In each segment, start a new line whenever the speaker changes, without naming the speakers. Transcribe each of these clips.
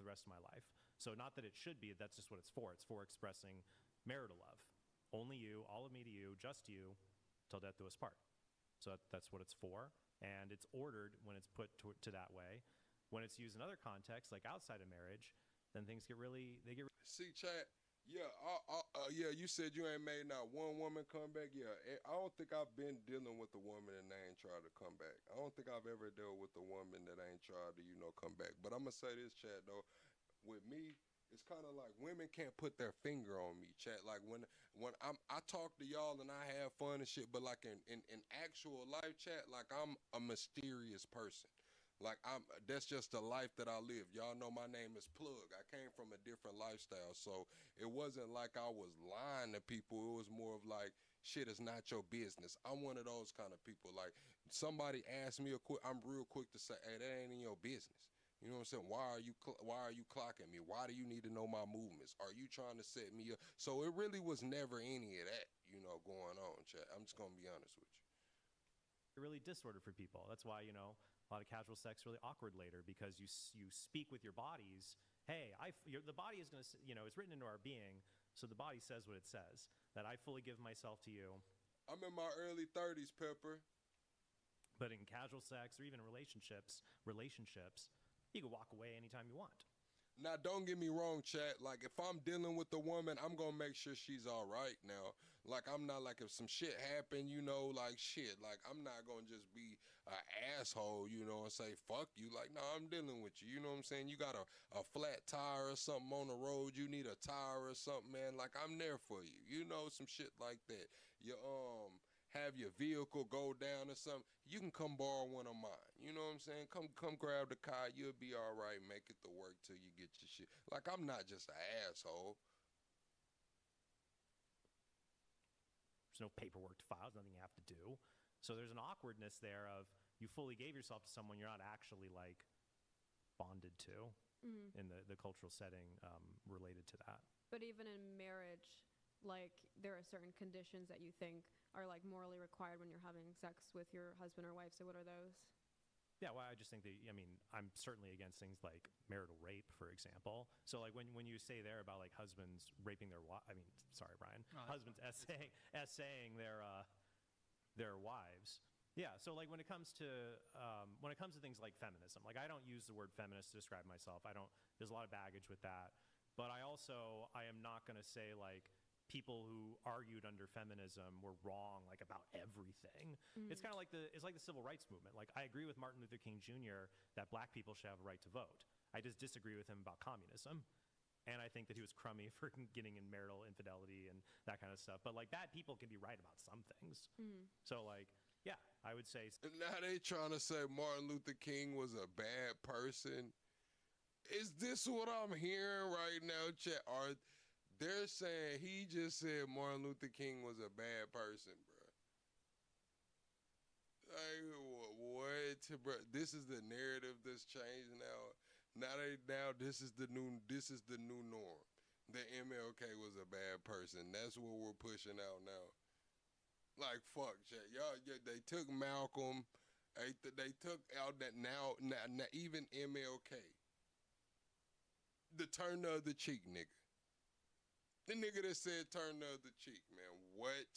for the rest of my life. So not that it should be, that's just what it's for. It's for expressing marital love. Only you, all of me to you, just you, till death do us part. So that's what it's for. And it's ordered when it's put to that way. When it's used in other contexts, like outside of marriage, then things get really,
See, chat, yeah, yeah, you said you ain't made not one woman come back. Yeah, I don't think I've been dealing with a woman and they ain't tried to come back. I don't think I've ever dealt with a woman that ain't tried to, come back. But I'm going to say this, chat, though. With me, it's kind of like women can't put their finger on me, chat. Like when I talk to y'all and I have fun and shit, but like in actual life, chat, like I'm a mysterious person. Like that's just the life that I live. Y'all know my name is Plug. I came from a different lifestyle, so it wasn't like I was lying to people. It was more of like, shit is not your business. I'm one of those kind of people. Like somebody asked me I'm real quick to say, hey, that ain't in your business. You know what I'm saying? Why are you clocking me? Why do you need to know my movements? Are you trying to set me up? So it really was never any of that, going on, chat. I'm just gonna be honest with you.
really disordered for people. That's why, a lot of casual sex really awkward later, because you speak with your bodies. Hey, the body is going to, it's written into our being, so the body says what it says, that I fully give myself to you.
I'm in my early 30s, Pepper.
But in casual sex or even relationships, you can walk away anytime you want.
Now, don't get me wrong, chat. Like, if I'm dealing with a woman, I'm going to make sure she's all right now. Like, I'm not like, if some shit happened, like, shit. Like, I'm not going to just be an asshole, and say, fuck you. Like, no, I'm dealing with you. You know what I'm saying? You got a flat tire or something on the road. You need a tire or something, man. Like, I'm there for you. Some shit like that. You, have your vehicle go down or something, you can come borrow one of mine. You know what I'm saying? Come grab the car. You'll be all right. Make it to work till you get your shit. Like, I'm not just an asshole.
There's no paperwork to file. There's nothing you have to do. So there's an awkwardness there of you fully gave yourself to someone you're not actually, like, bonded to in the cultural setting related to that.
But even in marriage, like, there are certain conditions that you think are, like, morally required when you're having sex with your husband or wife. So what are those?
Yeah, well, I just think that, I'm certainly against things like marital rape, for example. So, like, when you say there about, like, husbands raping their sorry, Brian, husbands essaying their wives. Yeah, so, like, when it comes to things like feminism, like, I don't use the word feminist to describe myself. There's a lot of baggage with that. But I am not going to say, like, people who argued under feminism were wrong, like, about everything. It's kind of like the civil rights movement. Like, I agree with Martin Luther King Jr. that black people should have a right to vote. I just disagree with him about communism. And I think that he was crummy for getting in marital infidelity and that kind of stuff. But, like, bad people can be right about some things. So, like, yeah, I would say.
Now they trying to say Martin Luther King was a bad person. Is this what I'm hearing right now, chat? They're saying he just said Martin Luther King was a bad person, bro. Like, what, bro? This is the narrative that's changed now. Now this is the new norm. That MLK was a bad person. That's what we're pushing out now. Like, fuck, chat. Y'all, they took Malcolm. They took out that now even MLK. The turn of the cheek, nigga. The nigga that said turn the other cheek, man. What?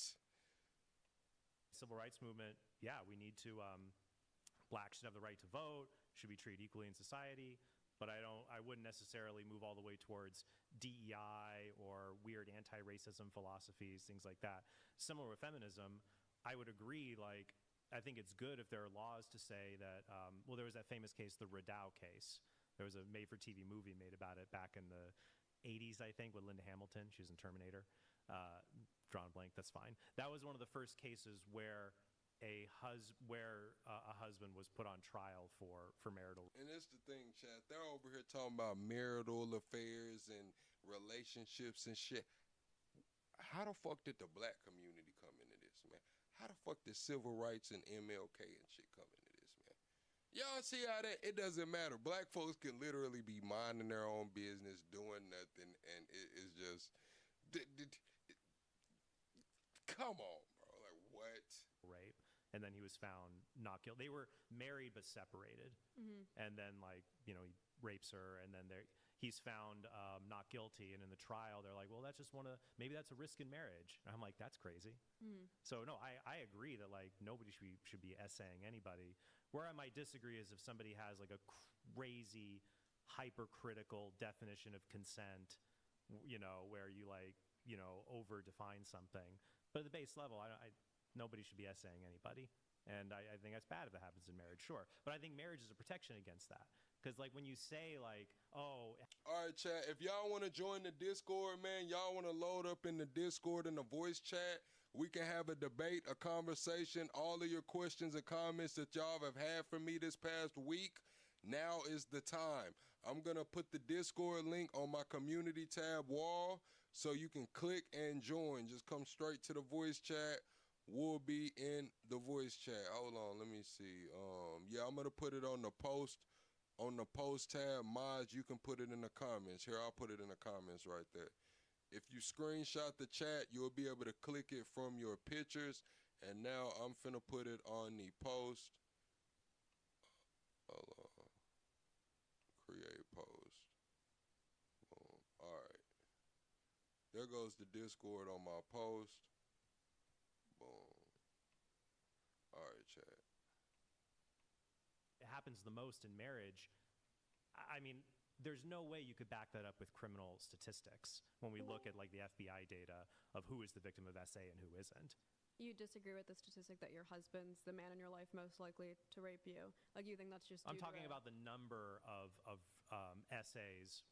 Civil rights movement, yeah, we need to, blacks should have the right to vote, should be treated equally in society, but I wouldn't necessarily move all the way towards DEI or weird anti-racism philosophies, things like that. Similar with feminism, I would agree, like, I think it's good if there are laws to say that, well, there was that famous case, the Rideau case. There was a made-for-TV movie made about it back in the 80s, I think, with Linda Hamilton. She was in Terminator. Drawn blank, that's fine. That was one of the first cases where a husband was put on trial for marital.
And that's the thing, chat. They're over here talking about marital affairs and relationships and shit. How the fuck did the black community come into this, man? How the fuck did civil rights and MLK and shit come into this, man? Y'all see how that, it doesn't matter. Black folks can literally be minding their own business, doing nothing, and it is just, come on, bro. Like, what?
Rape. And then he was found not guilty. They were married but separated. And then, like, he rapes her, and then he's found not guilty, and in the trial they're like, well, that's just maybe that's a risk in marriage. And I'm like, that's crazy. So no, I agree that like nobody should be essaying anybody. Where I might disagree is if somebody has like a crazy hypercritical definition of consent, where you like over define something. But at the base level, nobody should be essaying anybody. And I think that's bad if it happens in marriage, sure. But I think marriage is a protection against that. Because, like, when you say, like, oh...
All right, chat, if y'all want to join the Discord, man, y'all want to load up in the Discord in the voice chat, we can have a debate, a conversation, all of your questions and comments that y'all have had for me this past week. Now is the time. I'm going to put the Discord link on my community tab wall so you can click and join. Just come straight to the voice chat. We'll be in the voice chat. Hold on, let me see. Yeah, I'm going to put it on the post. On the post tab, mods, you can put it in the comments. Here, I'll put it in the comments right there. If you screenshot the chat, you'll be able to click it from your pictures. And now I'm finna put it on the post. Hold on. Create post. Boom. All right. There goes the Discord on my post. Boom. All right, chat.
It happens the most in marriage. I mean, there's no way you could back that up with criminal statistics when we look at like the FBI data of who is the victim of SA and who isn't.
You disagree with the statistic that your husband's the man in your life most likely to rape you? Like, you think that's just
I'm talking about the number of SAs.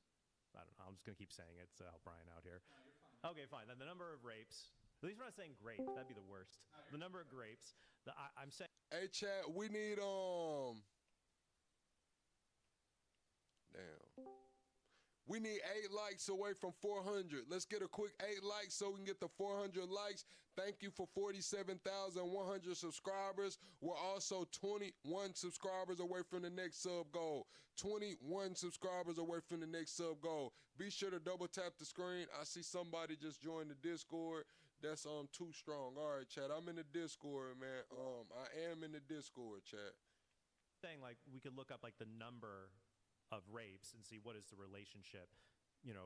I don't know. I'm just going to keep saying it to help Brian out here.
No, you're fine.
Okay, fine. Then the number of rapes. At least we're not saying grape. That'd be the worst. No, the number of grapes. I'm saying...
Hey, chat, we need, Damn. We need 8 likes away from 400. Let's get a quick 8 likes so we can get the 400 likes. Thank you for 47,100 subscribers. We're also 21 subscribers away from the next sub goal. 21 subscribers away from the next sub goal. Be sure to double tap the screen. I see somebody just joined the Discord. That's too strong. All right, chat. I'm in the Discord, man. I am in the Discord, chat.
Saying like we could look up like the number of rapes and see what is the relationship,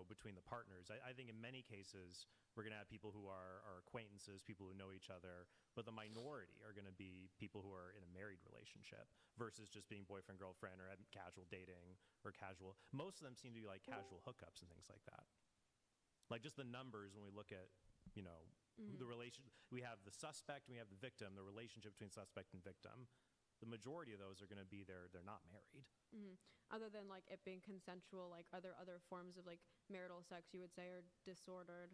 between the partners. I think in many cases we're going to have people who are acquaintances, people who know each other, but the minority are going to be people who are in a married relationship versus just being boyfriend, girlfriend, or casual dating or casual. Most of them seem to be like casual hookups and things like that. Like just the numbers when we look at, the relation, we have the suspect and we have the victim, the relationship between suspect and victim. The majority of those are going to be they're not married.
Other than like it being consensual, like are there other forms of like marital sex you would say are disordered?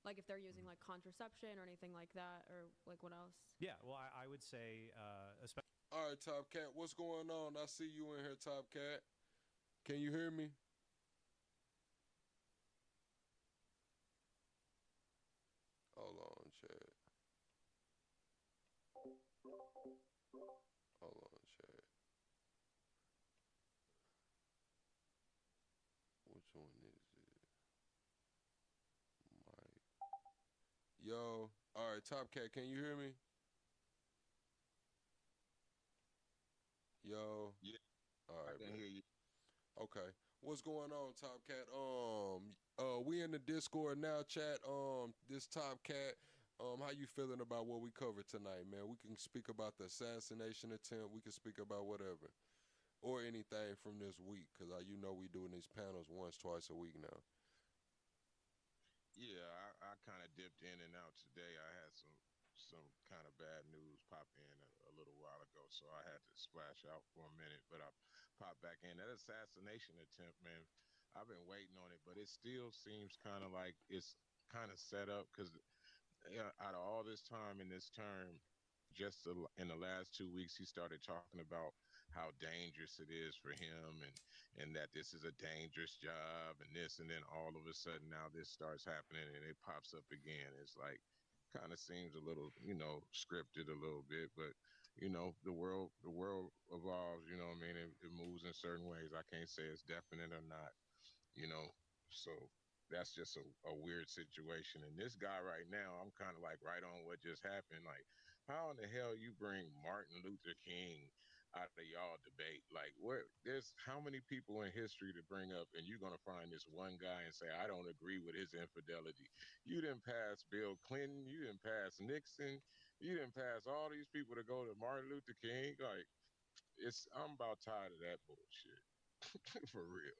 Like if they're using like contraception or anything like that, or like what else?
Yeah, well, I would say, especially.
All right, Top Cat, what's going on? I see you in here, Top Cat. Can you hear me? Hold on, chat. Hold on, chat. Which one is it? Mike. Yo. All right, Top Cat, can you hear me? Yo.
Yeah.
All right,
I can hear you.
Okay. What's going on, Top Cat? We in the Discord now, chat. This Top Cat. How you feeling about what we covered tonight, man? We can speak about the assassination attempt. We can speak about whatever. Or anything from this week, because we doing these panels once, twice a week now.
Yeah, I kind of dipped in and out today. I had some kind of bad news pop in a little while ago, so I had to splash out for a minute, but I popped back in. That assassination attempt, man, I've been waiting on it, but it still seems kind of like it's kind of set up because out of all this time in this term, just in the last 2 weeks, he started talking about how dangerous it is for him and that this is a dangerous job and this, and then all of a sudden now this starts happening and it pops up again. It's like kind of seems a little, scripted a little bit, but the world evolves, what I mean? It moves in certain ways. I can't say it's definite or not, so that's just a weird situation. And this guy right now, I'm kind of like right on what just happened. Like, how in the hell you bring Martin Luther King out of y'all debate. Like, where there's how many people in history to bring up, and you're gonna find this one guy and say, I don't agree with his infidelity. You didn't pass Bill Clinton, you didn't pass Nixon, you didn't pass all these people to go to Martin Luther King. Like, I'm about tired of that bullshit. For real.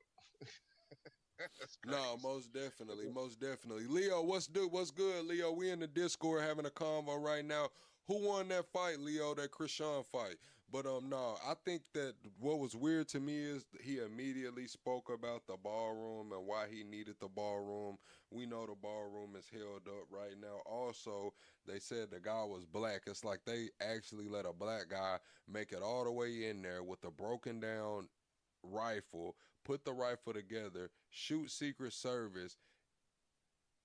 That's
No,
crazy.
most definitely, most definitely. Leo, what's good, Leo? We in the Discord having a convo right now. Who won that fight, Leo? That Krishan fight. But no, I think that what was weird to me is he immediately spoke about the ballroom and why he needed the ballroom. We know the ballroom is held up right now. Also, they said the guy was black. It's like they actually let a black guy make it all the way in there with a broken down rifle, put the rifle together, shoot Secret Service,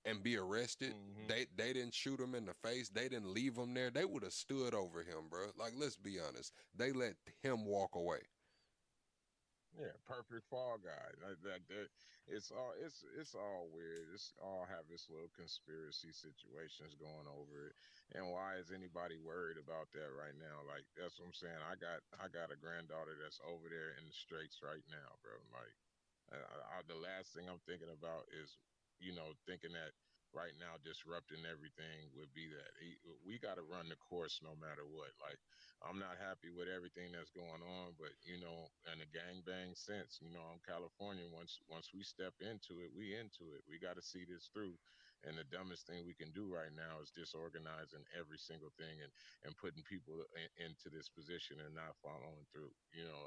and be arrested.
Hmm.
They didn't shoot him in the face. They didn't leave him there. They would have stood over him, bro. Like, let's be honest. They let him walk away.
Yeah, perfect fall guy. It's all weird. It's all have its little conspiracy situations going over it. And why is anybody worried about that right now? Like that's what I'm saying. I got a granddaughter that's over there in the straits right now, bro. Like the last thing I'm thinking about is, thinking that right now disrupting everything would be that we got to run the course no matter what. Like, I'm not happy with everything that's going on, but in a gangbang sense, I'm California. Once we step into it, we into it. We got to see this through. And the dumbest thing we can do right now is disorganizing every single thing and putting people into this position and not following through.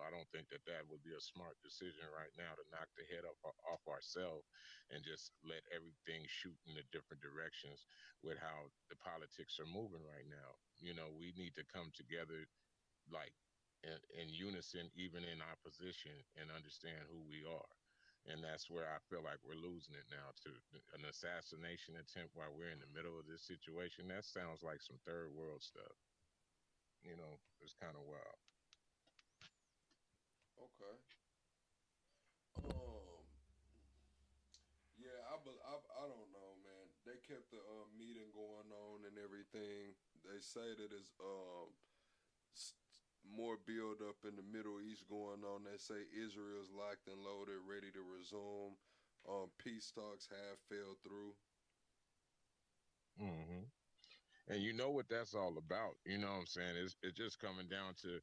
I don't think that that would be a smart decision right now to knock the head off ourselves and just let everything shoot in the different directions with how the politics are moving right now. We need to come together like in unison, even in opposition, and understand who we are. And that's where I feel like we're losing it now to an assassination attempt while we're in the middle of this situation. That sounds like some third world stuff. It's kind of wild.
Okay. Um. Yeah, I don't know, man. They kept the meeting going on and everything. They say that it's more build up in the Middle East going on. They say Israel's locked and loaded, ready to resume. Peace talks have fell through.
Hmm. And you know what that's all about. You know what I'm saying? It's just coming down to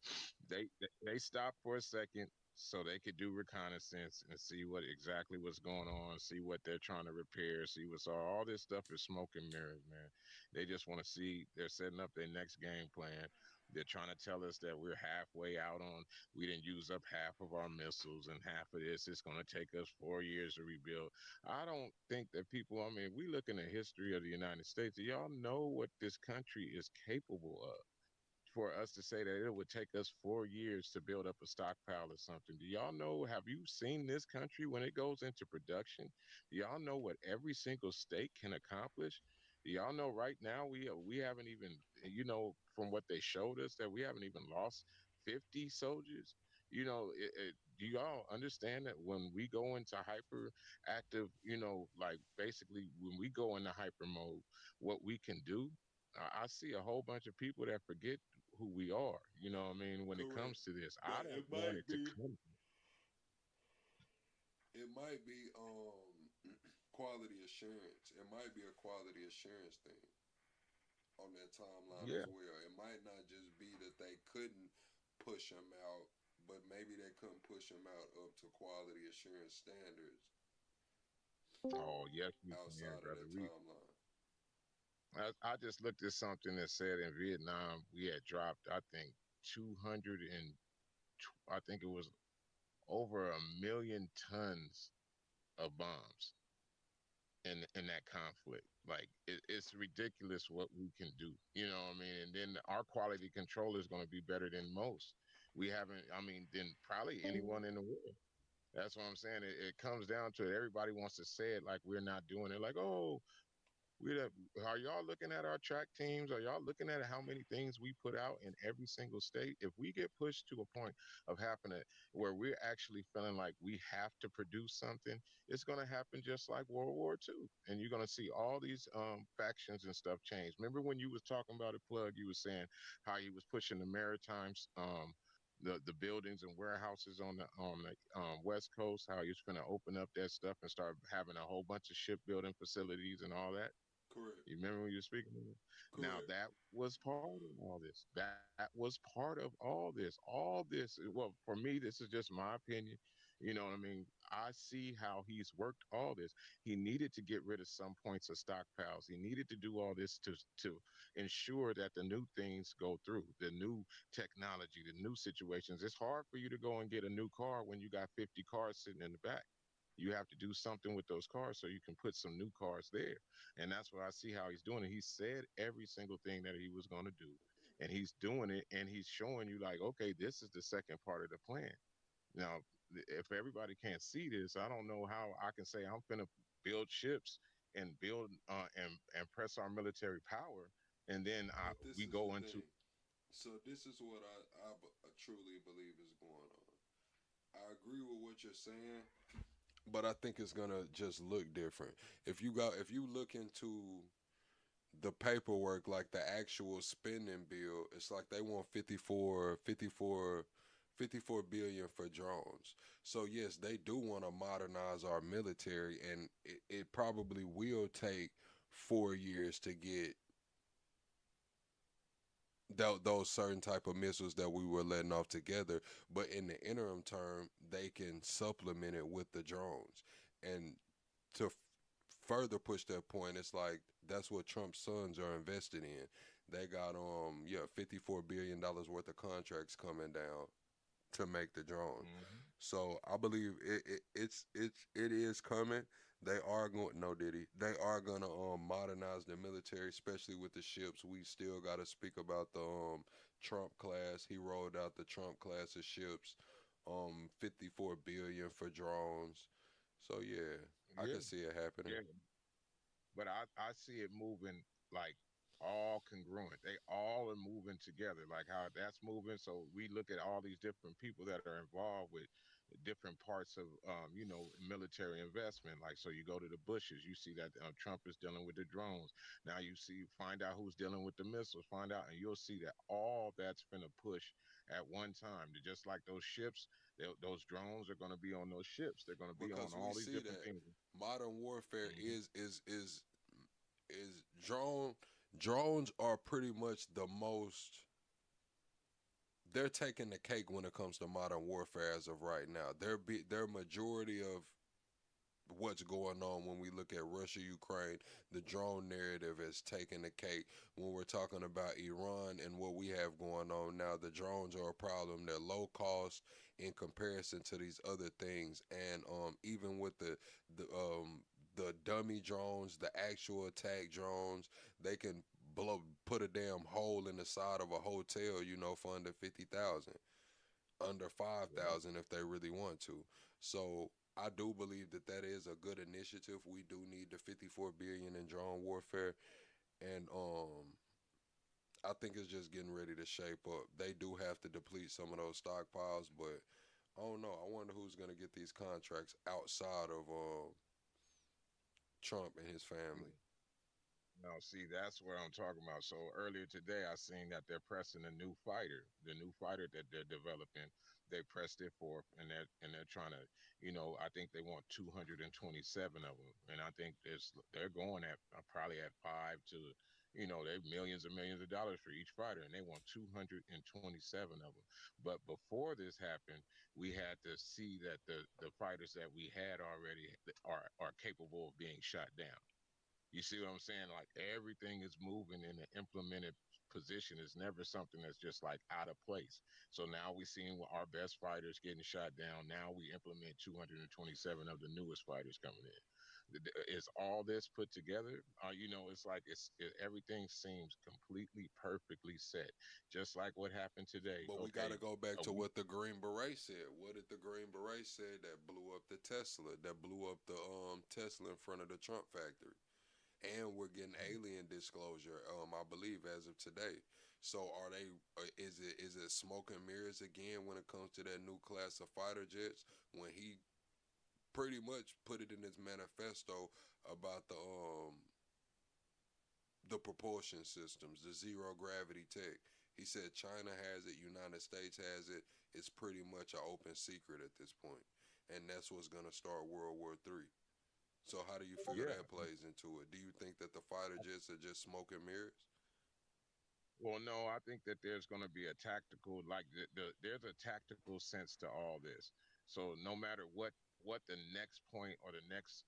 they stopped for a second so they could do reconnaissance and see what exactly what's going on, see what they're trying to repair, see what's all this stuff is smoke and mirrors, man. They just want to see they're setting up their next game plan. They're trying to tell us that we're halfway out on we didn't use up half of our missiles and half of this. It's going to take us 4 years to rebuild. I don't think that people, I mean, we look in the history of the United States, do y'all know what this country is capable of? For us to say that it would take us 4 years to build up a stockpile or something. Do y'all know? Have you seen this country when it goes into production? Do y'all know what every single state can accomplish? Do y'all know right now we haven't even from what they showed us that we haven't even lost 50 soldiers. Do y'all understand that when we go into hyperactive, like basically when we go into hyper mode, what we can do? I see a whole bunch of people that forget who we are. You know what I mean? When it
Correct.
comes to this, I
But
don't want it to come.
it might be quality assurance. It might be a quality assurance thing on that timeline as
Yeah.
well. It might not just be that they couldn't push them out, but maybe they couldn't push them out up to quality assurance standards
Oh, yes, you can,
outside of
brother.
that timeline.
I just looked at something that said in Vietnam we had dropped, I think, 200 and I think it was over 1 million tons of bombs in that conflict. Like it's ridiculous what we can do. You know what I mean? And then our quality control is going to be better than most. We haven't. I mean, than probably anyone in the world. That's what I'm saying. It comes down to it. Everybody wants to say it like we're not doing it. Like, oh, we are y'all looking at our track teams? Are y'all looking at how many things we put out in every single state? If we get pushed to a point of happening where we're actually feeling like we have to produce something, it's going to happen just like World War II, and you're going to see all these factions and stuff change. Remember when you was talking about it, Plug? You was saying how he was pushing the the buildings and warehouses on the West Coast, how he's going to open up that stuff and start having a whole bunch of shipbuilding facilities and all that.
Correct.
You remember when you were speaking of it? Now
Correct.
that was part of all this. That was part of all this. All this. Well, for me, this is just my opinion. You know what I mean? I see how he's worked all this. He needed to get rid of some points of stockpiles. He needed to do all this to ensure that the new things go through, the new technology, the new situations. It's hard for you to go and get a new car when you got 50 cars sitting in the back. You have to do something with those cars so you can put some new cars there. And that's what I see how he's doing it. He said every single thing that he was going to do, and he's doing it, and he's showing you like, okay, this is the second part of the plan. Now, if everybody can't see this, I don't know how I can say I'm finna build ships and build and press our military power, and then
But this
we
is the
go into.
thing. So this is what I truly believe is going on. I agree with what you're saying, but I think it's gonna just look different. If you look into the paperwork, like the actual spending bill, it's like they want 54 billion for drones. So yes, they do want to modernize our military, and it probably will take 4 years to get those certain type of missiles that we were letting off together. But in the interim term, they can supplement it with the drones. And to further push that point, it's like that's what Trump's sons are invested in. They got $54 billion worth of contracts coming down to make the drone.
Mhm.
So I believe it is coming. They are going no Diddy. They are gonna modernize the military, especially with the ships. We still got to speak about the Trump class. He rolled out the Trump class of ships. 54 billion for drones. So yeah, I
Yeah,
can see it happening.
yeah. But I see it moving like all congruent. They all are moving together, like how that's moving. So we look at all these different people that are involved with different parts of, military investment. Like, so you go to the Bushes, you see that Trump is dealing with the drones. Now you see, find out who's dealing with the missiles, find out, and you'll see that all that's going to push at one time. Just like those ships, those drones are going to be on those ships. They're going to be on
Because we
all these
see
different
that
things.
modern warfare
Mhm.
is drones are pretty much the most, they're taking the cake when it comes to modern warfare as of right now. Their majority of what's going on when we look at Russia, Ukraine, the drone narrative has taken the cake. When we're talking about Iran and what we have going on now, the drones are a problem. They're low cost in comparison to these other things, and even with the dummy drones, the actual attack drones, they can put a damn hole in the side of a hotel, for under 50,000, under
Yeah.
5,000 if they really want to. So I do believe that that is a good initiative. We do need the 54 billion in drone warfare, and I think it's just getting ready to shape up. They do have to deplete some of those stockpiles, but I don't know. I wonder who's gonna get these contracts outside of Trump and his family.
No, see, that's what I'm talking about. So earlier today, I seen that they're pressing a new fighter, the new fighter that they're developing. They pressed it forth, and they're trying to, I think they want 227 of them, and I think they're going at probably at five to, they millions and millions of dollars for each fighter, and they want 227 of them. But before this happened, we had to see that the fighters that we had already are capable of being shot down. You see what I'm saying? Like everything is moving in an implemented position. It's never something that's just like out of place. So now we're seeing our best fighters getting shot down. Now we implement 227 of the newest fighters coming in. Is all this put together? It's like everything seems completely perfectly set, just like what happened today.
But we got
Okay,
to go back
a
to
week.
what the Green Beret said. What did the Green Beret say that blew up the Tesla? That blew up the Tesla in front of the Trump factory. And we're getting alien disclosure. I believe as of today. So are they? Is it smoke and mirrors again when it comes to that new class of fighter jets? When he pretty much put it in his manifesto about the propulsion systems, the zero gravity tech. He said China has it, United States has it. It's pretty much an open secret at this point, and that's what's gonna start World War III. So how do you figure
Yeah.
that plays into it? Do you think that the fighter jets are just smoke and mirrors?
Well, no, I think that there's going to be a tactical, like there's a tactical sense to all this. So no matter what the next point or the next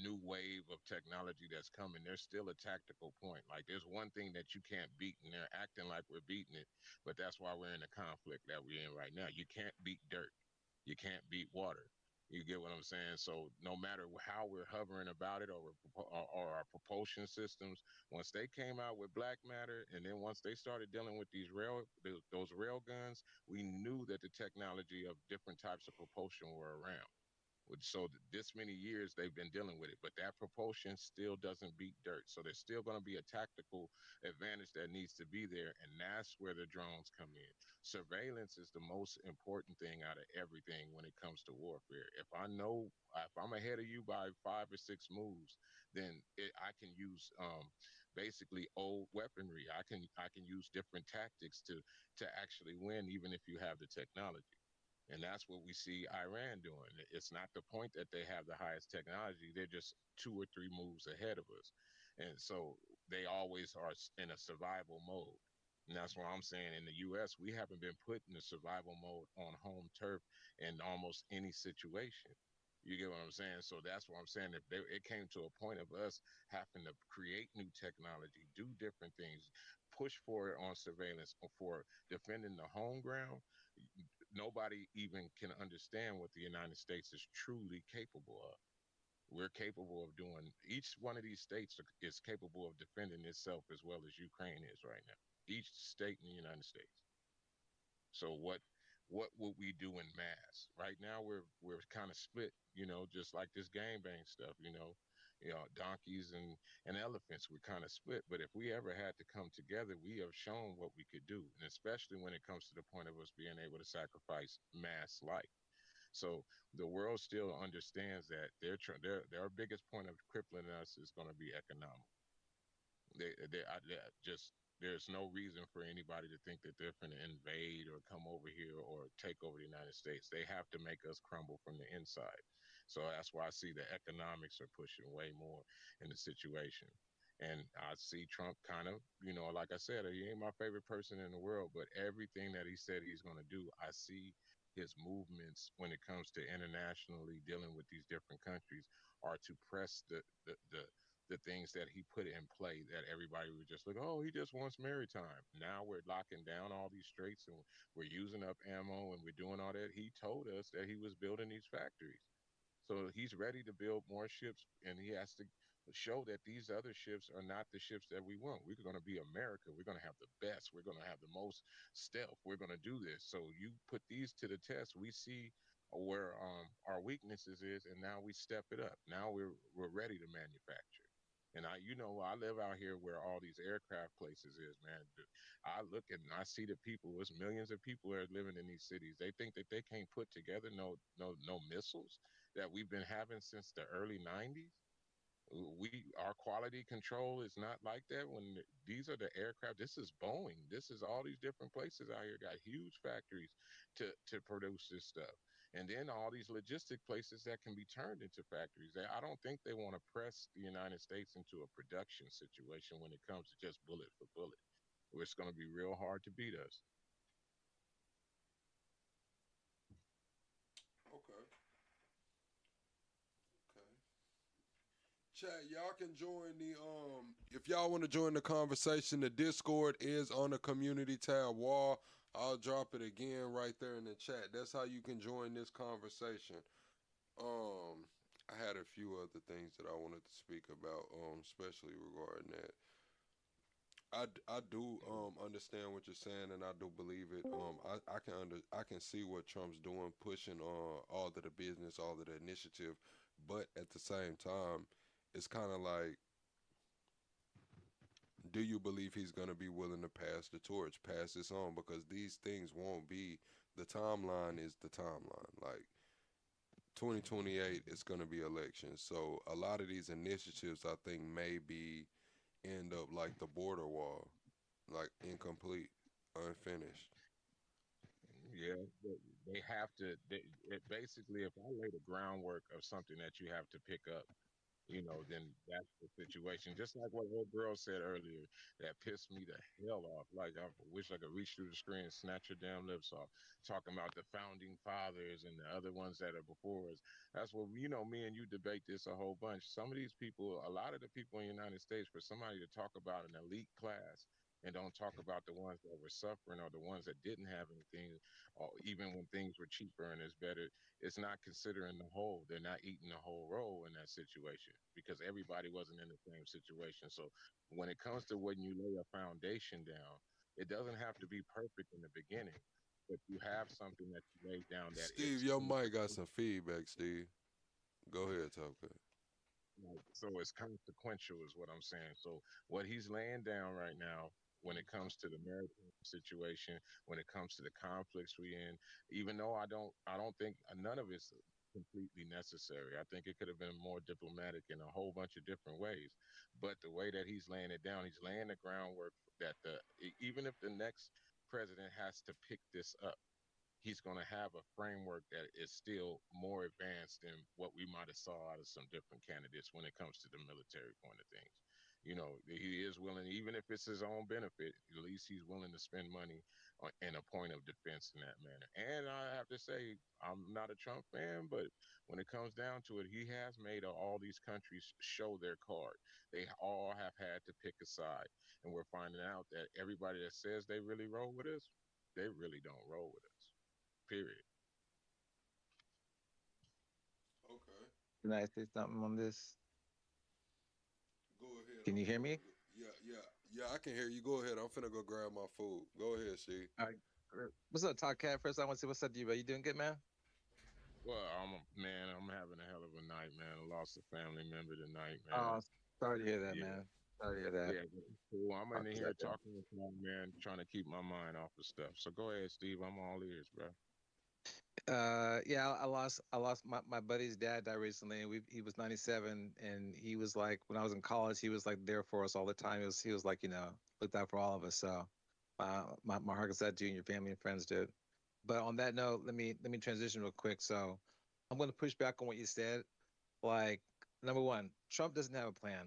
new wave of technology that's coming, there's still a tactical point. Like there's one thing that you can't beat, and they're acting like we're beating it, but that's why we're in the conflict that we're in right now. You can't beat dirt. You can't beat water. You get what I'm saying? So no matter how we're hovering about it, or our propulsion systems, once they came out with black matter, and then once they started dealing with those rail guns, we knew that the technology of different types of propulsion were around. So this many years they've been dealing with it, but that propulsion still doesn't beat dirt. So there's still going to be a tactical advantage that needs to be there, and that's where the drones come in. Surveillance is the most important thing out of everything when it comes to warfare. If I'm ahead of you by 5 or 6 moves, then I can use basically old weaponry. I can use different tactics to actually win, even if you have the technology. And that's what we see Iran doing. It's not the point that they have the highest technology. They're just 2 or 3 moves ahead of us. And so they always are in a survival mode. And that's why I'm saying in the US, we haven't been put in a survival mode on home turf in almost any situation. You get what I'm saying? So that's what I'm saying. It came to a point of us having to create new technology, do different things, push for it on surveillance, for defending the home ground. Nobody even can understand what the United States is truly capable of. We're capable of doing, each one of these states is capable of defending itself as well as Ukraine is right now. Each state in the United States. So what would we do in mass? Right now we're kind of split, just like this gang bang stuff, donkeys and elephants, we're kind of split. But if we ever had to come together, we have shown what we could do, and especially when it comes to the point of us being able to sacrifice mass life. So the world still understands that their biggest point of crippling us is going to be economic. They just there's no reason for anybody to think that they're going to invade or come over here or take over the United States. They have to make us crumble from the inside. So that's why I see the economics are pushing way more in the situation. And I see Trump kind of, like I said, he ain't my favorite person in the world, but everything that he said he's going to do, I see his movements when it comes to internationally dealing with these different countries are to press the things that he put in play that everybody was just like, oh, he just wants maritime. Now we're locking down all these straits and we're using up ammo and we're doing all that. He told us that he was building these factories. So he's ready to build more ships, and he has to show that these other ships are not the ships that we want. We're going to be America. We're going to have the best. We're going to have the most stealth. We're going to do this. So you put these to the test. We see where our weaknesses is, and now we step it up. Now we're ready to manufacture. And I live out here where all these aircraft places is, man. I look and I see the people. There's millions of people that are living in these cities. They think that they can't put together no missiles that we've been having since the early 90s. Our quality control is not like that. When these are the aircraft, this is Boeing. This is all these different places out here got huge factories to produce this stuff. And then all these logistic places that can be turned into factories. I don't think they want to press the United States into a production situation when it comes to just bullet for bullet. It's going to be real hard to beat us.
Okay. Okay. Chat, y'all can join the if y'all want to join the conversation, the Discord is on the community tab wall. I'll drop it again right there in the chat. That's how you can join this conversation. I had a few other things that I wanted to speak about, especially regarding that. I do understand what you're saying, and I do believe it. I can see what Trump's doing, pushing all of the business, all of the initiative, but at the same time, it's kind of like, do you believe he's gonna be willing to pass the torch, pass this on? Because these things won't be. The timeline is the timeline. Like 2028, it's gonna be elections, so a lot of these initiatives, I think, maybe end up like the border wall, like incomplete. unfinished.
Yeah, they have to. Basically, if I lay the groundwork of something that you have to pick up, then that's the situation. Just like what old girl said earlier, that pissed me the hell off. Like I wish I could reach through the screen and snatch her damn lips off. Talking about the founding fathers and the other ones that are before us. That's what me and you debate this a whole bunch. Some of these people, a lot of the people in the United States, for somebody to talk about an elite class and don't talk about the ones that were suffering or the ones that didn't have anything, or even when things were cheaper and it's better, it's not considering the whole. They're not eating the whole roll in that situation because everybody wasn't in the same situation. So when it comes to when you lay a foundation down, it doesn't have to be perfect in the beginning, but you have something that you lay down that
Steve,
it's
your mic got some feedback. Steve, go ahead, talk to it.
so it's consequential is what I'm saying. So what he's laying down right now when it comes to the maritime situation, when it comes to the conflicts we in, even though I don't think none of it's completely necessary. I think it could have been more diplomatic in a whole bunch of different ways. But the way that he's laying it down, he's laying the groundwork that even if the next president has to pick this up, he's going to have a framework that is still more advanced than what we might have saw out of some different candidates when it comes to the military point of things. He is willing, even if it's his own benefit, at least he's willing to spend money in a point of defense in that manner. And I have to say, I'm not a Trump fan, but when it comes down to it, he has made all these countries show their card. They all have had to pick a side. And we're finding out that everybody that says they really roll with us, they really don't roll with us. Period.
Okay,
Can I say something on this?
go ahead.
Can
I'm
you hear
finna go.
me?
Yeah. I can hear you. Go ahead. I'm finna go grab my food. Go ahead, Steve.
All right. What's up, Talk Cat? First, I want to say what's up to you, bro. You doing good, man?
Well, man, I'm having a hell of a night, man. I lost a family member tonight, man.
Oh, sorry to hear that,
Yeah,
man. Sorry to hear that.
yeah, but it's cool. I'm in
Talk to
here
that then.
talking with my man, trying to keep my mind off of stuff. So go ahead, Steve. I'm all ears, bro.
Yeah, I lost my buddy's dad died recently. And he was 97, and he was like, when I was in college, he was like there for us all the time. He was like, looked out for all of us. So, my heart goes out to you and your family and friends, dude. But on that note, let me transition real quick. So, I'm going to push back on what you said. Like, number one, Trump doesn't have a plan.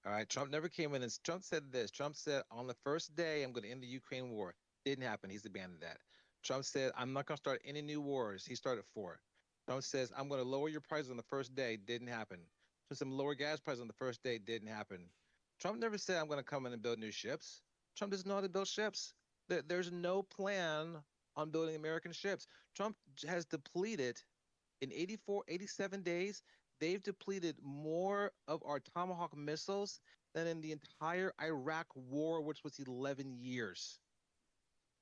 All right. Trump never came in and Trump said this. Trump said, on the first day, I'm going to end the Ukraine war. Didn't happen. He's abandoned that. Trump said, I'm not going to start any new wars. He started four. Trump says, I'm going to lower your prices on the first day. Didn't happen. Trump said, lower gas prices on the first day. Didn't happen. Trump never said, I'm going to come in and build new ships. Trump doesn't know how to build ships. There's no plan on building American ships. Trump has depleted in 84, 87 days, they've depleted more of our Tomahawk missiles than in the entire Iraq war, which was 11 years.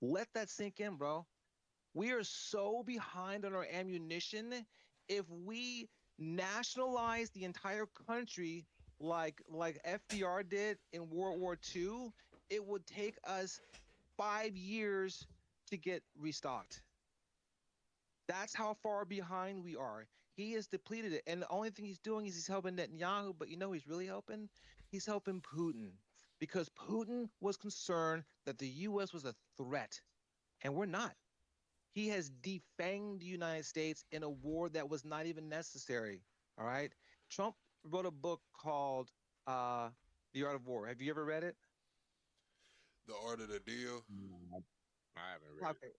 Let that sink in, bro. We are so behind on our ammunition. If we nationalize the entire country like FDR did in World War II, it would take us 5 years to get restocked. That's how far behind we are. He has depleted it. And the only thing he's doing is he's helping Netanyahu, but he's really helping? He's helping Putin because Putin was concerned that the U.S. was a threat, and we're not. He has defanged the United States in a war that was not even necessary. All right. Trump wrote a book called The Art of War. Have you ever read it?
The art of the deal.
No, I haven't read it.
Okay.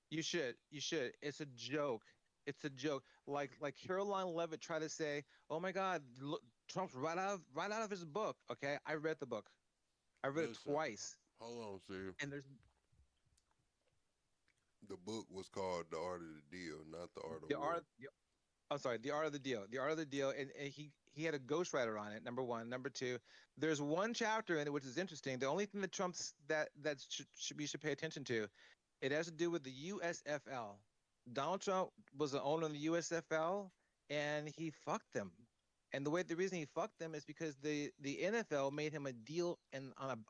You should. You should. It's a joke. It's a joke. Like Caroline Levitt tried to say, "Oh my God, look, Trump's right out of his book." Okay, I read the book. I read it
Listen,
twice,
hold on, Steve.
and there's
The book was called The Art of the Deal, not The Art of
the
War.
art. I'm sorry, the art of the deal. The art of the deal, and he had a ghostwriter on it. Number one. Number two, there's one chapter in it which is interesting. The only thing that Trump's that should pay attention to, it has to do with the USFL. Donald Trump was the owner of the USFL, and he fucked them. And the reason he fucked them is because the NFL made him a deal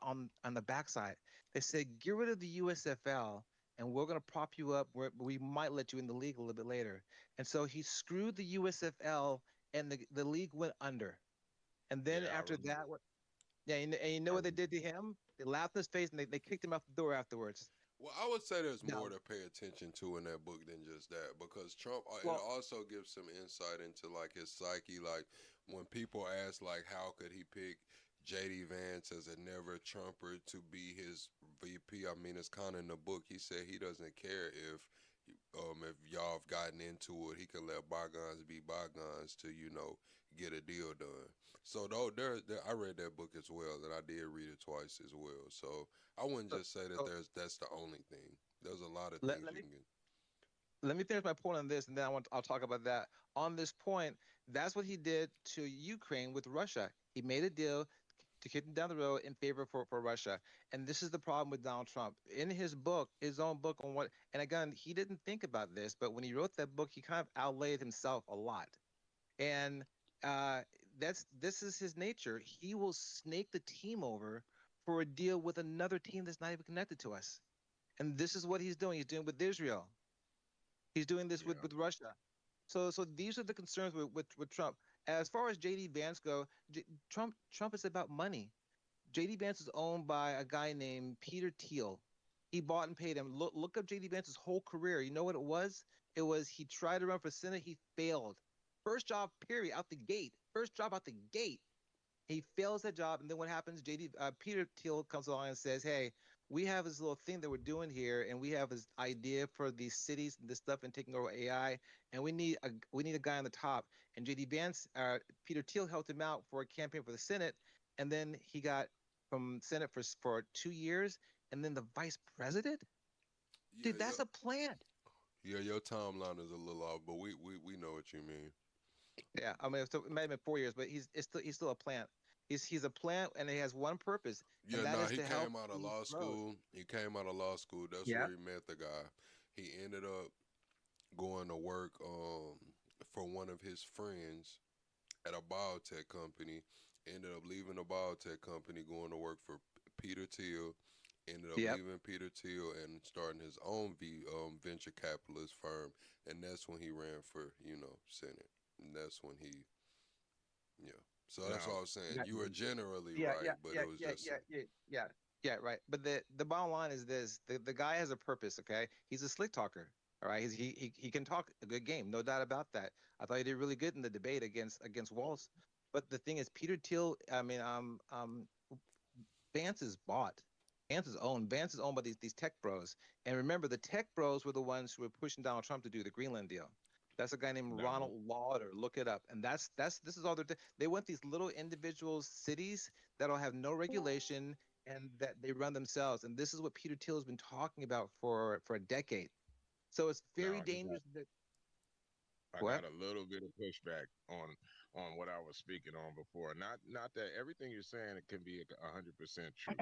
on the backside. They said get rid of the USFL, and we're gonna prop you up. We might let you in the league a little bit later. And so he screwed the USFL, and the league went under. And then
Yeah, I
after
remember.
that, yeah, and you know
I
what they
remember.
did to him? They laughed in his face and they kicked him out the door afterwards.
Well, I would say there's more
Now,
to pay attention to in that book than just that because Trump, it
well,
also gives some insight into like his psyche. Like when people ask, like, how could he pick JD Vance as a never Trumper to be his VP? I mean, it's kind of in the book. He said he doesn't care if y'all have gotten into it, he can let bygones be bygones to get a deal done. So though I read that book as well, and I did read it twice as well. So I wouldn't
so,
just say that
so
that's the only thing. There's a lot of
let,
things
let
you
me
can get.
finish my point on this, and then I'll talk about that. On this point, that's what he did to Ukraine with Russia. He made a deal to kick them down the road in favor for Russia. And this is the problem with Donald Trump. In his book, his own book on what, and again, he didn't think about this, but when he wrote that book, he kind of outlaid himself a lot. And uh, this is his nature. He will snake the team over for a deal with another team that's not even connected to us. And this is what he's doing. He's doing with Israel. He's doing this
Yeah.
with Russia. So these are the concerns with Trump. As far as JD Vance go, Trump is about money. JD Vance is owned by a guy named Peter Thiel. He bought and paid him. Look up JD Vance's whole career. You know what it was? It was he tried to run for Senate. He failed. First job, period, out the gate. First job out the gate. He fails that job, and then what happens? Peter Thiel comes along and says, "Hey, we have this little thing that we're doing here, and we have this idea for these cities and this stuff and taking over AI, and we need a guy on the top." And JD Vance, Peter Thiel helped him out for a campaign for the Senate, and then he got from Senate for 2 years, and then the vice president.
Yeah,
Dude, that's a plan.
yeah. Your timeline is a little off, but we know what you mean.
Yeah, I mean, it might have been 4 years, but he's still a plant. He's a plant, and he has one purpose,
Yeah,
and that
nah,
is
he
to help
came out of
these
law
roads.
school. He came out of law school. That's
Yeah.
where he met the guy. He ended up going to work for one of his friends at a biotech company. Ended up leaving the biotech company, going to work for Peter Thiel. Ended up
Yep.
leaving Peter Thiel and starting his own venture capitalist firm. And that's when he ran for Senate. And that's when yeah. So that's
Now,
all I'm saying.
Yeah,
You were generally
yeah,
right,
yeah,
but
yeah,
it was
yeah,
just
yeah, yeah, yeah, yeah, right. But the bottom line is this: the guy has a purpose. Okay, he's a slick talker. All right, he can talk a good game, no doubt about that. I thought he did really good in the debate against Waltz. But the thing is, Peter Thiel. I mean, Vance is bought. Vance is owned. Vance is owned by these tech bros. And remember, the tech bros were the ones who were pushing Donald Trump to do the Greenland deal. That's a guy named
now,
Ronald Lauder. Look it up. And that's this is all they want these little individual cities that'll have no regulation and that they run themselves. And this is what Peter Thiel has been talking about for a decade. So it's very
now,
dangerous.
I
What?
got a little bit of pushback on what I was speaking on before. Not that everything you're saying it can be 100% true.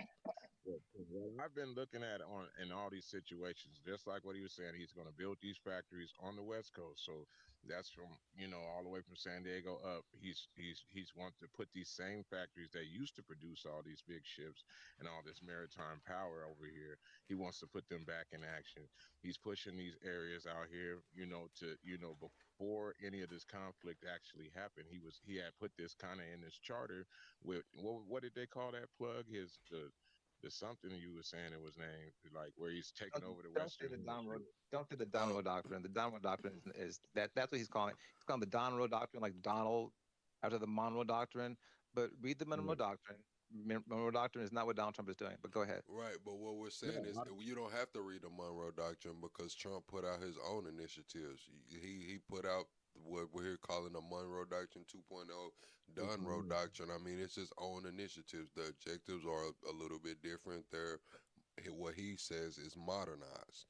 What I've been looking at on in all these situations, just like what he was saying, he's going to build these factories on the West Coast. So that's from all the way from San Diego up. He's wanting to put these same factories that used to produce all these big ships and all this maritime power over here. He wants to put them back in action. He's pushing these areas out here, to before any of this conflict actually happened. He had put this kind of in his charter with what did they call that plug? The something you were saying it was named like where he's taking
Don't,
over the
don't say
Western
the Donroe.
Hemisphere.
Don't say the
uh,
Donroe Doctrine. The Donroe Doctrine is that's what he's calling it. He's calling the Donroe Doctrine, like Donald after the Monroe Doctrine. But read the Monroe
Yeah.
Doctrine. Monroe Doctrine is not what Donald Trump is doing. But go ahead.
right. But what we're saying is
No,
you don't have to read the Monroe Doctrine because Trump put out his own initiatives. He put out what we're here calling the Monroe Doctrine 2.0, Dunroe Doctrine. I mean, it's his own initiatives. The objectives are a little bit different. What he says is modernized.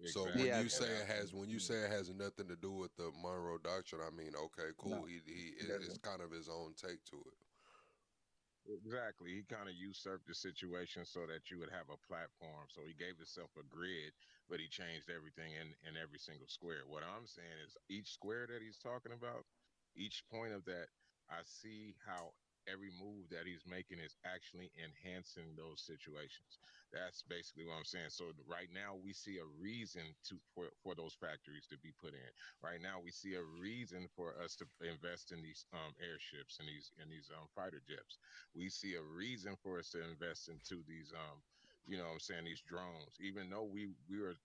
So when
exactly.
Yeah.
you say
And
it has when you say it has nothing to do with the Monroe Doctrine, I mean, okay, cool.
No, it
It's
doesn't.
kind of his own take to it.
exactly. He kind of usurped the situation so that you would have a platform. So he gave himself a grid, but he changed everything in every single square. What I'm saying is each square that he's talking about, each point of that, I see how every move that he's making is actually enhancing those situations. That's basically what I'm saying. So right now we see a reason for those factories to be put in. Right now we see a reason for us to invest in these airships and these fighter jets. We see a reason for us to invest into You know what I'm saying? These drones, even though we are,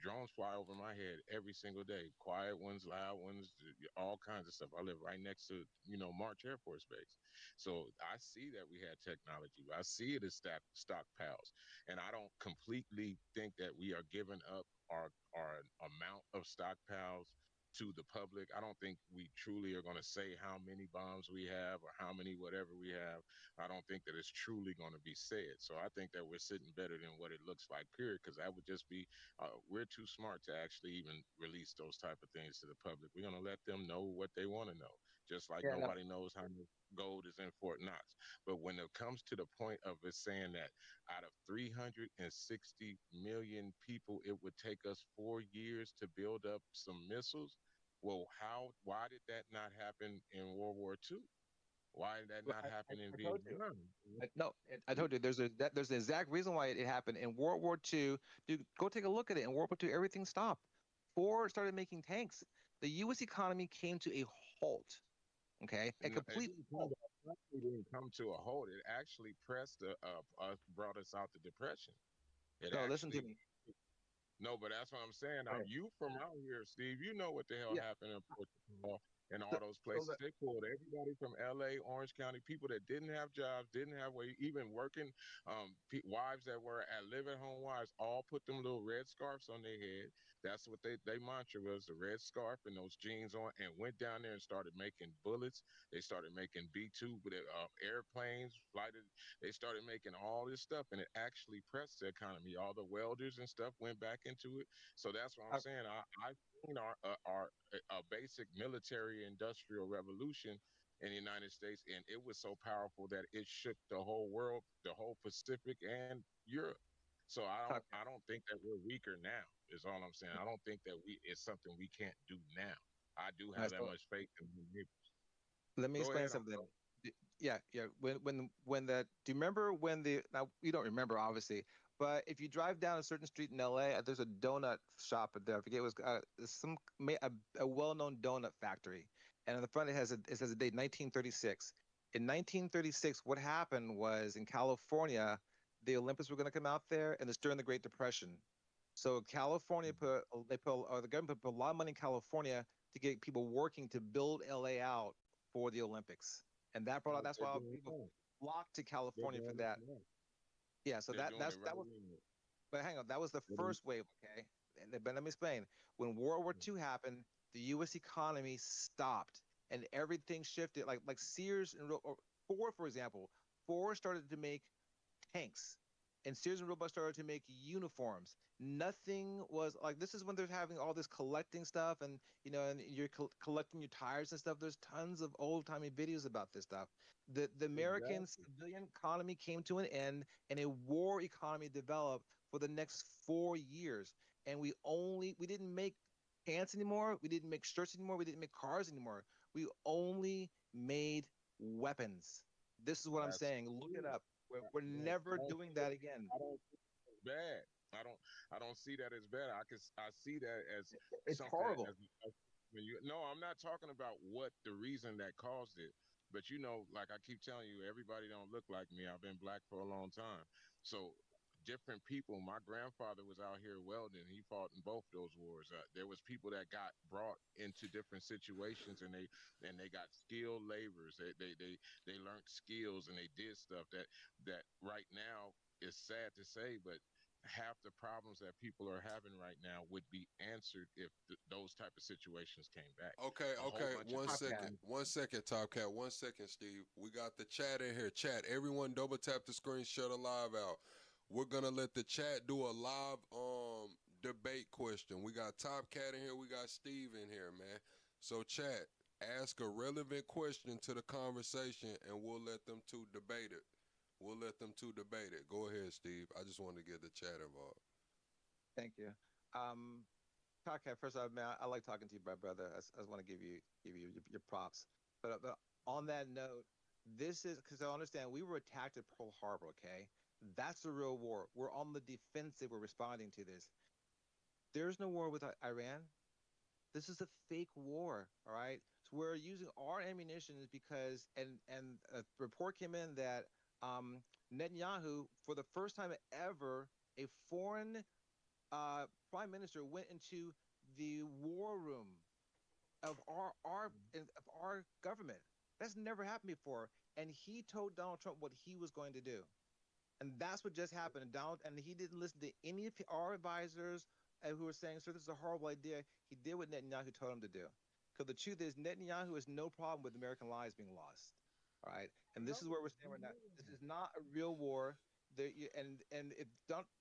drones fly over my head every single day. Quiet ones, loud ones, all kinds of stuff. I live right next to, March Air Force Base. So I see that we had technology. I see it as stockpiles. And I don't completely think that we are giving up our amount of stockpiles to the public. I don't think we truly are going to say how many bombs we have or how many whatever we have. I don't think that it's truly going to be said. So I think that we're sitting better than what it looks like, period, because that would just be, we're too smart to actually even release those type of things to the public. We're going to let them know what they want to know, just like
Yeah, no,
nobody knows how much gold is in Fort Knox. But when it comes to the point of it saying that out of 360 million people, it would take us 4 years to build up some missiles. Well, why did that not happen in World War II? Why did that
well,
not happen in
I told you.
Vietnam?
No, I told you there's an exact reason why it happened in World War II. Dude, go take a look at it. In World War II, everything stopped. Ford started making tanks. The U.S. economy came to a halt. Okay, a
It
complete
didn't come
halt.
to it didn't come to a halt. It actually brought us out the depression. It
No, listen to
actually
me.
No, but that's what I'm saying.
Okay.
You from out here, Steve. You know what the hell
Yeah.
happened in Portugal and
So,
all those
so
places. They pulled everybody from L.A., Orange County, people that didn't have jobs, didn't have way, even working, wives that were at live-at-home wives, all put them little red scarves on their head. That's what they mantra was, the red scarf and those jeans on, and went down there and started making bullets. They started making B-2 airplanes, flighted. They started making all this stuff, and it actually pressed the economy. All the welders and stuff went back into it. So that's what I'm
uh,
saying. I've seen our a basic military industrial revolution in the United States, and it was so powerful that it shook the whole world, the whole Pacific and Europe. So
okay.
I don't think that we're weaker now. Is all I'm saying. I don't think that it's something we can't do now. I do
All right,
have that
so
much faith in the neighbors.
let me
Go
explain
ahead.
something. Yeah, yeah. When the do you remember when the now you don't remember obviously, but if you drive down a certain street in LA, there's a donut shop there. I forget it was a well-known donut factory, and on the front it says a date 1936. In 1936, what happened was in California, the Olympics were going to come out there, and it's during the Great Depression. So California the government put a lot of money in California to get people working to build LA out for the Olympics, and that's
They're
why
doing
people
it.
flocked to
They're
California for
doing it
that.
now.
Yeah, so
They're doing it
that
right
was.
now.
But hang on, that was the first wave. Okay, but let me explain. When World War II happened, the U.S. economy stopped, and everything shifted. Like Sears and Ford, for example, Ford started to make tanks, and Sears and Roebuck started to make uniforms. Nothing was like this is when they're having all this collecting stuff, and and you're collecting your tires and stuff. There's tons of old timey videos about this stuff. The American
Exactly.
civilian economy came to an end, and a war economy developed for the next 4 years. And we didn't make pants anymore. We didn't make shirts anymore. We didn't make cars anymore. We only made weapons. This is what I'm
That's
saying. Look it up. We're
right.
never doing that again.
I don't see that as bad. I don't see that as bad. I see that as
It's
something
horrible.
when you no, I'm not talking about what the reason that caused it. But like I keep telling you, everybody don't look like me. I've been black for a long time. So different people. My grandfather was out here welding. He fought in both those wars. There was people that got brought into different situations, and they got skilled laborers. They learned skills and they did stuff that right now is sad to say, but half the problems that people are having right now would be answered if those type of situations came back.
Okay,
A whole
okay.
bunch of
One
different
Okay.
second.
things.
1 second, Top Cat. 1 second, Steve. We got the chat in here. Chat. Everyone double tap the screen, shut a live out. We're gonna let the chat do a live debate question. We got Top Cat in here, we got Steve in here, man. So chat, ask a relevant question to the conversation and we'll let them two debate it. We'll let them two debate it. Go ahead, Steve. I just wanted to get the chat involved.
Thank you. Okay, first off, man, I like talking to you, my brother. I just want to give you your props. But on that note, this is because I understand we were attacked at Pearl Harbor. Okay, that's the real war. We're on the defensive. We're responding to this. There's no war with Iran. This is a fake war. All right. So we're using our ammunition is because and a report came in that Netanyahu, for the first time ever, a foreign prime minister went into the war room of our government. That's never happened before, and he told Donald Trump what he was going to do, and that's what just happened. And he didn't listen to any of our advisors who were saying, "Sir, this is a horrible idea." He did what Netanyahu told him to do. Because the truth is, Netanyahu has no problem with American lives being lost. All right, and this is where we're standing right now. This is not a real war. And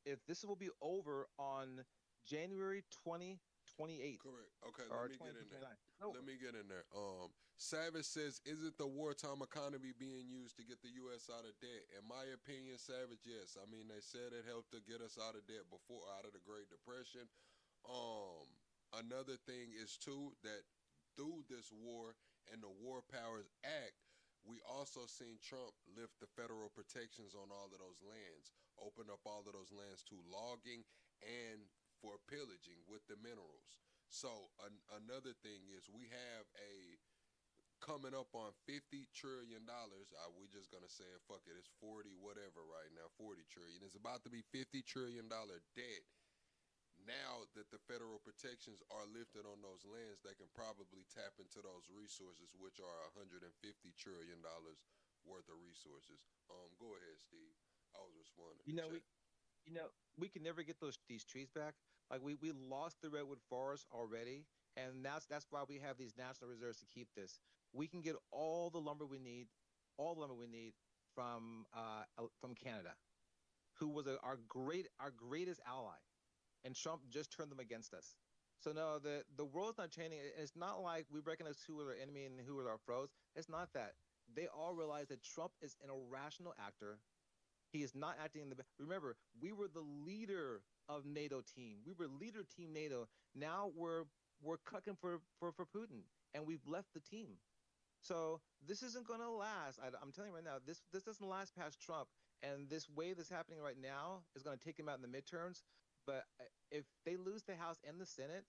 if this will be over on January 2028
Correct. Okay, let
or
me get in there.
2029. No,
Let me get in there. Savage says, "Isn't the wartime economy being used to get the U.S. out of debt?" In my opinion, Savage, yes. I mean, they said it helped to get us out of debt before, out of the Great Depression. Um, Another thing is too that through this war and the War Powers Act, we also seen Trump lift the federal protections on all of those lands, open up all of those lands to logging and for pillaging with the minerals. So another thing is we have a coming up on $50 trillion. We just gonna say it. Fuck it. It's 40 whatever right now. 40 trillion. It's about to be $50 trillion debt. Now that the federal protections are lifted on those lands, they can probably tap into those resources, which are $150 trillion worth of resources. Go ahead, Steve. I was responding
you
to
know
chat.
we can never get these trees back. Like we lost the redwood forest already, and that's why we have these national reserves to keep this. We can get all the lumber we need from Canada, who was our greatest ally, and Trump just turned them against us. So no, the world's not changing. It's not like we recognize who is our enemy and who is our foes. It's not that. They all realize that Trump is an irrational actor. He is not acting in the best. Remember, we were the leader of NATO team. We were leader team NATO. Now we're cooking for Putin, and we've left the team. So this isn't going to last. I'm telling you right now, this doesn't last past Trump. And this wave that's happening right now is going to take him out in the midterms. But if they lose the House and the Senate,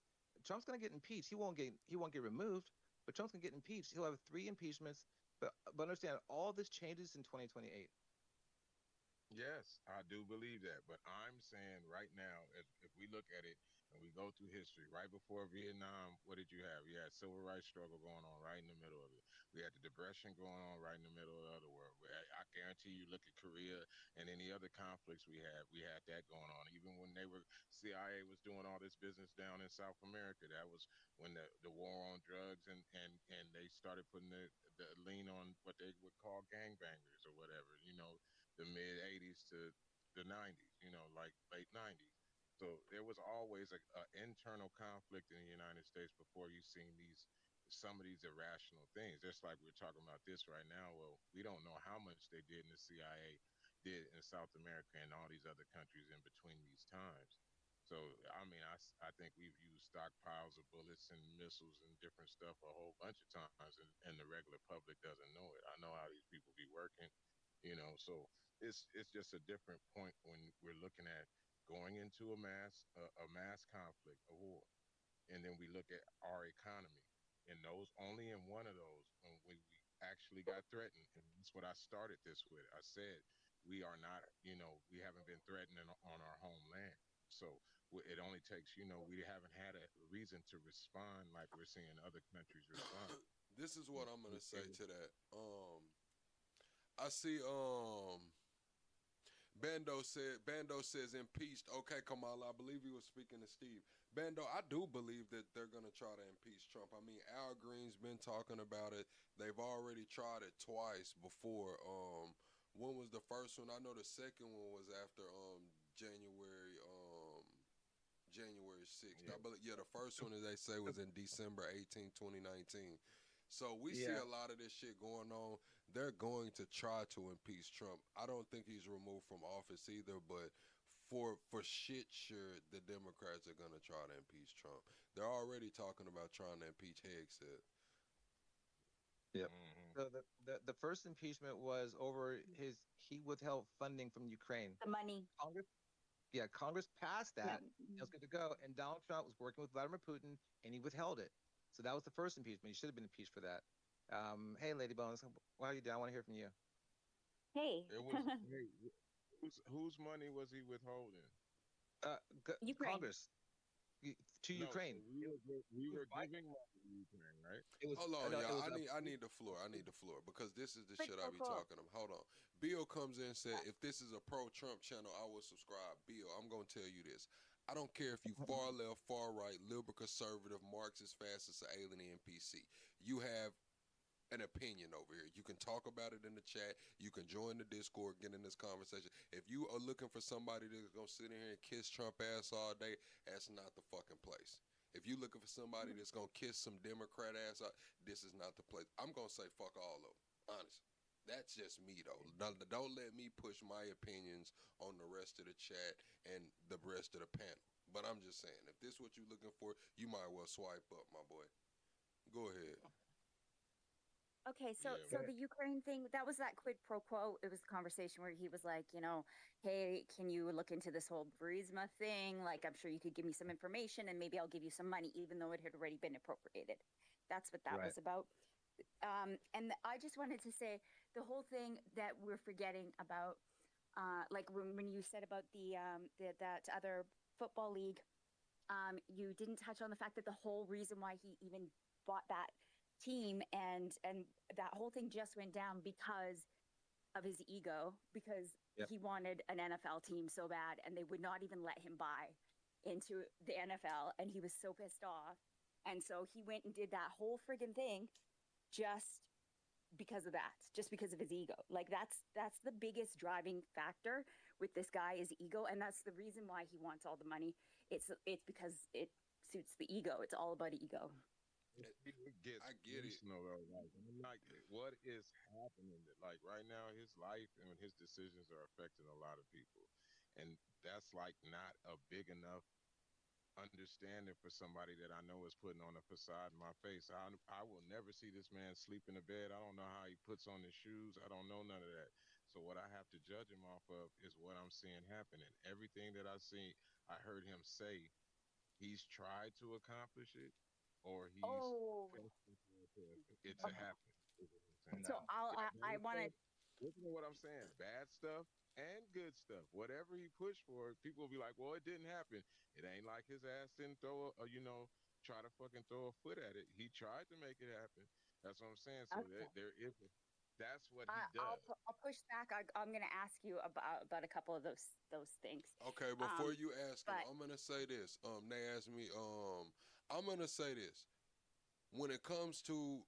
Trump's going to get impeached. He won't get removed, but Trump's going to get impeached. He'll have 3 impeachments. But understand, all this changes in 2028.
Yes, I do believe that. But I'm saying right now, if we look at it and we go through history, right before Vietnam, what did you have? You had civil rights struggle going on right in the middle of it. We had the depression going on right in the middle of the other world. I guarantee you, look at Korea and any other conflicts we had that going on. Even when CIA was doing all this business down in South America, that was when the war on drugs and they started putting the lean on what they would call gangbangers or whatever, the mid 80s to the 90s, like late 90s. So there was always a internal conflict in the United States before you seen some of these irrational things. Just like we're talking about this right now. Well, we don't know how much they did in the CIA did in South America and all these other countries in between these times. So, I mean, I think we've used stockpiles of bullets and missiles and different stuff a whole bunch of times, and the regular public doesn't know it. I know how these people be working, so it's just a different point when we're looking at going into a mass conflict, a war, and then we look at our economy, and those only in one of those when we actually got threatened, and that's what I started this with. I said we are not, we haven't been threatened on our homeland, so it only takes, we haven't had a reason to respond like we're seeing other countries respond.
This is what I'm gonna
We-
say
it-
to that. I see. Bando says impeached. Okay, Kamala, I believe he was speaking to Steve. Bando, I do believe that they're gonna try to impeach Trump. I mean, Al Green's been talking about it. They've already tried it twice before. When was the first one? I know the second one was after January 6th. I
yeah,
believe, yeah, the first one, as they say, was in December 18, 2019. So we see
Yeah.
a lot of this shit going on. They're going to try to impeach Trump. I don't think he's removed from office either, but for shit sure, the Democrats are going to try to impeach Trump. They're already talking about trying to impeach Hegseth.
Yep.
mhm.
So the first impeachment was over he withheld funding from Ukraine.
The money.
Congress, yeah, Congress passed
Yeah.
that. It was good to go. And Donald Trump was working with Vladimir Putin, and he withheld it. So that was the first impeachment. He should have been impeached for that. Hey, Lady Bones, why are you down? I want to hear from you.
Hey,
It was hey, whose money was he withholding?
Ukraine.
Congress to
No, so
Ukraine.
we
It was
were
Biden.
giving money to Ukraine, right?
It was
Hold on,
no, it
y'all.
was
I need the floor. I need the floor because this is the
Quid
shit I
pro
be
quo.
talking about. Hold on. Bill comes in and said, if this is a pro-Trump channel, I will subscribe. Bill, I'm gonna tell you this. I don't care if you far left, far right, liberal, conservative, Marxist, fascist, or alien, NPC. You have an opinion over here. You can talk about it in the chat. You can join the Discord, get in this conversation. If you are looking for somebody that's gonna sit in here and kiss Trump ass all day, that's not the fucking place. If you looking for somebody that's gonna kiss some Democrat ass out, this is not the place. I'm gonna say fuck all of them. Honestly. That's just me though. Don't let me push my opinions on the rest of the chat and the rest of the panel. But I'm just saying, if this is what you're looking for, you might well swipe up, my boy. Go ahead.
Okay, so
Yeah,
so the Ukraine thing, that was that quid pro quo. It was the conversation where he was like, hey, can you look into this whole Burisma thing? Like, I'm sure you could give me some information and maybe I'll give you some money, even though it had already been appropriated. That's what that
Right.
was about. And I just wanted to say the whole thing that we're forgetting about, like when you said about that other football league, you didn't touch on the fact that the whole reason why he even bought that team and that whole thing just went down because of his ego, because
Yep.
he wanted an NFL team so bad and they would not even let him buy into the NFL, and he was so pissed off, and so he went and did that whole friggin' thing just because of that, just because of his ego. Like that's the biggest driving factor with this guy is ego, and that's the reason why he wants all the money. It's because it suits the ego. It's all about ego.
it gets
I get it.
personal though. Like, I'm like, what is happening? Like right now, his life and his decisions are affecting a lot of people, and that's like not a big enough understanding for somebody that I know is putting on a facade in my face. I will never see this man sleep in a bed. I don't know how he puts on his shoes. I don't know none of that. So what I have to judge him off of is what I'm seeing happen. And everything that I see, I heard him say he's tried to accomplish it or he's
Oh,
destined for it to
okay.
happen. Is what I'm saying.
So I
Bad
want to.
stuff. Listen to what I'm saying. Bad stuff and good stuff. Whatever he pushed for, people will be like, well, it didn't happen. It ain't like his ass didn't throw try to fucking throw a foot at it. He tried to make it happen. That's what I'm saying. So
Okay.
there is that's what he does.
I'll push back. I'm going to ask you about a couple of those things.
Okay, before you ask him,
But
I'm gonna say this. They asked me. I'm gonna say this. When it comes to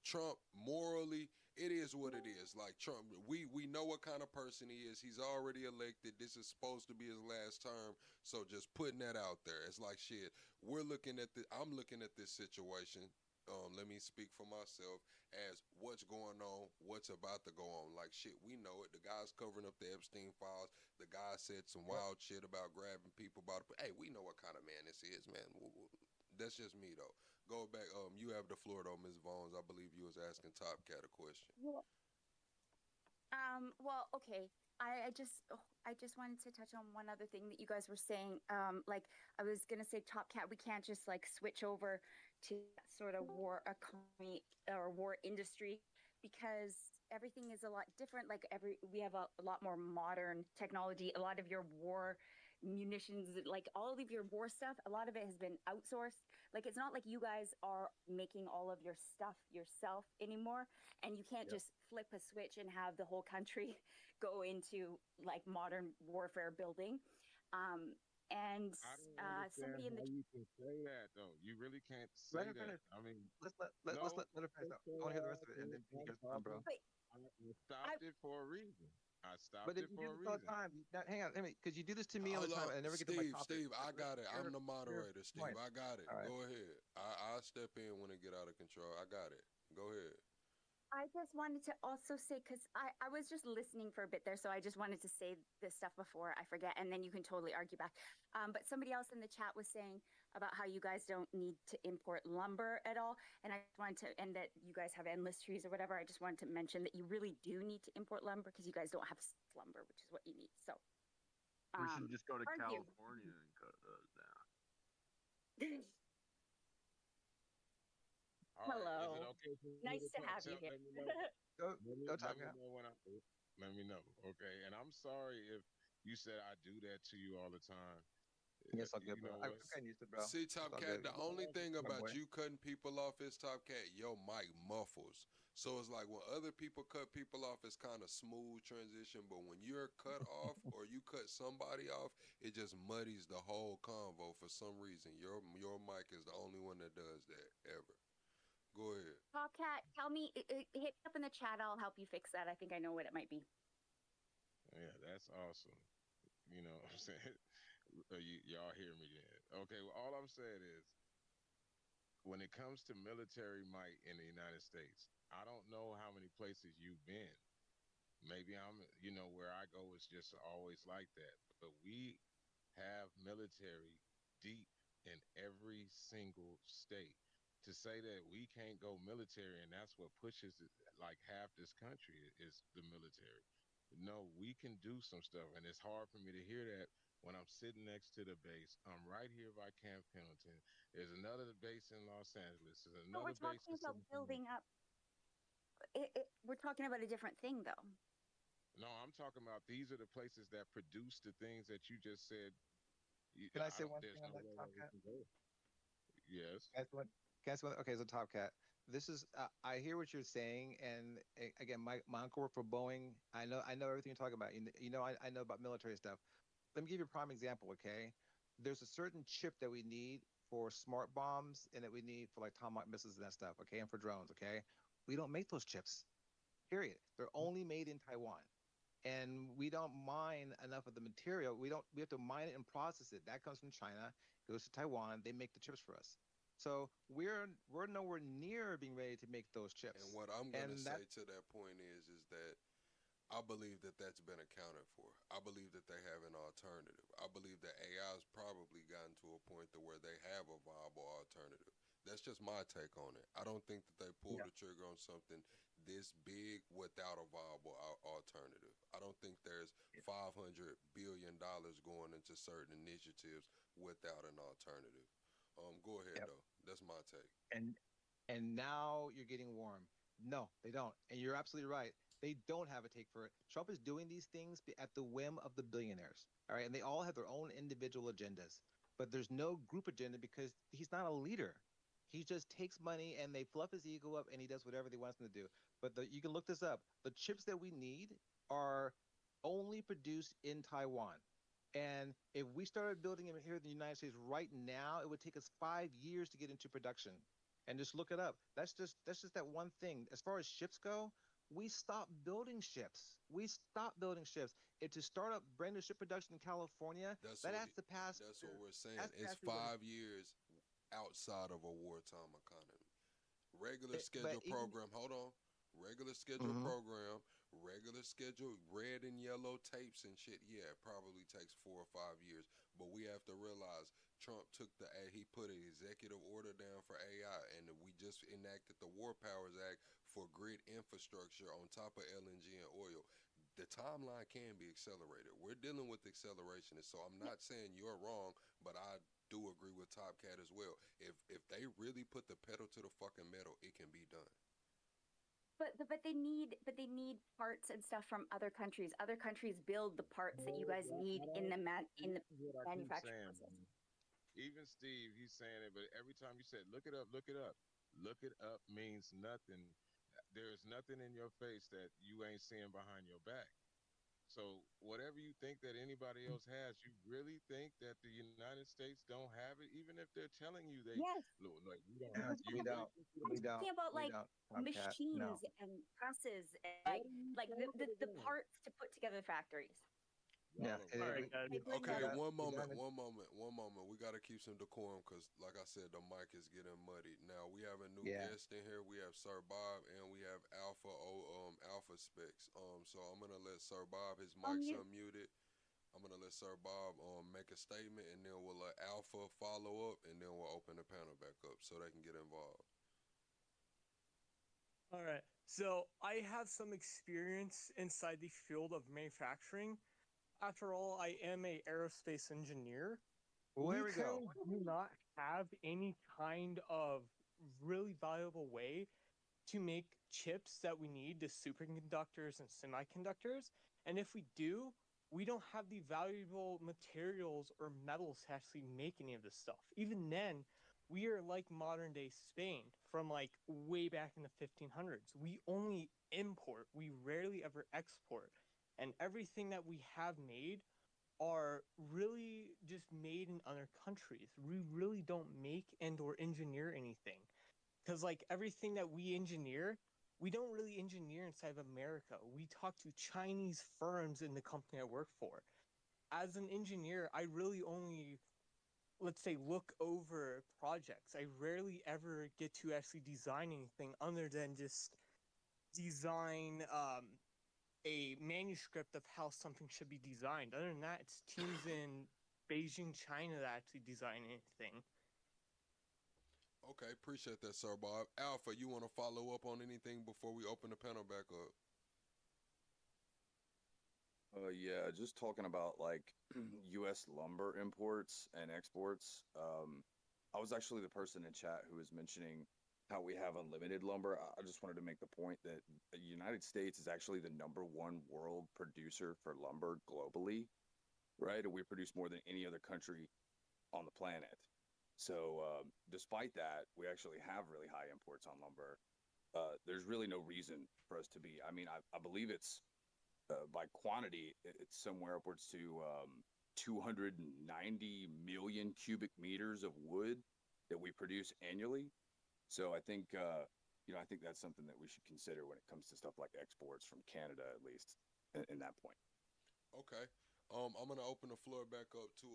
Trump morally, it is what it is. Like Trump, we know what kind of person he is. He's already elected. This is supposed to be his last term. So just putting that out there. It's like shit. I'm looking at this situation. Let me speak for myself as what's going on, what's about to go on. Like shit, we know it. The guy's covering up the Epstein files. The guy said some wild shit about grabbing people by the. Hey, we know what kind of man this is, man. That's just me though. Go back. You have the floor though, Ms. Vones. I believe you was asking Top Cat a question.
well, okay. I just wanted to touch on one other thing that you guys were saying. Like I was gonna say, Top Cat, we can't just like switch over to that sort of war economy or war industry because everything is a lot different. Like we have a lot more modern technology. A lot of your war munitions, like all of your war stuff, a lot of it has been outsourced. Like it's not like you guys are making all of your stuff yourself anymore, and you can't just flip a switch and have the whole country go into like modern warfare building. And
I don't understand
somebody in the
how you can say that though. You really can't
Let
say
her
that.
finish.
I mean,
Let's
no,
let her finish.
take
I want to hear the rest
your
of it, and
ass
then you
I'm
can respond, bro.
talking.
Wait,
I stopped it for a reason. I stopped
But if
it
you
for
do
a
this all the
reason.
time, hang on, because you do this to me all the time,
Hello,
and I never get to my topic.
Steve, I got it. I'm the
Your
moderator, Steve.
point.
I got it.
All right.
Go ahead. I'll step in when it get out of control. I got it. Go ahead.
I just wanted to also say, because I was just listening for a bit there, so I just wanted to say this stuff before I forget, and then you can totally argue back. But somebody else in the chat was saying about how you guys don't need to import lumber at all, and I just wanted to, and that you guys have endless trees or whatever. I just wanted to mention that you really do need to import lumber because you guys don't have lumber, which is what you need. So
We should just go to
argue.
California and cut those down.
All right. Is it
Hello.
okay for me
Nice
to
to have you
tell?
here.
Let me know.
Go go
Let
Top
me
Cat.
know when I. Let me know. Okay. And I'm sorry if you said I do that to you all the time.
Yes, all good,
You
bro.
know
I'm
what?
kind of used to it, bro.
See,
It's
Top
all
Cat,
good.
the only thing
My
about
boy.
you cutting people off is Top Cat, your mic muffles. So it's like when other people cut people off, it's kind of smooth transition. But when you're cut off or you cut somebody off, it just muddies the whole convo for some reason. Your mic is the only one that does that ever. Go ahead.
Top Cat, tell me, hit me up in the chat. I'll help you fix that. I think I know what it might be.
Yeah, that's awesome. You know what I'm saying? Y'all hear me then? Okay. Well, all I'm saying is, when it comes to military might in the United States, I don't know how many places you've been. Maybe where I go is just always like that. But we have military deep in every single state. To say that we can't go military and that's what pushes it, like half this country is the military. No, we can do some stuff, and it's hard for me to hear that when I'm sitting next to the base. I'm right here by Camp Pendleton. There's another base in Los Angeles. There's
No, we're
another base
talking
in
about
Cincinnati.
building up. We're talking about a different thing, though.
No, I'm talking about these are the places that produce the things that you just said.
Can I
I
say
don't.
one
There's
thing on
no
that,
way
Top
that we
Cat?
can go. Yes.
Guess what? Okay, so Top Cat. This is I hear what you're saying, and again, my uncle worked for Boeing. I know everything you're talking about. I know about military stuff. Let me give you a prime example. Okay, there's a certain chip that we need for smart bombs, and that we need for like Tomahawk missiles and that stuff. Okay, and for drones. Okay, we don't make those chips. Period. They're only made in Taiwan, and we don't mine enough of the material. We have to mine it and process it. That comes from China, goes to Taiwan. They make the chips for us. So we're nowhere near being ready to make those
And
chips.
what I'm gonna
And that
say to that point is that I believe that that's been accounted for. I believe that they have an alternative. I believe that AI's probably gotten to a point to where they have a viable alternative. That's just my take on it. I don't think that they pulled
yeah,
the trigger on something this big without a viable alternative. I don't think there's $500 billion going into certain initiatives without an alternative. Go ahead
yeah.
though. That's my take.
And and now you're getting warm. No, they don't. And you're absolutely right. They don't have a take for it. Trump is doing these things at the whim of the billionaires. All right. And they all have their own individual agendas. But there's no group agenda because he's not a leader. He just takes money and they fluff his ego up and he does whatever they want him to do. But you can look this up. The chips that we need are only produced in Taiwan. And if we started building them here in the United States right now, it would take us 5 years to get into production. And just look it up. That's just that one thing. As far as ships go, we stopped building ships. We stopped building ships. And to start up brand new ship production in California,
That's
that
what
has to pass.
that's what we're saying.
Has to
It's
pass through what?
5 years outside of a wartime economy. Regular
But
schedule
even.
program. Hold on. Regular schedule
Hmm.
program. Regular schedule. Red and yellow tapes and shit. Yeah, it probably takes 4 or 5 years. But we have to realize Trump took he put an executive order down for AI, and we just enacted the War Powers Act for grid infrastructure on top of LNG and oil. The timeline can be accelerated. We're dealing with acceleration, so I'm not saying you're wrong, but I do agree with Top Cat as well. If they really put the pedal to the fucking metal, it can be done.
But they need parts and stuff from other countries. Other countries build the parts that you
No,
guys need in the
see,
in the
this is what I keep
manufacturing
saying,
process.
man. Even Steve, he's saying it, but every time you said, look it up, look it up. Look it up means nothing. There's nothing in your face that you ain't seeing behind your back. So whatever you think that anybody else has, you really think that the United States don't have it, even if they're telling you they
Yes,
look like we don't
we're
have. You
talking
We
about.
really
don't.
think we
I'm
don't
We
have?
don't.
talking about
We
like
don't. Top Cat. No.
machines and presses and
What
like
are you
like the, the,
talking
the
about?
parts to put together factories.
Yeah.
Y'all are
All
really
right, guys.
Paper and
Okay,
We got.
metal.
one
We
moment,
got it.
one moment, one moment. We got to keep some decorum because, like I said, the mic is getting muddy. Now we have a new
Yeah.
guest in here. We have Sir Bob and we have Alpha Specs. So I'm gonna let Sir Bob. His
On
mic's
you.
unmuted. I'm gonna let Sir Bob make a statement, and then we'll let Alpha follow up, and then we'll open the panel back up so they can get involved.
All right. So I have some experience inside the field of manufacturing. After all, I am a aerospace engineer.
Well,
We
there we go.
currently do not have any kind of really valuable way to make chips that we need, the superconductors and semiconductors. And if we do, we don't have the valuable materials or metals to actually make any of this stuff. Even then, we are like modern day Spain from like way back in the 1500s. We only import, we rarely ever export. And everything that we have made are really just made in other countries. We really don't make and or engineer anything. Because like everything that we engineer, we don't really engineer inside of America. We talk to Chinese firms in the company I work for. As an engineer, I really only, let's say, look over projects. I rarely ever get to actually design anything other than just design a manuscript of how something should be designed. Other than that, it's teams in Beijing, China that actually design anything.
Okay, appreciate that, Sir Bob. Alpha, you want to follow up on anything before we open the panel back up?
Yeah, just talking about like U.S. lumber imports and exports. I was actually the person in chat who was mentioning how we have unlimited lumber. I just wanted to make the point that the United States is actually the #1 world producer for lumber globally, right? And we produce more than any other country on the planet. So despite that, we actually have really high imports on lumber. There's really no reason for us to be. I mean, I believe it's by quantity, it's somewhere upwards to 290 million cubic meters of wood that we produce annually. So I think, I think that's something that we should consider when it comes to stuff like exports from Canada, at least in that point.
Okay. I'm gonna open the floor back up to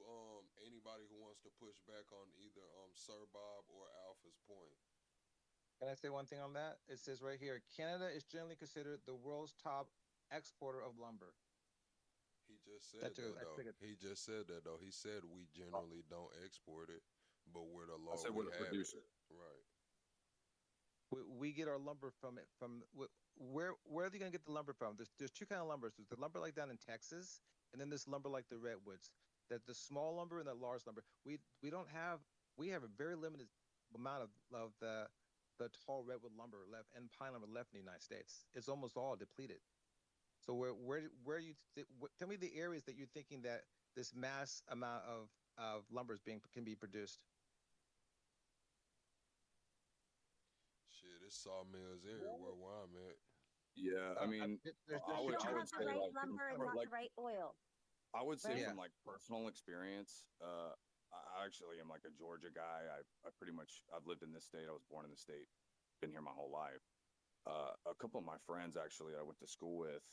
anybody who wants to push back on either Sir Bob or Alpha's point.
Can I say one thing on that? It says right here, Canada is generally considered the world's top exporter of lumber.
He just said that though. He just said that though. He said we generally don't export it, but we're the law.
I said we're the producer.
Right.
We get our lumber from it. Where are they going to get the lumber from? There's two kinds of lumber. There's the lumber like down in Texas, and then this lumber like the redwoods. That the small lumber and the large lumber. We have a very limited amount of the tall redwood lumber left and pine lumber left in the United States. It's almost all depleted. So where you tell me the areas that you're thinking that this mass amount of lumber can be produced?
Shit, it's sawmills everywhere where I'm at.
Yeah, I mean,
I would say the right lumber and not the right oil.
I would say from like personal experience, I actually am like a Georgia guy. I've lived in this state. I was born in the state, been here my whole life. A couple of my friends actually I went to school with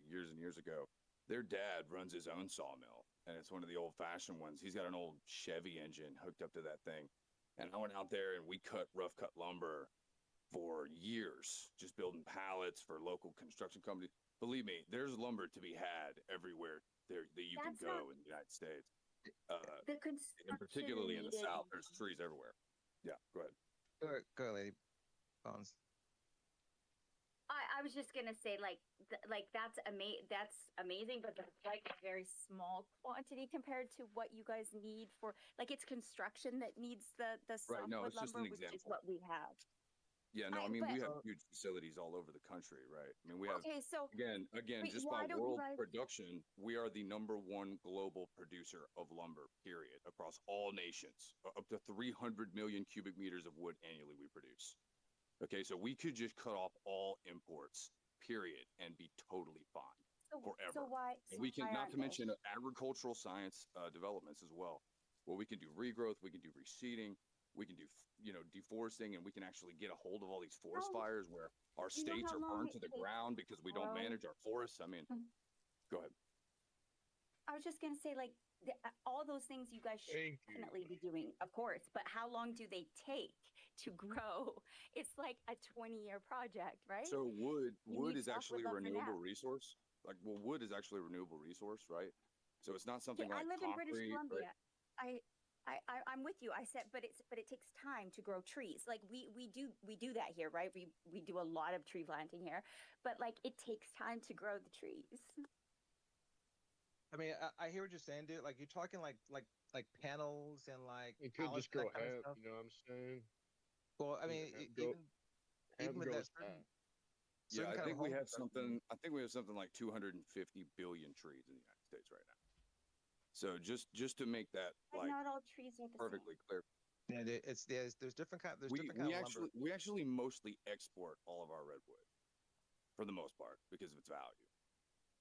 years and years ago, their dad runs his own sawmill, and it's one of the old-fashioned ones. He's got an old Chevy engine hooked up to that thing, and I went out there and we rough cut lumber for years, just building pallets for local construction companies. Believe me, there's lumber to be had everywhere there that you can go in the United States. And particularly in the South, there's trees everywhere. Yeah, go ahead.
Go ahead, lady. Bones.
I was just gonna say, that's amazing, but that's like a very small quantity compared to what you guys need for, like, it's construction that needs the softwood lumber, which is what we have.
Yeah, no, I mean, we have huge facilities all over the country, right? I mean, we have, again, just by world production, we are the #1 global producer of lumber, period, across all nations. Up to 300 million cubic meters of wood annually we produce. Okay, so we could just cut off all imports, period, and be totally fine forever.
So why?
And we can, not to mention agricultural science developments as well, where we can do regrowth, we can do reseeding, we can do, deforesting, and we can actually get a hold of all these forest fires where our states are burned to the ground because we don't manage our forests. I mean, go ahead.
I was just gonna say, like, all those things you guys should definitely be doing, of course, but how long do they take to grow? It's like a 20-year project, right?
So wood is actually a renewable resource. Like, wood is actually a renewable resource, right? So it's not something like
I live in British Columbia.
Right?
I'm with you. I said, but it takes time to grow trees. Like we do that here, right? We do a lot of tree planting here, but like it takes time to grow the trees.
I mean, I hear what you're saying, dude. Like, you're talking like panels and like
it could just grow
that kind of
hemp.
stuff.
You know what I'm saying?
Well, I
Yeah,
mean,
go
even
have
with that
goes
certain
fast.
Yeah,
certain
I
kind of
think we
home
have
production.
something. I think we have something like 250 billion trees in the United States right now. So just to make that
But
like
not all trees are the same.
perfectly clear,
Yeah, there's there's
we
different kind
we
of lumber.
actually mostly export all of our redwood for the most part because of its value.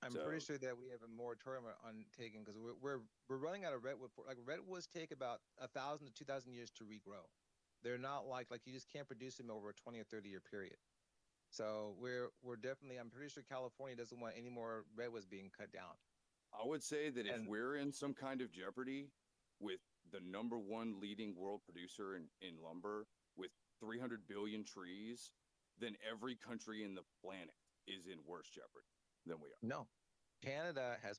I'm pretty
So
sure that we have a moratorium on taking because we're running out of redwood. Like redwoods take about 1,000 to 2,000 years to regrow. They're not like you just can't produce them over a 20 or 30 year period. So we're definitely. I'm pretty sure California doesn't want any more redwoods being cut down.
I would say that if
And
we're in some kind of jeopardy with the number one leading world producer in lumber with 300 billion trees, then every country in the planet is in worse jeopardy than we are.
no, Canada has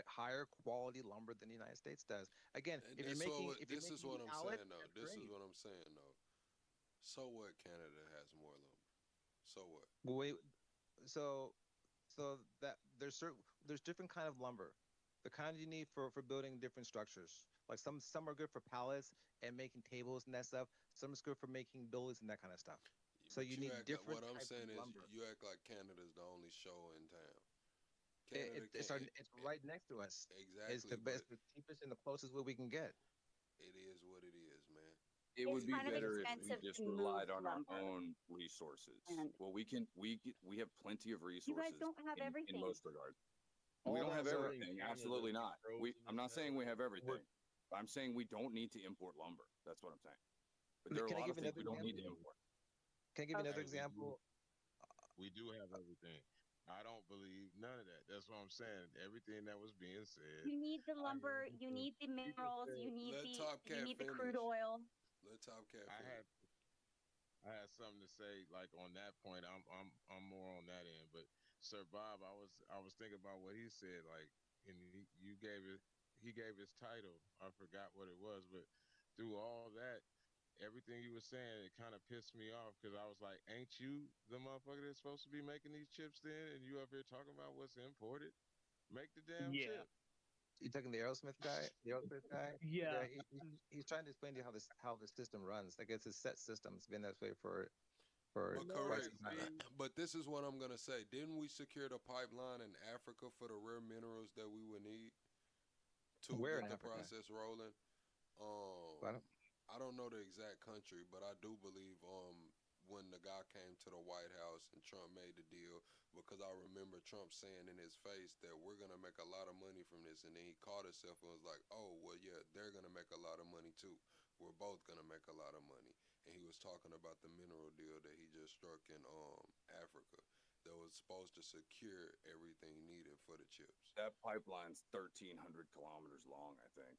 higher quality lumber than the United States does. Again,
And
if you're
this
making
this is what
the
I'm
outlets,
saying though.
that's
This is
great.
what I'm saying though. So what? Canada has more lumber. So what?
Wait, so that there's different kind of lumber, the kind you need for building different structures. Like some are good for pallets and making tables and that stuff. Some is good for making buildings and that kind of stuff. So
But
you
you
need
act like
different
what I'm
types of
saying is
lumber.
you act like Canada's the only show in town. Canada can't.
It's right next to us. It's
Exactly, but
it's the cheapest and the closest way we can get.
it is what it is, man.
It
It's
would be
kind of
better if we
expensive
just
to move
relied on our
lumber,
own resources.
and
Well, we have plenty of
you guys
resources
don't have
in
everything.
most regards. We
All
don't
that
have
wood in
everything.
Canada
Absolutely
is
not.
frozen
I'm
as
not saying
hell.
we have
We're,
everything. I'm saying we don't need to import lumber. That's what I'm saying. But there are a
can I
lot
give
of
you
things
another
we don't need to
example?
import.
Can I give you another
Okay.
Hey,
example?
we do have everything. I don't believe none of that. That's what I'm saying. Everything that was being said,
You need the
I hear
lumber, you
everything.
need the
People
minerals,
said
Let Top
you
Cat
need the crude
finish.
oil.
Let Top Cat
I
finish.
had I had something to say like on that point. I'm more on that end. But Sir Bob, I was thinking about what he said. Like, and you gave it. He gave his title. I forgot what it was, but through all that, everything you were saying, it kind of pissed me off because I was like, "Ain't you the motherfucker that's supposed to be making these chips then? And you up here talking about what's imported? Make the damn
Yeah,
chip."
You talking the Aerosmith guy? The Aerosmith guy?
yeah.
Yeah, he's trying to explain to you how the system runs. Like it's a set system. It's been that way for
But
No,
quite
correct.
some time.
see,
But this is what I'm gonna say. Didn't we secure the pipeline in Africa for the rare minerals that we would need to
Where in
get the
Africa?
process rolling?
I
Um,
don't.
I don't know the exact country, but I do believe when the guy came to the White House and Trump made the deal, because I remember Trump saying in his face that we're gonna make a lot of money from this, and then he caught himself and was like, "Oh, well, yeah, they're gonna make a lot of money too. We're both gonna make a lot of money." And he was talking about the mineral deal that he just struck in Africa that was supposed to secure everything needed for the chips.
That pipeline's 1,300 kilometers long, I think.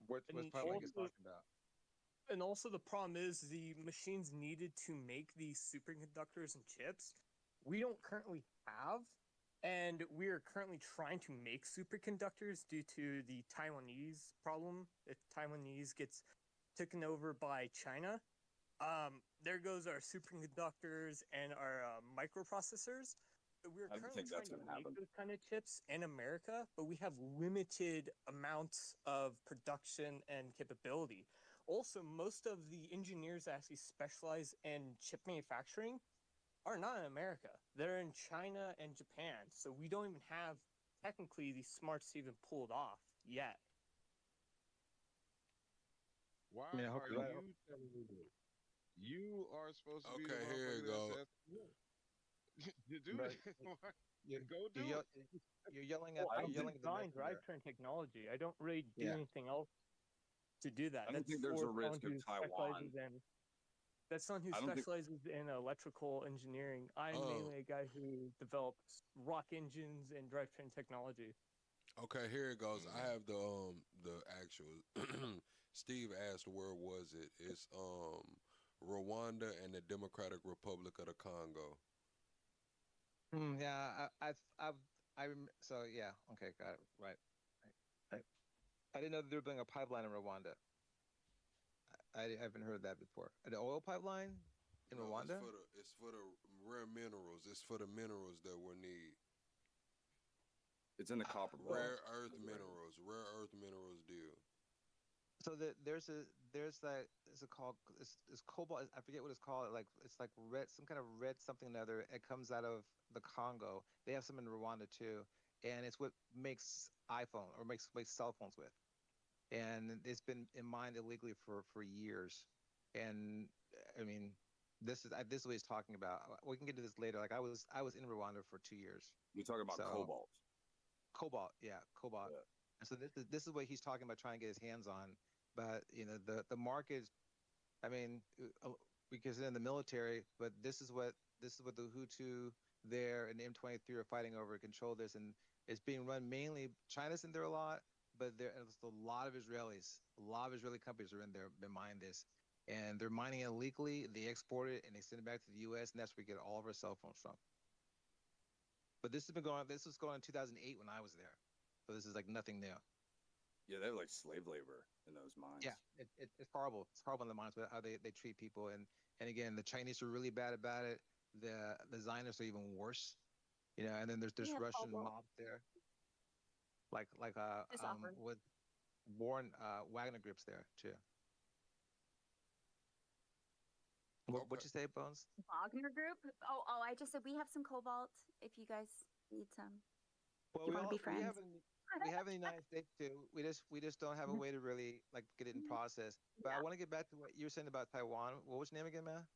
What's
And
probably he's
also,
talking about?
and also the problem is the machines needed to make these superconductors and chips we don't currently have, and we are currently trying to make superconductors due to the Taiwanese problem. If Taiwanese gets taken over by China, there goes our superconductors and our microprocessors. We're
I don't
currently
think that's
trying to
going to
make
happen.
those kind of chips in America, but we have limited amounts of production and capability. Also, most of the engineers that actually specialize in chip manufacturing are not in America. They're in China and Japan. So we don't even have technically the smarts to even pull it off yet.
why
I mean, I hope
are
you're right.
you telling me this? You are supposed to be the
Okay, here you
motherfucker
go.
that's you do
But
that.
you
Go
you
do
yell,
it.
you're yelling at
Well, I
you're yelling at the
design
messenger.
drivetrain technology. I don't really do
Yeah.
anything else to do that.
I don't
That's
think there's
for
a
someone
risk of
who
Taiwan.
specializes in. That's someone who
I don't think.
specializes in electrical engineering. I'm
Oh,
mainly a guy who develops rock engines and drivetrain technology.
okay, here it goes. I
Mm.
have the actual. Steve asked where was it? It's Rwanda and the Democratic Republic of the Congo.
Yeah, so yeah, okay, got it. Right. Right. I didn't know they were building a pipeline in Rwanda. I haven't heard that before. The oil pipeline in
No,
Rwanda?
it's for the rare minerals. It's for the minerals that we need.
It's in the copper belt.
Rare earth minerals. Rare earth minerals deal.
So there's that is it called it's cobalt. I forget what it's called. Like it's like red, some kind of red something or other. It comes out of the Congo. They have some in Rwanda too, and it's what makes iPhone or makes cell phones with. And it's been mined illegally for years. And I mean, this is what he's talking about. We can get to this later. Like I was in Rwanda for 2 years.
You talk about
So
cobalt.
cobalt, yeah, cobalt.
Yeah.
And so this is what he's talking about trying to get his hands on. But the market, I mean, because they're in the military, but this is what the Hutu there and the M23 are fighting over to control this, and it's being run mainly. China's in there a lot, but there's a lot of Israelis. A lot of Israeli companies are in there, been mining this, and they're mining it illegally. They export it and they send it back to the U.S., and that's where we get all of our cell phones from. But this has been going. This was going on in 2008 when I was there, so this is like nothing new.
Yeah, they're like slave labor in those mines.
Yeah, it's horrible. It's horrible in the mines, but how they treat people, and again, the Chinese are really bad about it. The Zionists are even worse, and then there's
We have
Russian
cobalt.
mobs there, like
This offer.
with Warren Wagner groups there too. What
Okay.
you say, Bones?
Wagner Group. I just said we have some cobalt. If you guys need some,
Well,
you want to be
we
friends.
have in the United States too. We just don't have a way to really like get it in process. But I want to get back to what you were saying about Taiwan. What was your name again, man?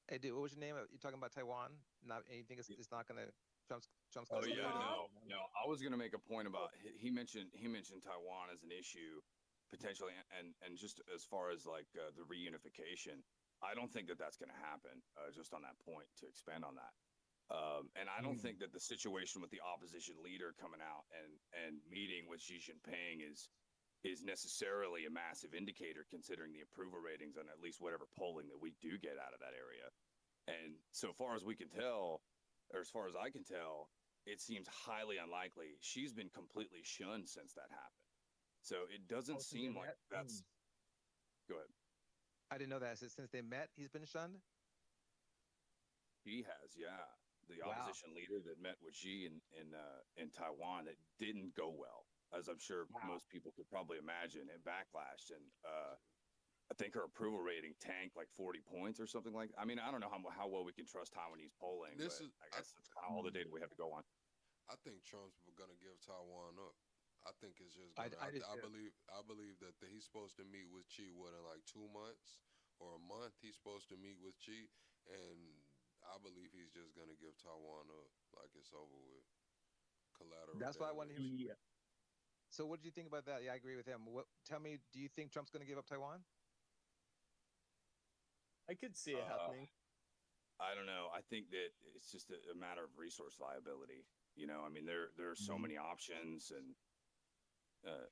Hey, dude, what was your name? You're talking about Taiwan. Not anything. It's not gonna. Trump's
Oh
gonna
Is it
yeah,
survive.
called?
no. I was gonna make a point about he mentioned Taiwan as an issue potentially, and just as far as like the reunification, I don't think that that's gonna happen. Just on that point, to expand on that, and I don't think that the situation with the opposition leader coming out and meeting with Xi Jinping is necessarily a massive indicator, considering the approval ratings on at least whatever polling that we do get out of that area. And so far as we can tell, or as far as I can tell, it seems highly unlikely. She's been completely shunned since that happened. So it doesn't
Oh, since they
seem like
met.
that's. Go ahead.
I didn't know that. Since they met, he's been shunned.
He has, yeah. The
Wow.
opposition leader that met with Xi in Taiwan, that didn't go well, as I'm sure
Wow.
most people could probably imagine. It backlashed, and I think her approval rating tanked like 40 points or something like. I mean, I don't know how well we can trust Taiwanese polling, but
This is
I guess that's kind of all the data we have to go on.
I think Trump's gonna give Taiwan up. I think it's just
I
gonna.
I did
I
too.
believe that he's supposed to meet with Chi what in like 2 months or a month. He's supposed to meet with Chi, and I believe he's just gonna give Taiwan up. Like it's over with. Collateral
That's why I wanted to
damage.
hear. So, what did you think about that? Yeah, I agree with him. Tell me, do you think Trump's going to give up Taiwan?
I could see it
Uh,
happening.
I don't know. I think that it's just a matter of resource viability. I mean, there are so
Mhm.
many options, and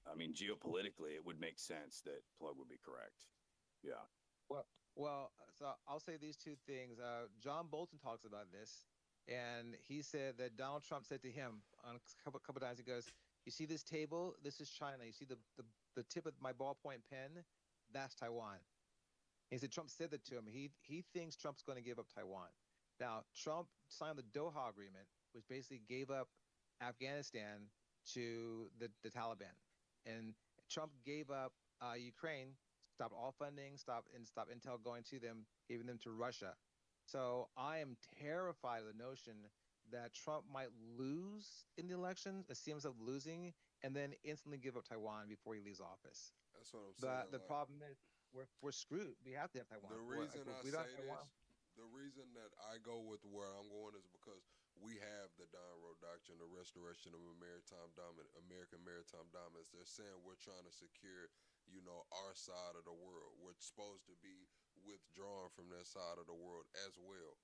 I mean, geopolitically, it would make sense that Plug would be correct. Yeah.
So I'll say these two things. John Bolton talks about this, and he said that Donald Trump said to him on a couple times. He goes, "You see this table? This is China. You see the tip of my ballpoint pen? That's Taiwan." He said Trump said that to him. He thinks Trump's going to give up Taiwan. Now, Trump signed the Doha Agreement, which basically gave up Afghanistan to the Taliban, and Trump gave up Ukraine, stopped all funding, stopped Intel going to them, giving them to Russia. So I am terrified of the notion that Trump might lose in the election, it seems like losing, and then instantly give up Taiwan before he leaves office.
That's what I'm
But
saying.
the
Like
problem is we're screwed. We have to have Taiwan.
the reason
If
I
we don't
say
have
this,
Taiwan.
the reason that I go with where I'm going is because we have the Donroe Doctrine, the restoration of a American maritime dominance. They're saying we're trying to secure, our side of the world. We're supposed to be withdrawn from that side of the world as well.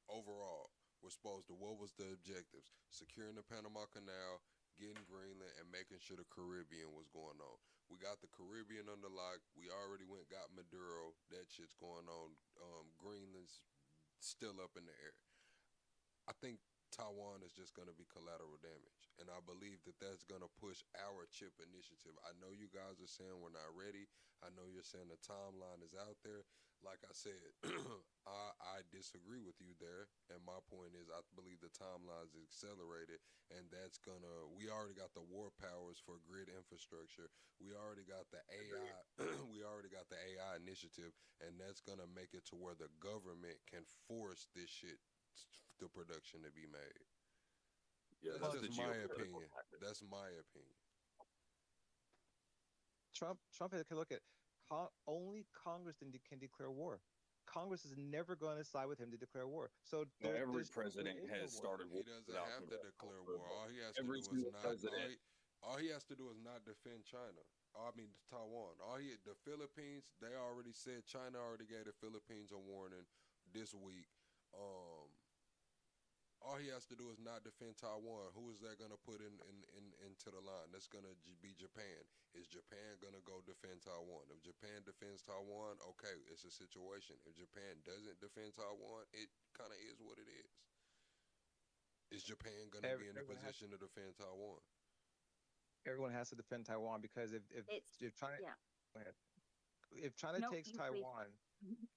Overall, we're supposed to. What was the objectives? Securing the Panama Canal, getting Greenland, and making sure the Caribbean was going on. We got the Caribbean under lock. We already got Maduro. That shit's going on. Greenland's still up in the air. I think Taiwan is just going to be collateral damage. And I believe that that's going to push our chip initiative. I know you guys are saying we're not ready. I know you're saying the timeline is out there. Like I said, I disagree with you there. And my point is, I believe the timelines accelerated, and that's gonna. We already got the war powers for grid infrastructure. We already got the AI. We already got the AI initiative, and that's gonna make it to where the government can force this shit, the production to be made.
Yeah,
That's
that's the
just my
geopolitical
opinion.
tactic.
That's my opinion.
Trump can look at only Congress can declare war. Congress is never going to side with him to declare war. So
No, every
there
president
is no
has
war.
started
He
war
doesn't
without
have to
congressional
declare war.
approval.
All he has to
Every
do is
single
not.
president.
All he has to do is not defend China. I mean Taiwan. The Philippines. They already said China already gave the Philippines a warning this week. Um, all he has to do is not defend Taiwan. Who is that going to put into the line? That's going to be Japan. Is Japan going to go defend Taiwan? If Japan defends Taiwan, okay, it's a situation. If Japan doesn't defend Taiwan, it kind of is what it is. Is Japan going to be in a position to defend Taiwan?
Everyone has to defend Taiwan because if China,
yeah.
go ahead. If China
No,
takes
you please.
Taiwan,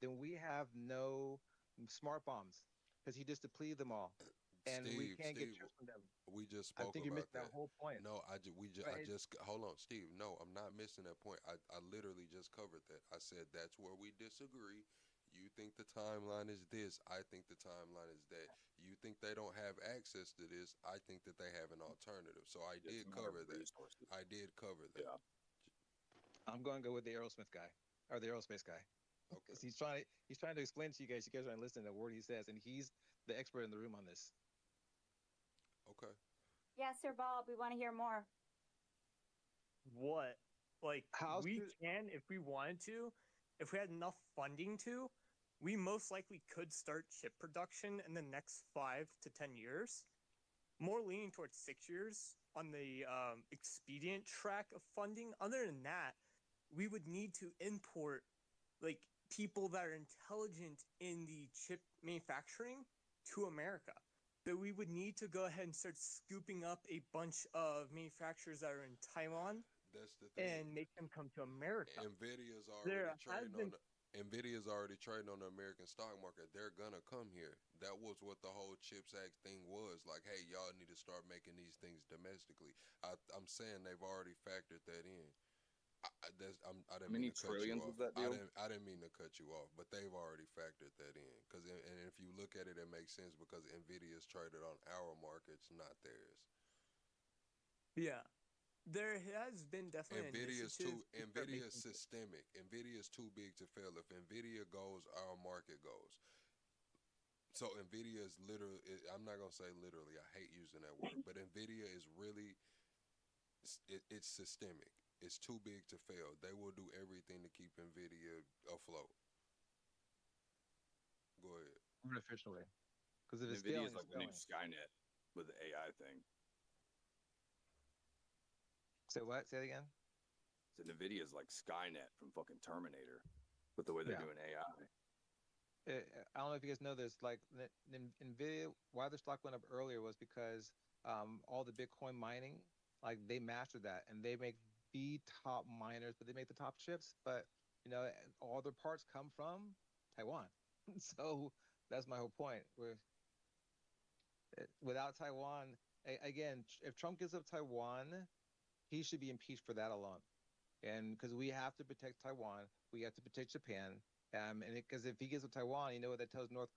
then we have no smart bombs because he just depleted them all, and we can't get troops from them.
We just
I
spoke
think you're
about
missing that whole point.
No, I
Right.
just hold on, Steve. No, I'm not missing that point. I literally just covered that. I said that's where we disagree. You think the timeline is this. I think the timeline is that. You think they don't have access to this. I think that they have an alternative. So I did cover that.
Resources.
I did cover that.
Yeah.
I'm going to go with the Aerosmith guy or the aerospace guy.
Okay.
Because he's trying to explain to you guys. You guys aren't listening to a word he says, and he's the expert in the room on this.
Okay.
Yeah, Sir Bob, we want to hear more.
What? Like,
How's
we
the-
can, if we wanted to, if we had enough funding to, we most likely could start chip production in the next 5 to 10 years. More leaning towards 6 years on the expedient track of funding. Other than that, we would need to import like people that are intelligent in the chip manufacturing to America. That we would need to go ahead and start scooping up a bunch of manufacturers that are in Taiwan
That's the thing.
and make them come to America.
Nvidia's already
There has
trading
been-
Nvidia's already trading on the American stock market. They're gonna come here. That was what the whole CHIPS Act thing was. Like, hey, y'all need to start making these things domestically. I'm saying they've already factored that in. I didn't
many
mean to cut you
trillions
off.
was that deal?
I didn't mean to cut you off, but they've already factored that in. And if you look at it, it makes sense because Nvidia's traded on our markets, not theirs.
Yeah. There has been definitely
Nvidia's
Nvidia
systemic. Nvidia's too big to fail. If Nvidia goes, our market goes. So Nvidia is literally. I'm not gonna say literally. I hate using that word, but Nvidia is really. It's systemic. It's too big to fail. They will do everything to keep Nvidia afloat. Go ahead.
Artificially, because if it's
Nvidia
failing,
is like
it's
the new
failing.
Skynet with the AI thing.
Say what? Say it again.
So Nvidia is like Skynet from fucking Terminator, with the way they're
Yeah.
doing AI.
I don't know if you guys know this. Like Nvidia, why their stock went up earlier was because all the Bitcoin mining, like they mastered that, and they make the top miners, but they make the top chips. But all their parts come from Taiwan. So that's my whole point. Without Taiwan, again, if Trump gives up Taiwan, he should be impeached for that alone. And because we have to protect Taiwan, we have to protect Japan. And because if he gives up Taiwan, you know what that tells North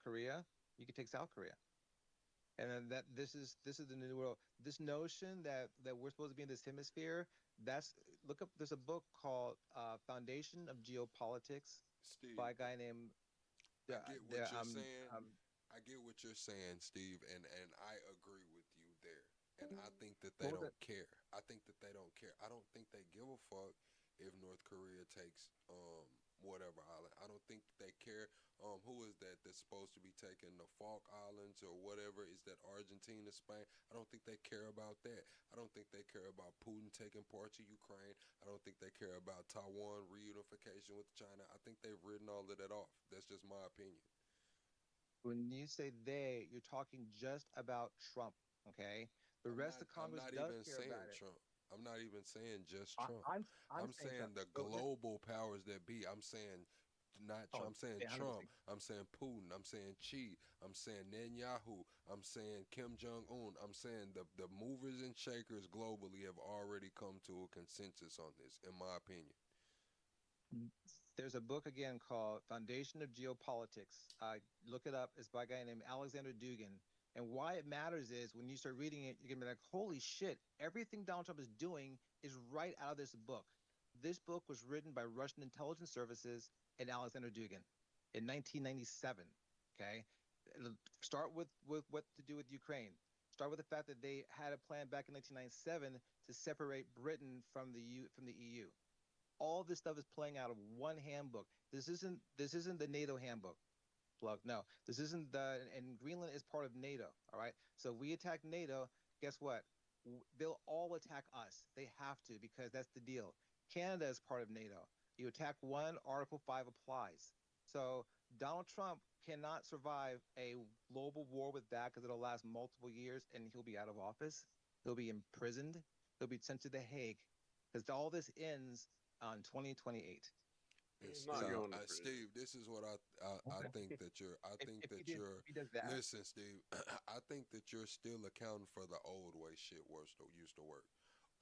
Korea? You can take South Korea. And then this is the new world. This notion that we're supposed to be in this hemisphere, look up. There's a book called Foundation of Geopolitics
Steve,
by a guy named.
I get what you're saying. I get what you're saying, Steve, and I agree with you there. And I think that they don't care. I think that they don't care. I don't think they give a fuck if North Korea takes whatever island. I don't think they care. Who is that that's supposed to be taking the Falk Islands or whatever? Is that Argentina, Spain? I don't think they care about that. I don't think they care about Putin taking parts of Ukraine. I don't think they care about Taiwan reunification with China. I think they've written all of that off. That's just my opinion.
When you say they, you're talking just about Trump, okay? The rest of Congress does care about it.
Trump. I'm not even saying just Trump.
I'm
saying the global powers that be. I'm saying not
Oh,
Trump. I'm saying
yeah,
Trump.
100%.
I'm saying Putin. I'm saying Xi. I'm saying Netanyahu. I'm saying Kim Jong Un. I'm saying the movers and shakers globally have already come to a consensus on this, in my opinion.
There's a book again called Foundation of Geopolitics. Look it up. It's by a guy named Alexander Dugin. And why it matters is when you start reading it, you're gonna be like, holy shit, everything Donald Trump is doing is right out of this book. This book was written by Russian intelligence services and Alexander Dugin in 1997. Okay. Start with what to do with Ukraine. Start with the fact that they had a plan back in 1997 to separate Britain from the EU. All this stuff is playing out of one handbook. This isn't the NATO handbook. Plug. No, this isn't and Greenland is part of NATO. All right. So if we attack NATO, guess what? They'll all attack us. They have to because that's the deal. Canada is part of NATO. You attack one, Article 5 applies. So Donald Trump cannot survive a global war with that because it'll last multiple years and he'll be out of office. He'll be imprisoned. He'll be sent to The Hague because all this ends on 2028.
And
He's not going to prison.
Steve, this is what I think that you're. I think that you're.
If he does that,
Listen, Steve, I think that you're still accounting for the old way shit used to work.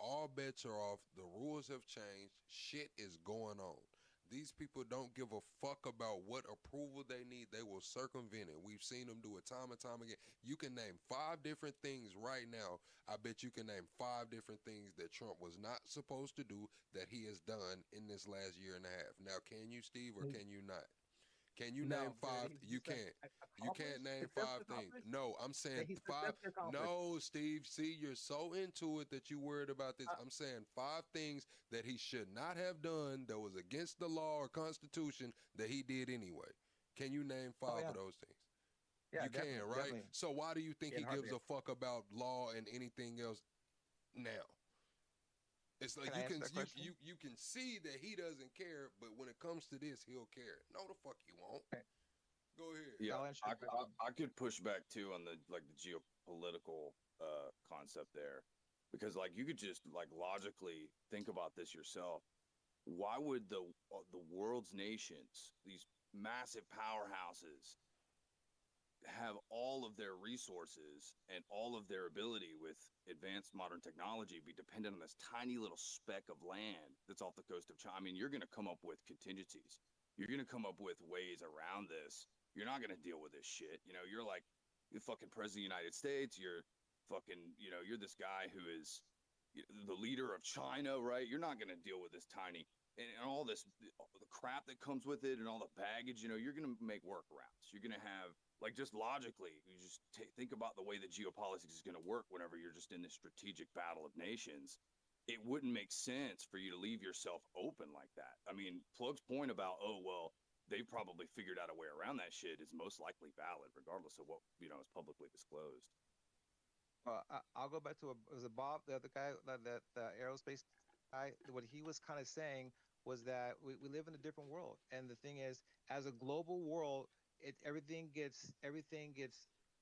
All bets are off. The rules have changed. Shit is going on. These people don't give a fuck about what approval they need. They will circumvent it. We've seen them do it time and time again. You can name 5 different things right now. I bet you can name 5 different things that Trump was not supposed to do that he has done in this last year and a half. Now, can you, Steve, or can you not? Can you name 5? You can't. You can't name 5 things. No, I'm saying 5. No, Steve. See, you're so into it that you worried about this. I'm saying 5 things that he should not have done that was against the law or Constitution that he did anyway. Can you name 5 of those things?
yeah,
You can, right?
definitely.
So why do you think he gives a fuck about law and anything else now? It's like
Can I answer that question?
you can see that he doesn't care, but when it comes to this, he'll care. No, the fuck he won't.
Okay.
Go ahead.
Yeah,
I'll answer your question.
I could push back too on the geopolitical concept there, because like you could just like logically think about this yourself. Why would the world's nations, these massive powerhouses, have all of their resources and all of their ability with advanced modern technology be dependent on this tiny little speck of land that's off the coast of China? I mean, you're going to come up with contingencies. You're going to come up with ways around this. You're not going to deal with this shit. You know, you're like the fucking president of the United States. You're fucking, you know, you're this guy who is the leader of China, right? You're not going to deal with this tiny and all this the crap that comes with it and all the baggage. You know, you're going to make workarounds. You're going to have, like, just logically, you just think about the way that geopolitics is going to work whenever you're just in this strategic battle of nations. It wouldn't make sense for you to leave yourself open like that. I mean, Plug's point about, oh, well, they probably figured out a way around that shit is most likely valid, regardless of what, you know, is publicly disclosed.
I'll go back to was it Bob, the other guy, the aerospace guy? What he was kind of saying was that we live in a different world, and the thing is, as a global world, everything gets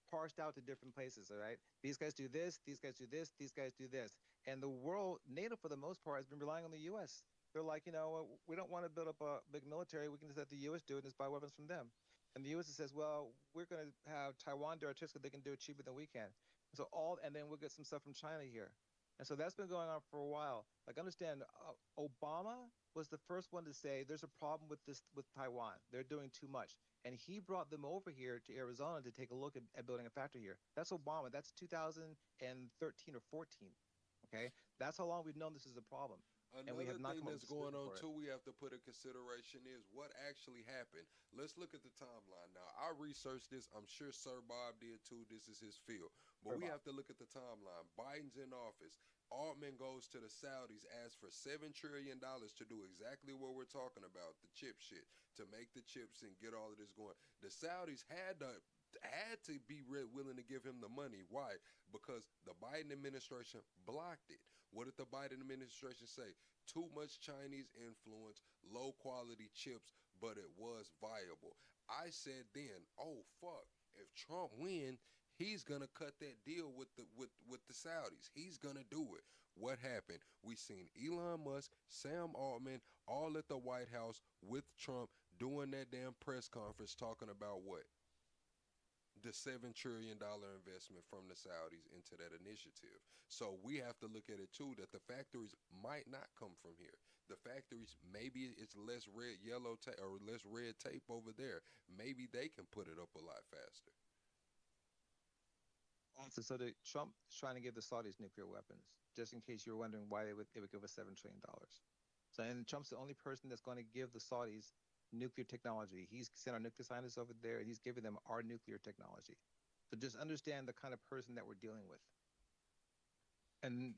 parsed out to different places. All right, these guys do this, these guys do this, these guys do this, and the world, NATO for the most part, has been relying on the U.S. They're like, you know, we don't want to build up a big military. We can just let the U.S. do it and just buy weapons from them. And the U.S. says, well, we're going to have Taiwan do our chips because they can do it cheaper than we can. So and then we'll get some stuff from China here. And so that's been going on for a while. Like, understand, Obama was the first one to say there's a problem with Taiwan. They're doing too much. And he brought them over here to Arizona to take a look at building a factory here. That's Obama. That's 2013 or 14. Okay? That's how long we've known this is a problem.
Another thing that's going on too, we have to put in consideration is what actually happened. Let's look at the timeline now. I researched this. I'm sure Sir Bob did too. This is his field. But we have to look at the timeline. Biden's in office. Altman goes to the Saudis, asks for $7 trillion to do exactly what we're talking about, the chip shit, to make the chips and get all of this going. The Saudis had to be willing to give him the money. Why? Because the Biden administration blocked it. What did the Biden administration say? Too much Chinese influence, low quality chips, but it was viable. I said then, oh fuck, if Trump win, he's gonna cut that deal with the Saudis. He's gonna do it. What happened? We seen Elon Musk, Sam Altman, all at the White House with Trump doing that damn press conference talking about what? The $7 trillion investment from the Saudis into that initiative. So we have to look at it too that the factories might not come from here. The factories, maybe it's less yellow tape or less red tape over there. Maybe they can put it up a lot faster.
So Trump is trying to give the Saudis nuclear weapons, just in case you were wondering why they would give us $7 trillion. So, and Trump's the only person that's going to give the Saudis nuclear technology. He's sent our nuclear scientists over there, and he's giving them our nuclear technology. So just understand the kind of person that we're dealing with. And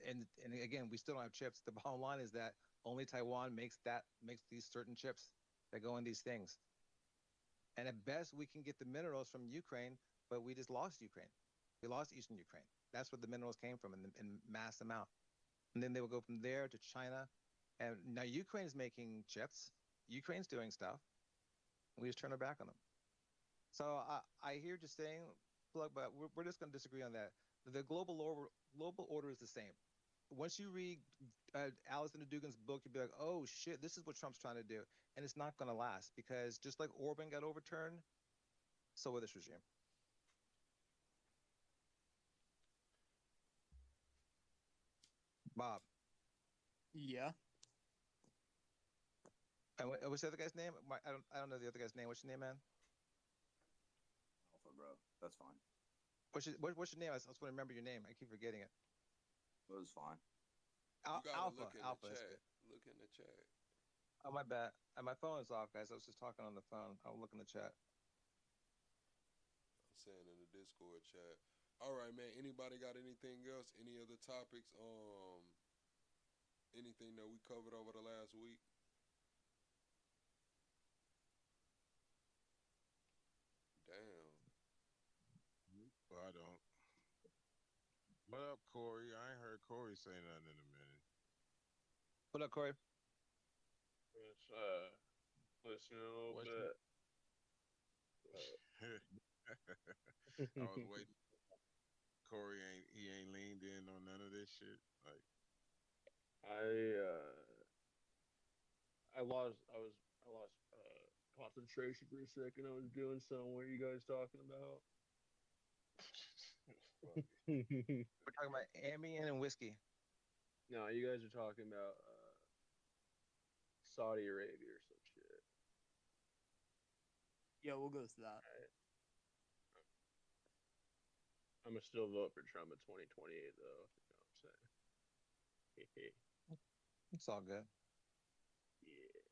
again, we still don't have chips. The bottom line is that only Taiwan makes these certain chips that go in these things. And at best, we can get the minerals from Ukraine, but we just lost Ukraine. We lost Eastern Ukraine. That's where the minerals came from in mass amount. And then they will go from there to China. And now Ukraine is making chips. Ukraine's doing stuff. We just turn our back on them. So I hear you saying, Plug, but we're just going to disagree on that. The global order is the same. Once you read Alison Dugan's book, you'll be like, oh, shit, this is what Trump's trying to do. And it's not going to last because just like Orban got overturned, so will this regime. Bob.
Yeah.
And what's the other guy's name? I don't know the other guy's name. What's your name, man?
Alpha, bro. That's fine.
What's your name? I just want to remember your name. I keep forgetting it.
It was fine.
Alpha.
Look in
Alpha.
the chat. Look in the chat.
Oh, my bad. My phone is off, guys. I was just talking on the phone. I'll look in the chat.
I'm saying in the Discord chat. All right, man. Anybody got anything else? Any other topics? Anything that we covered over the last week? Damn.
Well, I don't. What up, Corey? I ain't heard Corey say nothing in a minute.
What up, Corey?
Just listening a little bit.
I was waiting. Corey ain't leaned in on none of this shit. Like
I lost concentration for a second. I was doing something. What are you guys talking about?
We're talking about Ambien and whiskey.
No, you guys are talking about Saudi Arabia or some shit.
Yeah, we'll go to that.
Right. I'm gonna still vote for Trump in 2028, though. You know what I'm saying?
It's all good.
Yeah.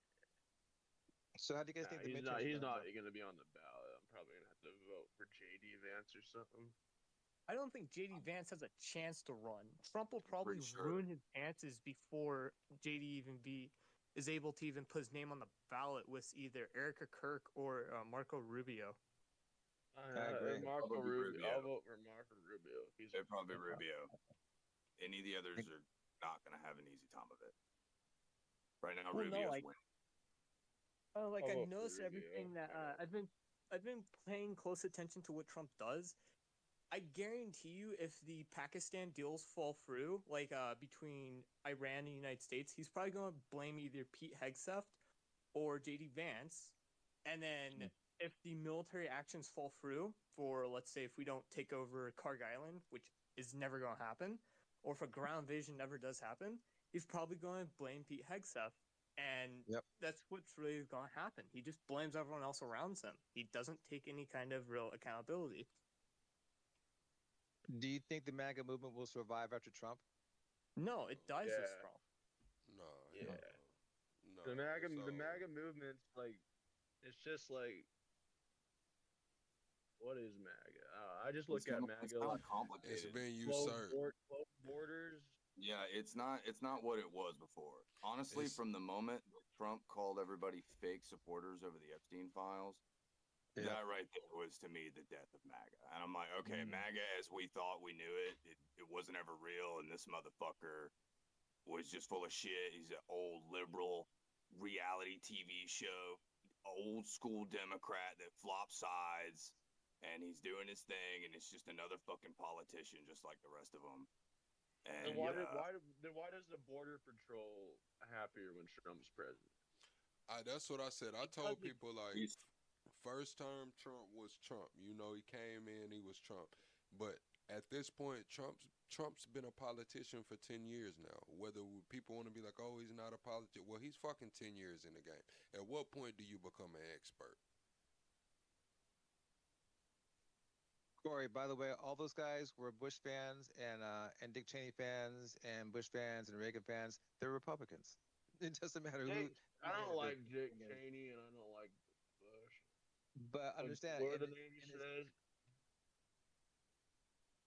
So how do you guys think the
he's
midterms?
He's not going to be on the ballot. I'm probably going to have to vote for JD Vance or something.
I don't think JD Vance has a chance to run. Trump will probably ruin his chances before JD is able to even put his name on the ballot with either Erica Kirk or Marco Rubio.
I agree.
Marco Rubio. I'll vote for Marco Rubio.
It'd probably be Rubio. Any of the others are not going to have an easy time of it. Right now, Rubio's winning.
I've noticed everything that I've been paying close attention to what Trump does. I guarantee you, if the Pakistan deals fall through, between Iran and the United States, he's probably going to blame either Pete Hegseth or JD Vance. And then if the military actions fall through, for let's say if we don't take over Karg Island, which is never going to happen, or if a ground invasion never does happen, he's probably going to blame Pete Hegseth. And that's what's really going to happen. He just blames everyone else around him. He doesn't take any kind of real accountability.
Do you think the MAGA movement will survive after Trump?
No, it dies with Trump.
No.
The MAGA movement's it's just what is MAGA? I just look at MAGA.
It's kind of complicated.
It's been usurped.
Borders.
Yeah, it's not what it was before. Honestly, from the moment Trump called everybody fake supporters over the Epstein files, that right there was to me the death of MAGA. And I'm like, okay, MAGA as we thought we knew it wasn't ever real, and this motherfucker was just full of shit. He's an old liberal reality TV show, old school Democrat that flops sides, and he's doing his thing, and it's just another fucking politician just like the rest of them. And
why does the border patrol happier when Trump's president?
That's what I said. I
because
told people like
He's
first term Trump was Trump. You know, he came in, he was Trump. But at this point, Trump's been a politician for 10 years now. Whether people want to be like, oh, he's not a politician, well, he's fucking 10 years in the game. At what point do you become an expert?
Corey, by the way, all those guys were Bush fans and Dick Cheney fans and Bush fans and Reagan fans. They're Republicans. It doesn't matter
Dick, I
who's
don't
there.
like Dick Cheney and I don't like Bush.
But
Like,
understand,
what are the names you said?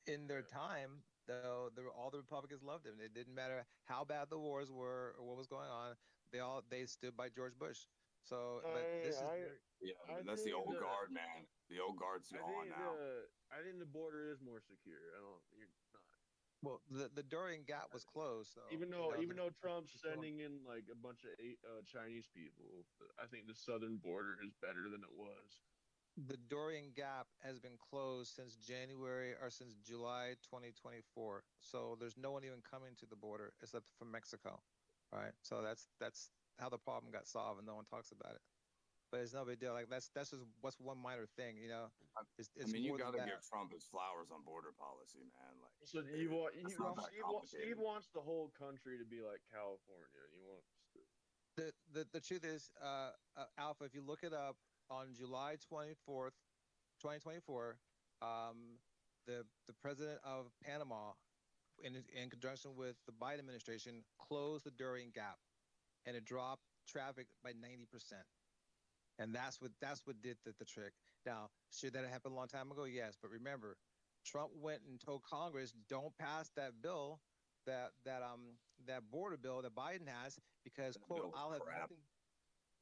in their
Yeah.
time, though, all the Republicans loved him. It didn't matter how bad the wars were or what was going on. They stood by George Bush. So, but this is
I
very
yeah,
I
that's the
think
old
the
guard, man. The old guard's
I
gone
think
now.
the border is more secure. I don't. You're not.
well. The Durian Gap was closed, so
Even though Trump's
there's no-
sending in like a bunch of Chinese people, I think the southern border is better than it was.
the Durian Gap has been closed since January or since July 2024. So there's no one even coming to the border except from Mexico, right? So that's how the problem got solved, and no one talks about it. But it's no big deal. Like that's just what's one minor thing, you know.
I
It's
mean, you
more
got
than
to
that.
give Trump his flowers on border policy, man. Like,
So you want
that's not that
Steve
complicated.
wants the whole country to be like California. He wants to.
The truth is, Alpha, if you look it up on July 24th, 2024, the president of Panama, in conjunction with the Biden administration, closed the Durian Gap, and it dropped traffic by 90%. And that's what did the trick. Now, should that have happened a long time ago? Yes, but remember, Trump went and told Congress, "Don't pass that bill, that border bill that Biden has, because
That
quote,
bill was
I'll have
crap.
nothing."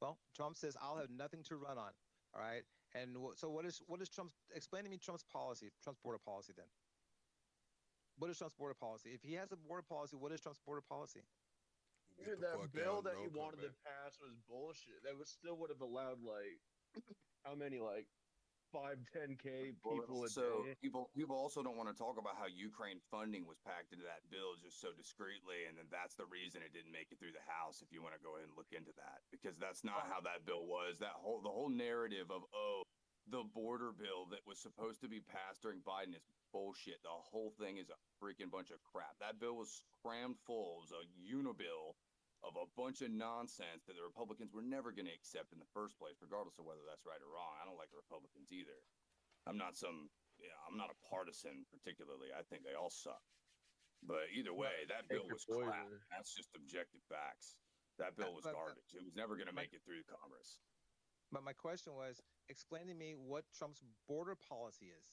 Well, Trump says, "I'll have nothing to run on." All right. And so what is Trump's? Explain to me Trump's policy, Trump's border policy. Then what is Trump's border policy? If he has a border policy, what is Trump's border policy?
Get
Dude,
the
that
fuck
bill
out and
that you
don't come
wanted to
back.
pass was bullshit. That was still would have allowed like how many like 5-10K
Well,
people a
so
day.
people also don't want to talk about how Ukraine funding was packed into that bill just so discreetly, and then that's the reason it didn't make it through the House. If you want to go ahead and look into that, because that's not how that bill was. The whole narrative of the border bill that was supposed to be passed during Biden is bullshit. The whole thing is a freaking bunch of crap. That bill was crammed full. It was a unibill of a bunch of nonsense that the Republicans were never going to accept in the first place, regardless of whether that's right or wrong. I don't like the Republicans either. I'm not a partisan particularly. I think they all suck. But either way, that bill
Take your
was crap.
poison.
That's just objective facts. That bill was
But,
garbage. It was never going to
my,
make it through Congress.
but my question was, explain to me what Trump's border policy is.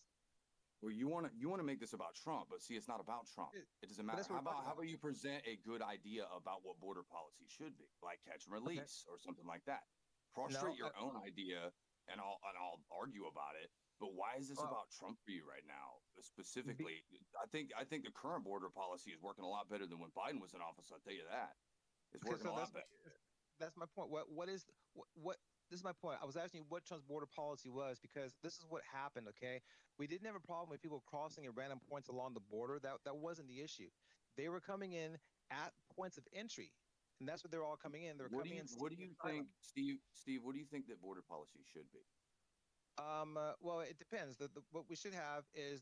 Well, you want to make this about Trump, but see, it's not about Trump. It doesn't
But
matter.
that's what we're talking
How about you present a good idea about what border policy should be, like catch and
Okay.
release or something like that?
No,
Prostrate your own idea, and I'll argue about it. But why is this
well,
about Trump for you right now, specifically? I think the current border policy is working a lot better than when Biden was in office. I'll tell you that. It's
okay,
working
so
a lot better.
that's my point. What this is my point. I was asking you what Trump's border policy was, because this is what happened. Okay, we didn't have a problem with people crossing at random points along the border. That wasn't the issue. They were coming in at points of entry, and that's what they're all coming in. They're coming in.
What do
seeking
you
asylum.
think, Steve? Steve, what do you think that border policy should be?
Well, it depends. What we should have is,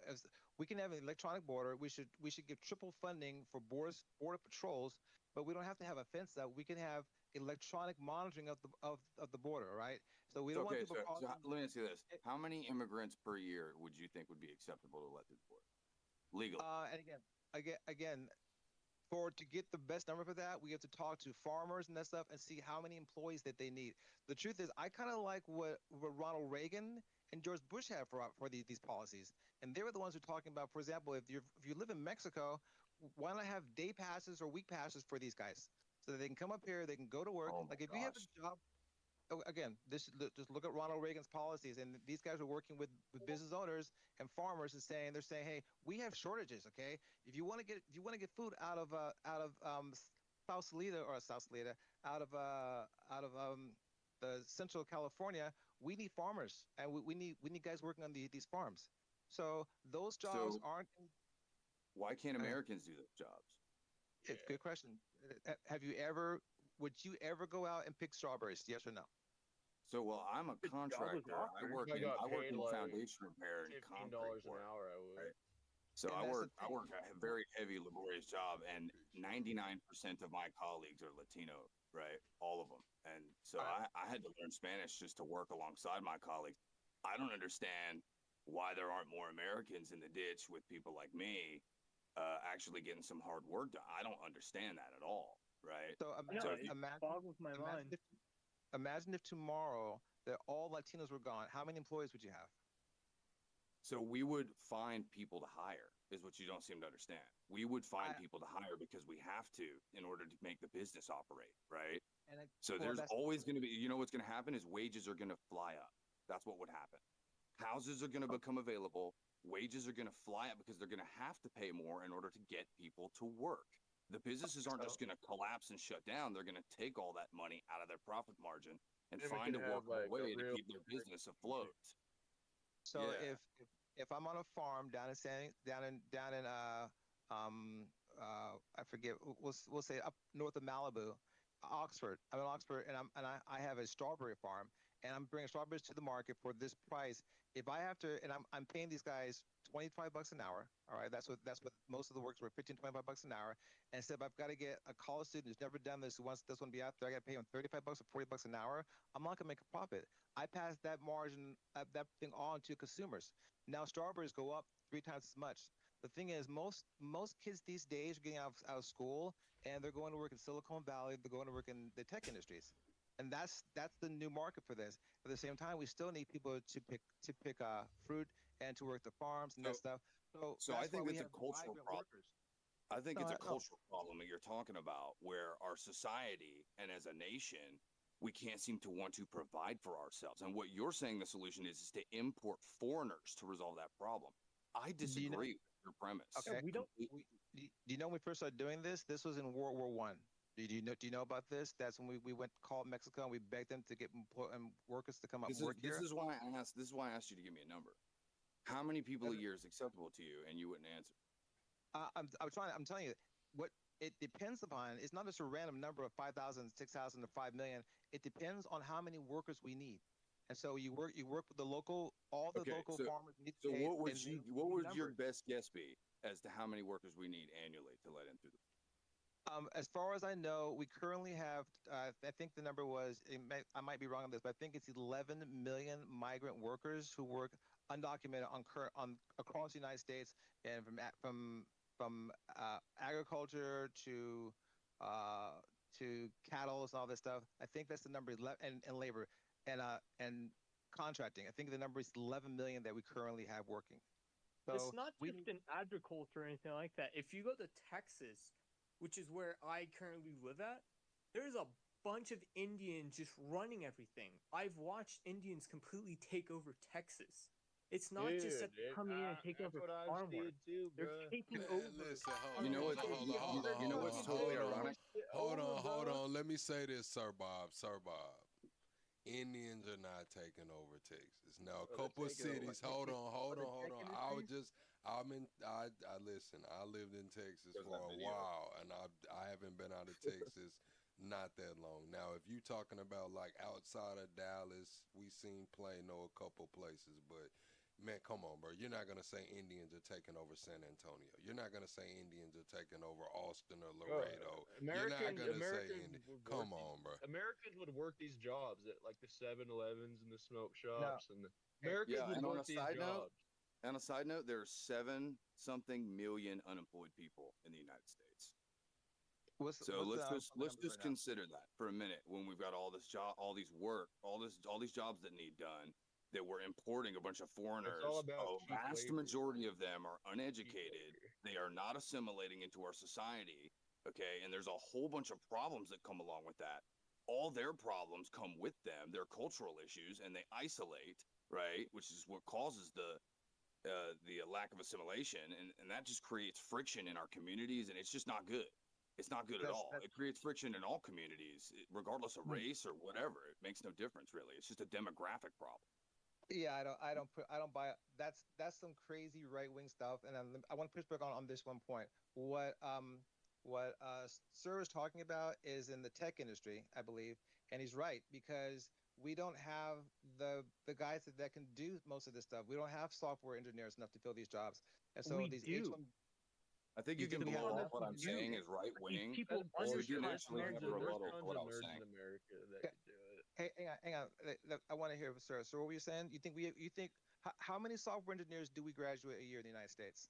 as we can have an electronic border. We should give triple funding for border patrols, but we don't have to have a fence up. We can have electronic monitoring of the border, right? So we don't want
Okay,
people
so
crossing.
let me ask you this:
it-
how many immigrants per year would you think would be acceptable to let through the border legally?
And again, to get the best number for that, we have to talk to farmers and that stuff and see how many employees that they need. The truth is, I kind of like what Ronald Reagan and George Bush had for these policies, and they were the ones who are talking about, for example, if you live in Mexico, why not have day passes or week passes for these guys, so that they can come up here, they can go to work.
Oh my
Like if you have
gosh!
a job, again, just look at Ronald Reagan's policies, and these guys are working with business owners and farmers, and they're saying, hey, we have shortages. Okay, if you want to get food out of South Salida, out of the Central California, we need farmers, and we need guys working on these farms. So those jobs
So
aren't.
why can't
I mean,
Americans do those jobs?
it's a good question. Have you ever would you ever go out and pick strawberries? Yes or no?
So, well, I'm a
Good job with
contractor. I
offers.
work
I
in
got
I work
paid
in
like
foundation repair and concrete
$15 an
work.
hour. I would.
Right. So
And
I
that's the
work
thing.
a very heavy laborious job, and 99% of my colleagues are Latino, right? All of them. And so I had to learn Spanish just to work alongside my colleagues. I don't understand why there aren't more Americans in the ditch with people like me actually getting some hard work done. I don't understand that at all, right?
So
No,
So
it
imagine,
boggles my
imagine
mind.
if, imagine if tomorrow that all Latinos were gone. How many employees would you have?
So we would find people to hire, is what you don't seem to understand. We would find
I,
people to hire because we have to in order to make the business operate, right?
and I,
So
well,
there's
that's
always going to be, you know, what's going to happen is wages are going to fly up. That's what would happen. Houses are going to become available. Wages are going to fly up because they're going to have to pay more in order to get people to work. The businesses aren't just going to collapse and shut down. They're going to take all that money out of their profit margin and
Then we
find
can
a
have
workable
like a
way to
real
keep their business afloat.
so
Yeah.
if I'm on a farm down in I forget, we'll say up north of Malibu, Oxford. I'm in Oxford, and I have a strawberry farm, and I'm bringing strawberries to the market for this price. If I have to, and I'm paying these guys $25 an hour. All right, that's what most of the works were, 15, $25 an hour. And so if I've got to get a college student who's never done this, who wants this one to be out there, I got to pay him $35 or $40 an hour. I'm not gonna make a profit. I pass that margin, that thing on to consumers. Now strawberries go up 3 times as much. The thing is, most kids these days are getting out of school and they're going to work in Silicon Valley. They're going to work in the tech industries, and that's the new market for this. At the same time, we still need people to pick fruit and to work the farms and
So,
that stuff. So
so I
that's why
think
we
it's a
have
cultural
migrant
problem.
workers.
I think
No,
it's a
no.
cultural problem that you're talking about where our society and as a nation, we can't seem to want to provide for ourselves. And what you're saying the solution is to import foreigners to resolve that problem. I
Do you know?
disagree with your premise.
Yeah,
Okay.
we don't.
Do you know when we first started doing this? This was in World War I. Do you know about this? That's when we went called Mexico and we begged them to get workers to come up
This
and
is
work
this
here.
is why I asked. This is why I asked you to give me a number. How many people a
And
year is acceptable to you? And you wouldn't answer.
I'm telling you what it depends upon. It's not just a random number of 5,000, 6,000, or 5 million. It depends on how many workers we need. And so you work with all the
Okay,
local
so
farmers need to
so
pay,
what would
and
you
they
what
need
would your
numbers.
best guess be as to how many workers we need annually to let in through the?
As far as I know, we currently have, I think the number was, I might be wrong on this, but I think it's 11 million migrant workers who work undocumented across the United States, and from agriculture to cattle and all this stuff. I think that's the number, and labor and contracting. I think the number is 11 million that we currently have working.
It's
So
not
we
just in agriculture or anything like that. If you go to Texas, which is where I currently live at, there's a bunch of Indians just running everything. I've watched Indians completely take over Texas. It's not just that they're coming in and taking
That's
over
what I've
farm work.
seen too,
They're
bro.
taking
Man,
over.
listen,
You know what? You know what's totally ironic?
hold on. Let me say this, Sir Bob. Indians are not taking over Texas. Now, a
They're
couple of
taking over.
cities. Hold on.
tech
I was
industry?
just, I listen. I lived in Texas
There's
for
that
a
video.
while, and I haven't been out of Texas not that long. Now, if you talking about like outside of Dallas, we seen Plano a couple places, but man, come on, bro. You're not gonna say Indians are taking over San Antonio. You're not gonna say Indians are taking over Austin or Laredo. You're not gonna say Indians. Come on, bro.
Americans would work these jobs at like the 7-Elevens and the smoke
no.
shops, and Americans
Yeah,
would
and
work these jobs.
on a side note, there are 7-something million unemployed people in the United States. So
What's
let's
the
let's
numbers
just
right now?
consider that for a minute when we've got all this job, all these work, all these jobs that need done that we're importing a bunch of
It's all
foreigners.
about
A
cheap
vast
labor.
majority of them are
Cheap
uneducated.
labor.
They are not assimilating into our society. Okay, and there's a whole bunch of problems that come along with that. All their problems come with them, their cultural issues, and they isolate, right? Which is what causes the lack of assimilation, and that just creates friction in our communities, and it's just not good. It's not good at
That's
all.
that.
It creates friction in all communities, regardless of
Hmm.
race or whatever. It makes no difference, really. It's just a demographic problem.
Yeah, I don't buy it. That's some crazy right wing stuff. And I want to push back on this one point. What What Sir is talking about is in the tech industry, I believe, and he's right because we don't have the guys that can do most of this stuff. We don't have software engineers enough to fill these jobs, and so
We
these
do.
H1.
I think you
You
can
think we have
blow
enough
up what
to
I'm
do
saying
it.
is right
These
wing,
people
or you
undercut
actually have to
American
there's
rebuttal
tons
what
of
I was
nerds
saying.
in America that
Okay.
could do it.
Hey, hang on. I want to hear, sir. So what were you saying? You think how many software engineers do we graduate a year in the United States?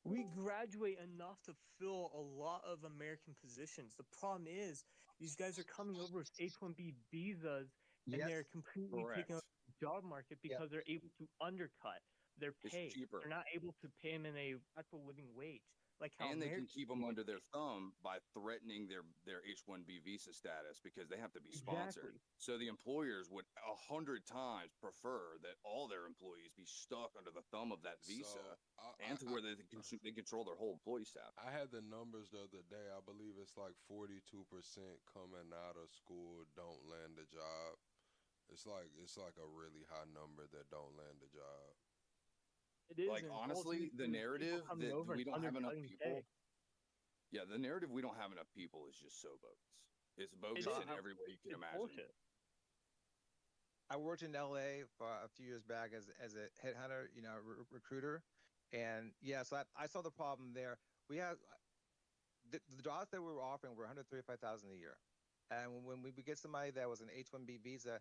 We graduate enough to fill a lot of American positions. The problem is these guys are coming over with H-1B visas and
Yes.
they're completely taking
Correct.
over the job market
Yep.
because they're able to undercut their
It's
pay.
cheaper.
They're not able to pay them in a actual living wage like how
And they can
Americans
keep them under their thumb by threatening their H-1B visa status because they have to be sponsored.
Exactly.
So the employers would 100 times prefer that all their employees be stuck under the thumb of that visa,
So
and to where they control their whole employee staff.
I had the numbers the other day. I believe it's like 42% coming out of school don't land a job. It's like a really high number that don't land a job.
It is.
Like
and all
honestly,
due
the
to people
narrative
coming
that
over
we
and
don't have enough
undercutting
people.
pay.
Yeah, the narrative we don't have enough people is just so bogus. It's
It
bogus
is.
in every way you can
It's
imagine.
bullshit.
I worked in LA for a few years back as a headhunter, recruiter, and yeah, so I saw the problem there. We had the jobs that we were offering were 135,000 a year, and when we would get somebody that was an H-1B visa,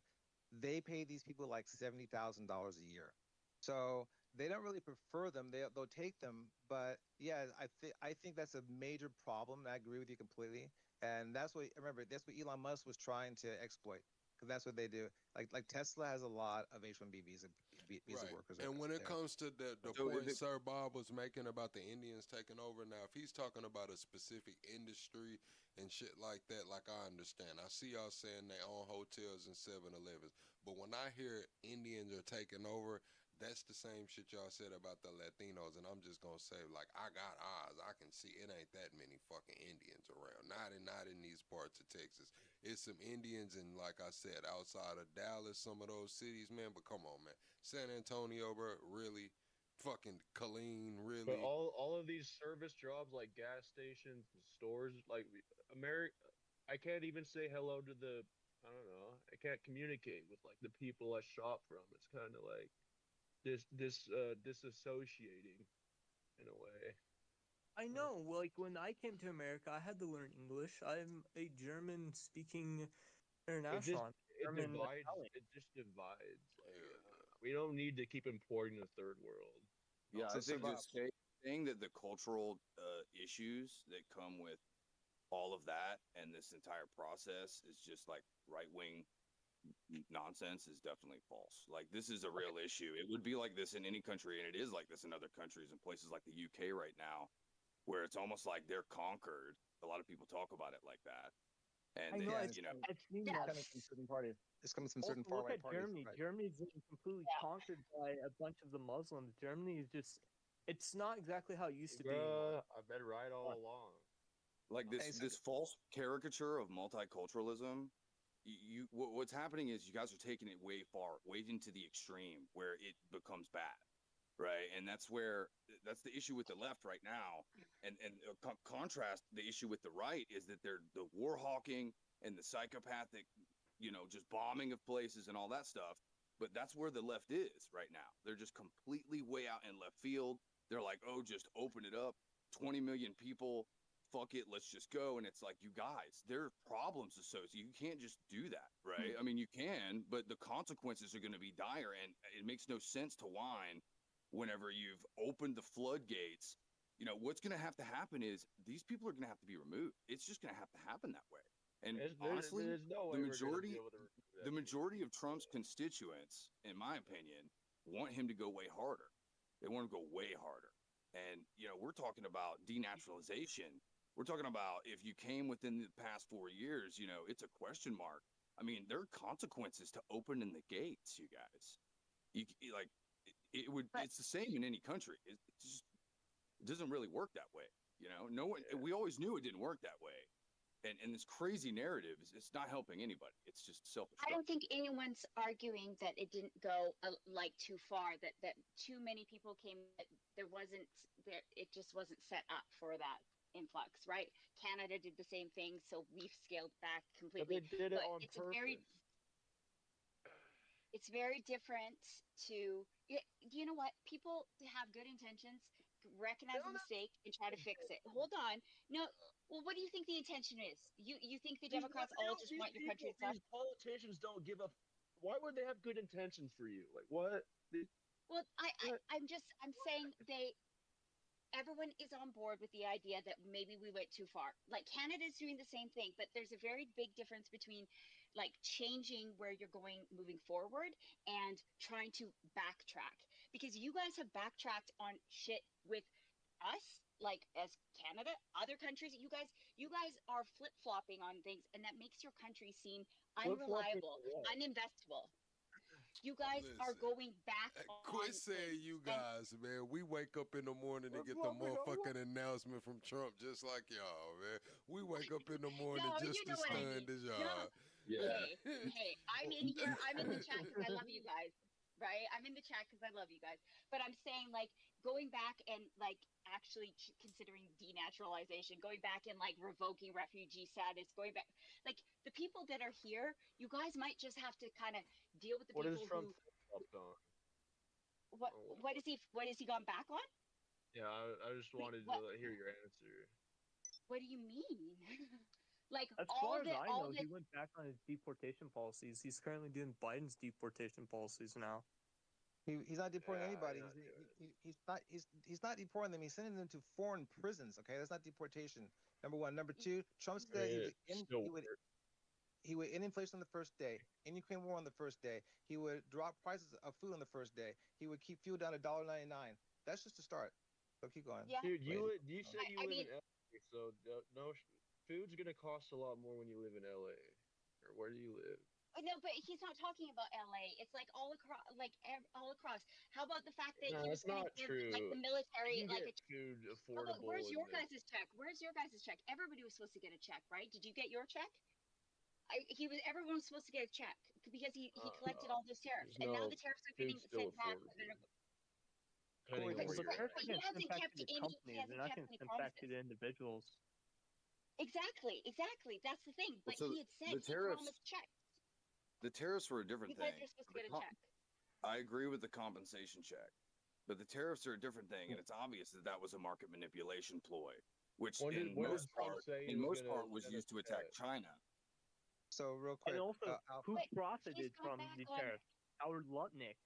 they pay these people like $70,000 a year. So they don't really prefer them. They'll take them, but yeah, I think that's a major problem. And I agree with you completely. And that's what Elon Musk was trying to exploit because that's what they do. Like Tesla has a lot of H-1B visa
Right.
workers.
And when it
there.
comes to the
So
point
if it,
Sir Bob was making about the Indians taking over, now if he's talking about a specific industry and shit like that, like I understand. I see y'all saying they own hotels and 7-Elevens. But when I hear Indians are taking over, that's the same shit y'all said about the Latinos. And I'm just gonna say, like, I got eyes. I can see it ain't that many fucking Indians around. Not in these parts of Texas. It's some Indians and like I said, outside of Dallas, some of those cities, man. But come on, man. San Antonio, bro, really, fucking Colleen, really.
But all of these service jobs like gas stations and stores, like America, I can't even say hello to the. I don't know. I can't communicate with like the people I shop from. It's kind of like disassociating in a way.
I know. Like when I came to America, I had to learn English. I'm a German-speaking international. I'm German Italian.
It just divides. Like we don't need to keep importing the third world.
yeah,
So,
I think
Bob,
just saying that the cultural issues that come with all of that and this entire process is just like right wing nonsense is definitely false. Like this is a real issue. It would be like this in any country, and it is like this in other countries and places like the UK right now, where it's almost like they're conquered. A lot of people talk about it like that, and
I know.
Yeah,
I've seen
Yeah.
that.
coming from certain parties. It's coming from certain
Also, look
far-right
at
parties.
Germany.
Right.
Germany's been completely
Yeah.
conquered by a bunch of the Muslims. Germany is just—it's not exactly how it used to be
Bruh,
anymore.
I've been right all along.
like
Hey,
this false caricature of multiculturalism. What's happening is you guys are taking it way into the extreme where it becomes bad, right? And that's the issue with the left right now. And contrast the issue with the right is that they're the war hawking and the psychopathic, just bombing of places and all that stuff. But that's where the left is right now. They're just completely way out in left field. They're like, oh, just open it up. 20 million people, fuck it, let's just go. And it's like, you guys, there are problems associated. You can't just do that, right? I mean, you can, but the consequences are going to be dire. And it makes no sense to whine whenever you've opened the floodgates. What's going to happen is these people are going to have to be removed. It's just going to have to happen that way. And honestly,
There's no way
the
we're gonna
majority
be able to remove that
the
many
majority of
people.
Trump's constituents, in my opinion, want him to go way harder. They want to go way harder. And we're talking about denaturalization. We're talking about if you came within the past 4 years, it's a question mark. I mean, there are consequences to opening the gates, you guys. Like it would.
But
It's the same in any country. It doesn't really work that way. No one. We always knew it didn't work that way. And this crazy narrative it's not helping anybody. It's just
I don't
self-destructive.
think anyone's arguing that it didn't go like too far. That too many people came. That there wasn't there. It just wasn't set up for that. influx, right? Canada did the same thing, so we've scaled back
But
completely.
they did it
But
on purpose.
it's very different to you know what, people have good intentions, recognize the mistake and try to fix it. Hold on. No, well, what do you think the intention is? You think the Democrats all just want your country to suck?
These politicians don't give a. Why would they have good intentions for you? Like what?
Well, I'm saying everyone is on board with the idea that maybe we went too far. Like Canada's doing the same thing, but there's a very big difference between like changing where you're going moving forward and trying to backtrack. Because you guys have backtracked on shit with us, like as Canada, other countries, you guys are flip-flopping on things, and that makes your country seem unreliable, uninvestable. You guys are
Listen,
going back on
quit saying
things.
you guys, man. We wake up in the morning and get the motherfucking announcement from Trump just like y'all, man. We wake up in the morning
No,
just
you know
as
what I
stunned
mean.
as
No,
y'all.
Yeah.
hey, I'm in here. I'm in the chat because I love you guys, right? I'm in the chat because I love you guys. But I'm saying, like, going back and, like, actually considering denaturalization, going back and, like, revoking refugee status, going back. Like, the people that are here, you guys might just have to kind of deal with the
What is
people
Trump
who.
up on?
What is he gone back on?
Yeah, I just wanted
what?
to hear your answer.
What do you mean? Like
As far as I know, he went back on his deportation policies. He's currently doing Biden's deportation policies now.
He's not deporting anybody.
Yeah.
He's not deporting them. He's sending them to foreign prisons. Okay, that's not deportation. Number one. Number two, Trump said he would end inflation on the first day, end Ukraine war on the first day. He would drop prices of food on the first day. He would keep fuel down to $1.99. That's just a start. So keep going.
Yeah.
Dude, you said you live in LA, so no, food's gonna cost a lot more when you live in LA. Or where do you live?
No, but he's not talking about LA. It's like all across, all across. How about the fact that he was going to give like the military
you can
like
get food affordable?
Where's your guys' check? Where's your guys' check? Everybody was supposed to get a check, right? Did you get your check? Everyone was supposed to get a check because he collected all those tariffs, and now the tariffs are getting sent back.
Well, the tariffs
He
are
hasn't
back
kept
to the
any.
companies.
He hasn't
They're not
kept
going to
any
send back to
promises.
the individuals.
Exactly. That's the thing. But
So
he had said
the tariffs,
he promised checks.
the tariffs were a different
He said
thing.
you're supposed to get a check.
I agree with the compensation check, but the tariffs are a different thing, and it's obvious that that was a market manipulation ploy, which in most part was used to attack China.
So real quick,
and also, who profited from the tariffs? Howard Lutnick.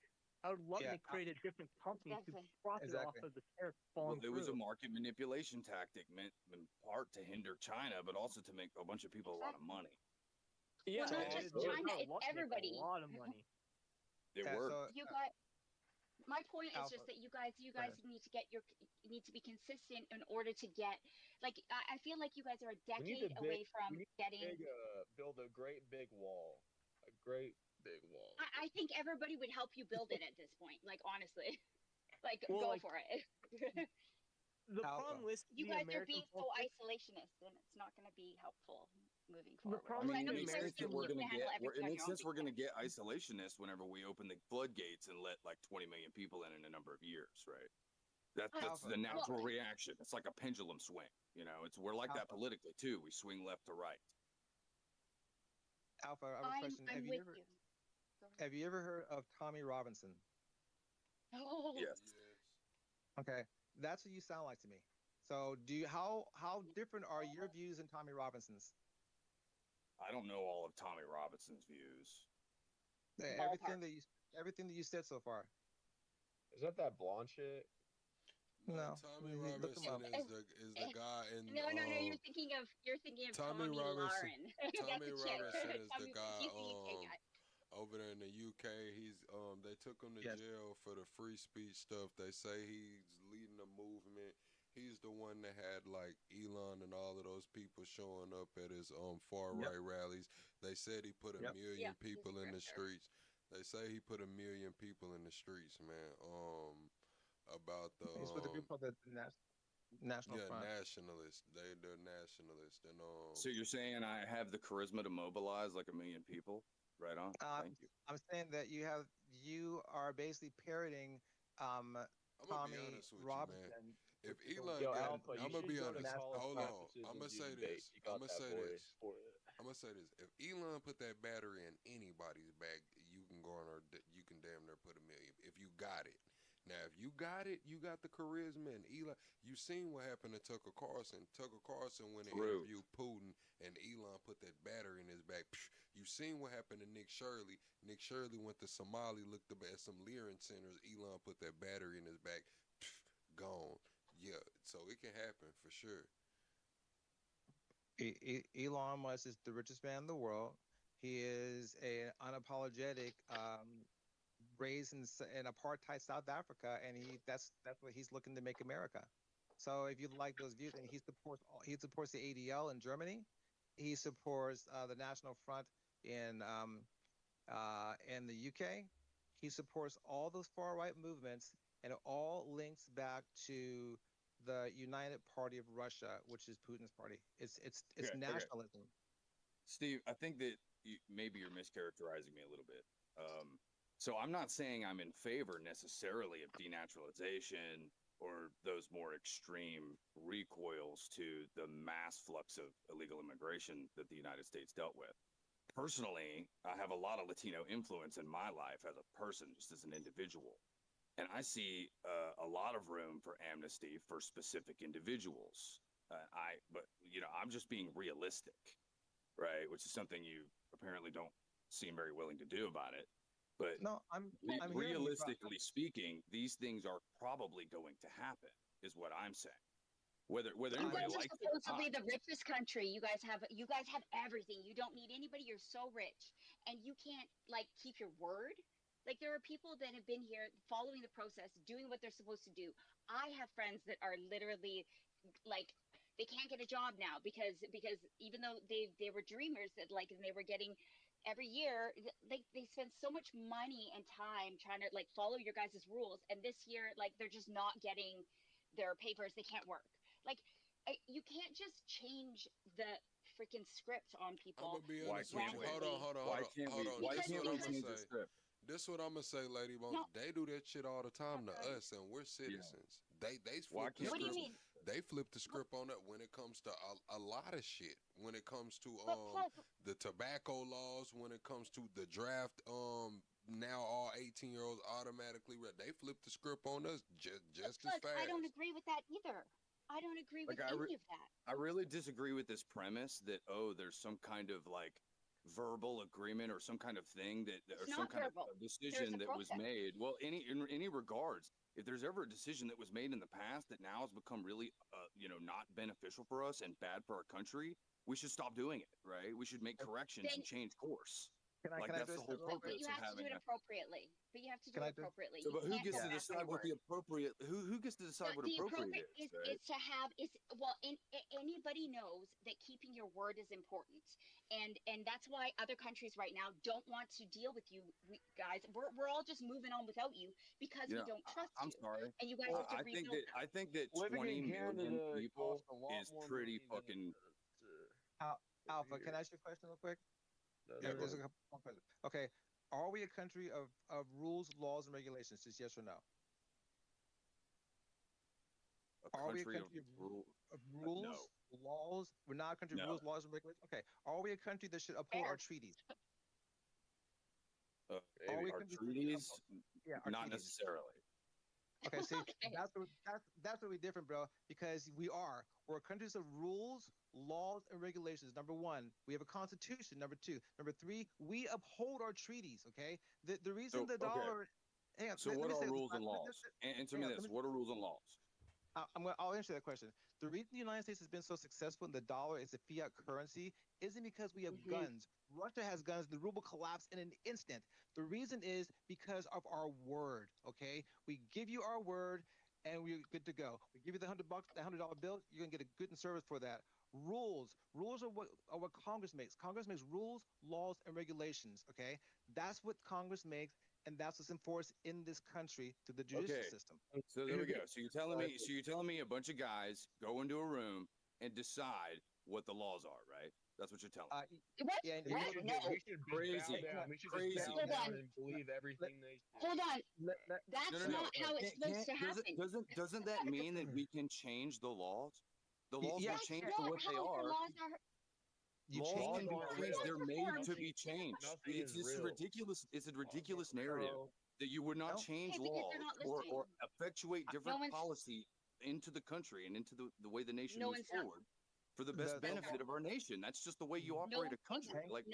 Howard Lutnick created different companies to profit off of the tariffs falling
through. It was a market manipulation tactic meant in part to hinder China, but also to make a bunch of people a lot of money.
Yeah,
well, not just China, it's everybody.
A lot of money.
They were.
So, my point is just that you guys need to be consistent in order to get, like, I feel like you guys are a decade away from getting.
Build a great big wall. A great big wall.
I think everybody would help you build it at this point. Like, honestly, like, go for it.
The problem with
you guys are being so isolationist, and it's not going to be helpful moving forward.
The problem
in an instance, we're going to get isolationist whenever we open the floodgates and let like 20 million people in a number of years, right? That's the natural reaction. It's like a pendulum swing. You know, we're like that politically too. We swing left to right.
Alpha, I have a question. Have you ever heard of Tommy Robinson?
Oh.
Yes.
Okay, that's what you sound like to me. So, how different are your views and Tommy Robinson's?
I don't know all of Tommy Robinson's views.
Everything that you said so far.
Is that blonde chick?
No, Tommy Robinson is the guy in.
No, you're thinking of Tommy Lauren.
Tommy Robinson is the guy over there in the UK. They took him to jail for the free speech stuff. They say he's leading a movement. He's the one that had like Elon and all of those people showing up at his far right rallies. They said he put a million people in the streets. They say he put 1 million people in the streets, man. About the
it's with the group called the National Front.
Nationalists. They're nationalists, and
So you're saying I have the charisma to mobilize like 1 million people? Right on. Thank you.
I'm saying that you are basically parroting
I'm gonna be
Tommy
honest with you, man.
Robinson.
If
which is
Elon
Yo,
got,
Alpha, you
I'm gonna
should
be
go to
honest.
college
Hold on.
campuses
I'm
and
gonna
do
say
debate.
this.
You
I'm
got
gonna
that
say this.
voice for it.
I'm gonna say this. If Elon put that battery in anybody's bag, you can garner. You can damn near put a million if you got it. Now, if you got it, you got the charisma and Elon. You seen what happened to Tucker Carlson. Tucker Carlson went and
True.
interviewed Putin, and Elon put that battery in his back. You seen what happened to Nick Shirley. Nick Shirley went to Somalia, looked up at some Lyran centers. Elon put that battery in his back. Gone. Yeah, so it can happen for sure.
Elon Musk is the richest man in the world. He is an unapologetic raised in apartheid South Africa, and that's what he's looking to make America. So if you like those views, and he supports the ADL in Germany, he supports the National Front in the UK. He supports all those far right movements, and it all links back to the United Party of Russia, which is Putin's party. It's
Okay.
nationalism.
Steve, I think that maybe you're mischaracterizing me a little bit. So I'm not saying I'm in favor necessarily of denaturalization or those more extreme recoils to the mass flux of illegal immigration that the United States dealt with. Personally, I have a lot of Latino influence in my life as a person, just as an individual. And I see a lot of room for amnesty for specific individuals. But I'm just being realistic, right? Which is something you apparently don't seem very willing to do about it. But
No, I'm
realistically speaking, these things are probably going to happen, is what I'm saying. Whether
You
anybody
guys are
likes it or
supposedly
not.
the richest country. You guys have everything. You don't need anybody. You're so rich, and you can't like keep your word. Like there are people that have been here following the process, doing what they're supposed to do. I have friends that are literally like they can't get a job now because even though they were dreamers that like and they were getting every year they spend so much money and time trying to like follow your guys' rules, and this year like they're just not getting their papers. They can't work. Like you can't just change the freaking script on
I'm
people
gonna be
Why
honest with
can't
you.
we? Why can't we? Why
This
can't
what
we
I'm gonna
change the
say.
script?
This what I'm gonna say, Lady Bone.
No.
They do that shit all the time to
Okay.
us, and we're citizens. They
Why
flip the
can't
What do you
script.
mean?
They flip the script on that when it comes to a lot of shit. When it comes to
But plus,
the tobacco laws, when it comes to the draft, now all 18-year-olds automatically they flip the script on us just as
plus,
fast.
I don't agree with that either. I don't agree with
Like,
any of that.
I really disagree with this premise that there's some kind of like verbal agreement or some kind of thing or
It's
some
not
kind
verbal.
of decision
There's a
that was
process.
made. Well, in any regards, if there's ever a decision that was made in the past that now has become really not beneficial for us and bad for our country, we should stop doing it, right? We should make corrections and
Then
change course.
Can I
Like
can I
that's the
address
whole
that real
but
quick?
purpose
you
of
have to do
having
it appropriately. But you have to do
Can
it
I just
appropriately.
So,
You
but who
can't
gets
go
to
back on
decide
your
what
word.
the appropriate? Who gets to decide what
The
appropriate
appropriate
is? Right?
is to have is well anybody knows that keeping your word is important, and that's why other countries right now don't want to deal with you guys. We're all just moving on without you because we don't trust
I'm
you,
sorry.
and you guys have to rebuild that.
I think that
Living
20
in
million
Canada
people
costs a lot
is
more
pretty
money
fucking.
Alpha,
here.
can I ask you a question real quick?
Yeah,
There's
go
a couple more questions. Okay, are we a country of rules, laws, and regulations? Just yes or no?
A
Are we a
country
country
rule.
of rules, laws? We're not a country of
No.
rules, laws, and regulations. Okay, are we a country that should uphold
Fair.
our treaties?
Maybe.
Are we a
Our
country?
treaties,
Yeah, our
not
treaties.
necessarily.
Okay, see,
Okay.
that's where we're different, bro. Because we're countries of rules, laws, and regulations. Number one, we have a constitution. Number two, number three, we uphold our treaties. Okay, the reason the
okay.
dollar. Hang on,
So
let
what
me
are
say this.
rules and laws? Answer me
hang on,
this.
let me-
What are rules and laws?
I'll answer that question. The reason the United States has been so successful in the dollar is a fiat currency isn't because we have guns. Russia has guns. The ruble collapsed in an instant. The reason is because of our word. Okay, we give you our word, and we're good to go. We give you the $100, the $100 bill. You're gonna get a good and service for that. Rules are what Congress makes. Congress makes rules, laws, and regulations. Okay, that's what Congress makes, and that's what's enforced in this country through the judicial
Okay.
system.
So there we go. So you're telling me a bunch of guys go into a room and decide what the laws are, right? That's what you're telling me.
What?
Yeah,
We
What?
should,
No.
we should be
Crazy.
bow down. We should
Crazy.
just bow
Hold
down
on.
and believe everything they say.
Hold on. That's
No.
not how it's supposed to happen.
Doesn't that mean that we can change the laws? The laws will
That's
change
not
to what they
how the
are.
laws are.
You
Laws
change
can
the
be
law.
changed. They're made to be
Nothing-
changed.
nothing
It's
is
just
real.
ridiculous. It's a ridiculous narrative
So,
that you would not
No.
change
Okay, because
laws
they're not
or
listening.
effectuate
No
different
one's-
policy into the country and into the way the nation
No
moves
one's not-
forward for the best
The-
benefit of our nation. That's just the way you
No
operate a
one's saying
country.
that.
Like,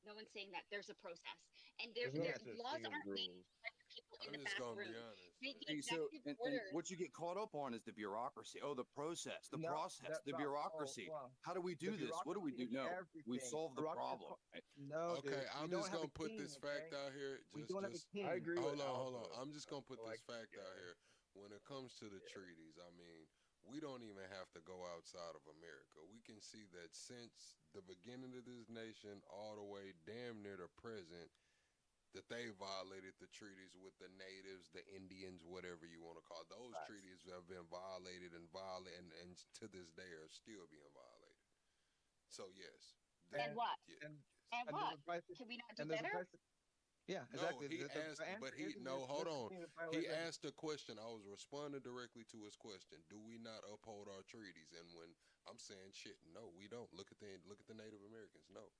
No one's saying that. There's a process, and
There's no
their
such
laws
thing as
aren't made
rules.
by the people in
I'm
the
just
back
gonna
room.
be honest.
The
see, so
executive
and
order.
what you get caught up on is the bureaucracy. Oh, the process, the
No,
process,
that's
the
not-
bureaucracy.
oh, wow.
How do we do
The
this? What do we do?
bureaucracy is
No, we
everything.
solve the
Bureaucracy is
problem.
No,
Okay,
dude,
I'm
we don't
just
have a
gonna put
king,
this fact
okay?
out here.
We
Just,
don't have a
just
king.
I agree
hold
with
on,
Alpha.
hold on. I'm just gonna put
I
this
like
fact out here. When it comes to the treaties, I mean, we don't even have to go outside of America. We can see that since the beginning of this nation, all the way damn near the present, that they violated the treaties with the natives, the Indians, whatever you want to call it. Those
Facts.
treaties have been violated and to this day are still being violated. So yes.
And what?
Yeah,
And,
yes.
And
and
what?
there's a price.
Can we not do
And there's a
better?
price. Yeah,
No,
exactly.
he
The
asked,
answer
but
is
hold on.
being
He
violated.
asked a question. I was responding directly to his question. Do we not uphold our treaties? And when I'm saying shit, no, we don't. Look at the Native Americans. No.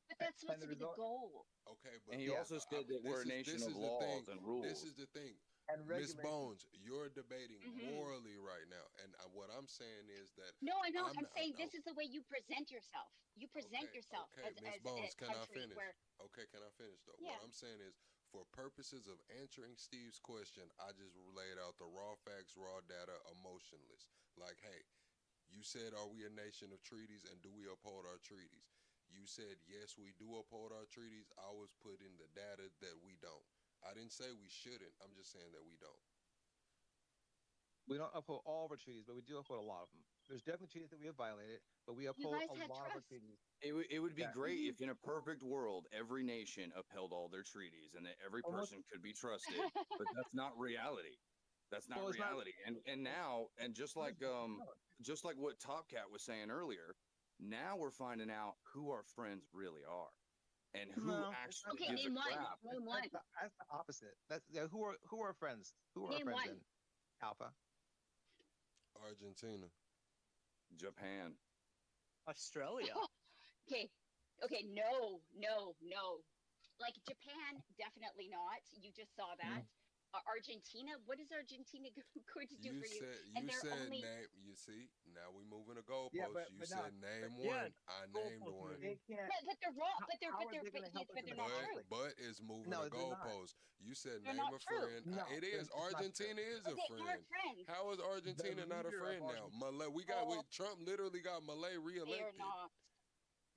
But that's supposed
And
to be
the
the goal.
Okay, but
And he also said that we're a nation of laws and rules.
This is the thing.
And
Miss
regulations.
Bones, you're debating
Mhm.
morally right now, and what I'm saying is that
No, I know.
I'm
I'm
not-
saying this is the way you present yourself. You present yourself
okay,
as,
Miss
as
Bones,
a
can I
country
finish?
where
Okay, can I finish though?
Yeah.
What I'm saying is, for purposes of answering Steve's question, I just laid out the raw facts, raw data, emotionless. Like, hey, you said, are we a nation of treaties, and do we uphold our treaties? You said, yes, we do uphold our treaties. I was putting the data that we don't. I didn't say we shouldn't. I'm just saying that we don't.
We don't uphold all of our treaties, but we do uphold a lot of them. There's definitely treaties that we have violated, but we
you
uphold
guys
a
had
lot of our
trust.
treaties.
It would be
Yeah.
great if in a perfect world, every nation upheld all their treaties and that every
Almost-
person could be trusted, but that's not reality. That's not
Well, it's not-
reality. And now, and just like what Top Cat was saying earlier, now we're finding out who our friends really are and who
No,
actually
Okay,
gives
name
a
one.
crap.
Name one.
That's the opposite. That's who are our friends? Who are our
Name
friends
one.
in Alpha?
Argentina.
Japan.
Australia.
Okay. Okay. No. Like Japan, definitely not. You just saw that. Argentina. What is Argentina going to do
You
for you?
said
And
you
they're
said
only-
name. You see, now we moving the goalposts.
Yeah, but
said
now-
name
yeah,
one. I named
goalposts
one.
moving.
They can't.
But they're wrong. But they're
How are they gonna help us in
they're
the
not
conflict?
true.
But it's moving
No,
the
they're not.
goalposts. You said
They're
name
not
a
true.
friend.
No,
It
they're
is.
just not
Argentina is a
But they
friend.
are friends.
How is Argentina not a
leader of
friend now?
Argentina-
Malay, Trump literally got Malay
They are
reelected.
not.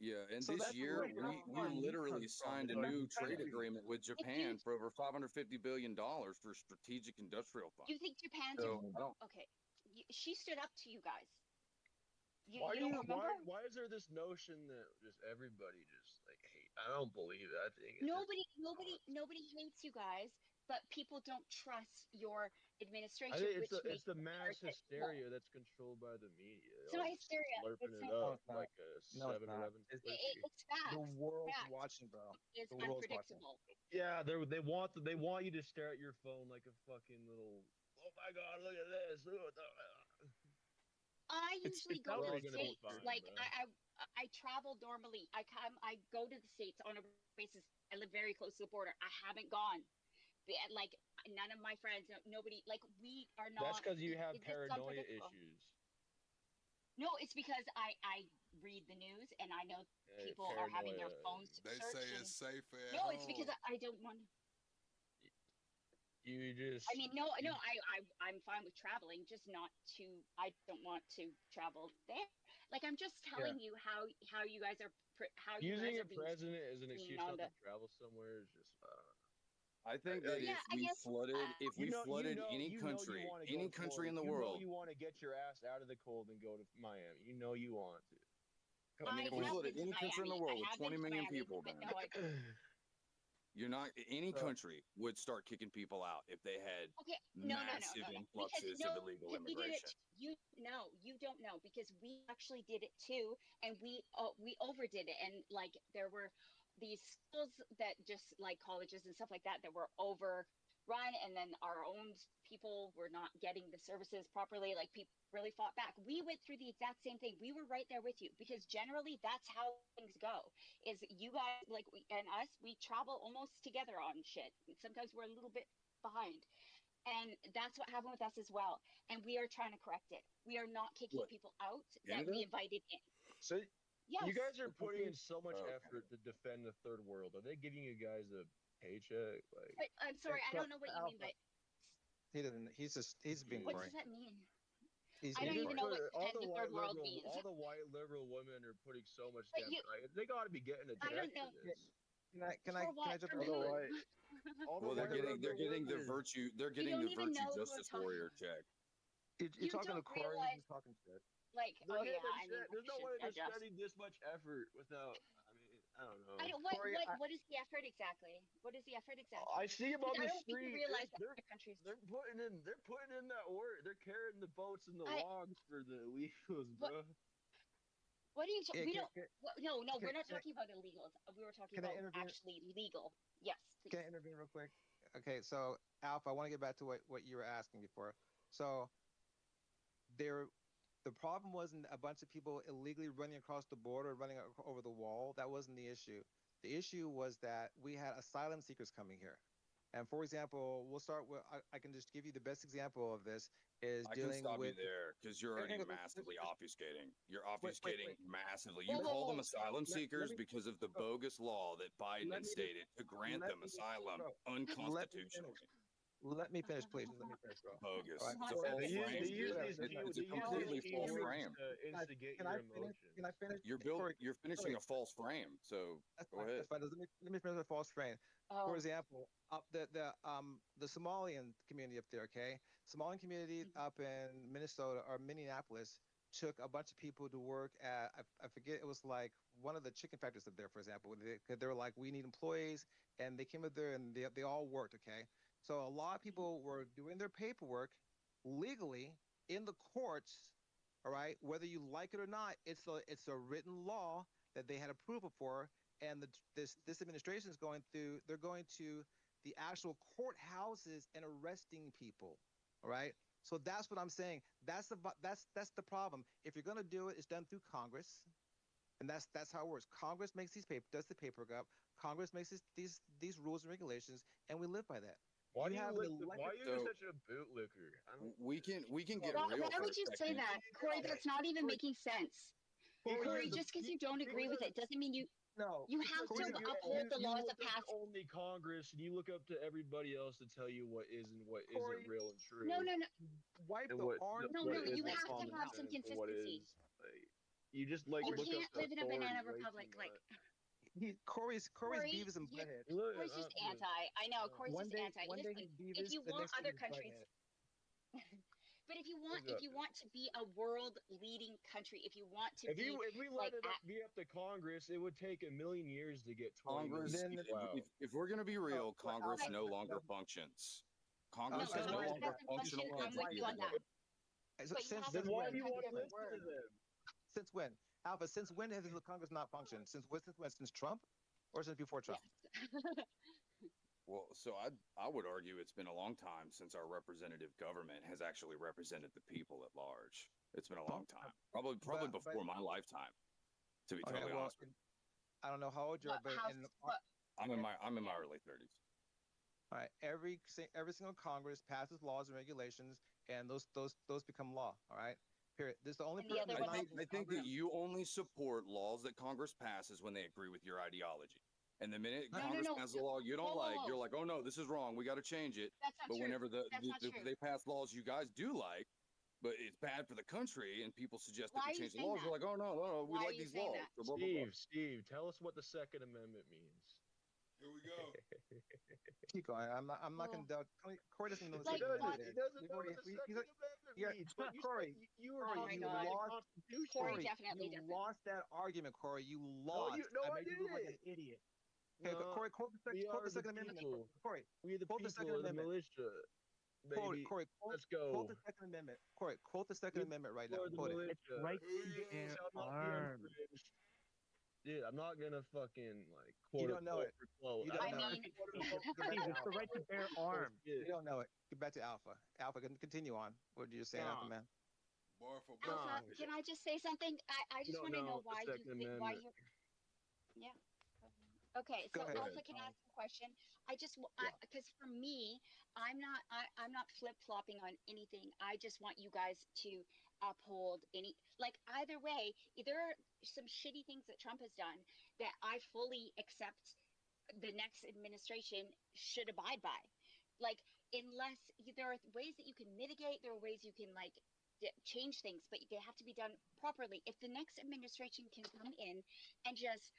Yeah, and
So
this
that's
year
where
we
our need
literally
comes from.
signed a
It's
new
not
trade
countries.
agreement with Japan for over $550 billion for strategic industrial
Do
funds.
you think Japan's
So, I don't-
okay? She stood up to you guys.
Why
you
do
don't
you
remember?
why is there this notion that just everybody just like hate? I don't believe it. I think it's
Nobody hates you guys, but people don't trust your administration.
I think it's
which
the
makes
mass
it more.
hysteria that's controlled by the media.
It's
They're
not
all just
hysteria.
slurping
It's
it
not-
up
No, it's not.
like a
No, it's
7-Eleven
not.
cookie.
It's facts.
The world's
Facts.
watching, bro.
It's
The world's watching.
unpredictable.
Yeah, they want you to stare at your phone like a fucking little. Oh my god! Look at this.
I
It's-
usually
it's
go to
all
the
gonna be
states.
fine,
Like
bro.
I travel normally. I go to the states on a basis. I live very close to the border. I haven't gone. Like none of my friends, nobody. Like we are not.
That's because you have
it's
paranoia
unpredictable.
issues.
No, it's because I read the news and I know
Yeah,
people are having their
paranoia.
phones
They
searched.
say
and-
it's safe at
no,
home.
it's because I don't want.
You just.
I mean, no. I'm fine with traveling, just not to. I don't want to travel there. Like I'm just telling you how you guys are how you
Using
guys
a
are being.
president as an
being
excuse
on
not to
the-
travel somewhere is just.
I think that
Yeah, I
if we
guess,
flooded, if we flooded any country, any country in the world,
you want to get your ass out of the cold and go to Miami. You know you want to.
I mean, if we
have
flooded
been to
any country in the
Miami.
world
I
with
have
20
been to
million
Miami,
people,
but
man,
no,
You're not any
So-
country would start kicking people out if they had
Okay, no,
massive
because
influxes
no,
of illegal
because we did it.
immigration.
You don't know because we actually did it too, and we overdid it, and like there were these schools that just like colleges and stuff like that that were overrun, and then our own people were not getting the services properly. Like people really fought back. We went through the exact same thing. We were right there with you because generally that's how things go. Is you guys like and us, we travel almost together on shit. Sometimes we're a little bit behind. And that's what happened with us as well. And we are trying to correct it. We are not kicking
What?
people out that
Canada?
we invited in.
So
Yes.
you guys are putting in so much
Oh, okay.
effort to defend the third world. Are they giving you guys a paycheck? Like,
But I'm sorry, I don't know what you mean by
He doesn't. He's being
what
boring.
does that mean?
He's
I
being
don't even
boring.
know what
all
defend the third world means.
all the white liberal women are putting so much
But
damn.
you-
Right? They got to be getting a
I don't
check
know.
for this.
Can I
For what?
jump
For
in?
who?
All the
Well, they're
white
getting the
liberal women.
virtue. They're
You
getting
don't
the
even
virtue
know who we're
justice
talking-
warrior check.
You're
You
talking to
don't
Corey.
realize-
He's talking shit.
Like, oh
They
yeah,
haven't
I mean,
said- there's no
we
way
should
they're
adjust.
spending this much effort without. I don't know.
I don't,
Corey,
what is the effort exactly? What is the effort exactly?
I see them on
I
the
don't think
street.
you realize that
They're
other countries.
they're putting in that work. They're carrying the boats and the
I-
logs for the illegals,
What-
bro.
What are you?
Yeah,
We
can-
don't.
can-
No,
can-
we're not
can I-
talking about illegals. We were talking
can I
about
intervene?
actually legal. Yes, please.
Can I intervene real quick? Okay, so Alpha, I want to get back to what you were asking before. So the problem wasn't a bunch of people illegally running across the border, running over the wall. That wasn't the issue. The issue was that we had asylum seekers coming here. And for example, we'll start with, I can just give you the best example of this is
I can
dealing
stop
with.
you there because you're already
Hang on,
massively obfuscating. You're
wait,
obfuscating
wait.
massively.
Whoa,
You call
whoa,
them
whoa.
asylum
Let
seekers
me-
because of the bogus law that Biden
let me-
instated to grant
let
them
me-
asylum
bro,
unconstitutionally.
Let me finish, please. Let me finish, bro.
Bogus.
All right,
It's a
so-
false
They use,
frame.
they use
dude.
these
It's
key-
a
they use
completely
these
false
keywords
frame.
to instigate
Can
your
I finish?
emotions.
Can I finish?
You're
Corey,
finishing
Corey,
a false frame. So
that's
go
fine.
ahead.
That's fine. Let me finish with a false frame.
Oh,
For example, up the Somalian community up there, okay? Somalian community up in Minnesota or Minneapolis took a bunch of people to work at I forget, it was like one of the chicken factories up there, for example. They were like, we need employees, and they came up there and they all worked, okay? So a lot of people were doing their paperwork legally in the courts, all right? Whether you like it or not, it's a written law that they had approval for, and this administration is going through. They're going to the actual courthouses and arresting people. All right. So that's what I'm saying. That's the problem. If you're going to do it, it's done through Congress, and that's how it works. Congress makes does the paperwork up. Congress makes these rules and regulations, and we live by that.
Why
You
do
have
you
an
why are you
So-
such a bootlicker? I don't.
We can get
why,
real
why
for
would
a
you say
second.
that, Corey? That's not even making sense. Corey, just because you don't agree with it doesn't mean you
No,
you have
Corey,
to uphold the laws
look
of
up
past.
to only Congress, and you look up to everybody else to tell you what is and what
Corey,
isn't real and true.
No, no, no,
wipe
And
the
what,
orange.
No,
what
no,
is
you
what
have to
common
have some
sense and what
consistency.
is, like, you just like
You
look
can't
up to
live in a banana
authority way
republic.
too
Like
much.
Corey's
Corey,
Beavis and
you-
Butthead.
Look,
Corey's just
look.
anti. I know Corey's
One
just
day,
anti.
one day
Listen,
he's Beavis,
if you
the
want
next day
other
he's
countries,
Butthead.
but if you
Exactly.
want to be a world leading country, if you want to
If
be
we let
like
it be up to Congress, it would take a million years to get 20
Congress,
million
Then-
people out.
if we're going to be real,
but
Congress
Alpha-
no longer functions. Congress
No,
is no
Congress
longer
doesn't
functional
function. I'm with
entity
you on
of the
that.
government.
So
But you
since
have
Then
to
why
put
do you
it
want to
into
listen to
words.
them?
since when? Alpha, since when has the Congress not functioned? Since when? Since Trump, or since before Trump?
Yes.
Well, so I would argue it's been a long time since our representative government has actually represented the people at large. It's been a long time, probably
but-
before my lifetime. To be
Okay,
totally
well,
honest with you,
I don't know how old you are, but
How-
in
what-
I'm in my early 30s.
all right, every single Congress passes laws and regulations, and those become law. All right, period. This is the only
And the
person
other
that's
one
not
has-
in
I think that
Congress.
you only support laws that Congress passes when they agree with your ideology. And the minute
No, no,
Congress
no.
passes a law you don't
Whoa, whoa,
like,
whoa.
you're like, oh no, this is wrong. We got to change it.
That's not
But
true.
whenever
That's not true.
they pass laws you guys do like, but it's bad for the country, and people suggest that
Why
we
are you
change the
saying
laws,
that?
you're like, oh no, we
Why are
like
you
these
saying
laws.
that?
So blah, blah, blah.
Steve, tell us what the Second Amendment means.
Here we go.
Keep going. I'm not
Oh.
going to. Corey doesn't even know the
Like,
Second
fuck.
Amendment
He
is.
doesn't
We've
know what
already-
the
we-
Second
he's a-
Amendment
yeah,
means. But
Corey,
you were
Oh
talking
my
you
God.
about
lost.
the Constitution.
Corey
Corey,
definitely
you
doesn't.
lost that argument, Corey. You lost.
No, I
made you look like
didn't.
an idiot. Okay,
No,
Corey,
we
quote
are
the
the
Second Amendment.
people.
Corey,
We the
quote the Second
people of the
Amendment.
militia, baby.
Corey,
Let's
quote
go.
the Second Amendment. Corey, quote the
We
Second
the
Amendment right
people
now.
are the
Quote it.
It's
militia.
right
Who
to bear
Shall not be
arms.
infringed. Dude, I'm not gonna fucking like
You
quote
don't know
unquote
it.
for quote.
You don't
I
know it.
mean,
quote
Steve,
unquote
Go back
Steve,
to
it's the
Alpha.
right to bear arms.
You don't know it. Get back to Alpha. Alpha, continue on. What did you say, Alpha
Nah,
Man?
Bar for bar.
nah.
Alpha, can I just say something? I
You
just
don't
want to know
know the
why you
Second
think why
Amendment.
you yeah. Okay,
Go
so
ahead.
Go
Alpha,
ahead.
can I ask a question? I just
Yeah.
because for me, I'm not flip flopping on anything. I just want you guys to uphold any like either way. There are some shitty things that Trump has done that I fully accept the next administration should abide by. Like, there are ways that you can mitigate, there are ways you can like change things, but they have to be done properly. If the next administration can come in and just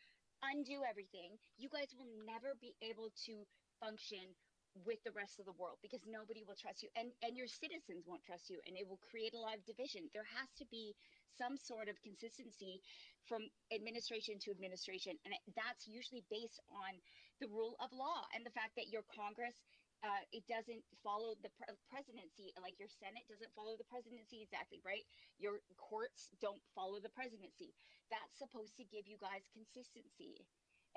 undo everything, you guys will never be able to function with the rest of the world because nobody will trust you and your citizens won't trust you and it will create a lot of division. There has to be some sort of consistency from administration to administration, and that's usually based on the rule of law and the fact that your Congress it doesn't follow the presidency, like your Senate doesn't follow the presidency exactly, right? Your courts don't follow the presidency. That's supposed to give you guys consistency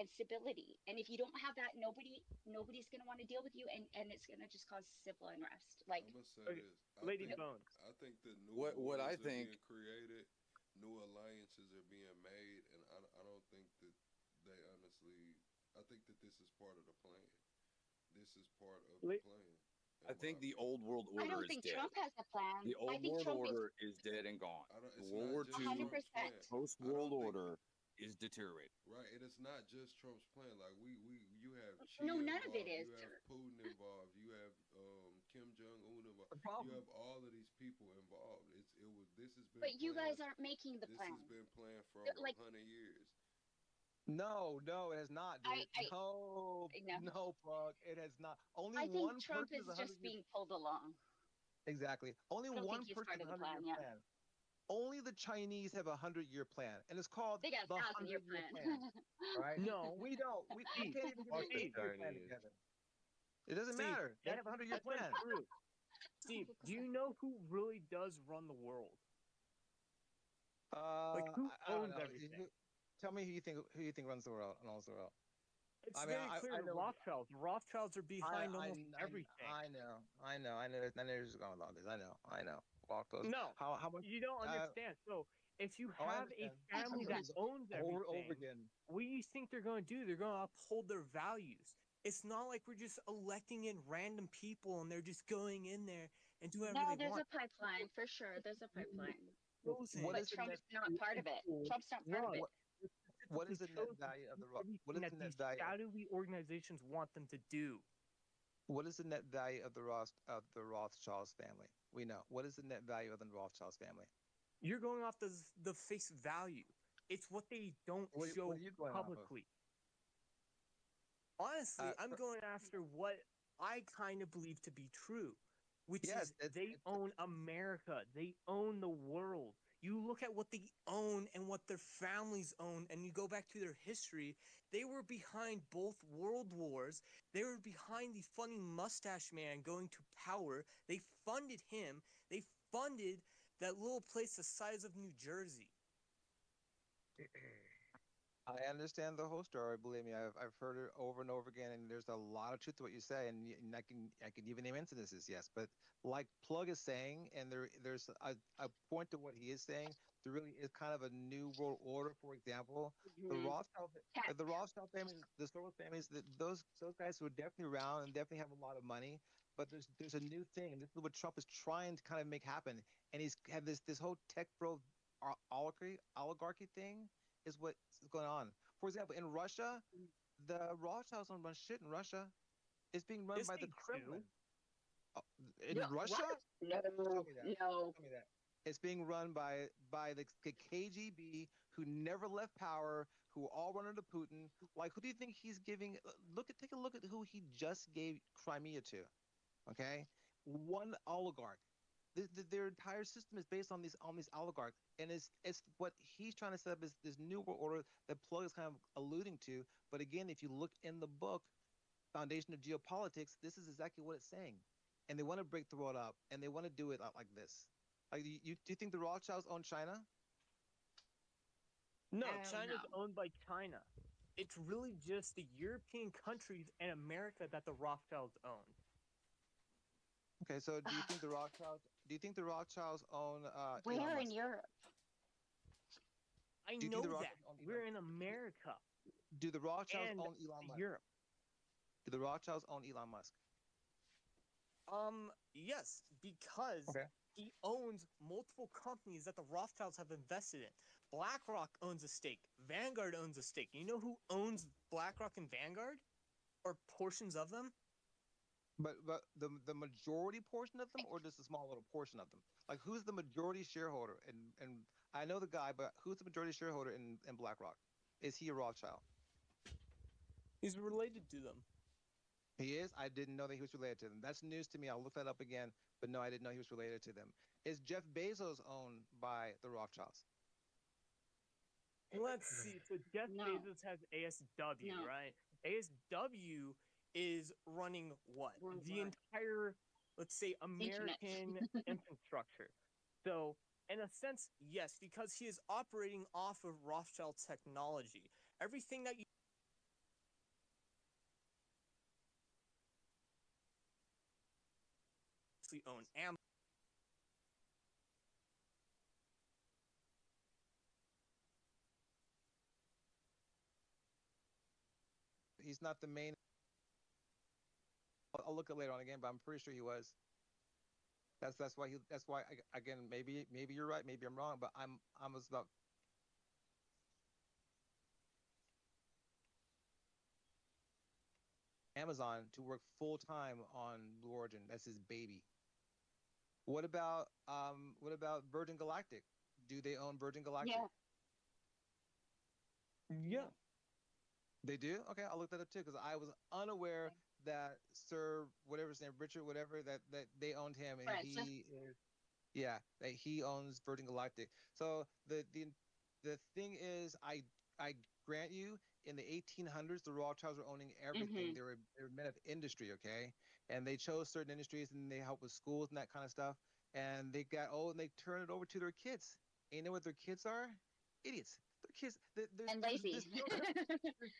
and stability. And if you don't have that, nobody's gonna want to deal with you, and it's gonna just cause civil unrest. Like,
I'm gonna say
Okay,
this.
Lady Bones.
I think that new
What I
wars are
think
being created, new alliances are being made, and I don't think that they honestly. I think that this is part of the plan. This is part of the
La-
plan.
I think the old world
I
order
don't
is
think
dead.
Trump has a plan.
The
I
old
think
world
Trump is
order is dead and gone.
I don't.
The
It's
World
not
War
just
II
100%.
Trump's plan.
post
I
world
don't think
order is deteriorating.
right. And it's not just Trump's plan. Like you have
No,
Chia
none of it
involved.
is.
You have Putin involved. You have Kim Jong Un involved.
The
You
problem.
have all of these people involved. It was. This has been.
But you
planned.
guys aren't making the
This
plan.
has been planned for over
Like,
100 years.
No, it has not, dude.
I
No,
no.
no, Plug. It has not. Only
I think
one
Trump
person
is
is a
just
100 year.
being pulled along.
Exactly. Only
I don't
one
think he's
person
part
is
of
a
the
100 year
plan. Yeah,
plan. Only the Chinese have a 100 year plan, and it's called
they got a
the
1,000-year
100 year
plan.
plan. Right?
No,
We don't. We
Steve,
can't even get
Fuck
an
the
8 year plan
Chinese.
together. It doesn't
Steve,
matter. They
that's,
have a 100 year
that's
plan.
untrue. Steve, do you know who really does run the world? Like, who
I don't
owns
know.
everything?
Tell me who you think runs the world and owns the world.
It's
I mean,
very clear.
I
The
know.
Rothschilds. The Rothschilds are behind almost everything.
I know. I know who's going along this. I know. Walk those.
No,
How much?
you don't understand. So, if you
Oh, I
have a
understand.
family that owns
Over
everything,
again.
what do you think they're going to do? They're going to uphold their values. It's not like we're just electing in random people and they're just going in there and doing whatever
No,
they
there's
want.
a pipeline for sure. There's a pipeline,
Chosen.
What
but
is the
Trump's
net?
not part of it. Trump's not part of
Run.
it.
What is the net
Chosen
value of the
everything
what is
that
the net
these
value?
shadowy organizations want them to do.
What is the net value of the Rothschilds family? We know. What is the net value of the Rothschilds family?
You're going off the face value. It's what they don't show
What are you going off of?
publicly. Honestly, I'm going after what I kind of believe to be true, which
Yes,
is they own America. They own the world. You look at what they own and what their families own, and you go back to their history. They were behind both world wars. They were behind the funny mustache man going to power. They funded him. They funded that little place the size of New Jersey.
I understand the whole story. Believe me, I've heard it over and over again, and there's a lot of truth to what you say, and I can even name instances, yes. But like Plug is saying, and there's a point to what he is saying. There really is kind of a new world order. For example, the
Mhm.
Rothschild families, the Soros families, those guys were definitely around and definitely have a lot of money. But there's a new thing, and this is what Trump is trying to kind of make happen. And he's had this whole tech bro oligarchy thing is what's going on. For example, in Russia, the Rothschilds don't run shit in Russia. It's being run
Yes,
by the
they
Kremlin.
do.
In
No,
Russia?
what? No,
Tell me that.
no.
Tell me that. It's being run by the KGB, who never left power, who all run under Putin. Like, who do you think he's giving? Take a look at who he just gave Crimea to. Okay, one oligarch. Their entire system is based on these oligarchs, and it's what he's trying to set up is this new world order that Plug is kind of alluding to. But again, if you look in the book, Foundation of Geopolitics, this is exactly what it's saying, and they want to break the world up, and they want to do it like this. Like, do you think the Rothschilds own China?
No, China's owned by China. It's really just the European countries and America that the Rothschilds own.
Okay, so do you think the Rothschilds? Do you think the Rothschilds own?
Where in Europe?
I know that we're in America.
Do the Rothschilds
and
own Elon Musk?
Europe.
Do the Rothschilds own Elon Musk?
Yes, because he owns multiple companies that the Rothschilds have invested in. BlackRock owns a stake. Vanguard owns a stake. You know who owns BlackRock and Vanguard? Or portions of them?
But the majority portion of them, or just a small little portion of them? Like, who's the majority shareholder? And I know the guy, but who's the majority shareholder in BlackRock? Is he a Rothschild?
He's related to them.
He is? I didn't know that he was related to them. That's news to me. I'll look that up again. But no, I didn't know he was related to them. Is Jeff Bezos owned by the Rothschilds?
Let's see. So Jeff Bezos has ASW, right? ASW is running what? The entire, let's say, American infrastructure. So, in a sense, yes, because he is operating off of Rothschild technology. Everything that you own.
He's not the main. I'll look it later on again, but I'm pretty sure he was. That's why again, maybe you're right, maybe I'm wrong, but I'm about. Amazon to work full time on Blue Origin. That's his baby. What about Virgin Galactic? Do they own Virgin Galactic?
Yeah.
They do? Okay, I'll look that up too, because I was unaware that Sir whatever his name, Richard, whatever, that they owned him, and that he owns Virgin Galactic. So the thing is, I grant you, in the 1800s, the Rothschilds were owning everything. They were men of industry, okay, and they chose certain industries, and they helped with schools and that kind of stuff. And they got old, and they turned it over to their kids. And you know what their kids are? Idiots. Their kids
and lazy.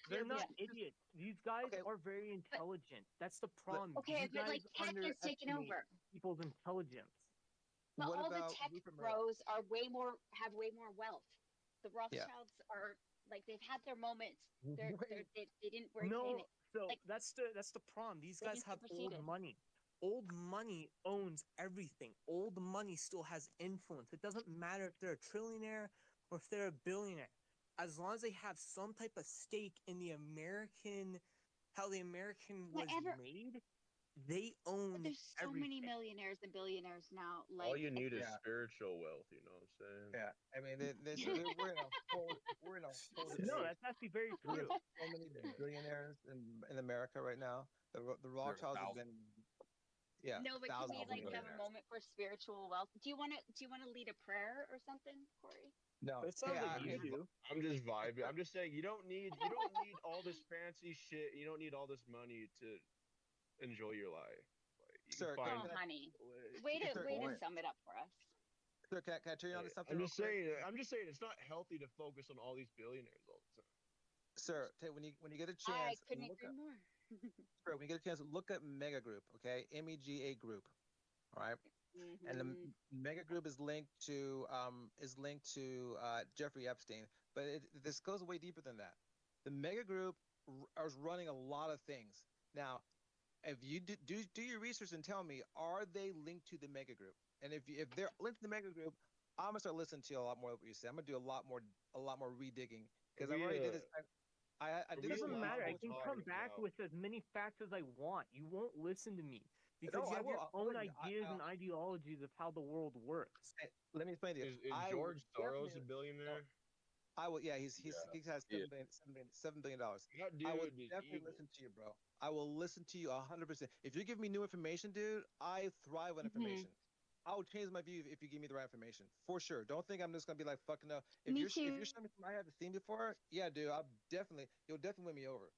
They're not idiots. These guys are very intelligent. That's the problem.
Okay, but like tech is taking over
people's intelligence.
But all the tech bros have way more wealth. The Rothschilds are like, they've had their moments. They didn't break anything.
So like, that's the problem. These guys have old money. Old money owns everything. Old money still has influence. It doesn't matter if they're a trillionaire or if they're a billionaire. As long as they have some type of stake in how the American was made, they own
There's so
everything.
many millionaires and billionaires now. Like,
all you need is spiritual wealth, you know what I'm saying?
Yeah, I mean, we're in a whole
no, that's actually very true.
So many billionaires in America right now. The Rothschilds have been. Yeah.
No, but can we like have a moment for spiritual wealth? Do you want to lead a prayer or something, Corey?
No,
it sounds like you do.
I'm just vibing. I'm just saying you don't need all this fancy shit. You don't need all this money to enjoy your life. Like,
sir,
honey, way to sum it up for us.
Sir, can I turn you on to something?
I'm just saying it's not healthy to focus on all these billionaires all the time.
Sir, when you get a chance,
I couldn't agree more.
Sure, when you get a chance, look at Mega Group, okay? MEGA Group, all right? And the Mega Group is linked to Jeffrey Epstein, but this goes way deeper than that. The Mega Group is running a lot of things. Now, if you do your research and tell me, are they linked to the Mega Group? And if they're linked to the Mega Group, I'm gonna start listening to you a lot more of what you say. I'm gonna do a lot more redigging, because I already did this. I did
it doesn't
this
matter. I can come back with as many facts as I want. You won't listen to me because you have your own ideas and ideologies of how the world works.
Hey, let me explain to you.
Is George Soros a billionaire?
I will. Yeah, he has $7 billion. I will definitely listen to you, bro. I will listen to you 100%. If you give me new information, dude, I thrive on information. I'll change my view if you give me the right information, for sure. Don't think I'm just gonna be like fucking up.
Me
If
too.
you're showing me something I haven't seen before, yeah, dude, you'll definitely win me over.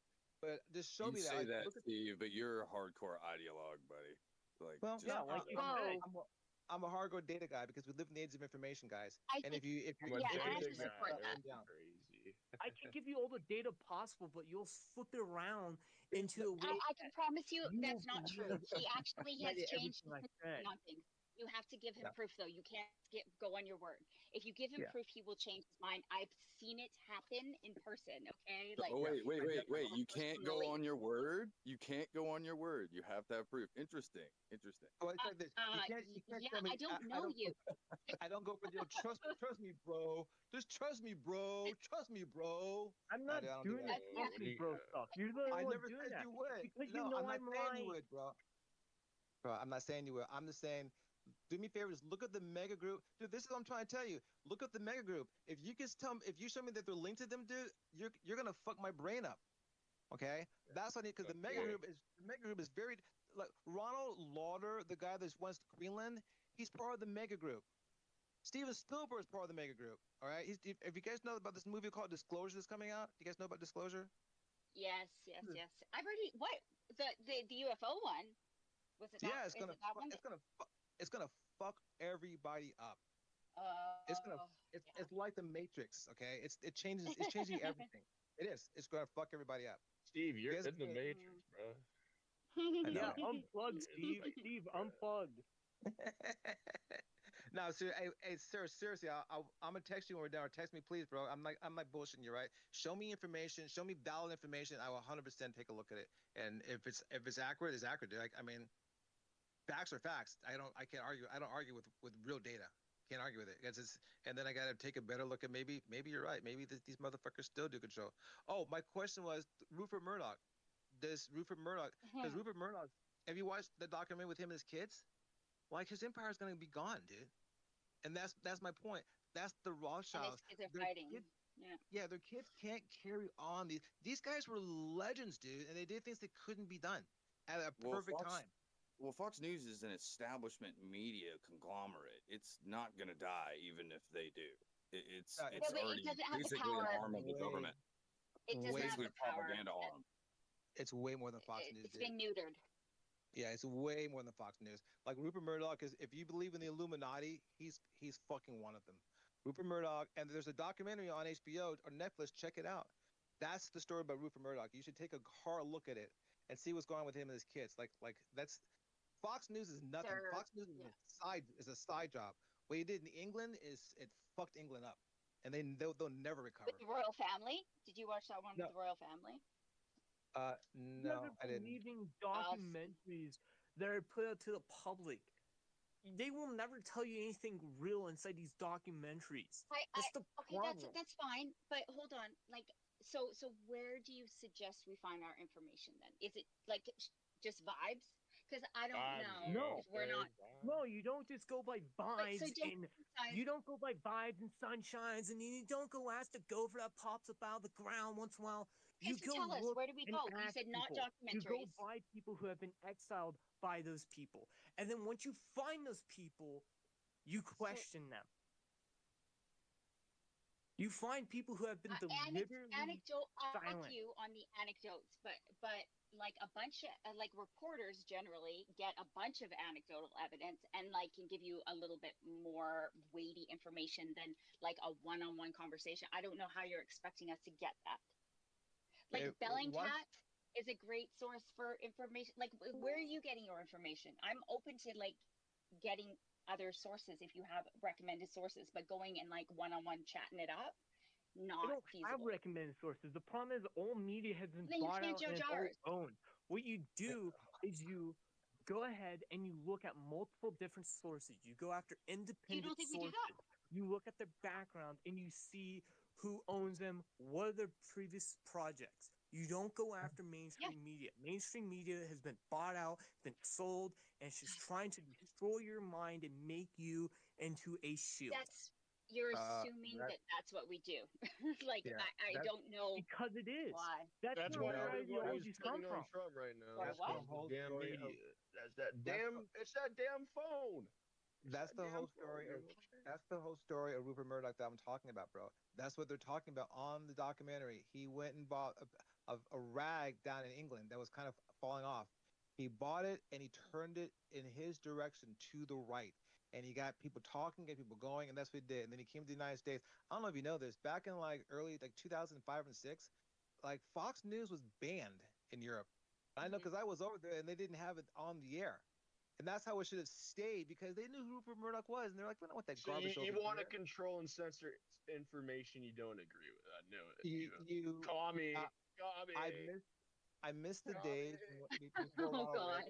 But just show
You
me that.
say
Like,
that,
look at,
Steve, but you're a hardcore ideologue, buddy. Like,
well,
just,
Yeah, like you
Whoa.
said.
I'm a hardcore data guy because we live in the age of information, guys.
I
And
think,
if
I'm
you
a
yeah, I
data
have to
guy.
support that.
down.
Crazy.
I can give you all the data possible, but you'll flip it around into a way
I can promise you
you
that's
won't
not true.
believe
He actually has changed
everything I
his
said.
opinion on things. You have to give him
Yeah.
proof, though. You can't go on your word. If you give him
Yeah.
proof, he will change his mind. I've seen it happen in person. Okay, like
oh, wait.
definitely-
You can't go on your word? You can't go on your word. You have to have proof. Interesting.
Oh, it's like this. You can't
yeah,
tell me.
I don't know you.
I don't go for the trust me, bro. Just trust me, bro. Trust me, bro.
I'm not
I don't do
doing
that.
that company bro stuff. You're the
I
only one
never
doing
said
that.
you would.
Because
No,
you know
I'm not
I'm
saying you
lying.
would, bro. Bro, I'm not saying you would. I'm just saying, do me a favor, just look at the mega group. Dude, this is what I'm trying to tell you. Look at the mega group. If you can if you show me that they're linked to them, dude, you're gonna fuck my brain up. Okay? That's what I need, because the mega group is very, like, Ronald Lauder, the guy that's wants Greenland, he's part of the mega group. Steven Spielberg is part of the mega group. All right. If you guys know about this movie called Disclosure that's coming out, do you guys know about Disclosure?
Yes. I've already what the UFO one was it? That,
Yeah,
is it that one?
it's gonna fuck everybody up.
Oh,
It's like the Matrix. Okay, it's changing everything. It is. It's gonna fuck everybody up.
Steve, you're
You guys
in the
can't-
matrix, bro.
I know.
Yeah, unplug, Steve. Steve, unplug.
No, sir. Hey, sir. Seriously, I'm gonna text you when we're done. Or text me, please, bro. I'm like bullshitting you, right? Show me information. Show me valid information. I will 100% take a look at it. And if it's accurate, it's accurate. Dude. I mean, facts are facts. I can't argue. I don't argue with real data. Can't argue with it. And then I gotta take a better look at maybe you're right. Maybe these motherfuckers still do control. Oh, my question was Rupert Murdoch. Because Rupert Murdoch. Have you watched the documentary with him and his kids? Like, his empire is gonna be gone, dude. And that's my point. That's the Rothschilds.
And his kids are fighting.
Yeah, their kids can't carry on. These guys were legends, dude, and they did things that couldn't be done at a perfect time.
Well, Fox News is an establishment media conglomerate. It's not going to die even if they do. It's already basically an arm of the government.
It doesn't have
Basically
the power.
propaganda arm.
It's way more than Fox News.
It's been neutered.
Yeah, it's way more than Fox News. Like, Rupert Murdoch is, if you believe in the Illuminati, he's fucking one of them. Rupert Murdoch, and there's a documentary on HBO or Netflix. Check it out. That's the story about Rupert Murdoch. You should take a hard look at it and see what's going on with him and his kids. Like that's Fox News is nothing. Fox News is a side job. What he did in England is it fucked England up, and they'll never recover.
With the royal family? Did you watch that one with the royal family?
No, I didn't.
Believing documentaries that are put out to the public. They will never tell you anything real inside these documentaries. That's the problem.
That's fine, but hold on. Like, so where do you suggest we find our information then? Is it like just vibes? Because I don't know.
No,
we're not.
No, you don't just go by vibes and you don't go by vibes and sunshines, and you don't go ask the gopher that pops up out of the ground once in a while. You go
tell us, where do we go? You said not documentaries.
You go by people who have been exiled by those people, and then once you find those people, you question them. You find people who have been deliberately
silent.
I'm
with you on the anecdotes, but like a bunch of like reporters generally get a bunch of anecdotal evidence and like can give you a little bit more weighty information than like a one-on-one conversation. I don't know how you're expecting us to get that. Like Bellingcat is a great source for information. Like, where are you getting your information? I'm open to like getting other sources if you have recommended sources, but going and like one-on-one chatting it up, not
I don't
feasible.
have recommended sources. The problem is all media has been bought out and it's all owned. What you do is you go ahead and you look at multiple different sources. You go after independent sources. You look at their background and you see who owns them, what are their previous projects. You don't go after mainstream media. Mainstream media has been bought out, been sold, and it's just trying to destroy your mind and make you into a shield.
You're assuming that's what we do. Like, I don't know.
Because it is.
Why?
That's where our ideologies come from.
Trump right now.
That's
damn media. It's that damn phone.
That's the whole story of Rupert Murdoch that I'm talking about, bro. That's what they're talking about on the documentary. He went and bought a rag down in England that was kind of falling off. He bought it and he turned it in his direction to the right. And he got people talking, get people going, and that's what he did. And then he came to the United States. I don't know if you know this. Back in like early 2005 and 6, like Fox News was banned in Europe. I know because I was over there and they didn't have it on the air. And that's how it should have stayed because they knew who Rupert Murdoch was, and they're like, "We don't want that
So
garbage."
you
over
want to
here."
control and censor information you don't agree with. I knew it.
You,
Commie.
uh,
Commie.
I miss the days before
Oh
Ronald
God.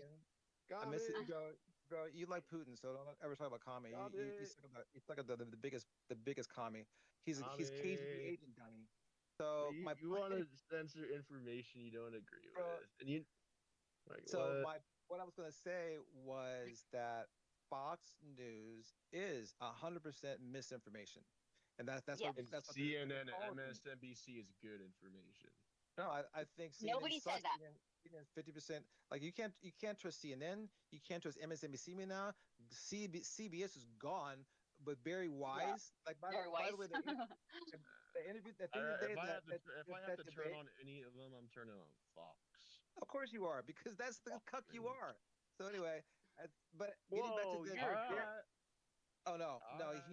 Reagan. I miss it,
Commie.
bro. You like Putin, so don't ever talk about commie. You suck at the biggest commie. He's KGB
Commie.
agent, dummy. So
You,
my
you want to censor information you don't agree
bro,
with, and you like
so
what?
what I was gonna say was that Fox News is 100% misinformation, and
Yes.
And
that's what
CNN
they're
and
calling it.
MSNBC is good information.
No, I think CNN
Nobody said
sucks.
that.
CNN is 50%. Like you can't trust CNN. You can't trust MSNBC now. CBS is gone. But Barry Wise, like
Very
by
wise.
the way, the interview, the thing today
If I have
that
to turn
debate.
on any of them, I'm turning on Fox.
Of course you are, because that's the cuck you
man.
are. So anyway, but getting back to
Whoa,
this,
you're a dick.
Alright.
oh no,
Alright.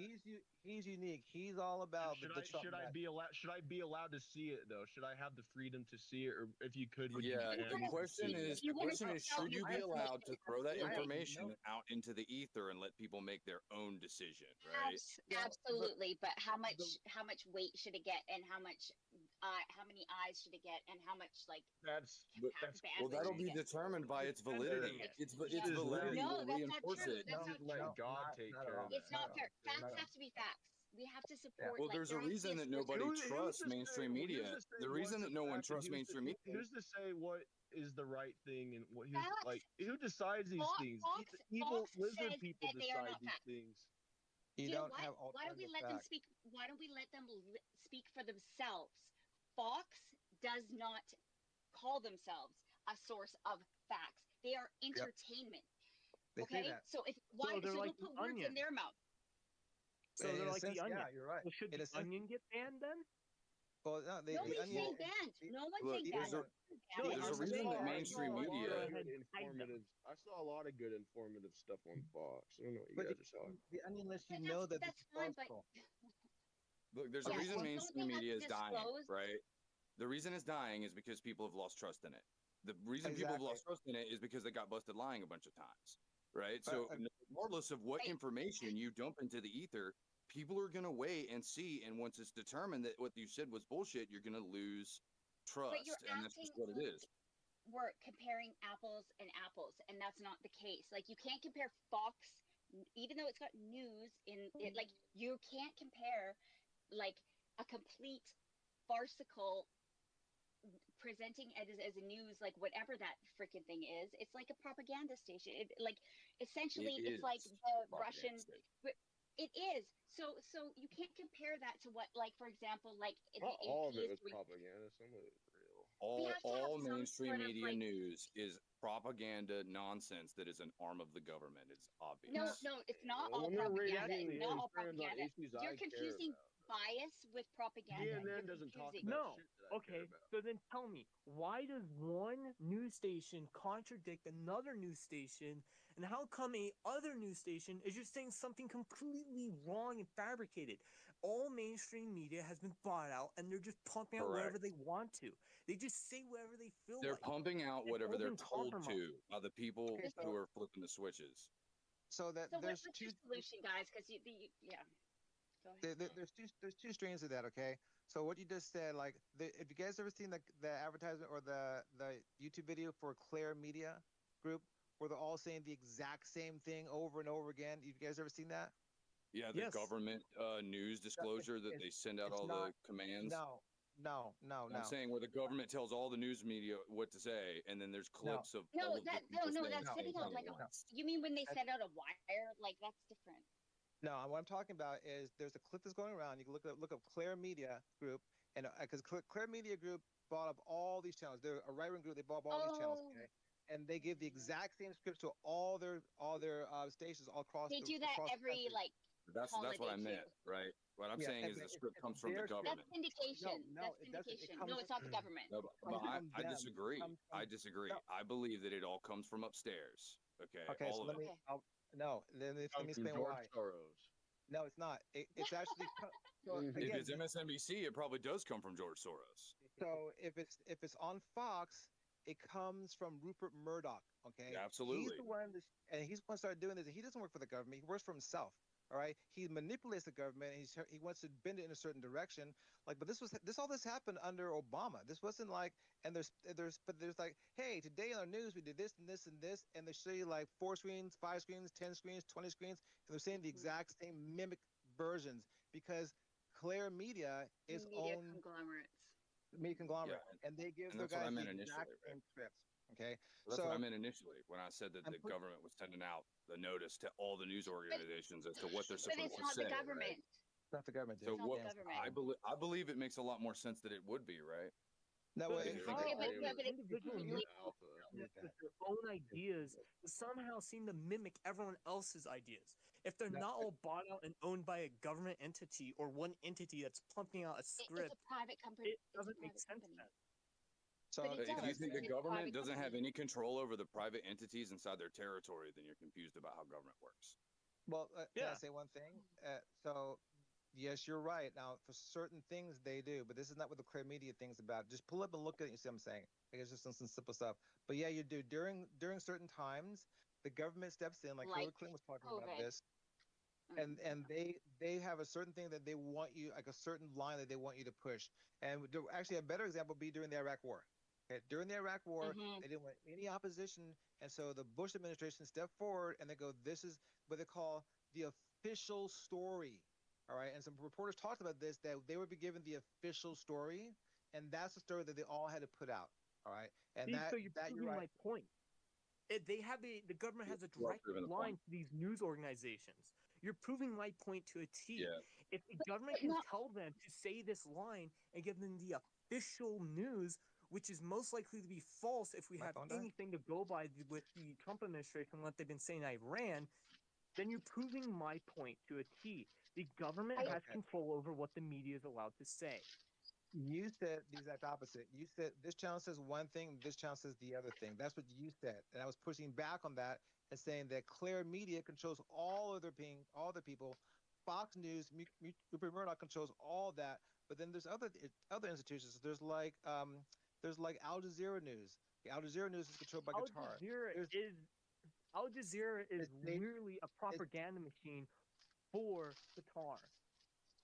he's unique. He's all about
Should
the
I
Trump
should I
mess.
be allowed should I be allowed to see it though? Should I have the freedom to see it, or if you could, would you
Yeah,
ban
the
me from
question
seeing
is
it?
You
the
want to
question is
find out
should you
your
be
information,
allowed to
you have
throw
to
that
do it.
information out into the ether and let people make their own decision, right?
Absolutely, but how
the-
much weight should it get, and how many eyes should it get, and how much like
That's
Well,
bandwidth
that'll
should
be
it get?
determined by its validity. Its
Yeah.
validity
No,
will
that's not
reinforce
true.
it.
That's not
let
true.
God take care of that.
It's not fair.
no,
Facts
no.
have to be facts. We have to support.
Well,
Like
there's a
there has to be
reason that
source.
nobody
Who's
trusts
to say?
mainstream
Who's
media.
to say
The
what's
reason
a
that no one
fact, and
trusts mainstream media.
who's to say what is the right thing, and what
Facts.
like who decides these things? Evil
Fox
lizard
says
people
that they are
decide
not
these
facts.
things.
You
You know
don't
what?
have
Why don't we
alternative
let them
facts.
speak? Why don't we let them speak for themselves? Fox does not call themselves a source of facts. They are entertainment.
They say
Okay,
that.
so
they're like
don't
the
put words in
Onion.
their mouth.
So they're
In a
like
sense,
the Onion.
yeah, you're right.
Well, should
In
the
a sense,
Onion get banned then?
well, no, the
Nobody's
Onion.
saying banned. No one's
Look,
saying
there's
banned.
No,
There's a
I'm
reason
saying
that
that
mainstream
people
media-
go
Good
ahead and hide them.
informative. I saw a lot of good informative stuff on Fox. I don't know what you
But
guys are talking.
the Onion lets you
But
know that
that's
it's
fine, but
false.
Look, there's
Yeah,
a reason
don't
mainstream
they have
media
to
is dying,
disclose?
right? The reason it's dying is because people have lost trust in it. The reason people have
Exactly.
lost trust in it is because they got busted lying a bunch of times, right?
But,
So regardless of what
Right.
information you dump into the ether, people are gonna wait and see, and once it's determined that what you said was bullshit, you're gonna lose trust,
you're
and that's
acting
just what it
like
is.
we're comparing apples and apples, and that's not the case. Like you can't compare Fox, even though it's got news in it. Like you can't compare like a complete farcical presenting it as a news, like whatever that freaking thing is. It's like a propaganda station. Like essentially,
It
it's like
is
the
propaganda
Russian.
station.
It is. So you can't compare that to what, like for example, like the
Not all of
AP
it
is
was
doing.
propaganda. Some of it was real.
All
have to have some
mainstream
sort of,
media
like-
news is propaganda nonsense that is an arm of the government. It's obvious.
No, it's not
Well,
all
when they're
propaganda.
rating
It's not all
concerns on
propaganda.
issues
You're
I care
confusing
about.
bias with propaganda.
CNN
You're
doesn't talk
confusing-
about
No.
shit that I care
Okay,
about.
so then tell me, why does one news station contradict another news station, and how come a other news station is just saying something completely wrong and fabricated? All mainstream media has been bought out, and they're just pumping out whatever they want to. They just say whatever they feel
They're
like.
pumping out
It's
whatever
all
they're
been
told to
compromised.
by the people
Okay, so-
who are flipping the switches.
So that
So
there's
what's
two.
your solution, guys? Because yeah. Go ahead.
There's two strains of that. Okay, so what you just said, like, if you guys ever seen the advertisement or the YouTube video for Claire Media Group, where they're all saying the exact same thing over and over again? You guys ever seen that?
Yeah, the
Yes.
government news disclosure that they send out
it's
all
not-
the commands.
No.
I'm saying where the government tells all the news media what to say, and then there's clips of all of the people saying
That's
the same
sending out
thing
like
at
a.
once.
You mean when they send out a wire? Like that's different.
No, what I'm talking about is there's a clip that's going around. You can look up Claire Media Group, and because Claire Media Group bought up all these channels. They're a right-wing group. They bought up all these channels. Okay, and they give the exact same scripts to all their stations all across
They do that
across the
every
country.
That's what I
holiday
meant,
too.
right? What I'm
Yeah,
saying is
but
the script comes from the
their script.
That's
government.
syndication.
No,
That's
it doesn't. It
syndication.
comes
No, it's not the government.
No, but
from
I
them.
disagree.
It comes from,
I disagree.
no.
I believe that it all comes from upstairs. Okay,
Okay,
all
so
of
let
it.
me.
Okay.
No, let me
Comes from
explain
George
why.
Soros.
No, it's not. It's actually so
If
again.
it's MSNBC, it probably does come from George Soros.
So if it's on Fox, it comes from Rupert Murdoch. Okay,
Yeah,
he's
absolutely.
the one, and he's going to start doing this. He doesn't work for the government. He works for himself. All right, he manipulates the government. And he wants to bend it in a certain direction. Like, but all this happened under Obama. This wasn't like, and there's like, hey, today in our news we did this and this and this, and they show you like 4 screens, 5 screens, 10 screens, 20 screens, and they're saying the exact same mimic versions because Claire Media is
Media
owned
conglomerates.
media conglomerate,
Yeah,
and they give
and
their
that's what I
guys
meant
the exact
initially, right?
same scripts. Okay,
That's
so
what I meant initially when I said that
I'm
the
put-
government was sending out the notice to all the news organizations as to what they're
But
supposed
it's
to
not
say.
the government.
it's not the government.
So
It's not
what
the government.
I believe it makes a lot more sense that it would be, right?
No,
But
way.
it's
Yeah,
how
Okay,
all
but
these
it's
individual
really-
news
Alpha.
outlets with their own ideas somehow seem to mimic everyone else's ideas. If they're not all bought out and owned by a government entity or one entity that's pumping out a
It's
script,
a private company.
it
It's a
doesn't make
private
sense
company.
then.
So
But it
If you
does.
think the
It's a
government
private
doesn't have
company.
any control over the private entities inside their territory, then you're confused about how government works.
well, can I
Yeah.
say one thing? So yes, you're right. Now, for certain things they do, but this is not what the Clear Media thing's about. Just pull up and look at it. You see what I'm saying? Like, it's just some simple stuff. But yeah, you do during certain times, the government steps in, like Hillary
Like
Clinton was talking about
COVID.
this, and they have a certain thing that they want you, like a certain line that they want you to push. And actually, a better example would be during the Iraq War. Okay, during the Iraq War, they didn't want any opposition, and so the Bush administration stepped forward and they go, "This is what they call the official story." All right, and some reporters talked about this, that they would be given the official story, and that's the story that they all had to put out. All right, and
See, so you're
you're
proving
right.
my point. The government has a
You are
direct
proving the
line
point.
to these news organizations. You're proving my point to a T.
Yeah.
If the government can tell them to say this line and give them the official news, which is most likely to be false if we
My
have
phone died?
anything to go by with the Trump administration, what they've been saying Iran, then you're proving my point to a T. The government has
Okay.
control over what the media is allowed to say.
You said the exact opposite. You said this channel says one thing, this channel says the other thing. That's what you said, and I was pushing back on that and saying that Claire Media controls all the people. Fox News, Rupert Murdoch controls all that. But then there's other institutions. There's like Al Jazeera News. Al Jazeera News is controlled by Qatar.
Al Jazeera is
They-
really a propaganda machine for Qatar.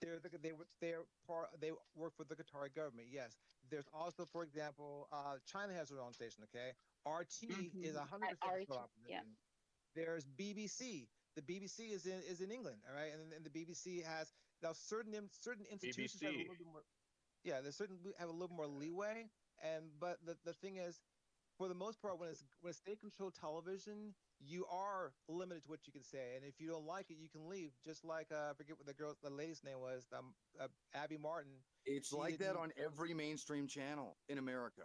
They work for the Qatari government. Yes. There's also, for example, China has their own station. Okay, RT is 100% controlled opposition. There's BBC. The BBC is in England. All right, and the BBC has now certain institutions have a little bit more. Yeah, there's certain have a little more leeway, but the thing is, for the most part, when it's state-controlled television, you are limited to what you can say, and if you don't like it, you can leave. Just like I forget what the lady's name was, Abby Martin.
It's like that on every mainstream channel in America.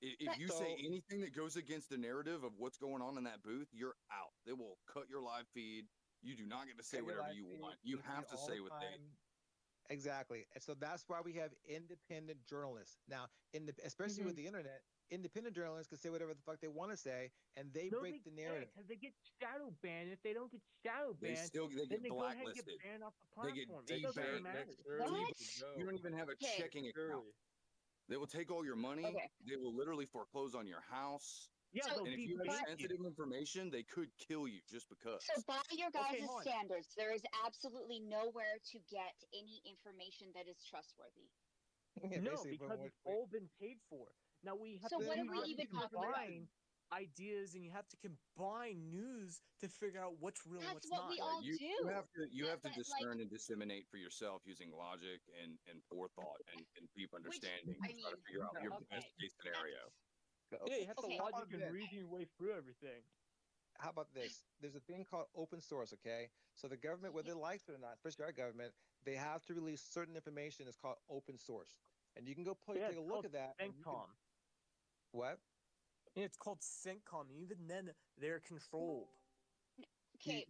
If you say anything that goes against the narrative of what's going on in that booth, you're out. They will cut your live feed. You do not get to say whatever you want. You have to say what they.
Exactly, and so that's why we have independent journalists now. Especially with the internet, independent journalists can say whatever the fuck they want to say, and they break the narrative.
Because they get shadow banned. If they don't get shadow banned,
they get
then
blacklisted.
They get banned off the
They get
platform. It doesn't matter.
You don't even have a checking account. They will take all your money. They will literally foreclose on your house.
Yeah,
and if you have sensitive information, they could kill you just because.
So by your guys' standards, there is absolutely nowhere to get any information that is trustworthy.
No, because it's all been paid for. Now we have
So
to
what are we even talking about?
combine ideas, and you have to combine news to figure out what's real and what's
That's what
not.
we all do.
You have to discern and disseminate for yourself using logic and forethought and deep understanding to try to figure out your best case scenario.
Yeah, you have to logic and reason your way through everything.
How about this? There's a thing called open source, okay? So the government, whether they like it or not, especially our government, they have to release certain information. It's called open source. And you can go take a look at that.
CENTCOM.
What?
And it's called CENTCOM. And even then, they're controlled.
Okay.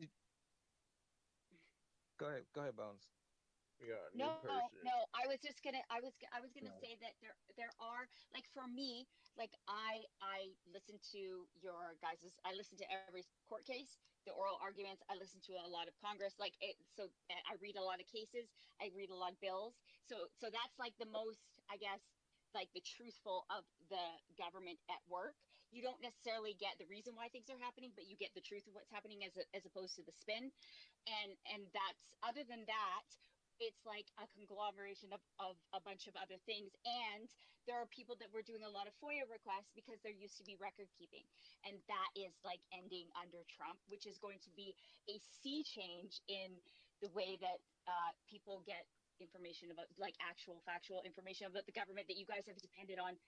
Go ahead, Bones.
Yeah,
No, I was just gonna, I was gonna
No.
say that there are, like, for me, like, I listen to your guys's, I listen to every court case, the oral arguments. I listen to a lot of Congress, like it. So I read a lot of cases. I read a lot of bills. So that's like the most, I guess, like the truthful of the government at work. You don't necessarily get the reason why things are happening, but you get the truth of what's happening as opposed to the spin. And that's, other than that, it's like a conglomeration of a bunch of other things. And there are people that were doing a lot of FOIA requests because there used to be record keeping. And that is like ending under Trump, which is going to be a sea change in the way that people get information about, like, actual factual information about the government that you guys have depended on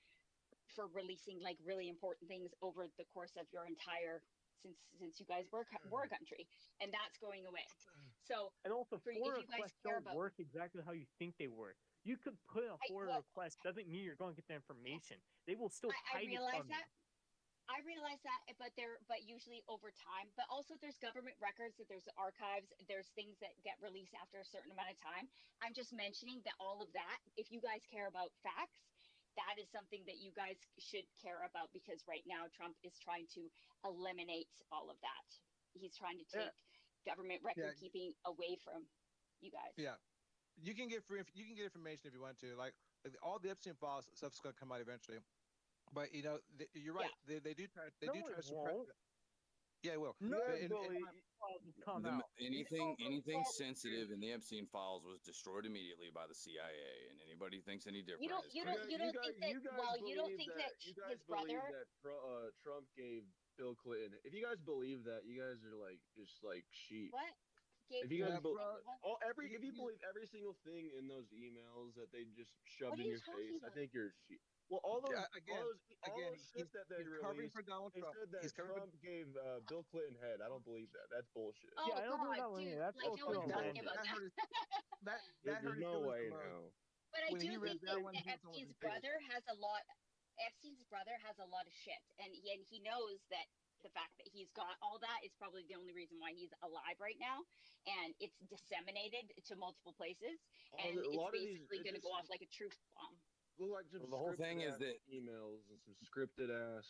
for releasing like really important things over the course of your entire, since you guys were a country, and that's going away. So
And also,
if
FOIA
you guys
requests
care
don't
about,
work exactly how you think they work. You could put a FOIA
well,
request, doesn't mean you're going to get the information. They will still
I
hide it
realize
from
that. I realize that, but usually over time. But also, there's government records, that there's archives, there's things that get released after a certain amount of time. I'm just mentioning that all of that, if you guys care about facts, that is something that you guys should care about, because right now Trump is trying to eliminate all of that. He's trying to take government record keeping away from you guys.
Yeah, you can get you can get information if you want to. Like all the Epstein files stuff's going to come out eventually. But you're right.
Yeah.
They do try to suppress it. Yeah, it will.
No,
anything sensitive in the Epstein files was destroyed immediately by the CIA, and anybody who thinks any different.
You don't think that. Well, you don't think that
you guys
his brother.
believe that Trump gave Bill Clinton. If you guys believe that, you guys are like just like sheep.
What?
If you guys if you believe every single thing in those emails that they just shoved in your face, I think you're sheep. Well, all those shit that they released, they said that Trump gave Bill Clinton head. I don't believe that. That's bullshit.
Oh, yeah, I don't believe that one. That's like, no one's talking about that.
There's no way, no.
But I do think that Epstein's brother has a lot. Epstein's brother has a lot of shit, and he knows that the fact that he's got all that is probably the only reason why he's alive right now, and it's disseminated to multiple places, and it's basically going to go off like a truth bomb.
Like the
whole thing is that
emails and some scripted ass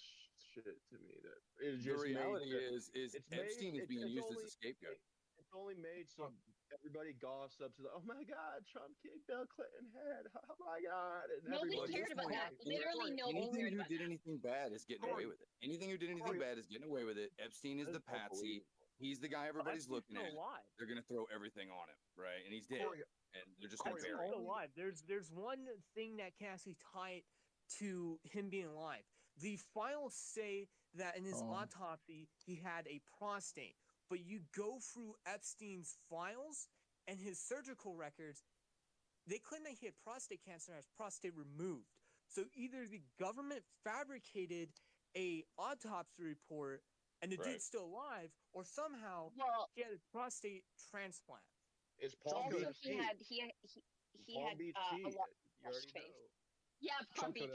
shit to me. That is
the
just
reality is Epstein is being used as a scapegoat.
It's only made so everybody gossips up to the, oh my God, Trump kicked Bill Clinton head. Oh my God. And
nobody cared about that. Literally nobody cared about that.
Anything who did anything bad is getting away with it. Anything who did anything bad is getting away with it. Epstein is the patsy. He's the guy everybody's looking at. They're going to throw everything on him, right? And he's dead. And they're just going to bury him.
Alive. There's one thing that can actually tie it to him being alive. The files say that in his autopsy he had a prostate, but you go through Epstein's files and his surgical records, they claim that he had prostate cancer and has prostate removed. So either the government fabricated a autopsy report and the dude's still alive, or somehow he had a prostate transplant.
It's Palm Beach.
Also, he had a lot of space. Yeah, Palm Beach.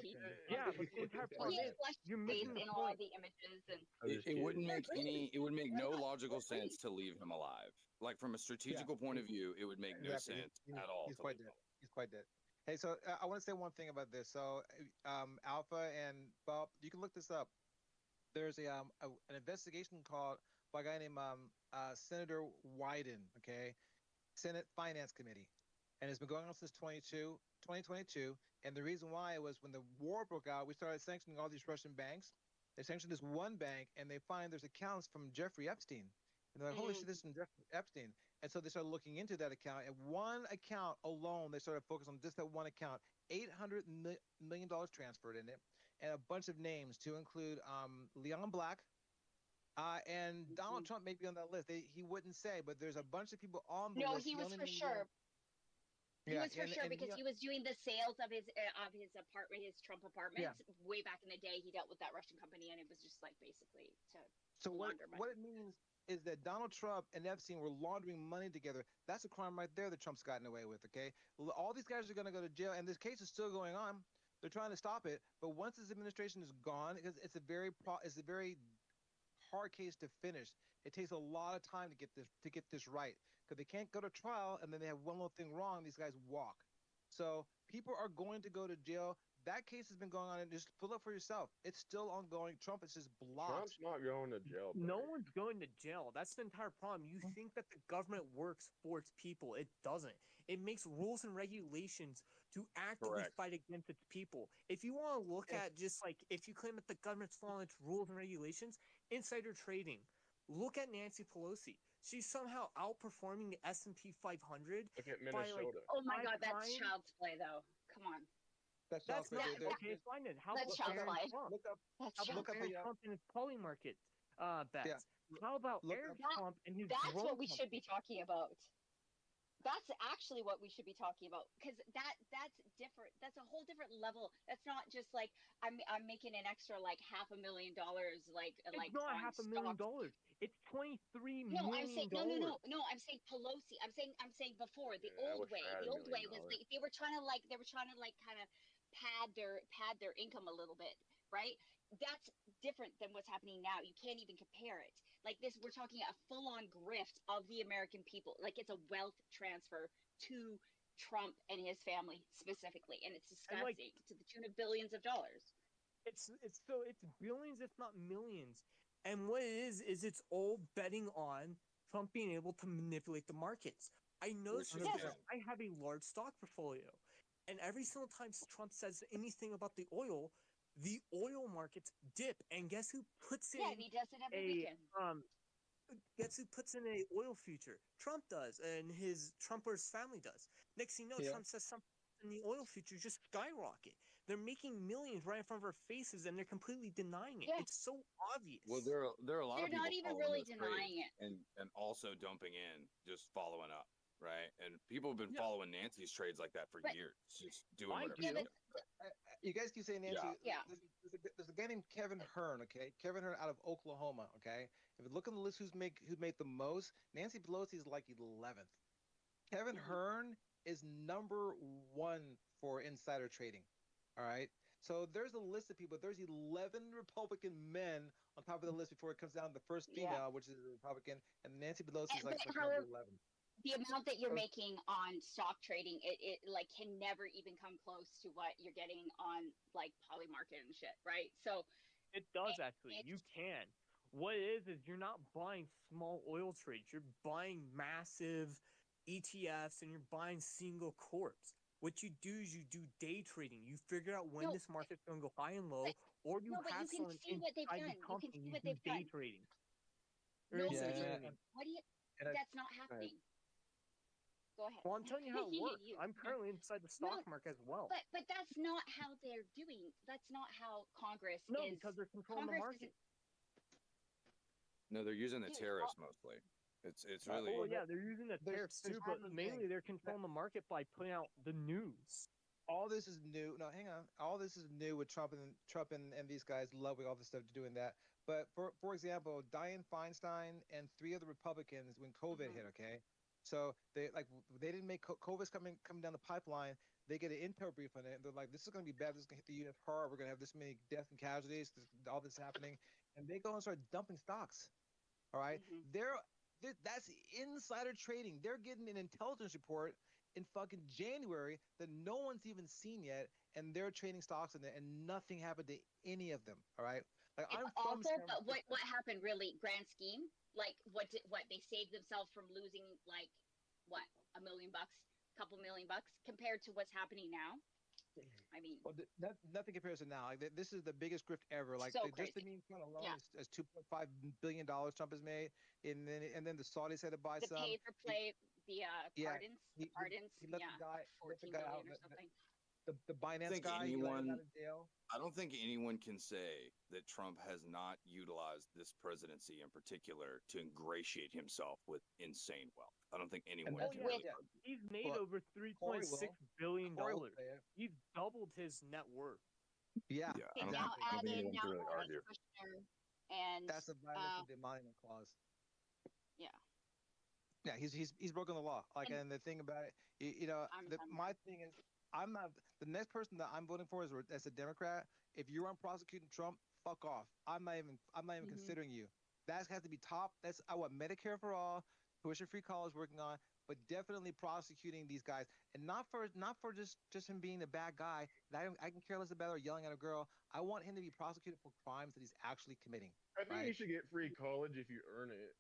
Yeah, but the entire
he had flesh space in all the images, and
it wouldn't make no logical sense to leave him alive. Like from a strategical point of view, it would make no sense at all.
He's quite dead. He's quite dead. Hey, so I want to say one thing about this. So, Alpha and Bob, you can look this up. There's an investigation called by a guy named Senator Wyden, okay, Senate Finance Committee, and it's been going on since 2022. And the reason why was when the war broke out, we started sanctioning all these Russian banks. They sanctioned this one bank, and they find there's accounts from Jeffrey Epstein. And they're like, holy shit, this is from Jeffrey Epstein. And so they started looking into that account. And one account alone, they started focusing on just that one account. $800 million transferred in it, and a bunch of names to include Leon Black, and Donald Trump may be on that list. He wouldn't say, but there's a bunch of people on the list.
No, he was for sure. He was for sure because he was doing the sales of his apartment, his Trump apartments, way back in the day. He dealt with that Russian company, and it was just like basically to.
So what it means is that Donald Trump and Epstein were laundering money together. That's a crime right there that Trump's gotten away with. Okay, all these guys are going to go to jail, and this case is still going on. They're trying to stop it, but once this administration is gone, because it's a very hard case to finish. It takes a lot of time to get this right because they can't go to trial and then they have one little thing wrong. These guys walk. So people are going to go to jail. That case has been going on, and just pull up for yourself. It's still ongoing. Trump is just blocked.
Trump's not going to jail.
No
Barry.
one's going to jail. That's the entire problem. You think that the government works for its people. It doesn't. It makes rules and regulations to actively
Correct.
fight against its people. If you want to look at just like, if you claim that the government's following its rules and regulations, insider trading. Look at Nancy Pelosi. She's somehow outperforming the S&P 500.
Look at
by, like,
Minnesota.
Oh my
5
God, that's
times.
child's play, though. Come on.
That's
That's not
Yeah,
okay. Fine then. How
That's
about
child's
Aaron
play.
Trump?
Look up.
That's
How about
Look up
Aaron
the,
Trump and his poly market bets?
Yeah.
How about
Look
Aaron
up-
Trump and his
That's
drone
what we should be
company?
talking about. That's actually what we should be talking about because that's different. That's a whole different level. That's not just like I'm making an extra like $500,000 like
It's not
on
$500,000.
stocks.
It's $23
No,
million.
I'm saying no. I'm saying Pelosi. I'm saying before the
Yeah, I
old
wish I
way.
had
The
$1
old way
million.
was they were trying to like kind of pad their income a little bit, right? That's different than what's happening now. You can't even compare it. Like this, we're talking a full-on grift of the American people. Like it's a wealth transfer to Trump and his family specifically, and it's
And, like,
disgusting to the tune of billions of dollars.
It's billions, if not millions. And what it is it's all betting on Trump being able to manipulate the markets. I know this
Which
because
is-
I have a large stock portfolio, and every single time Trump says anything about the oil markets dip. And guess who puts in
Yeah, and he does it every weekend.
Guess who puts in a oil future? Trump does, and his Trumpers family does. Next thing you know,
Yeah.
Trump says something, and the oil futures just skyrocket. They're making millions right in front of our faces, and they're completely denying it.
Yeah.
It's so obvious.
Well, there are a lot
They're
of people
not even
following
really
those
denying
trades and also dumping in, just following up, right? And people have been
Yeah.
following Nancy's trades like that for
But-
years, just doing
I
whatever.
do.
she
Yeah,
does.
You guys keep saying Nancy.
Yeah.
There's a guy named Kevin Hearn. Okay, Kevin Hearn out of Oklahoma. Okay, if you look on the list, who made the most? Nancy Pelosi is like 11th. Kevin Hearn is number 1 for insider trading. All right. So there's a list of people. There's 11 Republican men on top of the list before it comes down to the first
Yeah.
female, which is a Republican, and Nancy Pelosi is
But
like
however-
number 11.
The amount that you're
So-
making on stock trading, it like can never even come close to what you're getting on like poly market and shit, right? So
It does actually. You can. What it is you're not buying small oil trades. You're buying massive ETFs and you're buying single corps. What you do is you do day trading. You figure out when
No,
this market's going to go high and low, or you
no, but
have
you can
someone
see what they've
inside
done.
the
You can
company
see
who
what
do
they've
day
done.
trading.
No,
Or
but
insider
Yeah.
trading.
what do you?
And I-
That's not happening. Go ahead.
Well, I'm telling you how it works.
You-
I'm currently inside the stock
No,
market as well.
But that's not how they're doing. That's not how Congress
No,
is.
because they're controlling the
Congress
market.
No, they're using the
Dude,
tariffs mostly. It's
Uh,
really.
Well, yeah, they're using the
there's-
tariffs
there's
too, but
one
mainly
thing.
they're controlling the market by putting out the news.
All this is new. No, hang on. All this is new with Trump and these guys loving all this stuff doing that. But for example, Dianne Feinstein and 3 other Republicans when COVID hit. Okay, so they didn't make COVID's coming down the pipeline. They get an intel brief on it. And they're like, this is going to be bad. This is going to hit the unit hard. We're going to have this many deaths and casualties. All this happening, and they go and start dumping stocks. All right? That's insider trading. They're getting an intelligence report in fucking January that no one's even seen yet, and they're trading stocks in it, and nothing happened to any of them. All right? Like
It's
I'm from
awful,
San
but what
Francisco.
happened really? Grand scheme, like what they saved themselves from losing like what $1 million, couple $1 million compared to what's happening now. I mean,
Well, nothing compares to now. Like this is the biggest grift ever. Like
So
just the
crazy.
meme fund alone
Yeah.
is $2.5 billion Trump has made, and then the Saudis had to buy
the
some.
pay for play, the
yeah,
pardons,
he let
yeah,
the guy, let the
14
guy
million
out.
or something.
The Binance
think
guy, he let him
anyone-
out of jail.
I don't think anyone can say that Trump has not utilized this presidency in particular to ingratiate himself with insane wealth. I don't think anyone
that's
can
what-
really
yeah.
argue.
He's made
Well,
over $3.6 billion.
Corey will say it.
He's doubled his net worth.
Yeah,
Yeah, I
And
don't
now
think
add in
anyone
now
can really
Jared
argue.
Kushner and
that's a violation of the emolument clause.
yeah.
Yeah, he's broken the law. Like,
And-
and the thing about it, you know,
I'm-
my thing is, I'm not the next person that I'm voting for is as a Democrat. If you're on prosecuting Trump, fuck off. I'm not even considering you. That has to be top. That's I want Medicare for all, tuition free college working on, but definitely prosecuting these guys, and not for just him being the bad guy that I can care less about or yelling at a girl. I want him to be prosecuted for crimes that he's actually committing.
I think
Right?
you should get free college if you earn it,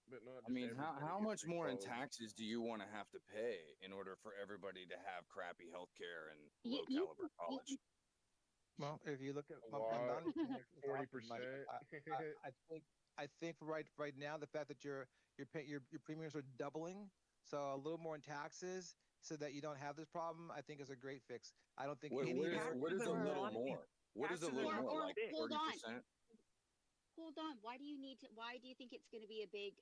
but not
I
just
mean,
everybody
how
get
much
free
more in
college.
taxes do you want to have to pay in order for everybody to have crappy health care and
You,
low
you,
caliber
you,
college?
Well, if you look at
A
my
lot,
non
like 40%.
I think right now the fact that your premiums are doubling, so a little more in taxes, so that you don't have this problem, I think is a great fix. I don't think
What,
any
what is
tax
what is a
are
little
not-
more? What is a
taxes are
little
not
more?
or
Like
fixed.
hold on.
30%?
Hold on. Why do you need to? Why do you think it's going to be a big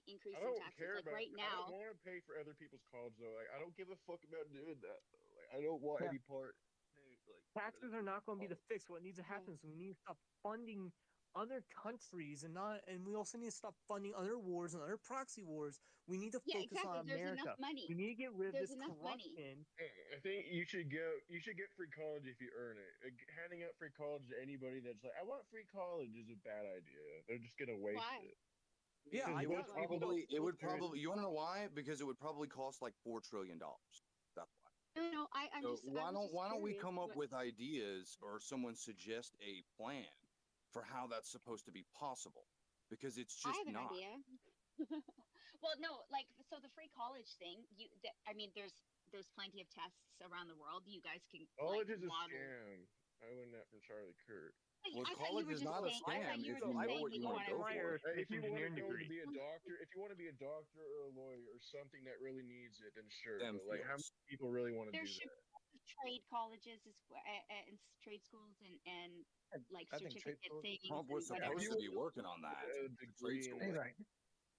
increase
I
in
don't
taxes?
care
Like
about.
right
I don't
now,
want to pay for other people's college though. Like I don't give a fuck about doing that. Though. Like I don't want
Yeah.
any part. Like
Taxes are not going to be the fix. What needs to
Yeah.
happen is we need to stop funding other countries and we also need to stop funding other wars and other proxy wars. We need to
yeah,
focus
exactly.
on
There's
America.
enough money.
We need to get rid of
There's
this
enough money.
corruption.
I think you should go. You should get free college if you earn it. Like, handing out free college to anybody that's like, I want free college, is a bad idea. They're just gonna waste
Why?
it.
Yeah,
Because
I
It would
got
people
probably
don't look at it.
you want to know why? Because it would probably cost like $4 trillion. That's why.
No, I'm
So
just. I was just
why don't we
curious
come up
what-
with ideas or someone suggest a plan for how that's supposed to be possible? Because it's
I
just
have an
not.
idea. Well, no, like so the free college thing. I mean, there's plenty of tests around the world. You guys can
College
like
is a
model.
scam. I learned that from Charlie Kirk.
Well,
I thought you
college
were
is
just
not a
saying. I thought
scam
you
if
were
you
just
know
saying
what
that
you
you
want to
wanted.
go
Fire
for.
space
If you want to
engineering
go to
degree.
be a doctor, if you want to be a doctor or a lawyer or something that really needs it, then sure.
Them
But like, how
fields.
many people really want to
There
do
should
that?
be trade colleges and trade schools and like
I think trade
certificate
schools.
things
Trump was
and whatever.
supposed to be working on that.
A
The trade
degree in
school.
He's
like,
right.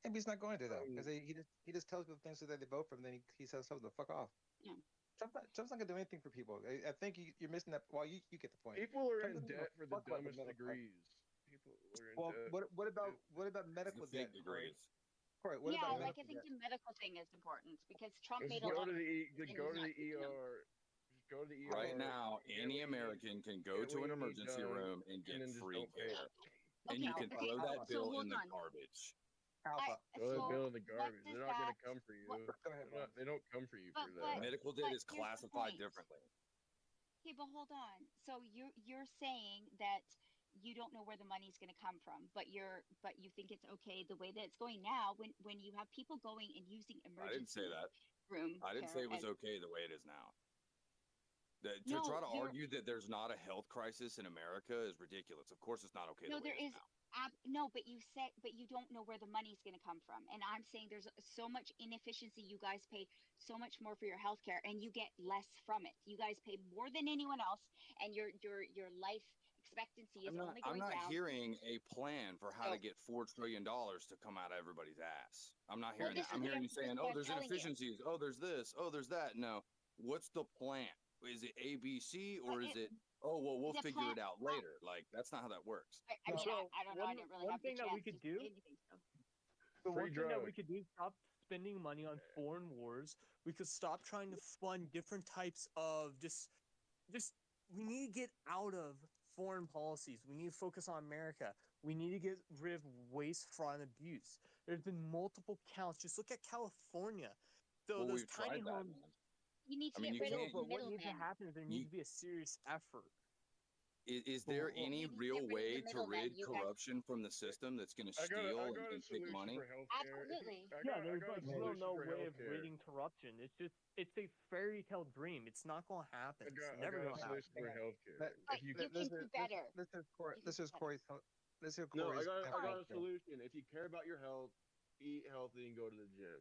Maybe he's not going to though, because
um,
he just tells people things so that they vote for him. Then he says something to fuck off.
Yeah.
Trump's not gonna do anything for people. I think you're missing that. Well, you get the point.
people are
Trump
in
doesn't give a
debt for the
fuck about the
dumbest
middle class.
degrees. People are in
Well,
debt.
what about
The
medical
fake
debt, Corey?
degrees.
Corey, what
Yeah,
about
like
medical
I think
debt?
the medical thing is important because Trump
Just
made a
go
lot
to
of
the
and
go
he's
to
not
the
keeping them.
ER. Just go to the ER.
Right now,
get
any
what you need,
American can go
get
to
what
an
you need
emergency
done,
room and
and
get
then just
free
don't pay
care.
it.
And you
Okay,
can
Alpha,
throw that
Alpha.
so
bill
hold
in the
on.
garbage.
Alpha.
Throw that
So
bill in the
what
garbage.
does
They're not
that?
gonna come for you.
What,
Go ahead, Brian.
They don't come for you for
but
that.
Medical debt
but
is
here's the
classified
point.
differently.
Okay, but hold on. So you're saying that you don't know where the money's going to come from, but you think it's okay the way that it's going now when you have people going and using
I didn't say
emergency
that.
room
I didn't say
care
it was
as
okay the way it is now. To
no,
try to
there
argue that there's not a health crisis in America is ridiculous. Of course, it's not okay
no
the way
there
it is
is
now.
no, but you said but you don't know where the money's going to come from, and I'm saying there's so much inefficiency. You guys pay so much more for your health care, and you get less from it. You guys pay more than anyone else, and your life expectancy is only
I'm
going
not
down.
hearing a plan for how
So
to get $4 trillion to come out of everybody's ass. I'm not
well,
hearing
this
that.
is
I'm
what
hearing
I'm
you saying,
this is
"Oh,
what I'm
there's
telling you.
inefficiencies. Oh, there's this. Oh, there's that." No. What's the plan? Is it A, B, C, or is it? Oh, well, we'll
The
figure
plan.
it out later. Like that's not how that works.
I mean,
So
I don't know. I didn't really
one
have the
thing that we
chance
could
to
do
say anything. So.
The
Free
one thing that we
drugs.
could do is stop spending money on foreign wars. We could stop trying to fund different types of just we need to get out of foreign policies. We need to focus on America. We need to get rid of waste, fraud, and abuse. There's been multiple counts. Just look at California. So
Well,
those
we've
tiny
tried that,
homes.
man.
You need to
I mean,
get
you
rid
No,
of
can't.
but what needs to
middlemen.
happen is there needs to be a serious effort.
Is there
Well,
any
You need to
real
get rid of
way
the
to
middlemen.
rid
You guys,
corruption from the system that's going to
I
steal
got
and
a
take
solution
money?
for healthcare.
absolutely.
Yeah, there's
got a
like no
solution for
way of
healthcare.
ridding corruption. It's a fairy tale dream. It's not gonna happen. It's
I
never
got a
gonna happen.
solution for healthcare.
Let-
But
If you
you can do better.
This is Corey.
You
This
can
is
do better.
Corey's. Let's hear
No,
Corey's.
I got a
answer.
solution. If you care about your health, eat healthy and go to the gym.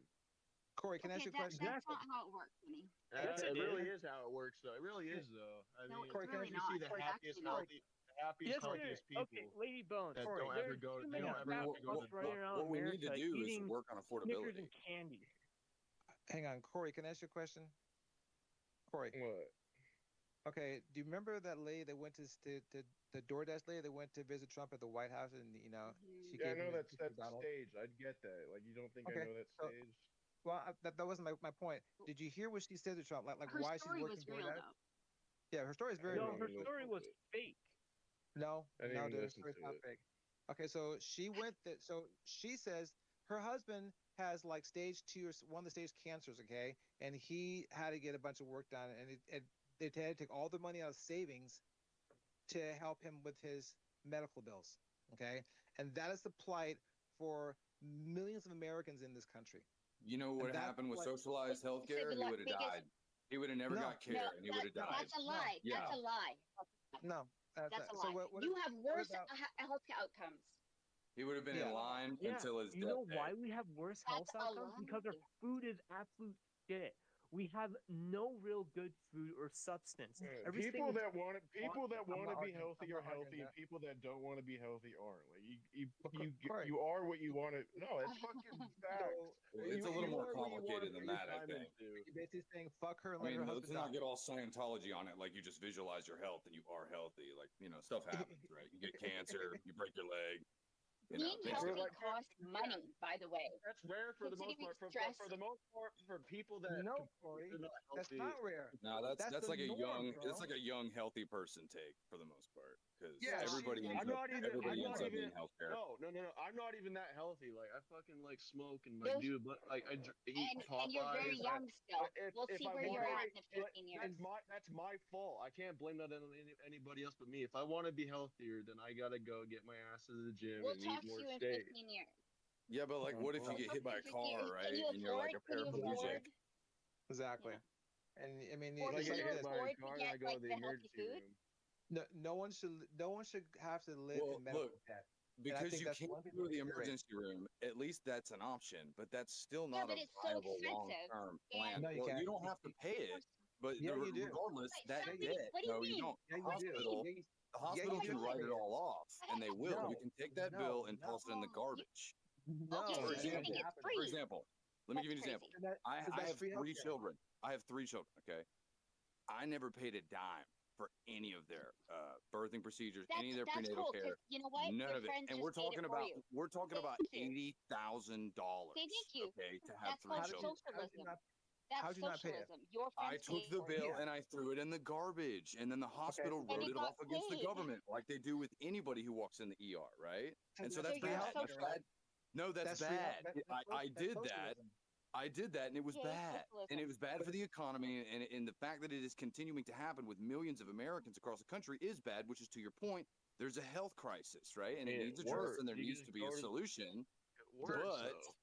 Corey, can I ask
Okay,
you a question?
that's not how it works, honey.
Yes,
It
it
really
is.
is how it works, though. It really is, though. I
No,
mean,
it's
Corey, can I
really
you
not.
see the
It's
happiest,
actually not.
Yes, sir.
healthiest people
Okay, Lady Bones.
that
Corey,
don't
There
ever
are
go.
too
They
many
don't ever
fat
have to go
fucks
to.
running around
What we need to
America
do is
eating
work on
Snickers
affordability.
and candy.
Hang on, Corey. Can I ask you a question? Corey.
What?
Okay. Do you remember that lady that went to the DoorDash lady that went to visit Trump at the White House, and she
Yeah, I
gave
know
him
that's
McDonald's?
staged. I get that. Like, you don't think I
Okay,
know that's
so-
staged?
Well, that wasn't my point. Did you hear what she said to Trump? Like
Her
why she's
story
working
was real,
DoorDash?
though.
Yeah, her story is very
No,
real.
her story was fake.
No,
I didn't
no,
even
dude, her
listen
story's
to
not
it.
fake. Okay, so she went that. So she says her husband has like stage 2 or one of the stage cancers. Okay, and he had to get a bunch of work done, and they had to take all the money out of savings to help him with his medical bills. Okay, and that is the plight for millions of Americans in this country.
You know
And
what
that's
happened with
what
socialized healthcare? He would have died. He would have never
no,
got care,
No,
and he would have died.
that's a lie.
Yeah.
That's a lie.
no, that's
That's
not.
a
So
lie.
what
You
is-
have
what
worse
about?
health outcomes.
He would have been
Yeah.
in line
Yeah,
until his
you
death
know
day.
why we have worse health
That's a
outcomes? Because our
lie.
food is absolute shit. We have no real good food or substance. Everything
People
is
that want
I'm not
to be
arguing.
healthy
I'm
are
not arguing
healthy, and
that.
people that don't want to be healthy aren't. Like
Corey,
you are what you want to. No, it's fucking facts.
so
It's a little
You
more
are what you want to
complicated
put
than
your
that, I
time
think.
into.
you're basically saying fuck her and
I
let
mean,
her
let's
husband
not
die.
get all Scientology on it. Like you just visualize your health and you are healthy. Like stuff happens, right? You get cancer, you break your leg.
Being
things
healthy
happen.
costs money, by the way.
That's rare for the most
Considering
part.
stress.
For the most part, for people that
No, Corey,
are not
that's
healthy.
not rare.
No, that's
the
like a
norm,
young,
bro.
it's like a young healthy person take for the most part, because
Yeah,
everybody ends
I'm
up
not even.
everybody
I'm
ends
not
up
even.
being healthcare.
No. I'm not even that healthy. Like I fucking like smoke and like
Those-
do, but like eat
and you're very
Popeyes.
young still. We'll
If
see
I
where
want,
you're at in 15 years.
that's my fault. I can't blame that on anybody else but me. If I want to be healthier, then I gotta go get my ass to the gym
We'll
and
talk
eat
to
more
you in
steak.
15 years.
Yeah, but like, what if you get hit by a car, right? And you're like a paraplegic.
Exactly.
Yeah.
And I mean,
Or
If
it's
I
can
get
like
you
hit
this.
by a
afford to
car, then
get
I go
like
to the
the healthy
emergency
food?
room.
No one should have to live
Well,
in medical
look,
debt.
because
think
you
that's
can't
one thing
go to
to
the
reiterate.
emergency room, at least that's an option, but that's still
Yeah,
not a
but it's so
viable
expensive.
long-term plan.
No, you
Well,
can't.
you don't have to pay it, but
Yeah, you do.
regardless,
Wait,
that
somebody,
debt,
what do you
no, you
mean?
don't.
Yeah,
The
you do.
hospital,
Yeah,
the hospital
you
can
do.
write it all off, and they will.
No,
You can take that bill and toss it in the
Oh,
garbage.
no,
okay,
For
so you
that
think
example,
it's
happen.
for
free?
example, let me
That's
give you an example.
crazy.
That's
I have
free
three
healthcare.
children. I have 3 children. Okay, I never paid a dime for any of their birthing procedures, any of their
That's
prenatal
cool
care.
because you know what?
None
Your
of it.
friends
And
just paid it for you.
we're talking about
Thank you.
$80,000.
Say thank you.
Okay, to have
That's
3
called
How did
children.
socialism.
not?
That's
How'd you not pay it?
socialism. Your
I
friends
took
paid
the
for
bill
you.
and I threw it in the garbage, and then the hospital
And
wrote
it
it
got
off against the
paid.
government, like they do with anybody who walks in the ER, right? And so
that's
that's
So you're
bad. That's
socialist.
bad. No, that's
free health.
bad.
That's
I did that.
socialism.
I did that, and it was
Yeah,
bad.
socialism.
And it was bad for the economy, and the fact that it is continuing to happen with millions of Americans across the country is bad, which is to your point. There's a health crisis, right? And it needs addressed, and there
You
needs
just
to be a
go to-
solution,
It works,
but
though.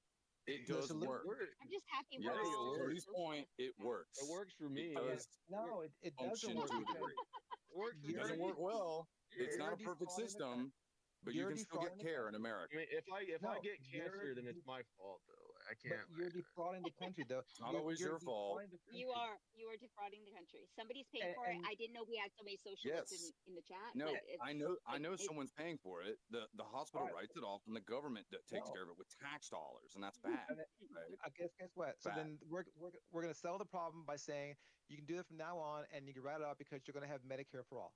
it
The
does
solution-
work.
I'm just happy
Yes,
we're all
to Cody's
socialists.
point, it works.
It works for me.
It does
No, it doesn't
function
work
to a
because
degree.
It works for
It doesn't
me.
work well. It's
You're
not a perfect
defrauding the
system, but you
you're
can still get
defrauding the
care in
country.
America.
I mean, if I
No,
get cancer,
you're
then it's my fault though. I
But
can't.
you're defrauding the country, though.
It's not always your fault.
defrauding the country.
You are defrauding the country. Somebody's paying for it.
And
I didn't know we had so many socialists
Yes.
in the chat.
No,
but it's,
I know someone's paying for it. The hospital
Right.
writes it off, and the government takes
No.
care of it with tax dollars, and that's bad.
And
Right?
I guess what? So
Bad.
then we're going to settle the problem by saying you can do it from now on, and you can write it off because you're going to have Medicare for all.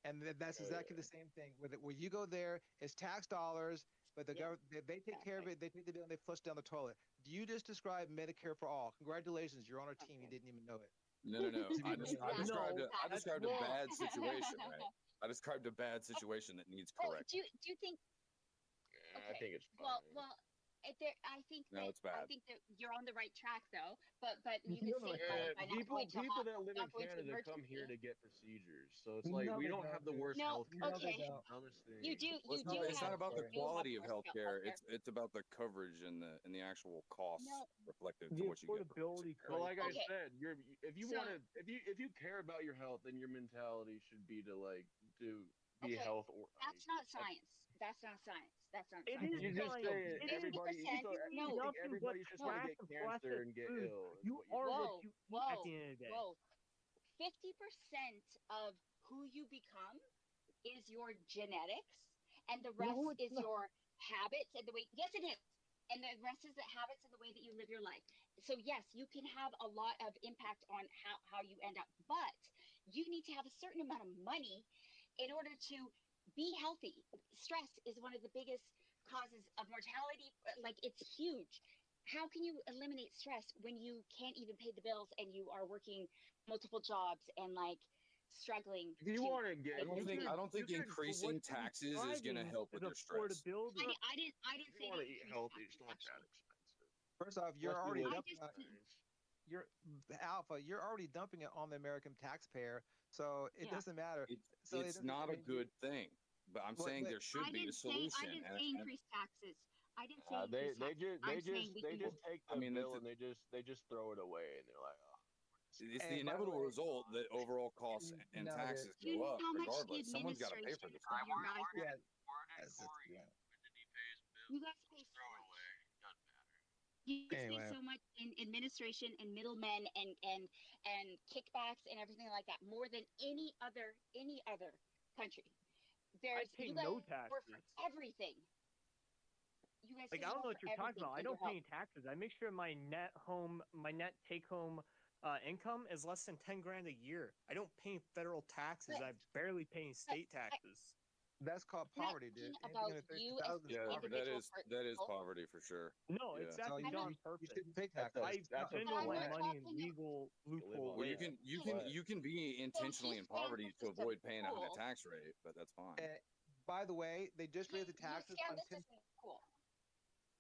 And that's exactly the same thing. Where you go there, it's tax dollars, but the
Yeah,
government they take care of it. They take the bill and they flush down the toilet. You just described Medicare for all. Congratulations, you're on our team. You didn't even know it.
No. I described a
wrong.
bad situation, right? I described a bad situation that needs
Well,
correction.
do you think?
I think it's fine.
Well, I think
No,
that
it's bad.
I think that you're on the right track though. But you
You're
can
on the
save
right
money by not
people
going to
that live in
not going to
Canada come here
emergency.
to get procedures, so it's like
No,
we
they
don't
don't,
have the
dude.
worst
No,
health
No, they
okay.
don't.
dumbest thing.
You do.
Well,
You do
it's not
have.
about the
you do have
quality of
worse
healthcare.
healthcare.
It's about the coverage and the actual costs
No.
reflective to
The
what you get.
affordability
Well, like I
Okay.
said, if you
So-
want to, if you care about your health, then your mentality should be to be
Okay,
health or.
That's not science. That's not science. That's not
It
science.
is
You just
science.
say
It is
everybody. You
50%.
think
No.
nothing but
everybody's just going to
trash
get
and
cancer
processed
and get
food.
ill. is
You
what
are
Whoa,
what you eat at the end of the day.
Whoa. 50% of who you become is your genetics, and the rest
No, it's
is
not.
your habits and the way. Yes, it is. And the rest is the habits and the way that you live your life. So yes, you can have a lot of impact on how you end up, but you need to have a certain amount of money in order to be healthy. Stress is one of the biggest causes of mortality. Like, it's huge. How can you eliminate stress when you can't even pay the bills and you are working multiple jobs and like struggling.
You want to get?
I don't think increasing taxes is going to help with your stress.
I didn't
You
say
want
to
to eat
increase
healthy?
taxes,
It's not that
actually.
expensive.
First off, you're
Unless you
already
live
dumping
in
on,
plains.
you're Alpha. You're already dumping it on the American taxpayer, so it
Yeah.
doesn't matter. So
It's not a good thing. But I'm saying there should
I
be a
didn't say
solution.
increase taxes. I didn't say increase taxes.
They just take the
I mean,
bill and they just throw it away and they're like, oh.
it's
And
the
by the
inevitable
way,
result that overall costs and
no,
taxes
Do you
go
know
up
how much the
regardless. Someone's got to pay for
administration
this
of
stuff.
your guys?
yeah,
Where did
that's just,
Corey?
yeah.
When did he pay his bill?
You guys pay
Just
so
throw it
much.
away. Doesn't matter.
You guys pay
Anyway,
so much in administration and middlemen and kickbacks and everything like that, more than any other country.
I
There's
pay
you guys
no
work for
taxes.
everything. You guys
Like,
pay
I don't
more
know what
for
you're talking
everything
about. I
than
don't
your
pay
health.
any taxes. I make sure my net take home income is less than 10 grand a year. I don't pay federal taxes.
But-
I barely pay state taxes.
that's called
I'm not
poverty, dude.
talking
Anything
about
under
you
30,000
as
is
Yeah,
poverty.
that is
individual
poverty for sure.
No,
Yeah.
it's
So
actually
I know.
on
you
purpose.
shouldn't pay taxes.
I
That's a
swindle my
flat.
money in
talking
legal loophole
Well,
ways.
you can be intentionally in poverty to avoid paying a high
cool.
tax rate, but that's fine.
By the way, they just raised the taxes on
This
10.
isn't cool.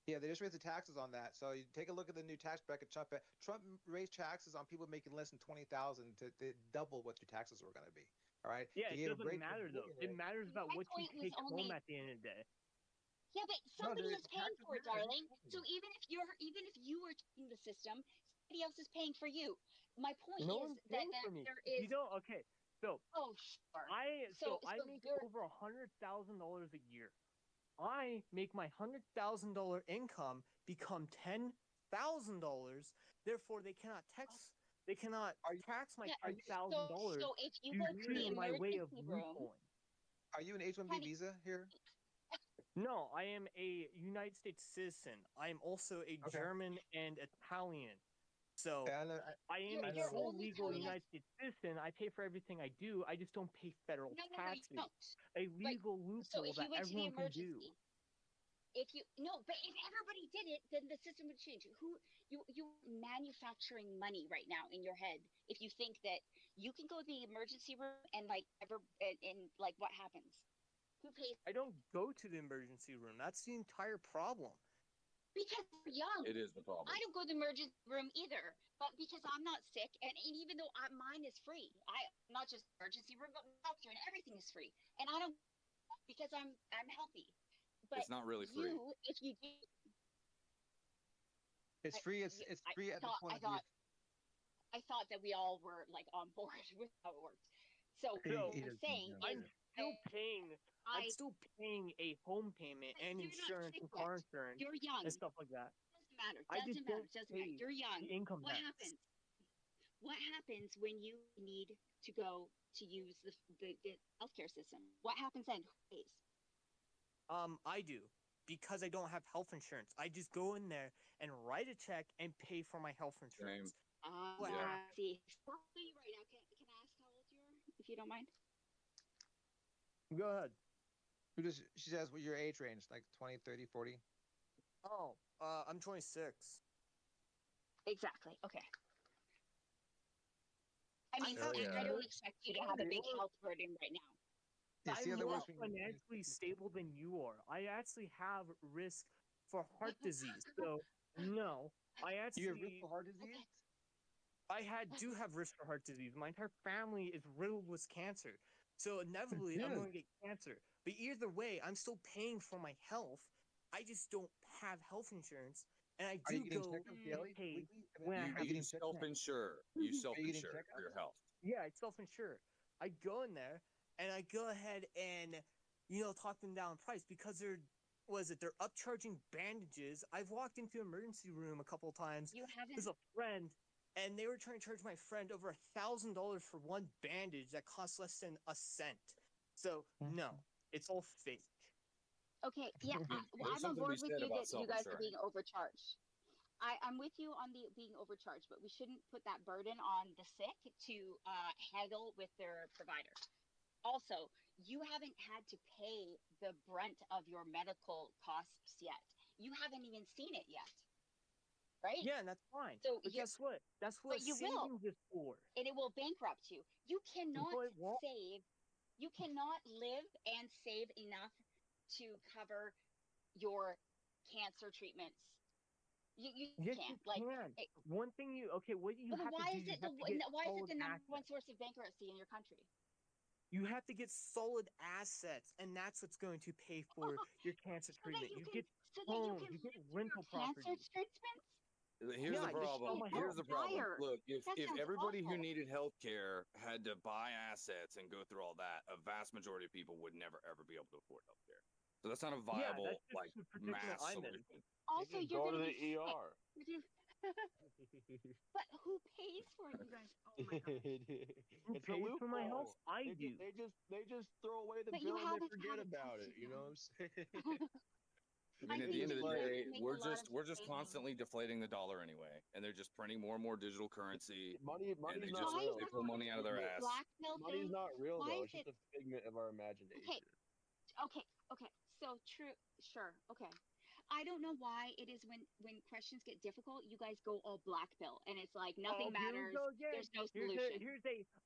Yeah, they just raised the taxes on that. So you take a look at the new tax bracket Trump. Trump raised taxes on people making less than 20,000 to double what your taxes were going to be. All right.
Yeah,
He
it
gave a
doesn't
break to
matter though. It
millionaires.
matters about
My
what you
point was
take home
only-
at the end of the day.
Yeah, but
No,
somebody
the
is paying
taxes
for it,
matter.
darling. So even if you were in the system, somebody else is paying for you. My point
No
is
one's
that
paying for me.
there
You
is.
don't. Okay, so
Oh, sure.
I
So
make
you're-
over $100,000 a year. I make my $100,000 income become $10,000. Therefore, they cannot tax. They cannot tax my
Yeah,
$10,000
So if you
due
go to the
to my way of
emergency room,
loopholing.
Are you an H-1B
Honey-
visa here?
No, I am a United States citizen. I am also a
Okay.
German and Italian. So
Okay, I know,
I am
You're-
a
you're
full
only
legal
telling us-
United States citizen. I pay for everything I do. I just don't pay federal
no, you
taxes.
don't.
A legal
So
loophole
if you
that
went to the
everyone can do.
emergency, but if everybody did it, then the system would change. You manufacturing money right now in your head if you think that you can go to the emergency room and like what happens? Who pays?
I don't go to the emergency room. That's the entire problem.
Because we're young.
It is the problem.
I don't go to the emergency room either, but because I'm not sick, and even though mine is free, not just emergency room, but doctor and everything is free, and I don't because I'm healthy. But
It's not really free.
If you do,
it's free. It's free at the point of use.
I thought that we all were like on board with how it worked. So
He-
what
he
I'm
doesn't
saying
know.
is,
I'm still paying a home payment
But
and
you're not
insurance
sick
and
yet.
car insurance
you're young.
and stuff like that.
Doesn't matter.
I just
Doesn't matter.
don't
Doesn't matter.
pay
You're young.
the income
What
tax.
happens? What happens when you need to go to use the healthcare system? What happens then? Who pays?
I do because I don't have health insurance. I just go in there and write a check and pay for my health insurance. What
Yeah.
happens?
See. How old are you right now? Can I ask how old you are, if you don't mind?
Go ahead.
She says, what your age range? Like 20, 30, 40?
Oh, I'm 26.
Exactly. Okay. I mean,
Oh, yeah.
I don't expect you to have a big health burden right now.
Yeah, see,
I'm
other
more
words we-
financially stable than you are. I actually have risk for heart disease. So no, I actually
You have risk for heart disease?
do have risk for heart disease. My entire family is riddled with cancer. So inevitably I'm
Yes.
going to get cancer. But either way, I'm still paying for my health. I just don't have health insurance. And I
Are
do
you getting
go
checkups daily?
pay
Weekly? I mean,
when I
are
have
you getting
You
checkups?
self-insure. You
Are you getting
self-insure
checkups?
for your health.
Yeah, I self-insure. I go in there and I go ahead and talk them down in price because they're upcharging bandages. I've walked into an emergency room a couple of times
You haven't.
with a friend, and they were trying to charge my friend over $1,000 for one bandage that costs less than a cent. So no, it's all fake.
Okay, yeah,
There's
I'm on
something to be
board with
said
you
about
that you guys are
self-insuring.
being overcharged. I'm with you on the being overcharged, but we shouldn't put that burden on the sick to haggle with their provider. Also, you haven't had to pay the brunt of your medical costs yet. You haven't even seen it yet. right?
Yeah, and that's fine.
So
But guess what? That's what
but you will,
savings is for.
and it will bankrupt you. You cannot
No, it won't.
save. You cannot live and save enough to cover your cancer treatments. You
Yes, you
can't. Like,
can. One thing what you
well,
have to
why
do,
is
you
it
have to get
why is it
solid
the number one
assets.
source of bankruptcy in your country?
You have to get solid assets, and that's what's going to pay for your cancer
so that
treatment.
you
You
can
get
so that you
homes,
can
you get
live through your
rental
cancer
properties.
treatments.
Here's
Yeah,
the
you can sell
problem.
my
Here's
house.
the problem.
Dire.
Look,
That
if
sounds
everybody who
awful.
needed health care had to buy assets and go through all that, a vast majority of people would never ever be able to afford health care. So that's not a
Yeah,
viable
that's just
like
the predicament
mass
I'm in.
solution.
Also,
just
you're
go to
gonna
the
be sick.
ER.
But who pays for it, you guys? Oh my god.
Who
It's a
pays for my health?
loophole.
I do.
They just throw away the
But you
bill and they
haven't
forget
had a
about it.
question
You know
yet.
what I'm saying?
I mean,
I
at the
think
end of
that
the
you guys
day,
can make a lot of
we're just
savings.
constantly deflating the dollar anyway, and they're just printing more and more digital currency, and
Money's
they
not
just
Why is
real.
they
that
pull money out of their
the
ass.
blackmail
Money's
thing?
not real
Why
though.
is
It's
it
just a figment of our
okay?
imagination.
Okay. So true. Sure. Okay. I don't know why it is when questions get difficult, you guys go all black pill, and it's like nothing
Oh, here we
matters.
go again.
There's no solution.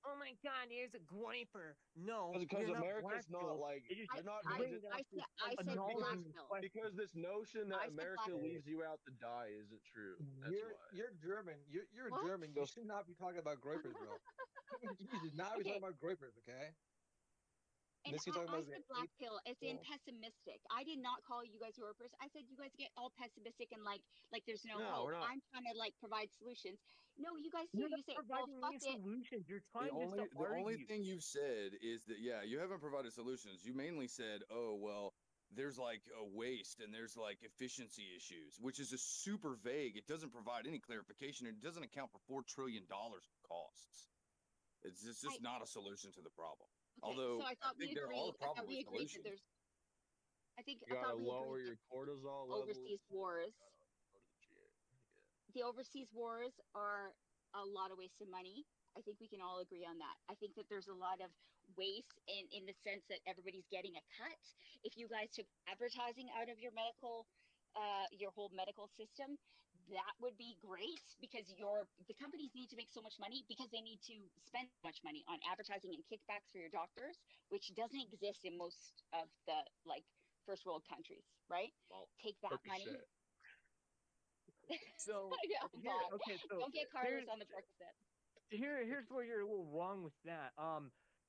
Oh my God, here's a griper. No,
Because
you're not
America's
black
not
pill.
like
It is
they're not
straight
doesn't
up just
I said black
acknowledging the
pill.
question.
because this notion
I
that
said
America
black
leaves you out to die isn't true. That's
You're
why.
you're German. You're
What?
German. You should not be talking about grapers, bro. You should not be
Okay.
talking about grapers, okay?
And
Unless you're talking
I
about
said black pill as in
well,
pessimistic. I did not call you guys horror person. I said you guys get all pessimistic and like there's no
No,
hope.
we're not.
I'm trying to like provide solutions. No, you guys
You're
do.
not
You say, well,
providing
fuck
any
it.
solutions. You're
The
trying just to
only
argue.
thing you've said is that yeah, you haven't provided solutions. You mainly said, "Oh, well, there's like a waste and there's like efficiency issues," which is just super vague. It doesn't provide any clarification. It doesn't account for $4 trillion in costs. It's just not a solution to the problem.
Okay,
Although
so I
I
thought we
think there are
agreed. I thought
probably
we agreed that
solutions.
there's. I
You gotta
thought we
lower
agreed
your
that
cortisol levels.
overseas wars.
Go to the gym. Yeah.
The overseas wars are a lot of waste of money. I think we can all agree on that. I think that there's a lot of waste in the sense that everybody's getting a cut. If you guys took advertising out of your your whole medical system, that would be great because the companies need to make so much money because they need to spend so much money on advertising and kickbacks for your doctors, which doesn't exist in most of the like first world countries, right?
Well,
Take that money.
Percocet.
So
Yeah,
here,
God.
okay, so
Don't get Carlos on the Percocet.
here's where you're a little wrong with that.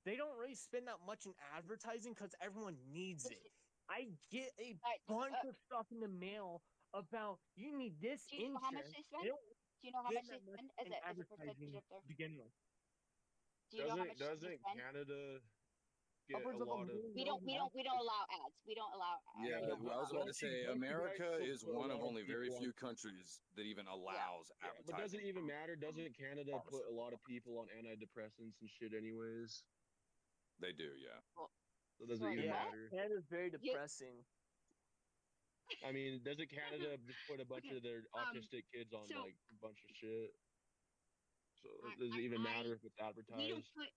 They don't really spend that much in advertising because everyone needs it. I get a bunch of stuff in the mail about you need this
Do you know how much
insurance.
they spend?
They don't
Do you know how
spend
much they
that much
spend
in
as a
advertising
percentage of their?
to begin with.
Do you know how much they
Doesn't
spend?
Canada get
Upwards
a
of a
lot of?
million
We don't allow ads. We don't allow ads.
Yeah,
Yeah,
I was about to say America
Don't
is
put a
one of
lot of
only very
people
few
on-
countries that even allows
Yeah, but does
advertising.
it even matter? Doesn't Canada put a
Pharmaceutical
lot of people on antidepressants and shit anyways?
They do, yeah.
So does it
Sorry,
even
what?
matter?
That is very depressing.
I mean, doesn't Canada just put a bunch
Okay,
of their autistic kids on
so-
like a bunch of shit? So
I-
does it even
I-
matter if it's advertised?
We don't put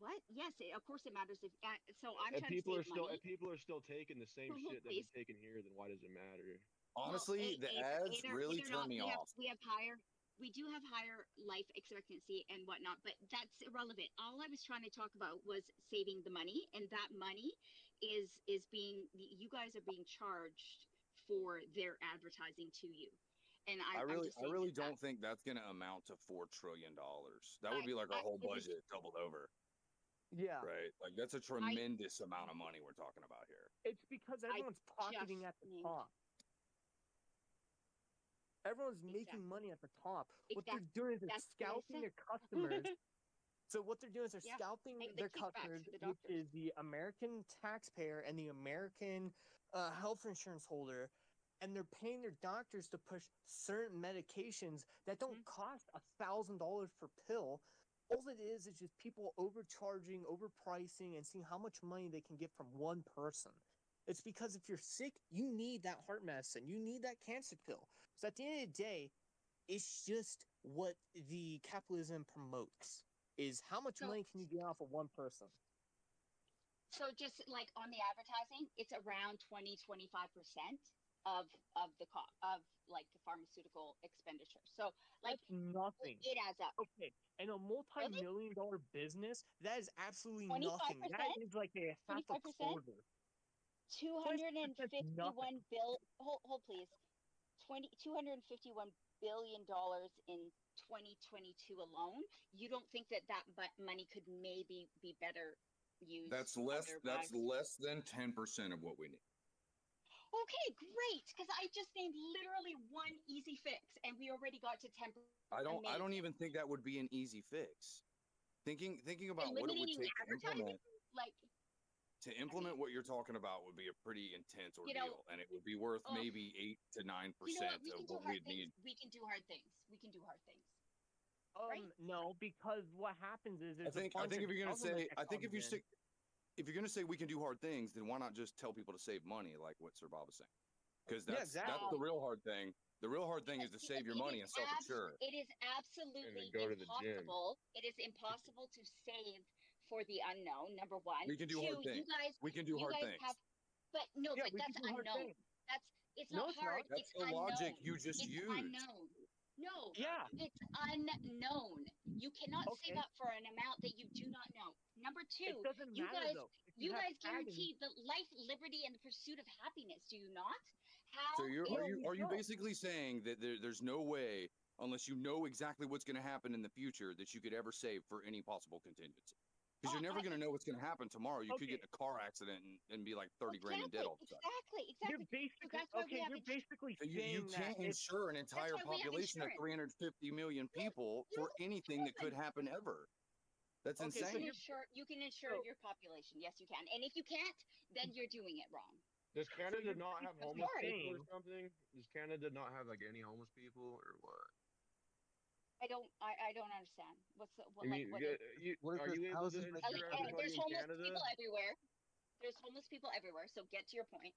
what? Yes, of course it matters. If so, I'm
If
trying
people
to
are
save
still
money.
if people are still taking the same
Well,
shit that
please.
they're taking here, then why does it matter?
Honestly, the ads really
either
turn
not,
me off.
we do have higher life expectancy and whatnot, but that's irrelevant. All I was trying to talk about was saving the money, and that money is being you guys are being charged for their advertising to you. And
I really
that
don't think that's going to amount to $4 trillion. That would be like our whole budget doubled over,
Yeah.
right? Like that's a tremendous amount of money we're talking about here.
It's because everyone's pocketing at the top. Everyone's making money at the top. What they're doing is they're
That's what I
scalping
said.
their customers. So what they're doing is they're
Yeah,
scalping
the
their
kickbacks
customers,
to the
which
doctors.
is the American taxpayer and the American health insurance holder, and they're paying their doctors to push certain medications that don't cost $1,000 per pill. All it is just people overcharging, overpricing, and seeing how much money they can get from one person. It's because if you're sick, you need that heart medicine. You need that cancer pill. So at the end of the day, it's just what the capitalism promotes is how much money can you get off of one person.
So just like on the advertising, it's around 20-25%. of the cost of like the pharmaceutical expenditure. So like
That's nothing.
it adds up.
Okay, in a multi-million-dollar business, that is absolutely
25%?
nothing. That is like a half a
25%?
quarter.
251 bill. Hold please. 251 billion dollars in 2022 alone. You don't think that money could maybe be better used?
That's less.
otherwise?
That's less than 10% of what we need.
Okay, great. Because I just named literally one easy fix, and we already got to 10%.
I don't even think that would be an easy fix. Thinking about what it would
Eliminating
take to
advertising,
implement what you're talking about would be a pretty intense ordeal,
You know,
and it would be worth maybe 8 to 9%
you know what? We
of
can do
what
hard
we'd
things.
need.
We can do hard things. We can do hard things. Right?
No, because what happens is
I think if you're gonna say, if you're gonna say we can do hard things, then why not just tell people to save money, like what Sir Bob was saying? Because that's the real hard thing. The real hard thing is to save your money and self-insure.
It is absolutely
go to the gym.
impossible. It is impossible to save for the unknown. Number one.
We can do hard things. We can do hard things.
But that's unknown. It's not hard.
That's
it's
the
unknown.
logic you just used.
Unknown. No.
Yeah.
It's unknown. You cannot save up for an amount that you do not know. Number two,
it doesn't matter, though.
You guys guarantee the life, liberty, and the pursuit of happiness. Do you not? How?
So are you basically saying that there's no way, unless you know exactly what's going to happen in the future, that you could ever save for any possible contingency? Because you're never going to know what's going to happen tomorrow. You could get in a car accident and be like 30 grand in debt all of a sudden.
Exactly.
You're basically
you can't insure an entire population of 350 million people for anything that could happen ever. That's insane.
You can insure your population. Yes, you can. And if you can't, then you're doing it wrong.
Does Canada not have homeless people or something? Does Canada not have like any homeless people or what?
I don't understand.
Are you able to insure everybody in Canada?
People everywhere. There's homeless people everywhere. So get to your point.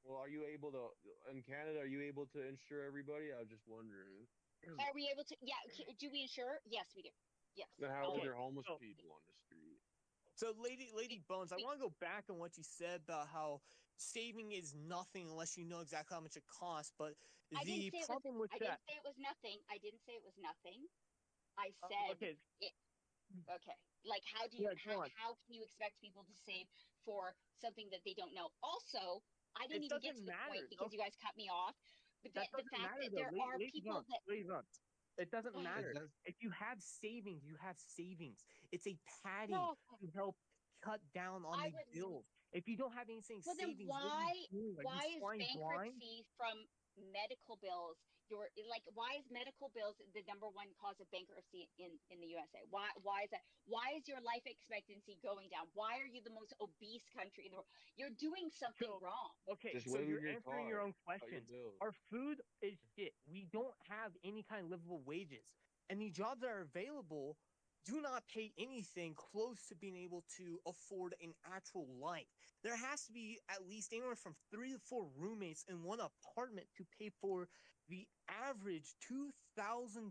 Well, are you able to in Canada? Are you able to insure everybody? I was just wondering.
Are we able to? Yeah. Do we insure? Yes, we do. Yes.
Then how are there homeless people on the street?
So, Lady Bones, I want to go back on what you said about how saving is nothing unless you know exactly how much it costs. But
I didn't say it was nothing. I didn't say it was nothing. I said
okay.
Okay. Like, how can you expect people to save for something that they don't know? Also, I didn't even get to the point because you guys cut me off. But the fact that there are people that.
It doesn't matter. If you have savings, you have savings. It's a padding to help cut down on the bills. If you don't have anything savings,
then why is bankruptcy from medical bills? Why is medical bills the number one cause of bankruptcy in the USA? Why is that? Why is your life expectancy going down? Why are you the most obese country in the world? You're doing something wrong.
Okay, so you're answering your own questions. Our food is shit. We don't have any kind of livable wages. And the jobs that are available do not pay anything close to being able to afford an actual life. There has to be at least anywhere from 3 to 4 roommates in one apartment to pay for the average $2,000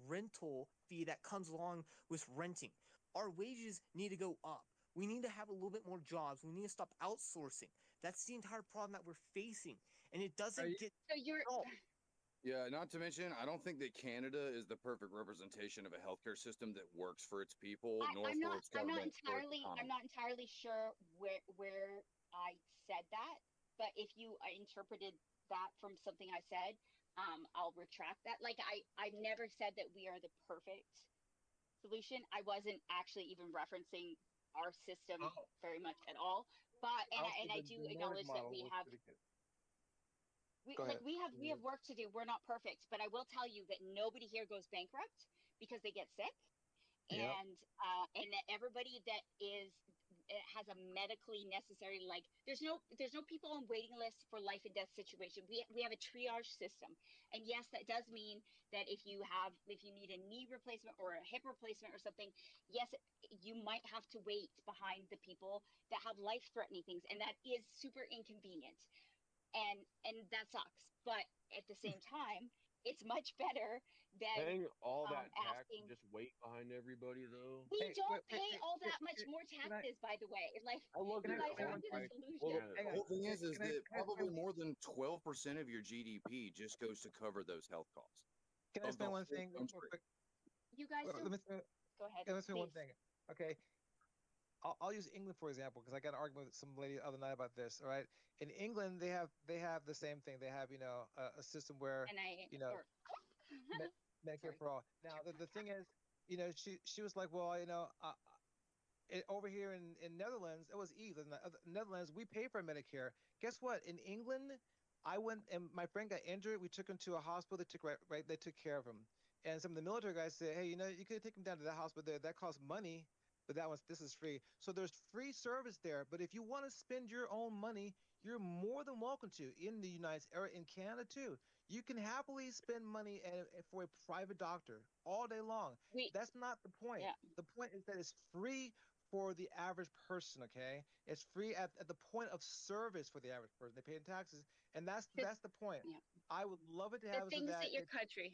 rental fee that comes along with renting. Our wages need to go up. We need to have a little bit more jobs. We need to stop outsourcing. That's the entire problem that we're facing. And it doesn't get solved.
Yeah, not to mention, I don't think that Canada is the perfect representation of a healthcare system that works for its people, nor for its government.
I'm not entirely sure where I said that, but if you interpreted that from something I said, I'll retract that. Like I've never said that we are the perfect solution. I wasn't actually even referencing our system very much at all. But and I do acknowledge that we have. We have work to do. We're not perfect, but I will tell you that nobody here goes bankrupt because they get sick, and that everybody that has a medically necessary, like there's no people on waiting lists for life and death situation. We have a triage system, and yes, that does mean that if you need a knee replacement or a hip replacement or something, yes, you might have to wait behind the people that have life-threatening things, and that is super inconvenient. And that sucks. But at the same time, it's much better than
Paying all that tax
asking.
and just wait behind everybody though.
We
Hey,
don't
wait,
pay all that much
can
more
I
taxes, by the way. Like,
I love
you
can I
your
guys
explain
have
one
to
home.
the
thing?
Well,
solution.
The
Hang on.
whole thing is
Can
that
I explain?
probably more than 12% of your GDP just goes to cover those health costs
Can I
of the
explain one
whole
thing real
country.
quick?
You guys
Well,
don't.
let me say,
Go ahead,
let me say one
please.
thing. Okay, I'll use England for example because I got an argument with some lady the other night about this. All right, in England they have the same thing. They have a system where
And I,
you know
or,
Me- Medicare
sorry.
for all. Now the thing is, she was like, well, over here in Netherlands, it was easy. In the Netherlands, we pay for Medicare. Guess what? In England, I went and my friend got injured. We took him to a hospital. They took right. They took care of him. And some of the military guys said, hey, you could take him down to that hospital there. That costs money, but this is free. So there's free service there. But if you want to spend your own money, you're more than welcome to in the United States or in Canada too. You can happily spend money for a private doctor all day long.
We,
That's not the point.
yeah.
The point is that it's free for the average person, okay? It's free at the point of service for the average person. They pay in taxes, and that's the point.
Yeah.
I would love it to
The
have it so
things
that
that your
it's
country.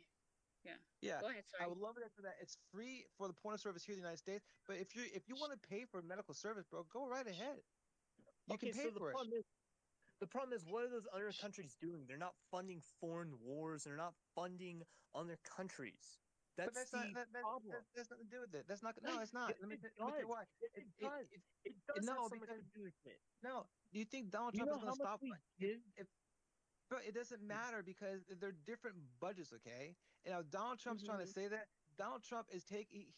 Yeah.
yeah,
Go ahead.
I
Sorry.
would love it so that it's free for the point of service here in the United States. But if you want to pay for medical service, bro, go right ahead. You can
Okay,
pay
so
for it.
the problem is, what are those other countries doing? They're not funding foreign wars. They're not funding other countries.
But
That's the problem.
that's nothing to do with it. That's not. No, it's not.
Yes,
Let me
it
tell you
does.
why.
Yes, it does. It does have
No,
so much
because
to do with it.
no. Do you think Donald
You
Trump
know
is going
how
to
much
stop?
we give?
But it doesn't matter because they're different budgets, okay? And now Donald Trump's trying to
Mm-hmm.
say that Donald Trump is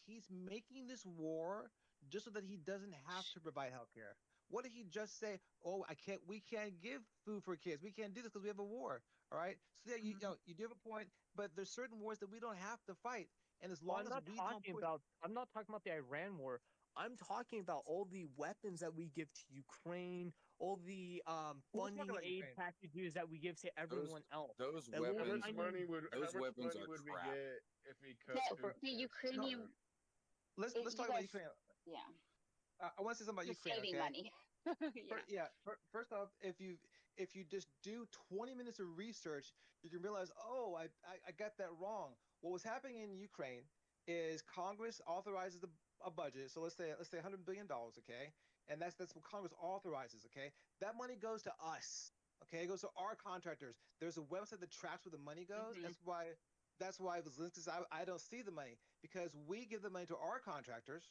he's making this war just so that he doesn't have to provide health care. What did he just say? Oh, we can't give food for kids. We can't do this because we have a war. All right. So yeah,
Mm-hmm.
you do have a point, but there's certain wars that we don't have to fight. And as
Well,
long as we don't push,
I'm not talking about the Iran war. I'm talking about all the weapons that we give to Ukraine, all the
we'll talk
funding
about
aid
Ukraine.
packages that we give to everyone else.
Those
That we're
How
weapons
much
finding-
money would
those weapons are
we
crap.
get if we cut
The Ukrainian.
Let's
You
talk about
guys-
Ukraine.
Yeah.
I want to say something about
Just
Ukraine.
saving
Okay.
money. Yeah.
First off, if you just do 20 minutes of research, you can realize, oh, I got that wrong. What was happening in Ukraine is Congress authorizes a budget. So let's say $100 billion, okay, and that's what Congress authorizes, okay. That money goes to us, okay. It goes to our contractors. There's a website that tracks where the money goes.
Mhm.
That's why it was linked. I don't see the money because we give the money to our contractors.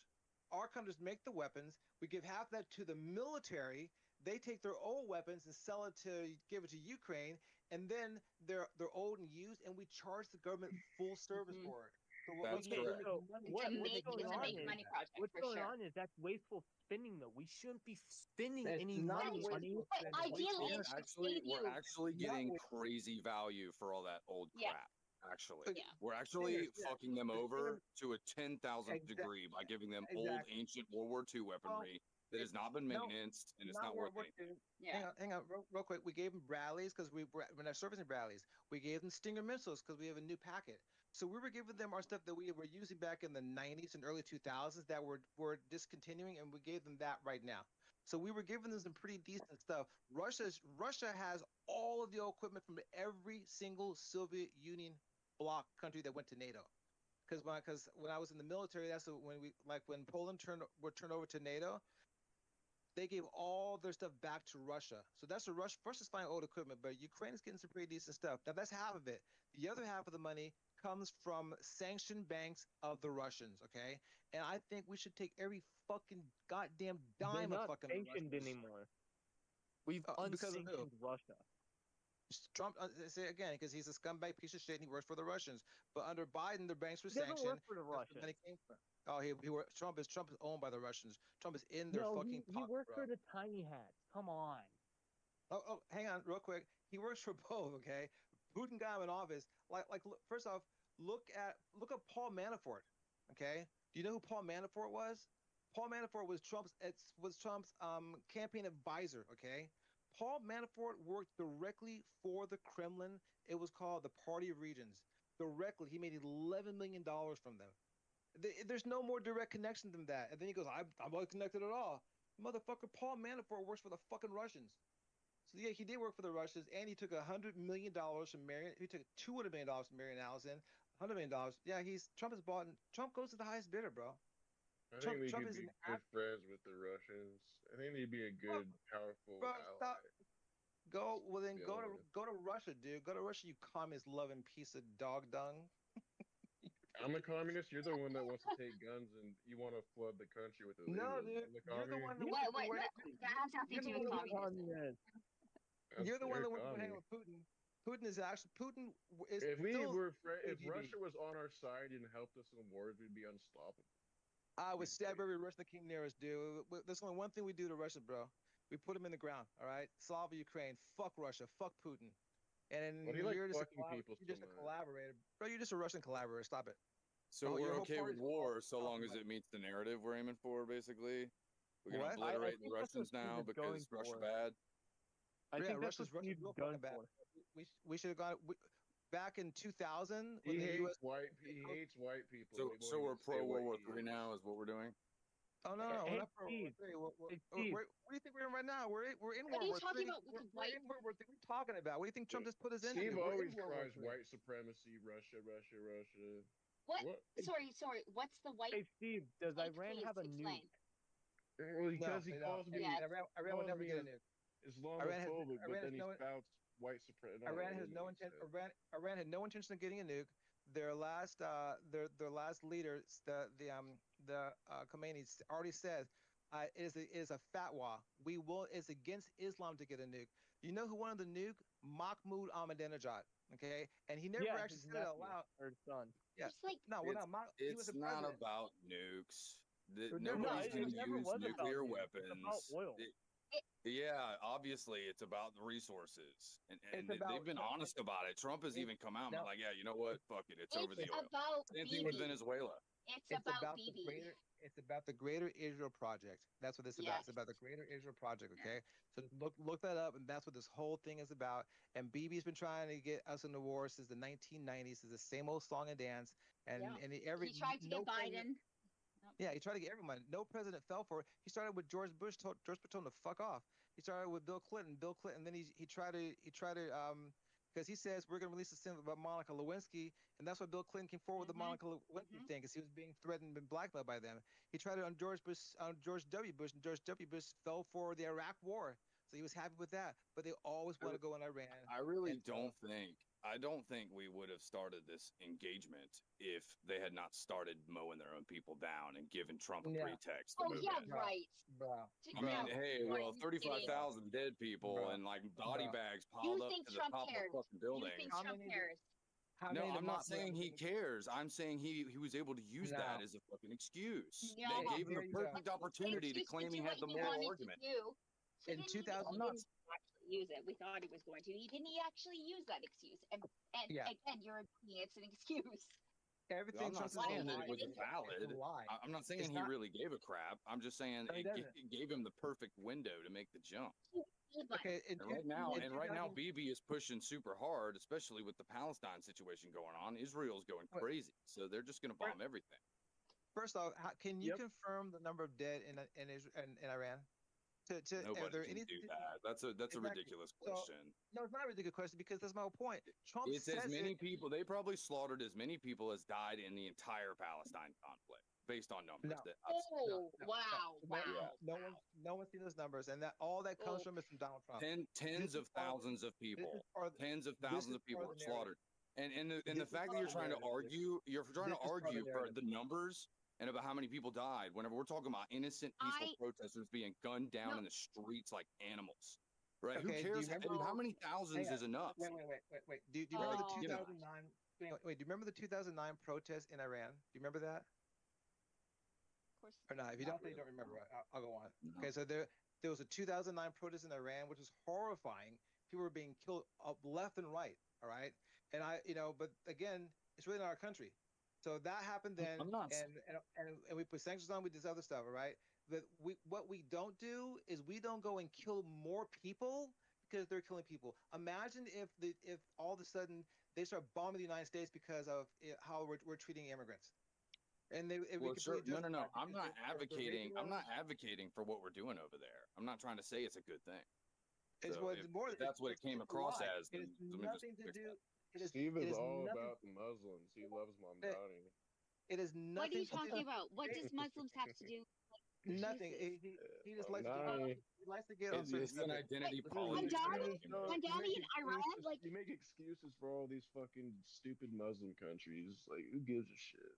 Our countries make the weapons. We give half that to the military. They take their old weapons and give it to Ukraine, and then they're old and used, and we charge the government full service
Mhm.
for it. So
That's
Okay,
correct.
so what's
It's
going
a
on
make
is
money project
what's
for
going
sure.
on is that's wasteful spending though. We shouldn't be spending
It's
any
not
money on
wasteful
But
spending.
ideally,
We're
it should save
we're
you.
actually getting crazy value for all that old
Yeah.
crap. Actually,
Yeah.
we're actually
Yeah.
fucking them over to a 10,000th
Exact-
degree by giving them old
exactly.
ancient World War II weaponry that has not been
No,
maintenance and it's
not
not worth
World War
anything.
II.
Yeah.
Hang on, real quick. We gave them Bradleys because we were when I was servicing Bradleys. We gave them Stinger missiles because we have a new packet. So we were giving them our stuff that we were using back in the 90s and early 2000s that were discontinuing, and we gave them that right now. So we were giving them some pretty decent stuff. Russia has all of the equipment from every single Soviet Union bloc country that went to NATO. Because when I was in the military, that's when Poland were turned over to NATO, they gave all their stuff back to Russia. So that's Russia's finding old equipment, but Ukraine is getting some pretty decent stuff. Now that's half of it. The other half of the money comes from sanctioned banks of the Russians, okay? And I think we should take every fucking goddamn
They're
dime of
not
fucking
sanctioned
Russians.
anymore. We've
Because of who?
unsanctioned Russia.
Trump, say again, because he's a scumbag piece of shit and he works for the Russians. But under Biden, the banks were
He doesn't
sanctioned.
work for the
That's where
Russians.
the money came from. Oh, Trump is owned by the Russians. Trump is in their
No,
fucking
he
pocket,
works
bro.
for the tiny hats. Come on.
Oh, hang on, real quick. He works for both. Okay, Putin got him in office. First off, look up Paul Manafort. Okay, do you know who Paul Manafort was? Paul Manafort was Trump's campaign advisor. Okay, Paul Manafort worked directly for the Kremlin. It was called the Party of Regions. Directly, he made $11 million from them. There's no more direct connection than that. And then he goes, I'm not connected at all. Motherfucker, Paul Manafort works for the fucking Russians. So yeah, he did work for the Russians, and he took $100 million from Marion. He took $200 million from Marion Allison,
$100 million. Yeah, Trump has bought. Trump goes to the highest bidder, bro.
I
Trump
think we
Trump
could
is
be
an
good friends with the Russians. I think they'd be a
bro,
good, powerful
bro.
ally.
Stop. Go well then.
Yeah,
Go to Russia, dude. Go to Russia, you communist loving piece of dog dung.
I'm a communist. You're the one that wants to take guns and you want to flood the country with
No,
illegals.
dude.
I'm the
You're the one
communist.
that
What?
wants to
What?
wear.
No, that has nothing
You're
to
the
do
one
with
that wants.
communism.
You're the one
You're
that
a
wants to hang
commie.
with Putin. Putin is actually is
If we
still
were, if
KGB.
Russia was on our side and helped us in wars, we'd be unstoppable.
I would stab every Russian that came near us, dude. There's only one thing we do to Russia, bro. We put them in the ground, all right? Slava Ukraine. Fuck Russia. Fuck Putin. And
Why do you like
you're just
fucking people
you're
so
just a
much?
collaborator, bro. You're just a Russian collaborator. Stop it.
So
Oh, your
we're
whole
okay with
party's
war so long as
compromised.
it meets the narrative we're aiming for, basically. We're gonna
What?
obliterate the
think that's what
Russians now
Steve is going
because Russia
for.
bad.
I
Yeah,
think that's what
Russia's
Steve's
real
going
fucking bad.
for.
We should have gone back in 2000 when
He
the
hates
U.S.
white. He hates white people.
So
but he
so
won't
we're
even say
pro
what
World War
he
III
is.
now is what we're doing.
Oh no,
Hey,
we're not pro World
Steve.
War III.
Hey, Steve.
What do you think we're in right now? We're in
What
World
are you
War
talking
III.
about with the
We're
white?
in World War III. What are you talking about? What do you think Trump just put us into?
Steve
We're
always
in World War
cries
III.
white supremacy, Russia, Russia, Russia.
What?
What?
Sorry. What's the white?
Hey, Steve. Does
Like,
Iran
please
have a
explain.
nuke?
Well,
No,
because he
they don't.
calls me,
Yeah.
Iran would
calls
never
me
get a nuke.
Islamophobic, but
Iran has
then he
no
spouts white supremacy.
Iran has no intent. Iran had no intention of getting a nuke. Their last leader, Khomeini, already said it is a fatwa. It's against Islam to get a nuke. You know who wanted the nuke? Mahmoud Ahmadinejad. Okay, and he never
Yeah,
actually
his
said it out
nephew
loud.
or son.
Yeah,
It's like
no, well, not. He was
It's
a
not
president.
about nukes.
It never
No,
Nobody's
was.
going
it
to
never
use
was about
nuclear
nukes.
weapons.
It's about oil.
Yeah, obviously it's about the resources, and
It's about.
they've been honest about it. Trump has even come out and
No,
been like, yeah, you know what? Fuck it, it's over
it's
the oil.
about
Same thing with
BB.
Venezuela.
It's
It's
about
about the
BB.
greater. It's about the Greater Israel Project. That's what it's about.
Yes.
It's about the Greater Israel Project. Okay, so look that up, and that's what this whole thing is about. And BB's been trying to get us in the war since the 1990s. It's the same old song and dance. And
Yeah.
every
He tried to
no
get
president,
Biden.
yeah, he tried to get everyone. No president fell for it. He started with George Bush. George Bush told him to fuck off. He started with Bill Clinton. Then he tried to because he says we're going to release a thing about Monica Lewinsky, and that's why Bill Clinton came forward with the Monica Lewinsky thing, because he was being threatened and blackmailed by them. He tried it on George W. Bush, and George W. Bush fell for the Iraq War, so he was happy with that. But they always want to go in Iran.
I really
And so-
don't think. I don't think we would have started this engagement if they had not started mowing their own people down and giving Trump a
Yeah.
pretext to
Oh
move
yeah,
in.
right.
Bro,
I mean,
No,
hey,
are
well,
you
35,000 dead people
Bro.
and like body
Bro.
bags
You
piled up
think
to the
Trump
top
cares?
of a fucking
You
building.
think
How
Trump
many-
cares?
how
No,
many of the
I'm not
mob-
saying he cares. I'm saying he was able to use
No.
that as a fucking excuse.
No.
They gave him
There
the
you go.
perfect opportunity to
Excuse
claim
to
he
do
had
what
the
he
moral
wanted
argument.
To do. He
In
didn't
2000
even-
I'm not.
he didn't actually use it. We thought he was going to. He didn't actually use that excuse. And
Yeah.
again, you're agreeing it's an excuse.
Everything
I'm not
Trump is
saying that
lying.
it was
It's a
valid.
It's a lie.
I'm not saying
It's
he
not-
really gave a crap. I'm just saying
No, he
it
doesn't.
gave him the perfect window to make the jump.
Okay,
And right now, BB is pushing super hard, especially with the Palestine situation going on. Israel's going
What?
crazy, so they're just going to bomb everything.
First off, can you
Yep.
confirm the number of dead in Iran? Are
Nobody
there
can
any?
do that. That's a
Exactly.
ridiculous
So,
question.
No, it's not a ridiculous question because that's my whole point. Trump
It's as
says
many
it.
people. They probably slaughtered as many people as died in the entire Palestine conflict, based on numbers.
No.
That I've seen.
Oh, wow, wow.
No one's seen those numbers, and that all that comes from is from Donald Trump.
Tens
This
of
is part-
thousands of people,
This is part-
tens of
this
thousands
is
of people
part
were
of the narrative.
slaughtered. And the
This is
fact that
part
you're
of the
trying to
narrative.
argue, you're trying
This
to
is part of the
argue for
narrative.
the numbers and about how many people died. Whenever we're talking about innocent, peaceful
I-
protesters being gunned down
No.
in the streets like animals, right?
Okay,
Who
do you
cares?
remember-
How many thousands
Hang
is enough?
Wait. Do you remember the
Oh.
2009? Wait, do you remember the 2009 protest in Iran? Do you remember that?
Of course.
Or not? If you
Not
don't, then you
really.
don't remember. I'll go on.
No.
Okay, so there was a 2009 protest in Iran, which was horrifying. People were being killed up left and right. All right, and but again, it's really not our country. So that happened then,
I'm not-
and we put sanctions on. We did this other stuff. All right, but what we don't do is we don't go and kill more people because they're killing people. Imagine if all of a sudden they start bombing the United States because of how we're treating immigrants. And
Well, sure. No. I'm not
they're
advocating.
raping
I'm not
them.
advocating for what we're doing over there. I'm not trying to say it's a good thing.
It's
So
what
if
more.
that's what it came
it's a
across
lie.
as, then
It's
let me just
nothing to
fix
do.
that.
Steve
it
is
is
all
nothing.
about the Muslims. He loves
It,
Mamdani.
it is
What are
nothing
you
to do.
talking about? What does Muslims have to do?
Nothing.
Jesus.
He just likes to get
Mamdani.
he likes to get on
It's
certain
just an
subjects.
identity
Wait,
politics.
Mamdani?
argument.
You
Mamdani
make
in Iran?
excuses.
Like,
You make excuses for all these fucking stupid Muslim countries. Like, who gives a shit?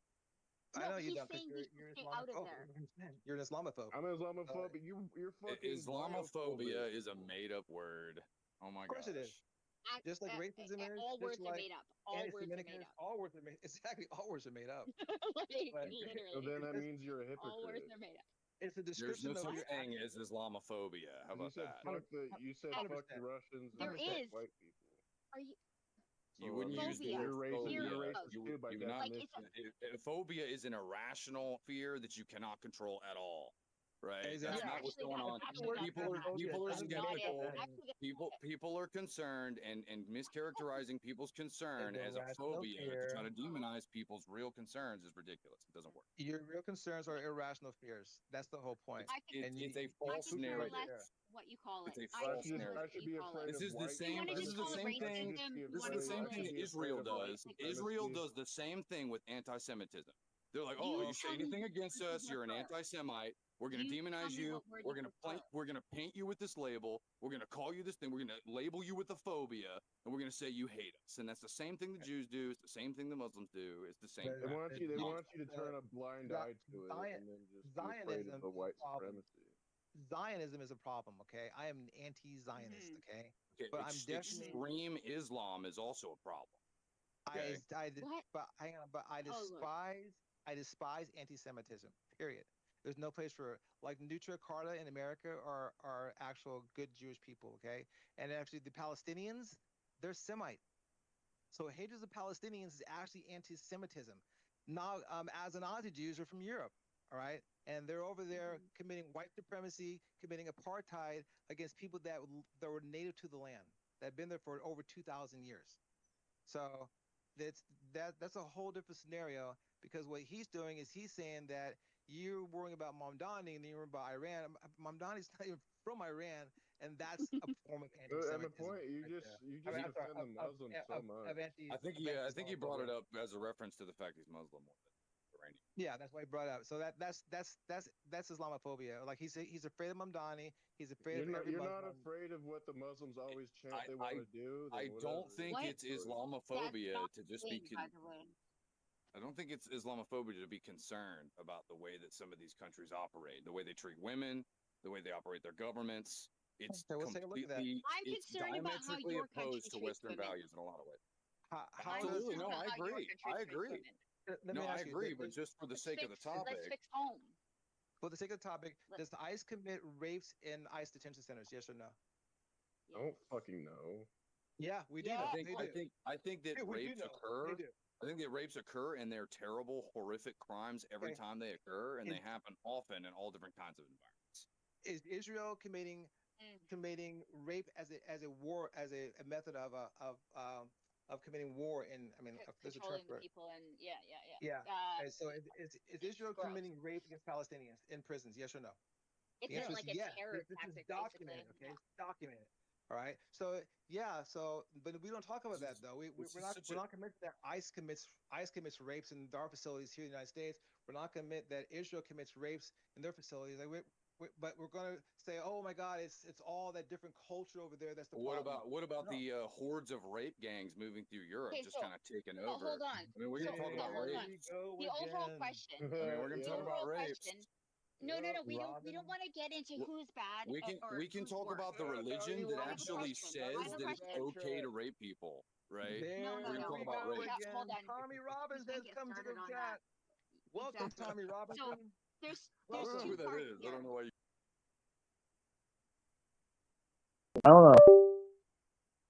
I
no,
know you
he's
don't because
saying we
you're
should
an
stay out of
Islamophobe.
there.
You're an Islamophobe.
I'm Islamophobic. You're fucking
Islamophobia
biophobic.
is a made-up word. Oh my
Of course it is.
gosh.
Just like racism is,
All
just
words are
like
made up. All words are
anti-Semitic
made
is,
up.
all words are made. Exactly, all words are made up.
Like,
But
literally.
So then that
it's,
means you're a
All words
hypocrite.
are made up.
it's a
There's no
description of
such
your
thing
action.
as Islamophobia. How
You
about
said
that?
fuck the. You said fuck
100%.
the Russians and
There
fuck
is.
white people.
Are you
You
So,
wouldn't use the
phobia?
word
You're
Fear
phobia.
of.
racist too by
You would not.
Like, it's a,
Phobia is an irrational fear that you cannot control at all. Right?
Exactly.
That's not what's
actually,
going
that's
on.
actually not
People are
that.
people are
Doesn't
That's not it.
skeptical.
Actually, that's not it.
People are concerned and mischaracterizing people's concern
It's a
as a
rational
phobia to try
fear.
to demonize people's real concerns is ridiculous. It doesn't work.
Your real concerns are irrational fears. That's the whole point.
I can,
And you,
It's a
I
false
can care
narrative.
less what you call it.
It's a
I
false
can care
narrative.
less
I
what
should
you
be
call
afraid
it.
This
of
is the
white
You
same.
want to
This
just
is the
call it
same thing.
racism. You
This is
want
the
to
same
call
thing
it.
that Israel
afraid of white
does.
Like,
Israel
supremacy.
does the same thing with anti-Semitism. They're like,
you
oh, you
tell
say
me
anything against
what
us,
you
you're an
prefer.
anti-Semite. We're gonna
You tell
demonize
me
you.
what word
We're
you
gonna
prefer.
paint you with this label. We're gonna call you this thing. We're gonna label you with a phobia, and we're gonna say you hate us. And that's the same thing the Jews do. It's the same thing the Muslims do. It's the same
But
They
crap.
want you. They
Zion-
want you to turn a blind eye to it
Zion-
and then just be afraid of
Zionism
the
is a
white
problem.
supremacy.
Zionism is a problem. Okay, I am an anti-Zionist.
Mhm.
Okay,
Okay,
but I'm definitely
extreme Islam is also a problem. Okay.
What?
but hang on, but I
Oh, Lord.
despise anti-Semitism. Period. There's no place for like Nutra Carta in America are actual good Jewish people. Okay, and actually the Palestinians, they're Semite. So hatred of Palestinians is actually anti-Semitism. Now, Ashkenazi Jews are from Europe, all right, and they're over there committing white supremacy, committing apartheid against people that were native to the land, that have been there for over 2,000 years. So that's a whole different scenario because what he's doing is he's saying that you're worrying about Mamdani and then you're worrying about Iran. Mamdani's not even from Iran, and that's a form of
And the
anti-Semitism.
point, you
right
just
there.
you
I
just
mean, I'm sorry,
defend the Muslims so much.
I think he brought it up as a reference to the fact he's Muslim more than Iranian.
Yeah, that's why he brought it up. So that's Islamophobia. Like he's afraid of Mamdani. He's afraid of every
You're not
Muslim.
afraid of what the Muslims always chant
I-
they want to do.
I
then
don't
whatever.
think
What?
it's Islamophobia
That's
to just be.
By the way.
I don't think it's Islamophobia to be concerned about the way that some of these countries operate, the way they treat women, the way they operate their governments. It's
Okay, let's take a look at that.
completely,
I'm
it's
concerned about how
diametrically
your country
opposed to
treats
Western
women.
values in a lot of ways.
How
I'm
does
Absolutely,
concerned
no,
about
I
how your
agree.
country
I
treats
agree.
women.
let
No,
me
I
ask you,
agree, but just for the sake of the
Let's
topic,
fix home.
for the sake of the topic,
Let-
does ICE commit rapes in ICE detention centers? Yes or no?
I don't fucking know.
Yeah, we do.
Yeah.
know.
I think
They
I
do.
think I think that
Yeah, we do
rapes
know.
occur.
They do.
I think that rapes occur and they're terrible, horrific crimes every
Okay.
time they occur, and they
Is-
happen often in all different kinds of environments.
Is Israel committing rape as a war as a method of committing war in? I mean, there's a term
Controlling
for it.
people and yeah.
Yeah. And so is Israel
gross.
committing rape against Palestinians in prisons? Yes or no?
It's
The answer is
like a
yes.
terror
This is
tactic,
documented.
basically.
Okay, it's documented. All right. So yeah. But we don't talk about that though.
This
We're
is
not
such
we're
a-
not committed that ICE commits rapes in our facilities here in the United States. We're not commit that Israel commits rapes in their facilities. But we're going to say, oh my God, it's all that different culture over there. That's the problem.
What about
No.
the hordes of rape gangs moving through Europe,
Okay,
just
so-
kind of taking
Oh,
over?
hold on.
I mean, we can talk about
hold
rape.
on. The overall question.
I mean, we're gonna
The
talk about
overall
rapes.
question. No, we don't
Robin.
want to get into
Well,
who's bad.
We can
or
we can
who's
talk
worse.
about the religion
you
that
want
I have a
actually
question. I
says
have a
that it's
question.
okay to rape people, right?
There
No,
We're gonna talk
we
about
go
rape.
again.
Hold on.
Tommy Robbins
We
has
can't get
come to the
started on
chat. Welcome,
Exactly.
Tommy Robinson.
There's
I don't know
two
who that
parts
is. I
here.
don't know why you.
I don't know.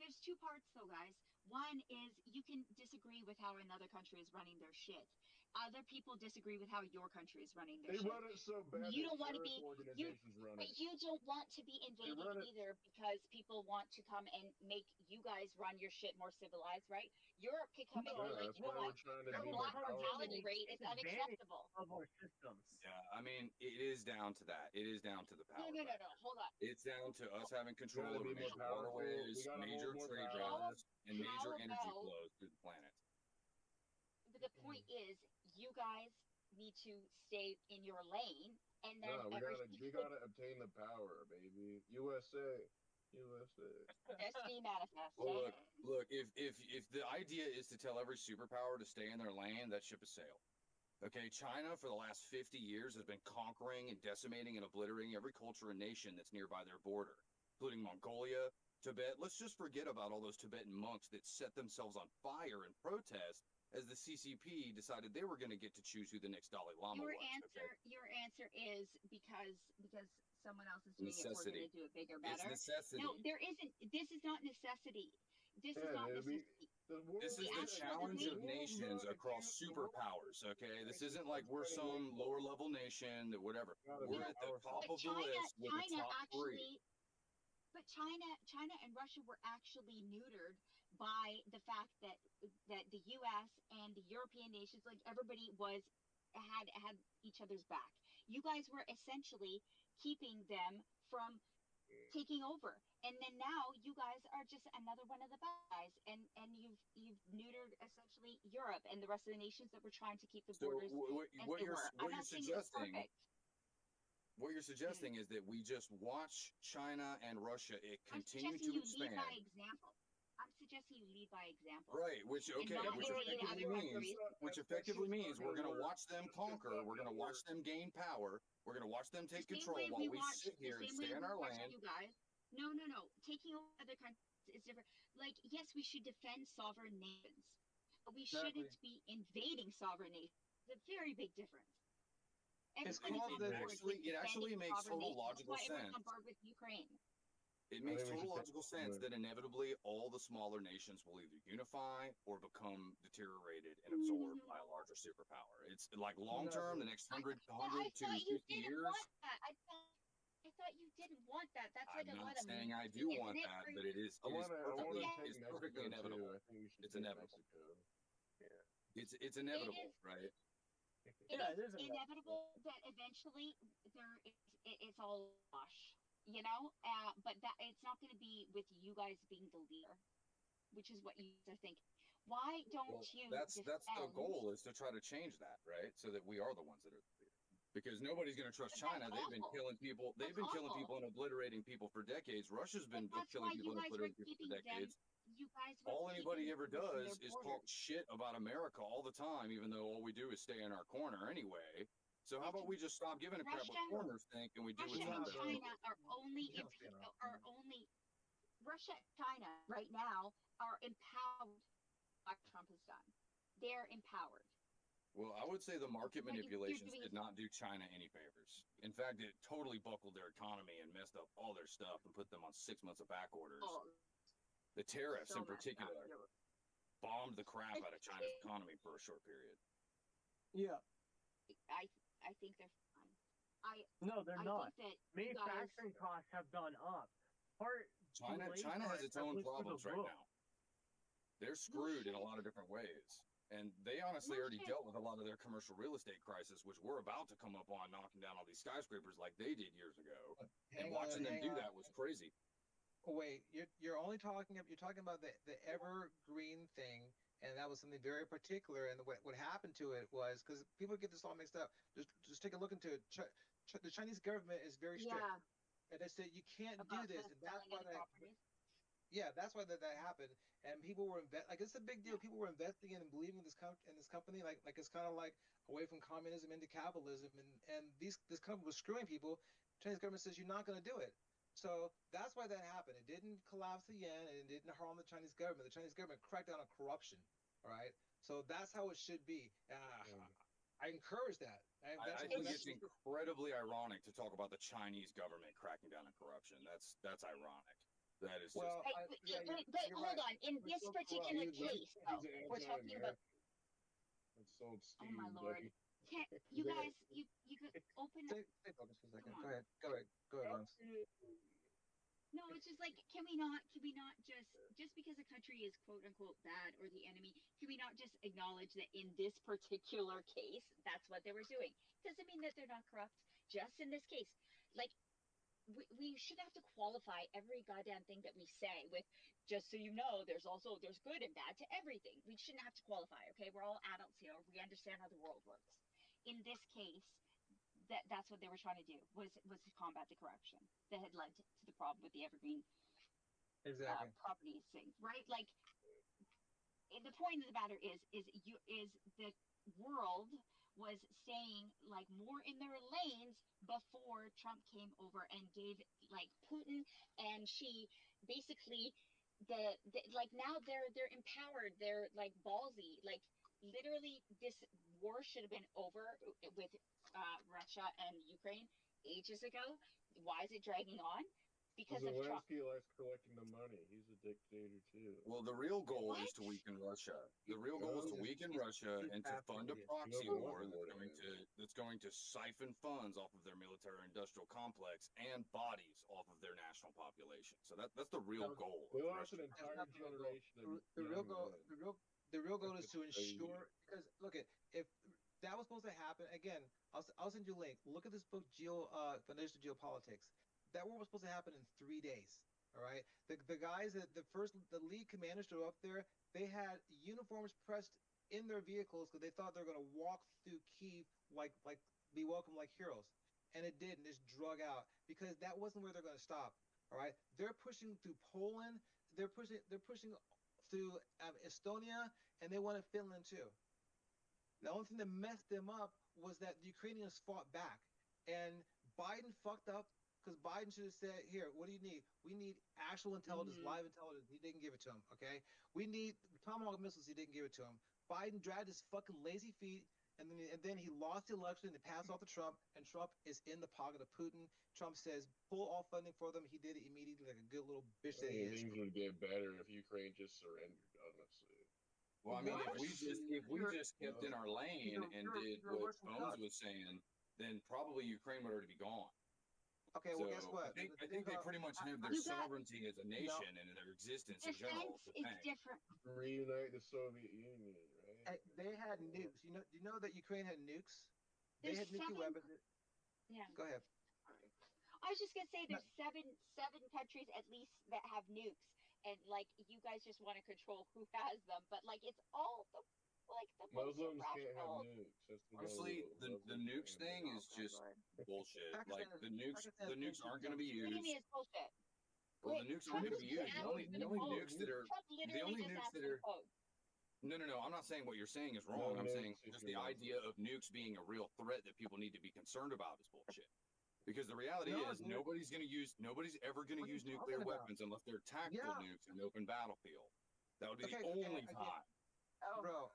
There's two parts though, guys. One is you can disagree with how another country is running their shit. other people disagree with how your country is running their
They
shit.
run it so bad.
You don't
that
want to
terrorist
be
organizations run
but
it.
you don't want to be invaded
run it-
either because people want to come and make you guys run your shit more civilized, right? Europe could come and be
Yeah,
like,
that's
you know
why
what?
we're trying to
Your
be
black
more powerful.
mortality rate is unacceptable.
Of our systems.
Yeah, I mean, it is down to that. It is down to the power.
No. Hold on.
It's down to us having control
gotta
over
be more
major
powerful.
waterways,
We gotta
major
hold more
trade
power.
routes, and major
How
energy
about-
flows through the planet.
But the point is, you guys need to stay in your lane, and then
No, we
everything
gotta obtain the power, baby. USA.
Destiny manifest.
Well, look. If the idea is to tell every superpower to stay in their lane, that ship has sailed. Okay, China for the last 50 years has been conquering and decimating and obliterating every culture and nation that's nearby their border, including Mongolia, Tibet. Let's just forget about all those Tibetan monks that set themselves on fire in protest as the CCP decided they were going to get to choose who the next Dalai Lama
Your
was.
Your answer is because someone else is doing
Necessity.
it, we're going to do it bigger,
It's
better.
necessity.
No, there isn't. This is not necessity. This is not necessity.
This is the challenge of nations across superpowers, okay? This isn't like we're some lower level nation that whatever. We're at the top of the list with the top three.
But China and Russia were actually neutered by the fact that the U.S. and the European nations, like everybody had each other's back. You guys were essentially keeping them from taking over, and then now you guys are just another one of the bad guys, and you've neutered essentially Europe and the rest of the nations that were trying to keep the
So
borders
what you're suggesting?
perfect.
What you're suggesting is that we just watch China and Russia continue to expand.
Lead by example. I'm suggesting you lead by example.
Right, which effectively means we're going to watch them conquer, we're going to watch them gain power, we're going to watch them take control while we sit here and stay in our land.
You guys. No. Taking over other countries is different. Like, yes, we should defend sovereign nations, but we shouldn't be invading sovereign nations. It's a very big difference.
It actually makes total logical sense.
On board with Ukraine.
It makes total logical sense that inevitably all the smaller nations will either unify or become deteriorated and absorbed by a larger superpower. It's like long term, the next 100 to 50 years.
I thought you didn't want that. That's like
I'm
a lot
not
of
saying I do want that, but it's perfectly inevitable. It's inevitable. It's inevitable, right?
It is inevitable that eventually it's all wash, you know. But that it's not going to be with you guys being the leader, which is what you guys are thinking. Why don't you?
That's the goal, is to try to change that, right? So that we are the ones that are the leader. Because nobody's going to trust China. They've been killing people. They've been killing people and obliterating people for decades. Russia's been killing people and obliterating people for decades. All anybody ever does is talk shit about America all the time, even though all we do is stay in our corner anyway. So how about we just stop giving a crap what foreigners think and we do what's
Russia and
happening?
China are only Russia and China right now are empowered by what Trump has done. They're empowered.
Well, I would say the market manipulations did not do China any favors. In fact, it totally buckled their economy and messed up all their stuff and put them on 6 months of back orders. The tariffs in particular bombed the crap out of China's economy for a short period.
Yeah.
I think they're fine.
No, they're not.
Think that
manufacturing costs have gone up.
China has its own problems right now. They're screwed in a lot of different ways. And they honestly already dealt with a lot of their commercial real estate crisis, which we're about to come up on, knocking down all these skyscrapers like they did years ago. And watching them do that was crazy.
Wait, you're only talking about the evergreen thing, and that was something very particular. And what happened to it was, because people get this all mixed up. Just take a look into it. The Chinese government is very strict, and they said you can't do this, and that's why that's why that happened. And people were it's a big deal. People were investing in and believing in this company, like it's kind of like away from communism into capitalism, and this company was screwing people. Chinese government says you're not going to do it. So that's why that happened. It didn't collapse the yen, and it didn't harm the Chinese government. The Chinese government cracked down on corruption. All right. So that's how it should be. I encourage that.
I think it's incredibly ironic to talk about the Chinese government cracking down on corruption. That's ironic. That is
but hold on. In this particular case, though, we're talking about.
Sold
Oh
Steve,
my lord!
buddy.
Can't you guys? You could open.
Stay focused for a second.
Come
Go
on.
ahead. Go ahead. Go ahead, Lance.
No, it's just like, can we not just because a country is quote unquote bad or the enemy, can we not just acknowledge that in this particular case, that's what they were doing? Doesn't mean that they're not corrupt. Just in this case, like we should have to qualify every goddamn thing that we say with, just so you know, there's good and bad to everything. We shouldn't have to qualify. Okay, we're all adults here. We understand how the world works. In this case, that's what they were trying to do was to combat the corruption that had led to the problem with the evergreen
Exactly.
properties thing, right? Like, the point of the matter is the world was staying like more in their lanes before Trump came over and gave like Putin and she basically the like now they're empowered, they're like ballsy, like literally this war should have been over with Russia and Ukraine ages ago. Why is it dragging on? Because of Trump.
Zelensky likes collecting the money. He's a dictator too.
Well, the real goal
What?
is to weaken Russia. The real goal is to weaken Russia and to fund a proxy war that's going to siphon funds off of their military-industrial complex and bodies off of their national population. So that's the real goal.
They lost an entire generation.
The real goal is to ensure, because look at, if that was supposed to happen again, I'll send you a link. Look at this book, Financial Geopolitics. That war was supposed to happen in 3 days. All right, the guys that the lead commanders drove up there, they had uniforms pressed in their vehicles because they thought they were going to walk through Kyiv like be welcomed like heroes, and it didn't. It's drug out because that wasn't where they're going to stop. All right, they're pushing through Poland, they're pushing through Estonia, and they wanted Finland too. The only thing that messed them up was that the Ukrainians fought back, and Biden fucked up. Because Biden should have said, here, what do you need? We need actual intelligence, live intelligence. He didn't give it to him, okay? We need Tomahawk missiles. He didn't give it to him. Biden dragged his fucking lazy feet, and then he lost the election and passed off to Trump, and Trump is in the pocket of Putin. Trump says, pull all funding for them. He did it immediately like a good little bitch that he is.
Things would get better if Ukraine just surrendered, honestly.
Well, I mean, if we just kept in our lane and did what Bones was saying, then probably Ukraine would already be gone.
Okay, well, guess what?
I think they pretty much have their sovereignty as a nation and their existence in general.
It's different.
Reunite the Soviet Union, right?
They had nukes. Do you know that Ukraine had nukes? They had nuclear weapons.
Yeah.
Go ahead.
I was just gonna say there's seven countries at least that have nukes, and like you guys just want to control who has them, but like it's all the
Muslims can't have nukes.
Honestly, the nukes thing is just bullshit. Like the nukes aren't going to be used.
What do you mean it's bullshit?
Well, the nukes aren't going to be used. The only nukes that are No. I'm not saying what you're saying is wrong. I'm saying just the idea of nukes being a real threat that people need to be concerned about is bullshit. Because the reality is nobody's ever going to use nuclear weapons unless they're tactical nukes in an open battlefield. That would be the only time.
Oh,
bro,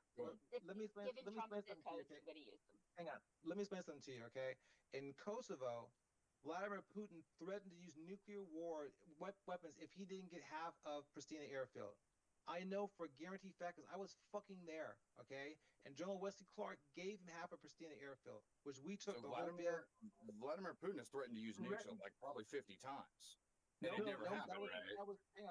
let me explain something to you. Okay? Hang on. Let me explain something to you, okay? In Kosovo, Vladimir Putin threatened to use nuclear weapons if he didn't get half of Pristina airfield. I know for a guaranteed fact because I was fucking there, okay? And General Wesley Clark gave him half of Pristina airfield, which we took
so Vladimir Putin has threatened to use nukes like probably 50 times. And it never happened, right?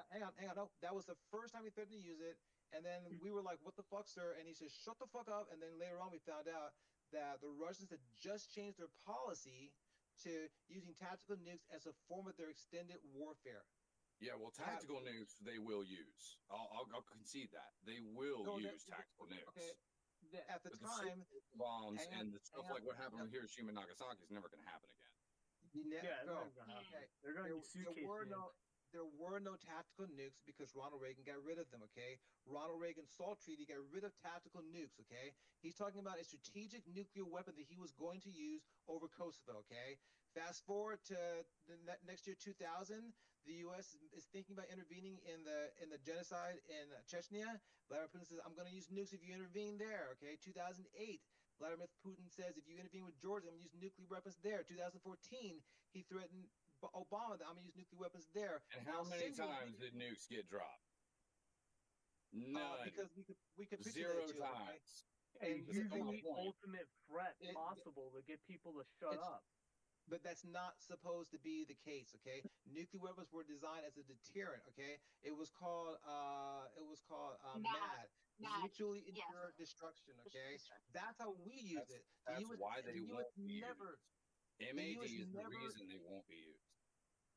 Hang on. No, that was the first time he threatened to use it. And then we were like, what the fuck, sir? And he said, shut the fuck up. And then later on, we found out that the Russians had just changed their policy to using tactical nukes as a form of their extended warfare.
Yeah, well, tactical nukes, they will use. I'll concede that. They will use tactical nukes. Okay.
At the time,
bombs and the stuff like what happened with Hiroshima and Nagasaki is never going to happen again.
They're going to be suitcase
There were no tactical nukes because Ronald Reagan got rid of them, okay? Ronald Reagan's SALT Treaty got rid of tactical nukes, okay? He's talking about a strategic nuclear weapon that he was going to use over Kosovo, okay? Fast forward to the next year, 2000, the U.S. is thinking about intervening in the genocide in Chechnya. Vladimir Putin says, I'm going to use nukes if you intervene there, okay? 2008, Vladimir Putin says, if you intervene with Georgia, I'm going to use nuclear weapons there. 2014, he threatened Obama that I'm going to use nuclear weapons there.
And how many times did nukes get dropped? None.
Because we capitulated.
0 times.
And
That's the
using
whole
the
point.
ultimate threat
It-
possible to get people to shut
it's-
up.
But that's not supposed to be the case, okay? Nuclear weapons were designed as a deterrent, okay? It was called MAD,
Mad.
mutually
Yes.
assured destruction, okay?
Destruction.
That's how we use it. The
That's
US,
why they
the US
won't be
never,
used. MAD
US
is the
never-
reason they won't be used.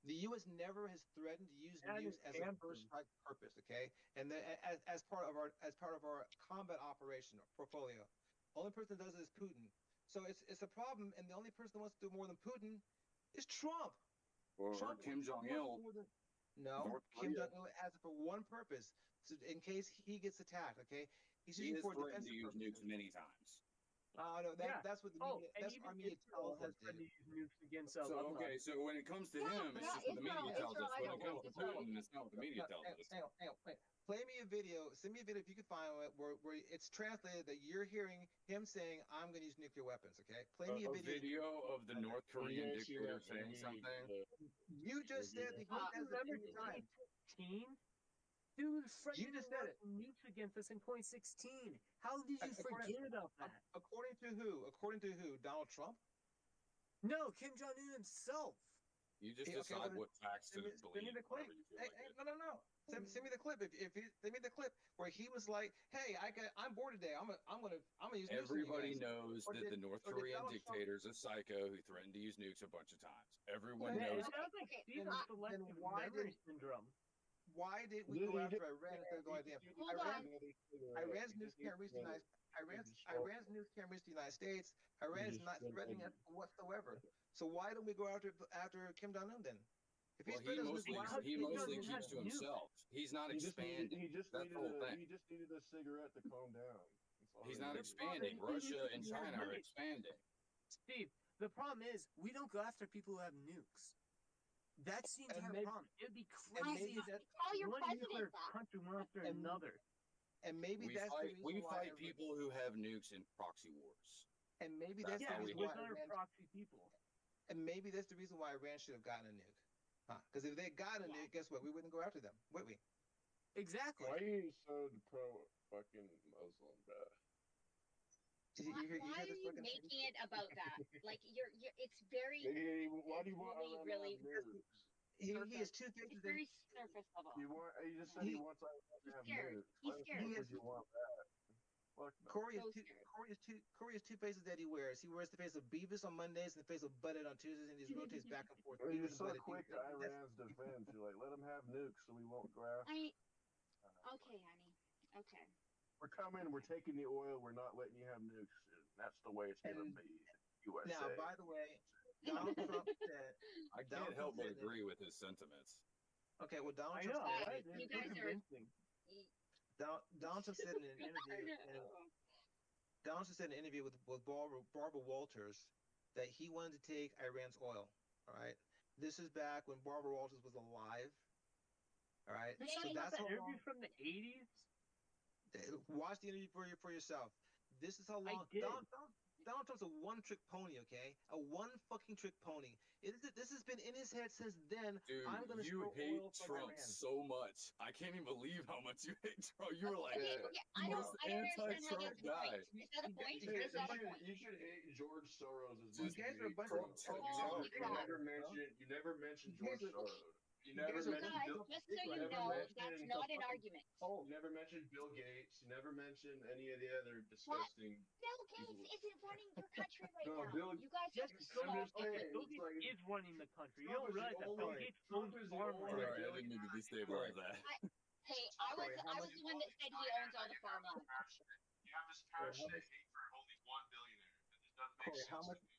the U.S. never has threatened to use
That
nukes
is
as a
Hampton.
first strike purpose, okay? And as part of our combat operation portfolio, only person that does it is Putin. So it's a problem, and the only person that wants to do more than Putin is Trump.
Or
Trump
Kim Jong Il.
No,
North
Kim
Korea.
Jong Il has it for one purpose, so in case he gets attacked. Okay, he's
He
using it
has
for
threatened to
defensive
use
purposes.
nukes many times.
No, that's what the media.
and
That's
even
our media
Israel
tells
has
us.
tried to
David.
use nukes against
So
Lebanon.
okay, so when it comes to him, it's just what the media tells us. When it comes to Putin, it's not what the media tells us.
Hang on, wait. Play me a video. Send me a video if you can find it where it's translated that you're hearing him saying, "I'm going to use nuclear weapons." Okay, play me a
A
video.
video of the North Korean
Yeah, see
dictator
that
saying
indeed,
something.
You just said that he
Don't you
does it
remember
any time.
2016? Dude,
You just said it.
nukes against us in 2016. How did you
According-
forget about that?
According to who? According to who? Donald Trump?
No, Kim Jong Un himself.
You just
Okay,
decide what facts to
Send me
believe.
the clip.
whenever you feel
Hey,
like it.
no. Send me the clip. If you send me the clip where he was like, "Hey, I'm bored today. I'm gonna use nukes on you
Everybody
guys."
knows
Or
that
did-
the North
or did
Korean
Donald Trump-
dictator is a psycho who threatened to use nukes a bunch of times. Everyone
Then-
knows.
It sounds like
Okay,
Steven
then
selective
why
memory
did-
syndrome.
Why did we go after Iran instead of going after
Hold on.
Iran's nukes can't reach the United Iran's nukes can't reach the United States. Iran is not threatening us whatsoever. So why don't we go after Kim Jong Un then? If
Well,
he's threatening us,
Kim
mostly
Jong-un
keeps
has
to
nukes.
himself. He's not
He just
expanding.
needed
That's the whole thing.
he just needed a cigarette to calm down. That's all
He's
he
not
needed.
expanding. Russia and China are expanding.
Steve, the problem is we don't go after people who have nukes. That's the
And
entire
maybe-
problem. It would be
and maybe
crazy
that-
if
Tell your
one
president
nuclear
that.
country went after
And-
another.
and maybe
We
that's the
fight.
reason
We
why
fight
Iran-
people who have nukes in proxy wars.
And maybe
That's
that's
how
the
we
reason
with
why
other
Iran,
proxy people.
and maybe that's the reason why Iran should have gotten a nuke. Because if they got a nuke, guess what? We wouldn't go after them, would we?
Exactly.
Why are you so pro fucking Muslim, bro?
Why are you making it about that? Like you're it's very
Why do you want
really,
Iran
really
to have nukes?
He has two
it's
faces.
very surface level.
He just said he wants Iran to have
scared.
nukes.
He's
Why the
scared.
fuck would you want that? Fuck no.
Corey
So
has Corey has two faces that he wears. He wears the face of Beavis on Mondays and the face of Butthead on Tuesdays, and he just rotates back and forth.
Well, you're
Beavis
so
and Butthead.
quick to Iran's defense. You're like, let them have nukes so we won't graft.
Okay, honey. Okay.
We're coming. We're taking the oil. We're not letting you have nukes. And that's the way it's gonna
And-
be. USA.
Now, by the way, Donald Trump said.
I can't
Donald
help but
Trump said-
agree with his sentiments.
Okay, well, Donald
I
Trump
know,
said.
right?
You
It's
guys are-
convincing.
Donald Trump said in an interview. Donald Trump said in an interview with Barbara Walters that he wanted to take Iran's oil. All right. This is back when Barbara Walters was alive. All right.
You're
So
talking about
that's
that
how
interview
long.
from the 80s?
Watch the interview for yourself. This is how
I
long
did.
Donald Trump's a one-trick pony, okay? A one fucking trick pony. This has been in his head since then.
Dude,
I'm gonna
you
steal
hate
oil from
Trump
Iran.
so much. I can't even believe how much you hate Trump. You were like,
Okay, I don't
most
understand how
anti-Trump
that's the
guy.
point. Is that a point?
You
Is that a point?
should hate George Soros as
You
much
guys
as
are a
you hate
bunch
Trump.
of
Holy
You
crap.
never mentioned
You guys
George
are-
Soros. You
you
never
guys are
You
mentioned
guys,
Bill.
just so you
never
know,
mentioned
that's not an argument.
You never mentioned Bill Gates. You never mentioned any of the other disgusting.
Bill Gates isn't running your country right
No,
now.
Bill-
You guys
Yes,
are
Bill
I'm
so
just
Gates,
saying,
Bill
it's
Gates
like-
is running the country. You
Trump
don't
is the
realize that Bill
only-
Gates
Trump
owns
is the
farmland.
only-
Sorry, I didn't mean to destabilize that.
Hey, I was the one that said he owns all the farmland.
You have this passionate hate for only one billionaire. It just doesn't make
Corey, how
sense
much?
to me.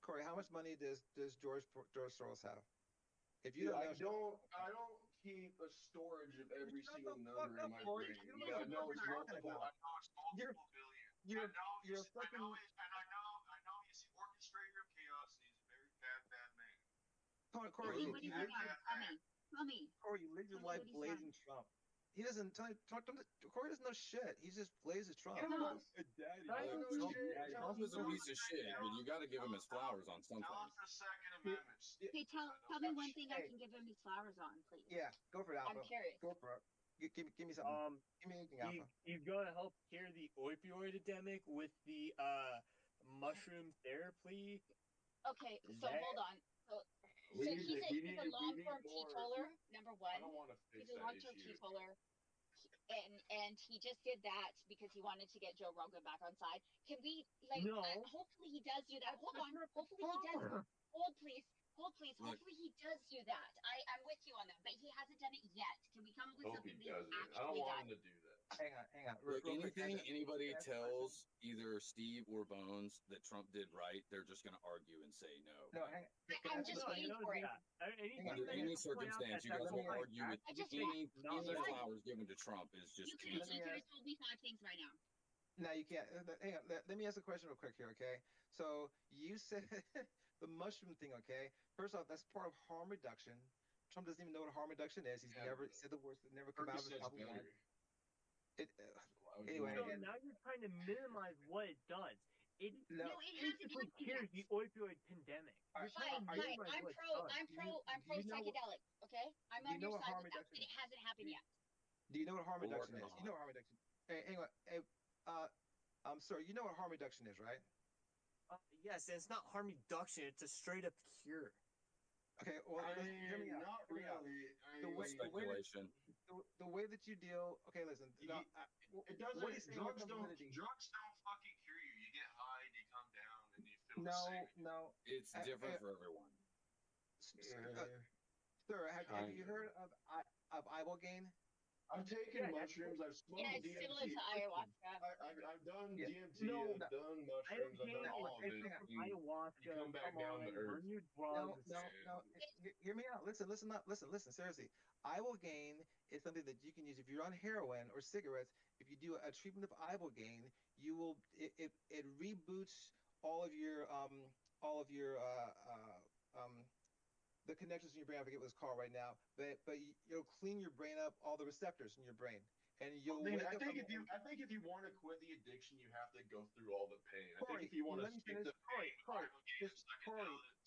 Corey, how much money does George Soros have? If you
I
don't know,
don't keep a storage of every
Shut
single
the fuck
number
up,
in my
Corey.
brain.
You
But
don't
I know
know
it's
what you're talking
multiple.
about.
I know it's multiple
You're-
billion.
you're-
I know
you're
he's, I
fucking-
know he's, and I know he's the orchestrator of chaos, and he's a very bad, bad man.
Corey,
Tell me, what
you
do you
live,
want? Tell me.
Corey, you live your
Tell me
life
what he's
blazing Trump. He doesn't Corey doesn't know shit. He just blazes Trump.
Come on.
Daddy,
I don't know shit.
Trump is a piece of shit, but you got to give him his flowers on something.
Tell him for Second Amendments.
Okay, tell me one thing I can give him his flowers on, please.
Yeah, go for it,
I'm
Alpha.
curious.
Go for it. Give me something. Give me anything, Alpha.
He's gonna help cure the opioid epidemic with the mushroom therapy.
Okay, so hold on. So he's a long-term teetotaler. Number one,
I don't want to fix
he's a
that
long-term
issue.
teetoler, and he just did that because he wanted to get Joe Rogan back on side. Can we
No.
hopefully he does do that. Hold on. Hopefully he does. Hold please.
Look.
Hopefully he does do that. I'm with you on that, but he hasn't done it yet. Can we come up with
Hope
something
he
that
does
he's
it. I don't
actually
want
done?
him to do that.
Hang on.
Look,
Real quick,
anything
guys,
anybody
ask a
tells either Steve or Bones that Trump did right, they're just going to argue and say no.
No, hang
I'm just waiting for it.
Under any circumstance, you guys will argue with
I just
any
want-
flowers given to Trump is just
You could
treason.
have told me 5 things right now.
No, you can't. Hang on. Let me ask a question real quick here, okay? So you said the mushroom thing, okay? First off, that's part of harm reduction. Trump doesn't even know what harm reduction is. He's never said the words that never come out of his mouth. Anyway.
So now you're trying to minimize what it does. It
No.
basically cures the opioid pandemic. You're trying to minimize what it does.
I'm pro psychedelic. Okay, I'm on your side with that, but it hasn't happened yet.
Do you know what harm reduction is? You know what harm reduction. Hang on. I'm sorry. You know what harm reduction is, right?
Yes, and it's not harm reduction. It's a straight up cure.
Okay. Well, hear me out.
Not
Hear me out.
really.
Speculation.
The way that you deal. Okay, listen. No,
It doesn't.
what do you say about
Drugs don't
validity?
fucking cure you. You get high and you come down and you feel
No,
the same.
no.
It's different for everyone.
Sir, have you heard of ibogaine?
I've taken mushrooms. I've smoked
Yeah, it's
DMT.
similar to ayahuasca.
I've done
Yeah.
DMT.
No,
I've done mushrooms. I've done all of it.
Ayahuasca.
You come back down to earth.
Burn your
No,
drugs.
no. Hear me out. Listen. Seriously, ibogaine is something that you can use if you're on heroin or cigarettes. If you do a treatment of ibogaine, you will it reboots all of your the connections in your brain. I forget what it's called right now, but you'll clean your brain up, all the receptors in your brain, and you'll.
I think if you want to quit the addiction, you have to go through all the pain. I think if you want to skip the pain,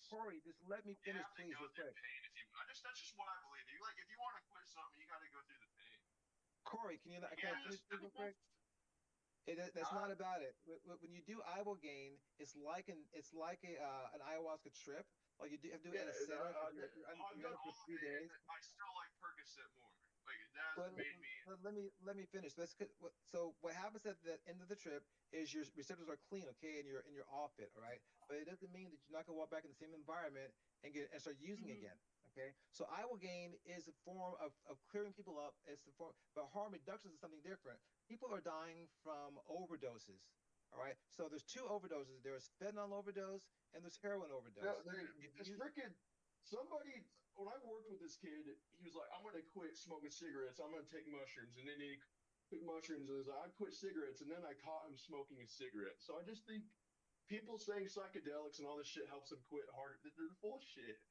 Corey, just let me finish, please, real quick.
That's just what I believe. If you want to quit something, you got to go through the pain.
Corey, can I finish real quick? That's not about it. When you do ibogaine, it's like an ayahuasca trip. Like you have to do it in a center. You're in for 3 days.
I still like Percocet more. Like that made me.
Let me finish. So what happens at the end of the trip is your receptors are clean, okay, and you're off it, all right. But it doesn't mean that you're not gonna walk back in the same environment and start using again. Okay, so ibogaine is a form of clearing people up. It's the form, but harm reduction is something different. People are dying from overdoses. All right, so there's 2 overdoses. There's fentanyl overdose and there's heroin overdose.
It's freaking somebody. When I worked with this kid, he was like, "I'm gonna quit smoking cigarettes. I'm gonna take mushrooms," and then he took mushrooms and was like, "I quit cigarettes," and then I caught him smoking a cigarette. So I just think people saying psychedelics and all this shit helps them quit harder. They're full of shit.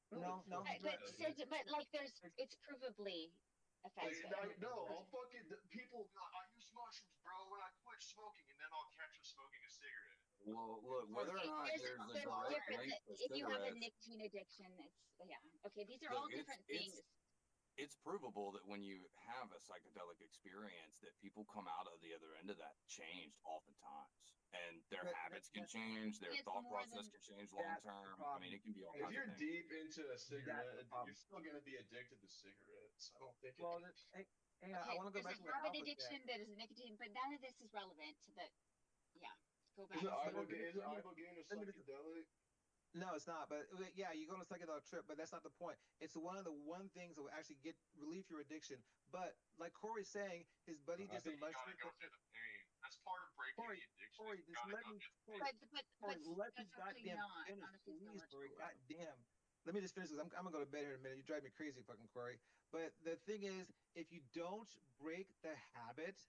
No.
But like, it's provably effective.
I'll fucking people.
I use mushrooms, bro. When I quit smoking, and then I'll catch him smoking a cigarette.
Well, look, whether or not there's a direct link to
if you have a
cigarettes,
nicotine addiction, okay. These are all different things.
it's provable that when you have a psychedelic experience that people come out of the other end of that changed oftentimes, and their habits can change, their thought process can change long term. I mean, it can be all
If
kinds
you're
of things.
deep into a cigarette, you're still going to be addicted to cigarettes. I don't think
Well, I want to go back
there's
to
a
what
habit
Alpha
addiction,
said.
there's nicotine, but none of this is relevant to the. Yeah, go back.
Isn't ibogaine a psychedelic?
No, it's not. But yeah, you go on a psychedelic trip, but that's not the point. It's one of the things that will actually get relieve your addiction. But like Corey's saying, his buddy did some mushroom.
Go through the pain. That's part of breaking the addiction.
Corey, just let me. Corey, let me goddamn finish, please, Corey. Goddamn. Let me just finish this. I'm gonna go to bed here in a minute. You drive me crazy, fucking Corey. But the thing is, if you don't break the habit,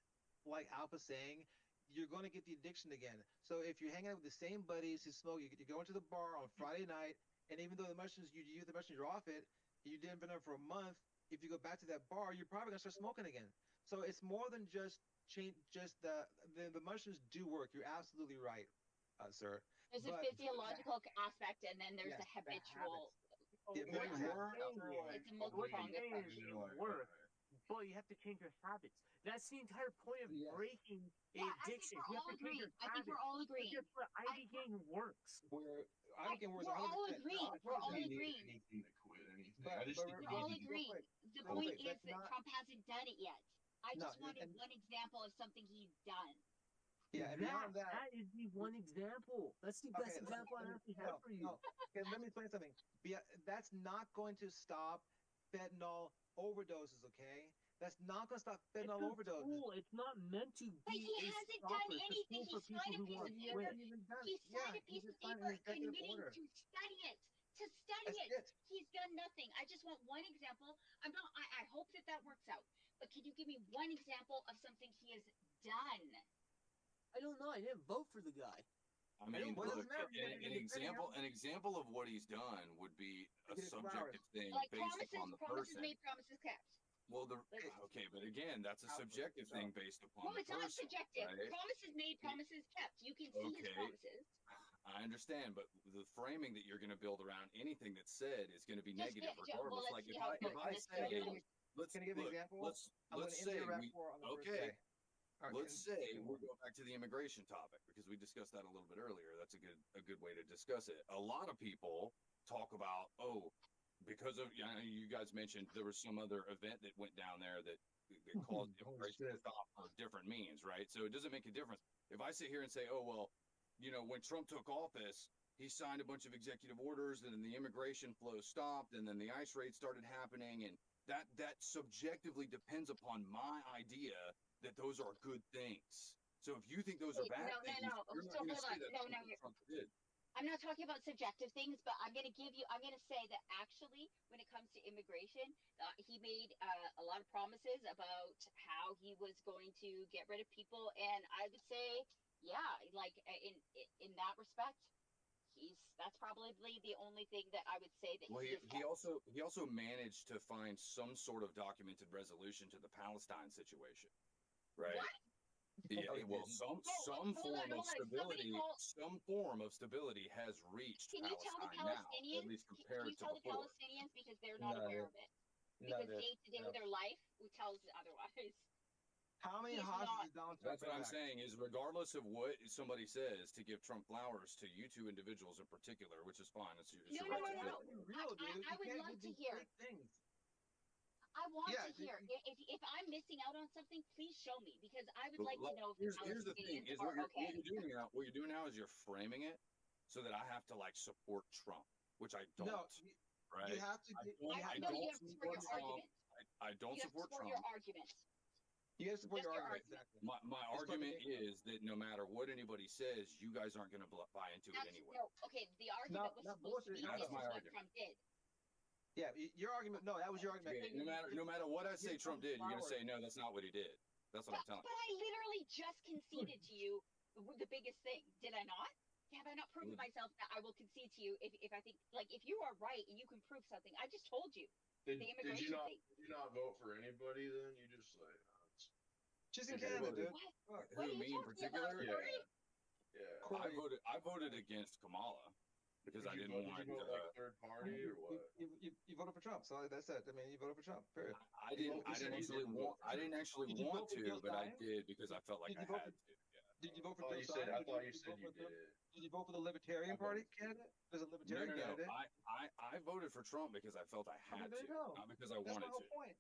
like Alpha's saying, you're going to get the addiction again. So if you're hanging out with the same buddies who smoke, you go into the bar on Friday night, and even though the mushrooms, you're off it, you didn't been up for a month. If you go back to that bar, you're probably gonna start smoking again. So it's more than just change. Just the mushrooms do work. You're absolutely right, sir.
There's a physiological aspect, and then there's the habitual.
The
It's a multi-pronged effect.
but you have to change your habits. That's the entire point of breaking addiction. You have to change your habits.
I think we're all agreeing.
Guess what? ibogaine works.
We're ibogaine works.
We're all
100%.
agreeing. We're all agreeing.
Anything to quit anything.
But-
I just
but
think
We're all
you need to-
agreeing. The
real
point
quick,
is
that's
that
not-
Trump hasn't done it yet. I
No,
just wanted
and-
one example of something he's done.
Yeah, and beyond that,
That is the one example. That's the best example I actually have for you.
No. Okay, let me explain something. That's not going to stop fentanyl overdoses, okay? That's not going to stop fentanyl
It's a
overdoses.
tool. It's not meant to
But
be
he
a
hasn't
stopper.
done
It's a
anything.
tool
He
for people
signed a
who
piece
want
of
to
paper.
quit.
He signed a
he
piece of
just signed
paper
an executive
committing
order.
to study it. To study
That's
it.
it.
He's done nothing. I just want one example. I hope that works out. But can you give me one example of something he has done?
I don't know. I didn't vote for the guy.
I mean,
what does
look,
it matter?
an example of what he's done would be a
Get flowers.
subjective thing
Like
based upon the
promises
person.
made, promises kept.
Well,
Like-
okay, but again, that's a subjective thing based upon
No,
the
it's not
person.
subjective.
right?
Promises made, promises kept. You can see his
Okay.
promises.
I understand, but the framing that you're going to build around anything that's said is going to be
Just
negative
well,
regardless.
let's
Like
see
if
how
I,
it goes.
if I
Let's see how it
say,
goes.
let's
Can I give an
look,
example?
let's
I'm
let's
gonna
say
end your
we
rapport on the first
okay.
day. All right,
Let's say we'll go back to the immigration topic because we discussed that a little bit earlier. That's a good way to discuss it. A lot of people talk about because of you guys mentioned there was some other event that went down there that caused immigration to stop for different means, right? So it doesn't make a difference. If I sit here and say, oh well, when Trump took office, he signed a bunch of executive orders, and then the immigration flow stopped, and then the ICE raids started happening, and that subjectively depends upon my idea that those are good things. So if you think those are bad things,
No.
you're not
So
going to
hold
say
on.
that
No.
Trump did.
I'm not talking about subjective things, but I'm going to say that actually, when it comes to immigration, he made a lot of promises about how he was going to get rid of people, and I would say, yeah, like in that respect, that's probably the only thing that I would say that
Well,
he
he also managed to find some sort of documented resolution to the Palestine situation, right?
What?
Yeah, well, some
hold
form
on.
of stability, some form of stability has reached
Can you tell the
Palestine now,
Palestinians?
at least
Can
compared
you
to
tell the
before.
Palestinians because they're not
No,
aware of it? Because day to day their life tells otherwise.
How many
He's
hostages
not.
did Donald Trump
That's what I'm
bring back?
saying is regardless of what somebody says to give Trump flowers to you two individuals in particular, which is fine. It's your
No.
right to do.
Real, dude.
I
You
would
can't
love
give
to
these
hear.
fake things.
I want
Yeah,
to hear. If I'm missing out on something, please show me because I would
But,
like to know if the
here's the thing:
Palestinians
is
are
what
okay.
you're doing now. What you're doing now is you're framing it so that I have to support Trump, which I don't.
No,
right?
you have to.
I
No,
don't
you have to support your argument.
I don't
You have to
support
support
Trump.
your argument.
You have to support
Just
your
your
argument.
argument.
Exactly.
My argument is that no matter what anybody says, you guys aren't going to buy into it anyway.
No, okay. The argument was
not
supposed to
bullshit.
be
That's
this
my
is what
argument.
Trump did.
Yeah, your argument. No, that was your argument.
Okay, no matter what I say Trump did, you're going to say no, that's not what he did. That's what I'm telling
But I literally just conceded to you the biggest thing. Did I not? Have I not proven myself that I will concede to you if I think if you are right and you can prove something? I just told you.
Did
the
you
immigration
not?
thing.
Did you not vote for anybody then? You just
Just in Canada, dude.
What
Who,
are you
me in
talking about,
particular?
Corey?
Yeah.
I voted against Kamala because I
Did
didn't
you
want.
vote like third party or what?
You voted for Trump, so that's it. I mean, you voted for Trump. Period.
I didn't actually want. I didn't actually
Did you
want
vote for
to,
Bill
but I
Stein?
did because I felt like
Did
I
you vote
had
for-
to. Yeah.
Did you vote for
I
Bill
thought
Stein?
you said you did.
Did you vote for the Libertarian Party candidate? There's a
No,
Libertarian
no, no.
candidate.
I voted for Trump because I felt I had
there
to,
you go.
not because I
That's
wanted
my whole
to.
point.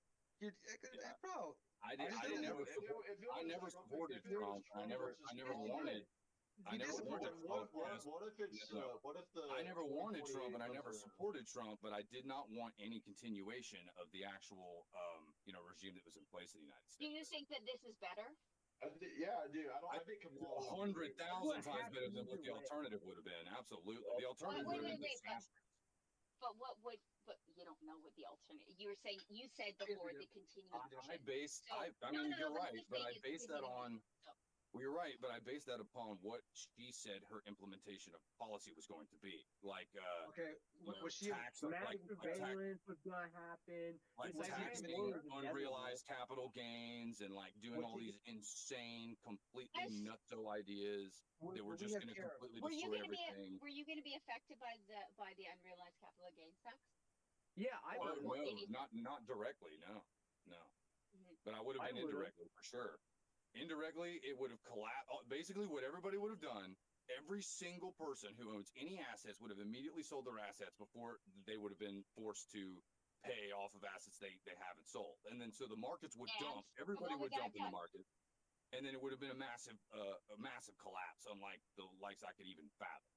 Bro,
I never supported Trump. I never wanted. I never wanted Trump.
What if it's what if the
I never wanted Trump, and I
2028
never
comes around?
supported Trump, but I did not want any continuation of the actual, regime that was in place in the United
Do
States.
you think that this is better?
Yeah, I do. I think Kamala would be
100,000 times better than what the alternative would have been. Absolutely, the alternative would have been disastrous.
But what would? But you don't know what the alternative. You were saying you said before the continuation.
You're right, but I based that on. Well, you're right, but I based that upon what she said her implementation of policy was going to be. Like,
okay, was she
tax,
Mass surveillance was gonna happen.
like
It's
taxing unrealized capital gains and like doing all these insane, completely nutso ideas that were just going to completely destroy everything.
Were you going to be affected by the unrealized capital gains tax?
Yeah,
not directly. No. but I would have been indirectly for sure. Indirectly, it would have collapsed. Basically, what everybody would have done, every single person who owns any assets would have immediately sold their assets before they would have been forced to pay off of assets they haven't sold. And then so the markets would dump. Everybody would dump in the market. And then it would have been a massive collapse, unlike the likes I could even fathom.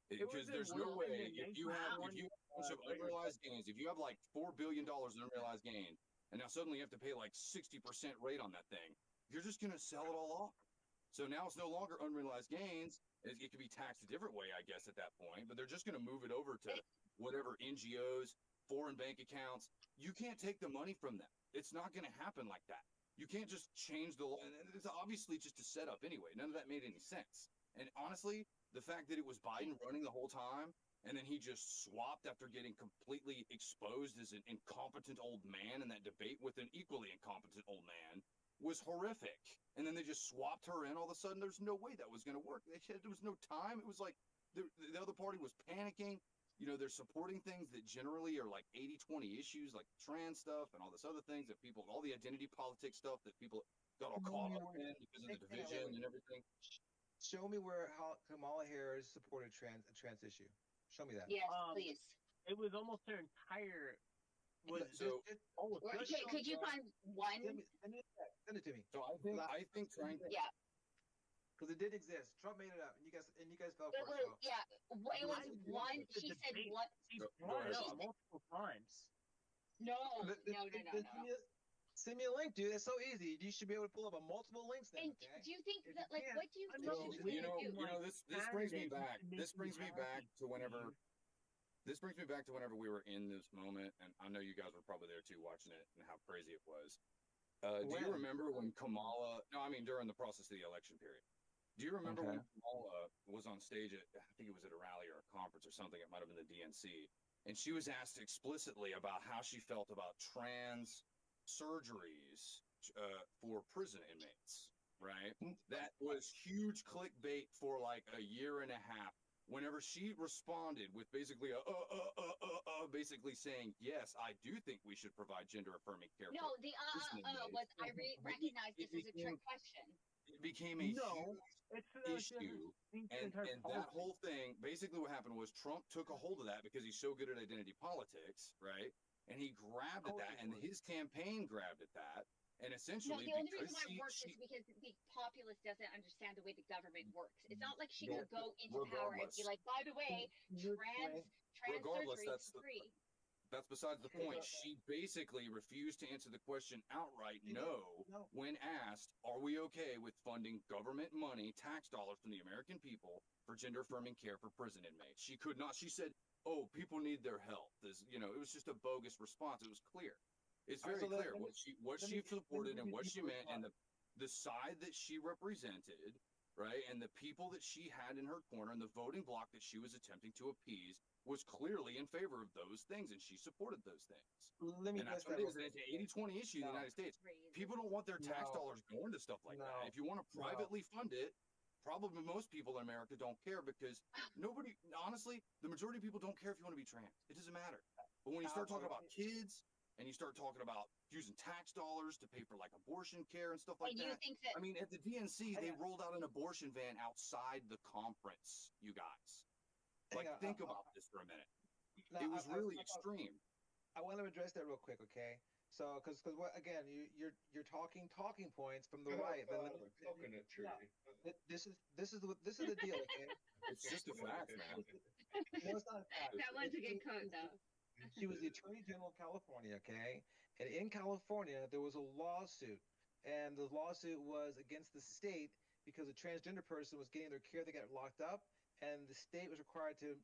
Because there's no way if you have a bunch of unrealized gains, if you have like $4 billion in unrealized gain, and now suddenly you have to pay like 60% rate on that thing, you're just going to sell it all off. So now it's no longer unrealized gains. It can be taxed a different way, I guess, at that point, but they're just going to move it over to whatever NGOs, foreign bank accounts. You can't take the money from them. It's not going to happen like that. You can't just change the law. And it's obviously just a setup anyway. None of that made any sense. And honestly, the fact that it was Biden running the whole time, and then he just swapped after getting completely exposed as an incompetent old man in that debate with an equally incompetent old man, was horrific. And then they just swapped her in all of a sudden. There's no way that was going to work. They said there was no time. It was like the other party was panicking. You know, they're supporting things that generally are like 80-20 issues, like trans stuff and all this other things that people, all the identity politics stuff that people got all caught up in because of the division and everything.
Show me how Kamala Harris supported a trans issue. Show me that.
Yes, please.
It was almost their entire.
Could you find one?
Send it to me.
So I think trying.
Yeah.
Because it did exist. Trump made it up, and you guys fell for it. So.
Yeah, it was one. She said one.
She brought it up multiple times.
No.
Send me a link, dude. It's so easy. You should be able to pull up multiple links. Then,
and do you think that, like, what do you think?
You know, this brings me back. This brings me back to whenever. This brings me back to whenever we were in this moment, and I know you guys were probably there too, watching it, and how crazy it was. Do you remember when Kamala? No, I mean during the process of the election period. Do you remember when Kamala was on stage at, I think it was at a rally or a conference or something, it might have been the DNC, and she was asked explicitly about how she felt about trans surgeries for prison inmates, right? That was huge clickbait for like a year and a half. Whenever she responded with basically basically saying, yes, I do think we should provide gender-affirming care.
No, the was I recognize this as a trick question.
It became a huge issue, and that whole thing, basically what happened was Trump took a hold of that because he's so good at identity politics, right? And he grabbed at that, and his campaign grabbed at that, and essentially
the only reason why it works is because the populace doesn't understand the way the government works. It's not like she can go into power and be like, by the way, trans surgery is free.
That's besides the point. She basically refused to answer the question outright no when asked, are we okay with funding government money, tax dollars from the American people for gender-affirming care for prison inmates? She could not. She said, oh, people need their help. It was just a bogus response. It was clear. It's very clear what she supported and what she meant, and the side that she represented, right, and the people that she had in her corner and the voting bloc that she was attempting to appease was clearly in favor of those things, and she supported those things.
Let me
guess that. It's an 80-20 issue in the United States. People don't want their tax dollars going to stuff like that. If you want to privately fund it, probably most people in America don't care because honestly, the majority of people don't care if you want to be trans. It doesn't matter. But when you start talking about kids and you start talking about using tax dollars to pay for like abortion care and stuff like that. I mean, at the DNC, they rolled out an abortion van outside the conference, you guys. Like, think about this for a minute. It was really extreme.
I want to address that real quick, okay? So, because again, you're talking points from the right.
Coconut tree.
This is the deal, okay?
It's just a fact, man.
No, it's not a fact.
That one's a good quote, though.
She was the Attorney General of California, okay? And in California, there was a lawsuit, and the lawsuit was against the state because a transgender person was getting their care. They got locked up, and the state was required to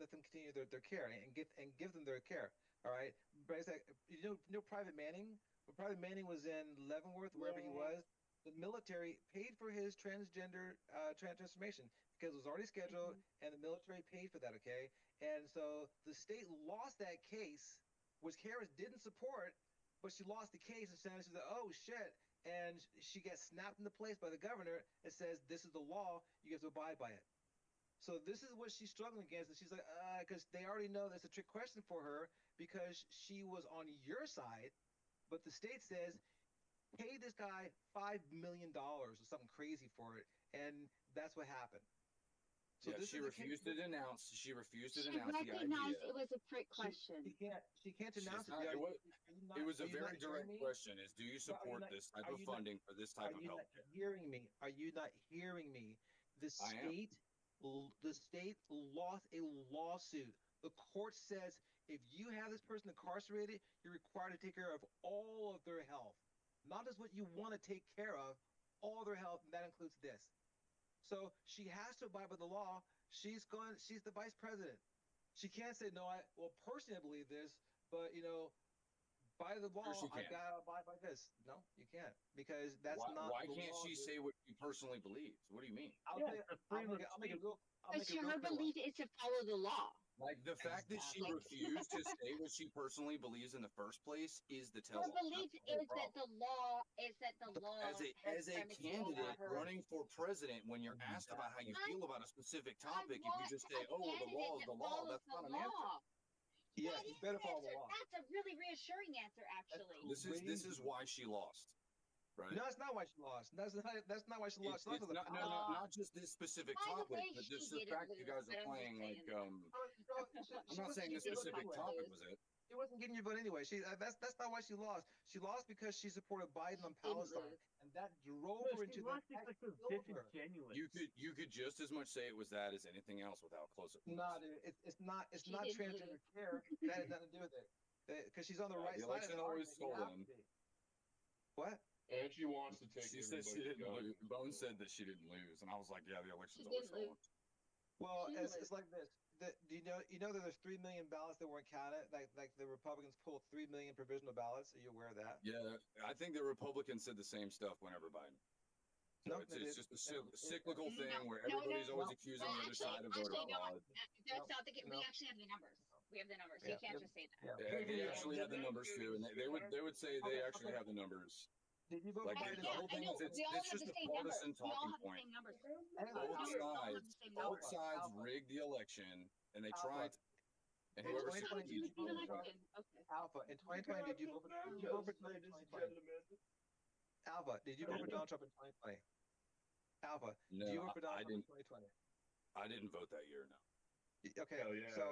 let them continue their care and give them their care. All right, but it's like, you know Private Manning. When Private Manning was in Leavenworth, wherever he was, the military paid for his transgender transformation because it was already scheduled, and the military paid for that. Okay, and so the state lost that case, which Harris didn't support, but she lost the case, and so she's like, oh shit. And she gets snapped into place by the governor and says, this is the law, you have to abide by it. So this is what she's struggling against, and she's like, because they already know that's a trick question for her because she was on your side, but the state says pay this guy $5 million or something crazy for it, and that's what happened. So
yeah,
this
she
is
refused to denounce. She refused to
She
denounce the idea.
recognized it was a trick question.
She can't
She's
denounce it.
not, it was a
Are you not
very
hearing
direct
me?
question: is do you
But
support this type
are
of
you not,
funding for this type
are
of
you not
healthcare?
hearing me? Are you not hearing me? The
I am.
state lost a lawsuit. The court says if you have this person incarcerated, you're required to take care of all of their health, not just what you want to take care of, all their health, and that includes this. So she has to abide by the law. She's the vice president. She can't say no. Well, personally, I believe this, but by the
Sure,
law,
she
I
can.
gotta abide by this. No, you can't because that's
Why,
not
why
the
can't
law.
she say what she personally believes? What do you mean?
I'll make it real. I'll
But
make it real
her
clear.
belief is to follow the law.
Like the fact that she
Like-
refused to say what she personally believes in the first place is the
Her
tell.
belief is that the law
As a
has
candidate
over her.
running for president, when you're asked about how you feel about a specific topic, if you just say, "Oh, well, the law is the law," that's not an answer.
Yeah,
That
you
is
better
an
follow the
answer.
law.
That's a really reassuring answer, actually.
This is why she lost, right?
No, that's not why she lost. That's not why she lost. She lost
It's
with the
not,
power.
not just this specific
By the
topic,
way,
but just
she
the
didn't
fact that you
lose,
guys
but
are
I'm just
playing like
saying.
I'm not saying the
She didn't
specific
lose.
topic was it.
She wasn't getting your vote anyway. That's not why she lost. She lost because she supported Biden on
Didn't
Palestine,
lose.
and that drove her into
lost
that.
because she was
killed her.
disingenuous.
You could just as much say it was that as anything else without closer.
Not it's not
She
not
didn't
transgender
lose.
care. That has nothing to do with it. Because she's on the right
The
side of
election
the
always
argument. You have
stolen.
to be. What?
And she wants to take
She said she
everybody's
didn't lose.
guns.
Bone said that she didn't lose, and I was like, yeah, the election's
She
always
didn't
stolen.
lose.
Well,
She
it's like this. Do you know that there's 3 million ballots that weren't counted? Like the Republicans pulled 3 million provisional ballots. Are you aware of that?
Yeah, I think the Republicans said the same stuff whenever Biden. So
No,
it's just a cyclical
No,
thing where
no,
everybody's
no,
always
no.
accusing
Well,
the other side of voter
actually, no.
fraud.
That's not the case.
No.
We actually have the numbers. We have the numbers. So
Yeah,
you can't
yeah.
just say that.
Yeah.
Yeah, they actually have the numbers too, and they would say they actually have the numbers.
Did you vote
Like
for
the
Biden?
Yeah,
whole
I
thing
know.
is
We all
it's
have
just
the
a
same numbers.
partisan
We all
talking
have the
point.
same numbers.
Both sides
Alpha.
rigged the election, and they
Alpha.
tried. And
In
whoever
2020, did you vote for
Okay.
Alpha? In 2020, did you vote for Trump in 2020? Alpha, did you vote for Donald Trump in 2020? Alpha,
No,
did you vote for Donald
I
Trump in
didn't.
2020?
I didn't vote that year. No.
Okay,
Hell yeah.
so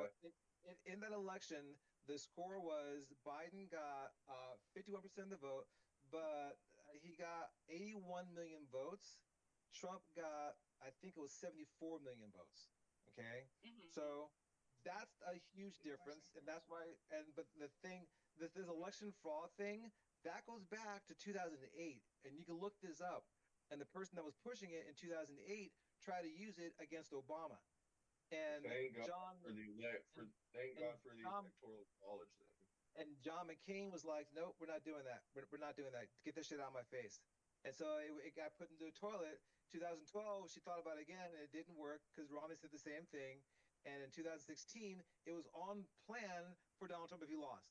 in that election, the score was Biden got 51% of the vote, but he got 81 million votes. Trump got, I think it was 74 million votes. Okay, so that's a huge difference, and that's why. But this election fraud thing, that goes back to 2008, and you can look this up. And the person that was pushing it in 2008 tried to use it against Obama. And
Thank God
John
for the electoral college then.
and John McCain was like, "Nope, we're not doing that. We're not doing that. Get this shit out of my face." And so it got put into the toilet. 2012, she thought about it again, and it didn't work because Romney said the same thing. And in 2016, it was on plan for Donald Trump if he lost.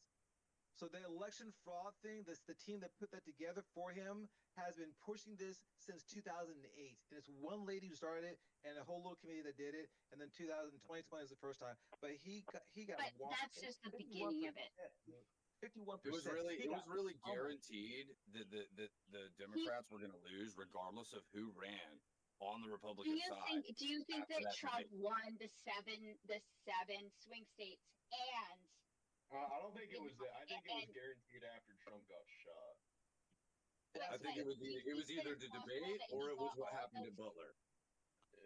So the election fraud thing, the team that put that together for him has been pushing this since 2008. And it's one lady who started it and a whole little committee that did it. And then 2020 is the first time. But he got
But that's just the beginning of it.
51%.
It was really guaranteed that the Democrats were going to lose regardless of who ran on the Republican side.
Do you think
after
that Trump
debate.
won the seven swing states and
I don't think it was that. I think it was guaranteed after Trump got shot.
I think it was either the debate or it was what happened to Butler.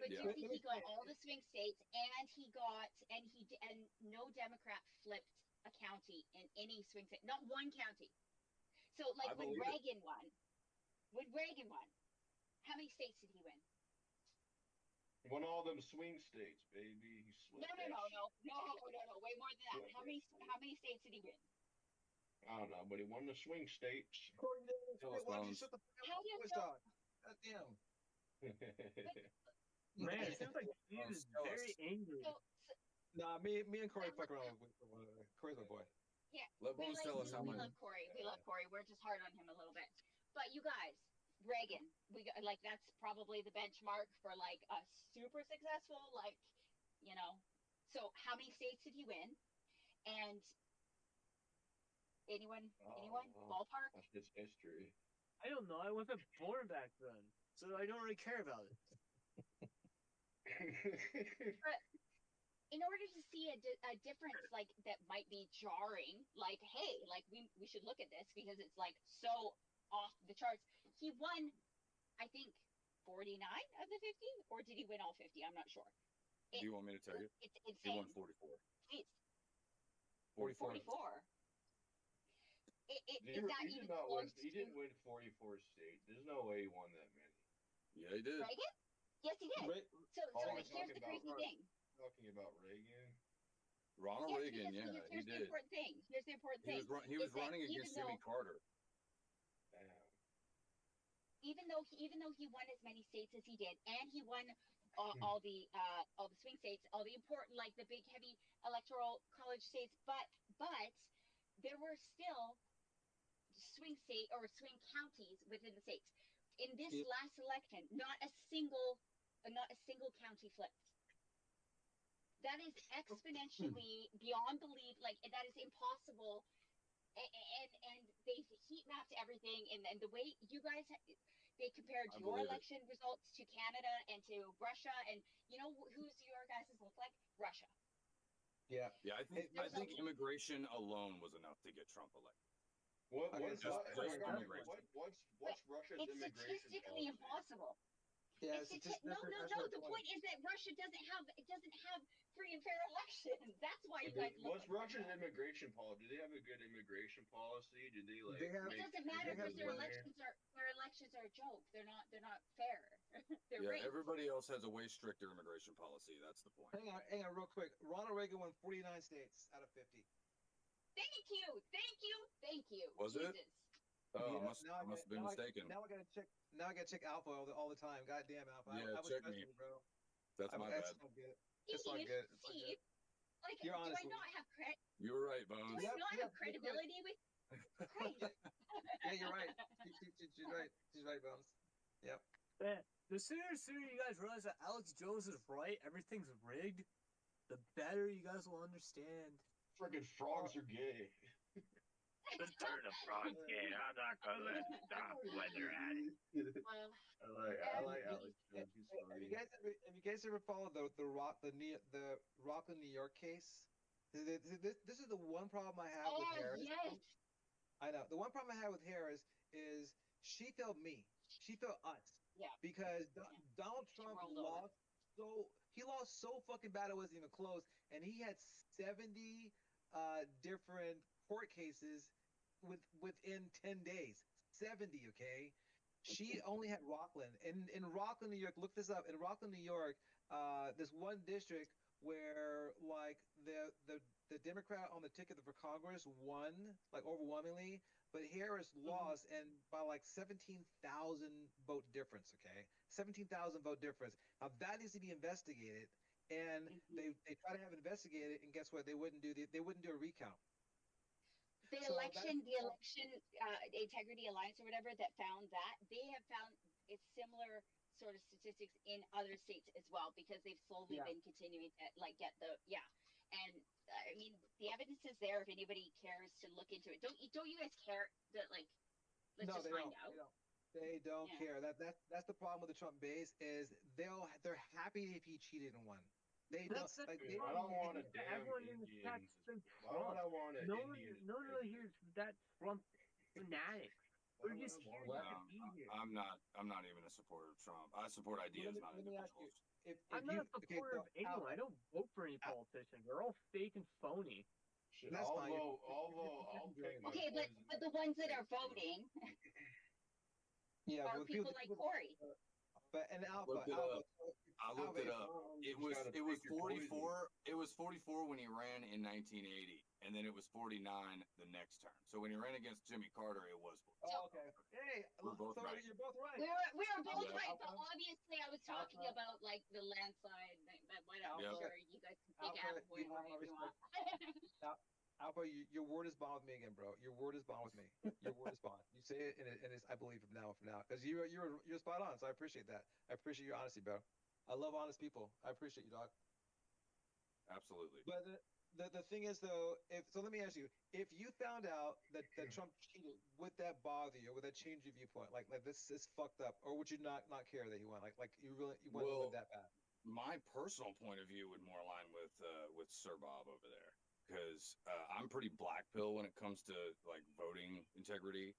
But do you think he got all the swing states and no Democrat flipped a county in any swing state, not one county. So like
I
when
believe it.
Reagan won, how many states did he win?
He won all them swing states, baby. He slipped
No, way more than that. How many states did he win?
I don't know, but he won the swing states.
Tell us, Bones.
How do you know?
God damn.
Man, it seems like he was very angry.
Nah, me and Corey fuck around with Corey's my boy.
Yeah.
Let Bones tell us how
we
many.
love Corey. We love Corey. We're just hard on him a little bit. But you guys, Reagan, that's probably the benchmark for like a super successful, so how many states did he win? And anyone? Ballpark?
That's just history.
I don't know. I wasn't born back then, so I don't really care about it.
But in order to see a difference like that might be jarring, like, hey, like we should look at this because it's like so off the charts. He won, I think, 49 of the 50, or did he win all 50? I'm not sure.
Do you want me to tell you?
It's
He
insane.
won 44.
Please.
44.
44.
He
Is that
did
even
not win.
close
He
to
didn't win 44 states. There's no way he won that many.
Yeah, he did.
Reagan? Yes, he did. So
Oh, we're
here's the crazy thing.
Talking about Reagan.
Ronald Reagan,
because
yeah, he
here's the
did.
important thing. Here's the important
He
thing.
was running against Jimmy Carter.
Damn.
Even though he won as many states as he did, and he won all the swing states, all the important, like the big heavy electoral college states, but there were still swing state or swing counties within the states. In this last election, not a single county flipped. That is exponentially beyond belief. Like, that is impossible. And they've heat mapped everything, and the way you guys they compared your election results to Canada and to Russia, and you know who's your guys' look like? Russia.
Yeah, I think immigration alone was enough to get Trump elected.
What's Russia's
It's
immigration
statistically
policy?
impossible.
Yeah,
No. The point is that Russia doesn't have free and fair elections. That's why you guys look
What's
like
Russia's immigration policy? Do they have a good immigration policy? Do they like?
They have,
it doesn't matter because their elections are a joke. They're not fair. They're rigged.
Everybody else has a way stricter immigration policy. That's the point.
hang on, real quick. Ronald Reagan won 49 states out of 50.
Thank you.
Was
Jesus.
it? Oh,
Yeah,
I must have been mistaken.
Now I gotta check. Now I gotta check Alpha all the time. Goddamn Alpha.
Yeah,
I was
check me.
trusting you, bro.
That's my bad.
It's all good. It's all good. It's all good.
Like,
You're
do
honest
I not have credit?
You were right, Bones.
Do I not have credibility with Christ?
Yeah, you're right. She's right. She's right, Bones. Yep.
The sooner you guys realize that Alex Jones is right, everything's rigged, the better you guys will understand.
Freaking frogs are gay.
Just turn the frogs gay. I'm not gonna let them stop when they're at it.
I like Alex Jones. He's funny.
Have you guys ever followed the Rockland, New York case? This is the one problem I have with Harris.
Yes.
I know. The one problem I have with Harris is she failed me. She failed us.
Yeah.
Because Donald Trump lost so fucking bad it wasn't even close, and he had 70 different court cases within 10 days. 70, okay? She only had Rockland. In Rockland, New York, look this up. In Rockland, New York, this one district where like the Democrat on the ticket for Congress won like overwhelmingly, but Harris lost and by like 17,000 vote difference, okay? 17,000 vote difference. Now that needs to be investigated, and they try to have it investigated, and guess what? They wouldn't do a recount.
The election integrity alliance or whatever that found that, they have found it's similar sort of statistics in other states as well, because they've slowly been continuing to like get and I mean the evidence is there if anybody cares to look into it. Don't you guys care that like let's just find out?
They don't care. That's the problem with the Trump base is they're happy if he cheated and won. They don't like.
I don't want a damn
everyone in the chat said Trump. No one really hears that Trump fanatic. We're just here to be here.
I'm not even a supporter of Trump. I support ideas, not individuals.
I'm not a supporter of anyone. I don't vote for any politician. They're all fake and phony.
I'll pick my
okay, but the ones that are voting are people like Corey.
But and Alpha.
I looked it up. It was 44. It was 44 when he ran in 1980, and then it was 49 the next term. So when he ran against Jimmy Carter, it was.
Oh, okay. Hey,
we're both right.
You're both right.
We were both right, but obviously I was talking about like the landslide. But whatever. Sure, you guys can take Alpha if you want.
Alpha, your word is bond with me again, bro. Your word is bond with me. Your word is bond. You say it, and it's I believe from now, because you're spot on. So I appreciate that. I appreciate your honesty, bro. I love honest people. I appreciate you, dog.
Absolutely.
But the thing is though, let me ask you, if you found out that Trump cheated, would that bother you? Or would that change your viewpoint? Like this is fucked up, or would you not care that he won? Like you want to live that bad?
My personal point of view would more align with Sir Bob over there, because I'm pretty black pill when it comes to like voting integrity.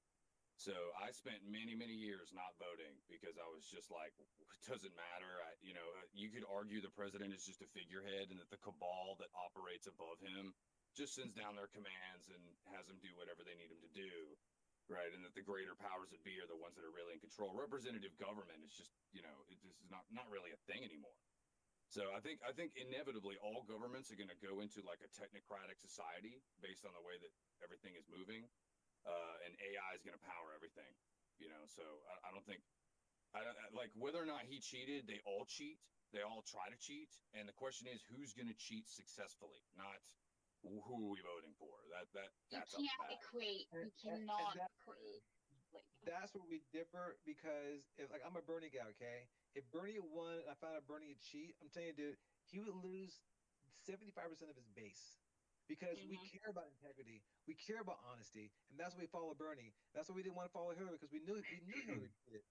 So I spent many years not voting because I was just like, it doesn't matter. You could argue the president is just a figurehead and that the cabal that operates above him just sends down their commands and has them do whatever they need him to do, right? And that the greater powers that be are the ones that are really in control. Representative government is just, it is not really a thing anymore. So I think inevitably all governments are going to go into like a technocratic society based on the way that everything is moving. And AI is going to power everything, so I don't think, like whether or not he cheated, they all cheat. They all try to cheat. And the question is, who's going to cheat successfully? Not who are we voting for? That's
you can't equate. You cannot equate.
That's where we differ, because like I'm a Bernie guy, okay? If Bernie won, I found out Bernie would cheat, I'm telling you, dude, he would lose 75% of his base. Because we care about integrity, we care about honesty, and that's why we follow Bernie. That's why we didn't want to follow Hillary, because we knew Hillary cheated.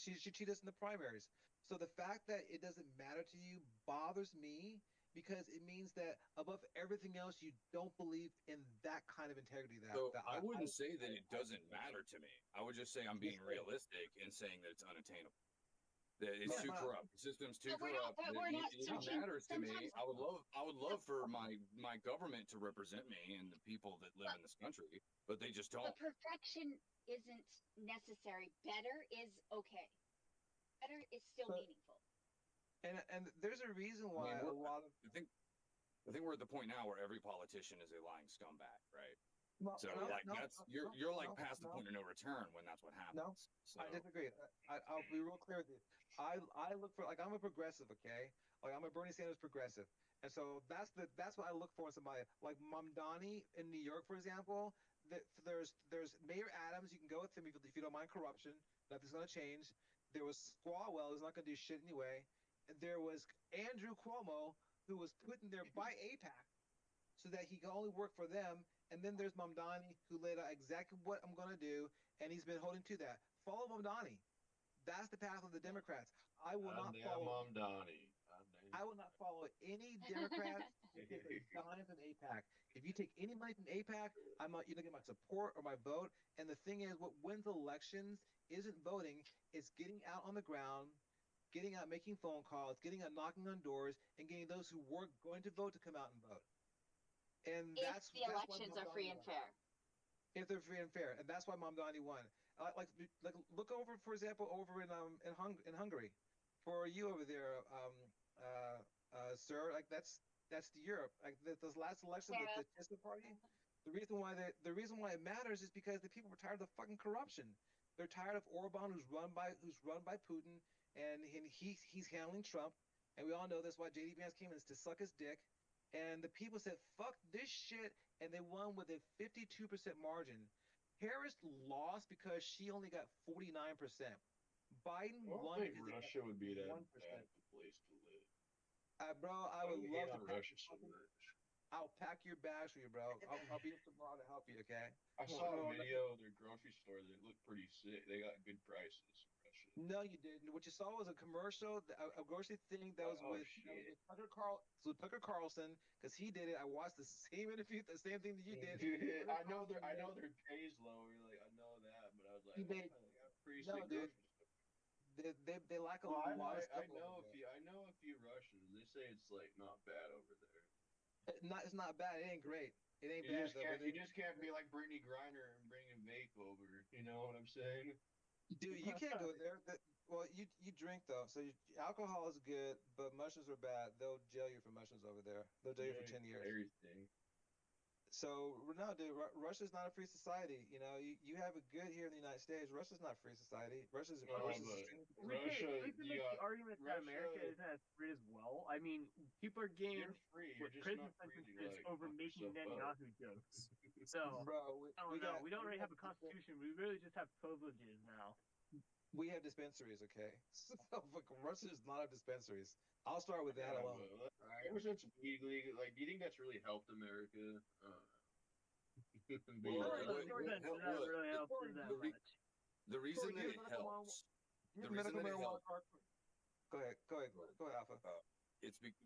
She cheated us in the primaries. So the fact that it doesn't matter to you bothers me, because it means that above everything else, you don't believe in that kind of integrity.
I wouldn't say that it doesn't matter to me. I would just say I'm being realistic and saying that it's unattainable. That it's too corrupt. The system's too corrupt. It matters to me. I would love for my government to represent me and the people that live in this country, but they just don't.
But perfection isn't necessary. Better is okay. Better is still meaningful.
And there's a reason why a lot of
I think we're at the point now where every politician is a lying scumbag, right?
Well,
so you're like past the point of no return when that's what happens.
No, so. I disagree. I'll be real clear with you. I look for, like, I'm a progressive, okay? Like I'm a Bernie Sanders progressive, and so that's what I look for in somebody. Like Mamdani in New York, for example. There's Mayor Adams. You can go with him if you don't mind corruption. Nothing's gonna change. There was Swalwell, who's not gonna do shit anyway. And there was Andrew Cuomo, who was put in there by AIPAC so that he could only work for them. And then there's Mamdani, who laid out exactly what I'm going to do, and he's been holding to that. Follow Mamdani. That's the path of the Democrats. I will not follow
Mamdani.
I will not follow any Democrats who take a dime from AIPAC. If you take any money from AIPAC, I'm not going to get my support or my vote. And the thing is, what wins elections isn't voting; it's getting out on the ground, getting out, making phone calls, getting out, knocking on doors, and getting those who weren't going to vote to come out and vote. And
if the elections are free and fair.
If they're free and fair, and that's why Mamdani won. Like look over, for example, over in Hungary, for you over there, sir. Like that's Europe. Like those last elections, the Chester Party. The reason why it matters is because the people were tired of the fucking corruption. They're tired of Orban, who's run by Putin, and he's handling Trump. And we all know that's why J.D. Vance came in, is to suck his dick. And the people said, fuck this shit, and they won with a 52% margin. Harris lost because she only got 49%. Biden won because
Russia would be that bad of a place to live.
Bro, I would love to
Russia so much.
I'll pack your bags for you, bro. I'll be up tomorrow to help you, okay?
I saw a video of their grocery store. They look pretty sick. They got good prices.
No, you didn't. What you saw was a commercial, a grocery thing that was with Tucker Carlson, because he did it. I watched the same interview, the same thing that you did.
I know their pay's lower. Like I know that, but I was like, pretty sick grocery store.
They lack a lot of stuff.
I know a few Russians. They say it's like not bad over there.
It's not bad. It ain't great. It ain't
bad.
You
just can't be like Brittany Griner and bring a vape over. You know what I'm saying?
Dude, you can't go there. Well, you drink though, so alcohol is good, but mushrooms are bad. They'll jail you for mushrooms over there. They'll jail you for 10 years.
Everything.
So no, dude, Russia's not a free society. You know, you have it good here in the United States. Russia's not a free society. Russia's
we can make the argument that America isn't as free as well. I mean, people are getting prison sentences over making Netanyahu jokes. So,
bro,
we don't really have a constitution. We really just have privileges now.
We have dispensaries, okay? So, Russia does not have dispensaries. I'll start with that alone.
Ever since weed league, like, do you think that's really helped America?
The reason that it helps. The reason that it helps.
Go ahead, Alpha.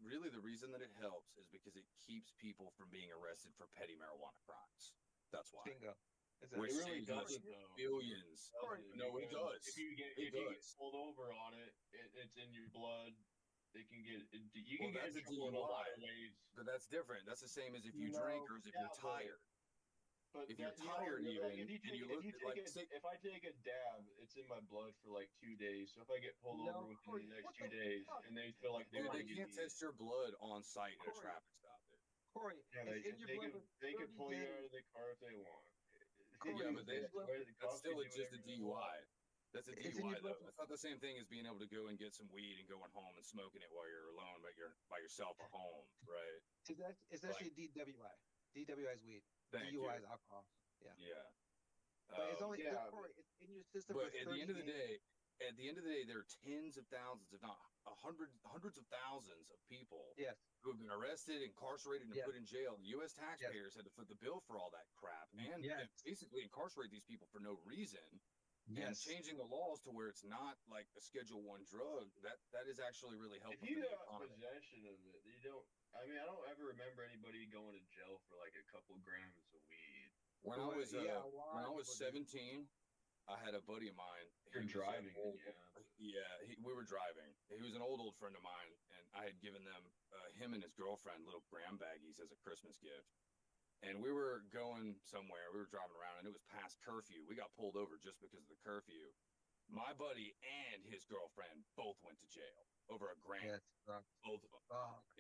Really the reason that it helps is because it keeps people from being arrested for petty marijuana crimes. That's why.
Bingo.
It really doesn't, though.
Billions. No, it does.
If you get pulled over on it, it's in your blood. They can get you can get in trouble in a lot of ways.
But that's different. That's the same as if you drink or as if you're tired.
But
if you're tired, if
I take a dab, it's in my blood for like 2 days. So if I get pulled over within the next 2 days, and they feel like they
can't test your blood on site at a traffic stop.
Corey,
they can pull you out of the car if they want.
Yeah, but that's still just a DUI. That's a DUI, though. It's not the same thing as being able to go and get some weed and going home and smoking it while you're alone, but you're by yourself at home, right?
It's actually a DWI. DWI is weed. DUI is alcohol. Yeah.
Yeah.
But it's only Corey, it's in your system.
But at the end of the day, there are tens of thousands, if not hundreds of thousands of people who have been arrested, incarcerated, and put in jail. The U.S. taxpayers had to foot the bill for all that crap and basically incarcerate these people for no reason. And changing the laws to where it's not like a Schedule I drug, that is actually really helpful.
If you got possession of it, you don't. I mean, I don't ever remember anybody going to jail for like a couple grams of weed.
When I was 17, I had a buddy of mine.
You're driving,
we were driving. He was an old friend of mine, and I had given them him and his girlfriend little gram baggies as a Christmas gift. And we were going somewhere. We were driving around, and it was past curfew. We got pulled over just because of the curfew. My buddy and his girlfriend both went to jail over a gram. Both of them.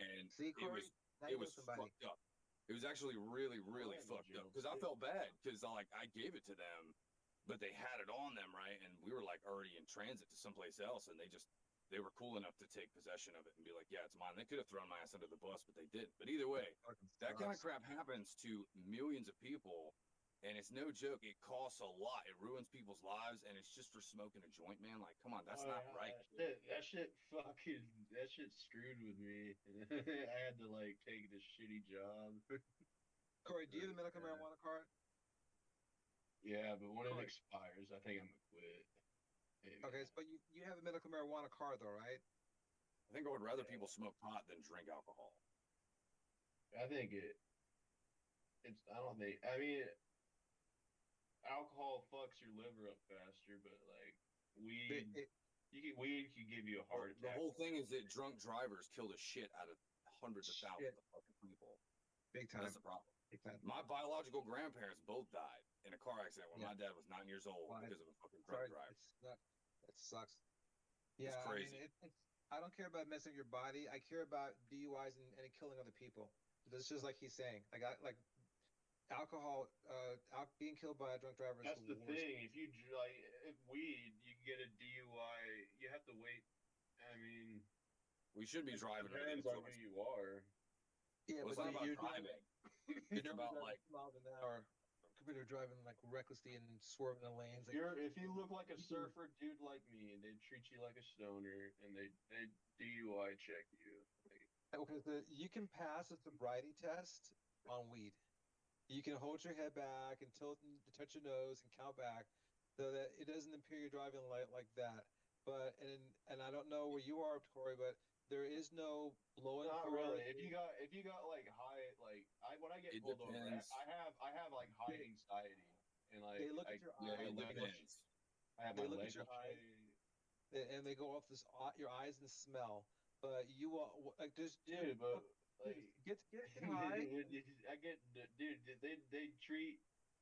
And it was fucked up. It was actually really, really fucked up because I felt bad because I gave it to them, but they had it on them, right? And we were like already in transit to someplace else, and they were cool enough to take possession of it and be like, yeah, it's mine. They could have thrown my ass under the bus, but they didn't. But either way, that kind of crap happens to millions of people, and it's no joke. It costs a lot. It ruins people's lives, and it's just for smoking a joint, man. Like, come on, that's not right.
That shit screwed with me. I had to take this shitty job.
Corey, do you have a medical marijuana card?
Yeah, but when it expires, I think I'm gonna quit. Maybe.
Okay, but you have a medical marijuana card, though, right?
I think I would rather people smoke pot than drink alcohol.
I think I mean, alcohol fucks your liver up faster, but weed, weed can give you a heart attack.
The whole thing is that drunk drivers kill the shit out of hundreds of thousands of fucking people.
Big time.
That's the problem. Big time. My biological grandparents both died in a car accident when my dad was 9 years old because of a fucking drunk driver.
That sucks. Yeah,
it's crazy.
I mean, I don't care about messing your body. I care about DUIs and killing other people. That's just like he's saying. Alcohol, being killed by a drunk driver.
That's the thing. If you if weed, you get a DUI. You have to wait. I mean,
we should be driving.
Depends on who you are.
Yeah,
well,
but
you're driving. It's about
miles an hour. Compared to driving recklessly and swerving the lanes.
If you look like a surfer dude like me, and they treat you like a stoner, and they DUI check you.
Because you can pass a sobriety test on weed. You can hold your head back and tilt and touch your nose and count back, so that it doesn't impair your driving like that. But and I don't know where you are, Corey, but there is no blowing.
Not really. If you got high, when I get pulled over, I have high anxiety, and
they look at your eyes.
I have
they
my
look
legs
at your eyes, and they go off your eyes and smell. But you just
dude, but
get high.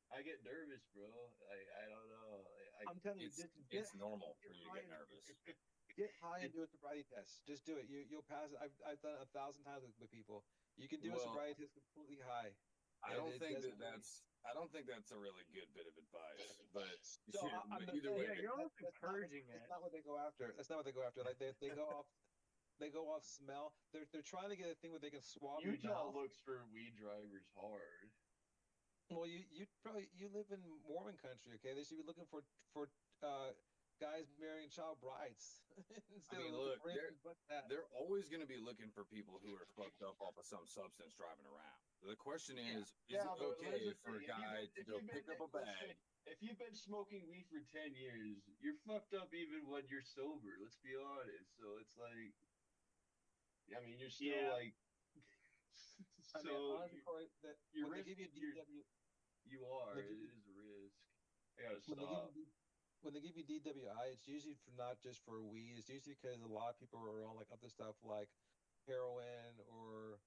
I get nervous, bro. I don't know.
I'm telling you,
it's normal for you to get nervous.
Get high and do a sobriety test. Just do it. You'll pass it. I've done it 1,000 times with people. You can do a sobriety test completely high.
I don't think that's a really good bit of advice. But
either way, you're almost encouraging it.
That's not what they go after. That's not what they go after. Like they go off. They go off smell. They're trying to get a thing where they can swab your mouth.
Utah looks for weed drivers hard.
Well, you live in Mormon country, okay? They should be looking for guys marrying child brides instead
I mean,
of looking
look,
for anything but that.
they're always going to be looking for people who are fucked up off of some substance driving around. The question is it
but
okay
here's the
for a
thing.
guy to go pick up a
Let's say,
bag?
if you've been smoking weed for 10 years, you're fucked up even when you're sober. Let's be honest. So it's like, I mean, you're still like,
I mean,
so
honestly, Corey, that
you're
when they give you a DW,
you are.
when they
It
give you,
is a risk. I gotta
when they give
stop.
you when they give you DWI, it's usually for not just for weed. It's usually because a lot of people are on like other stuff like heroin or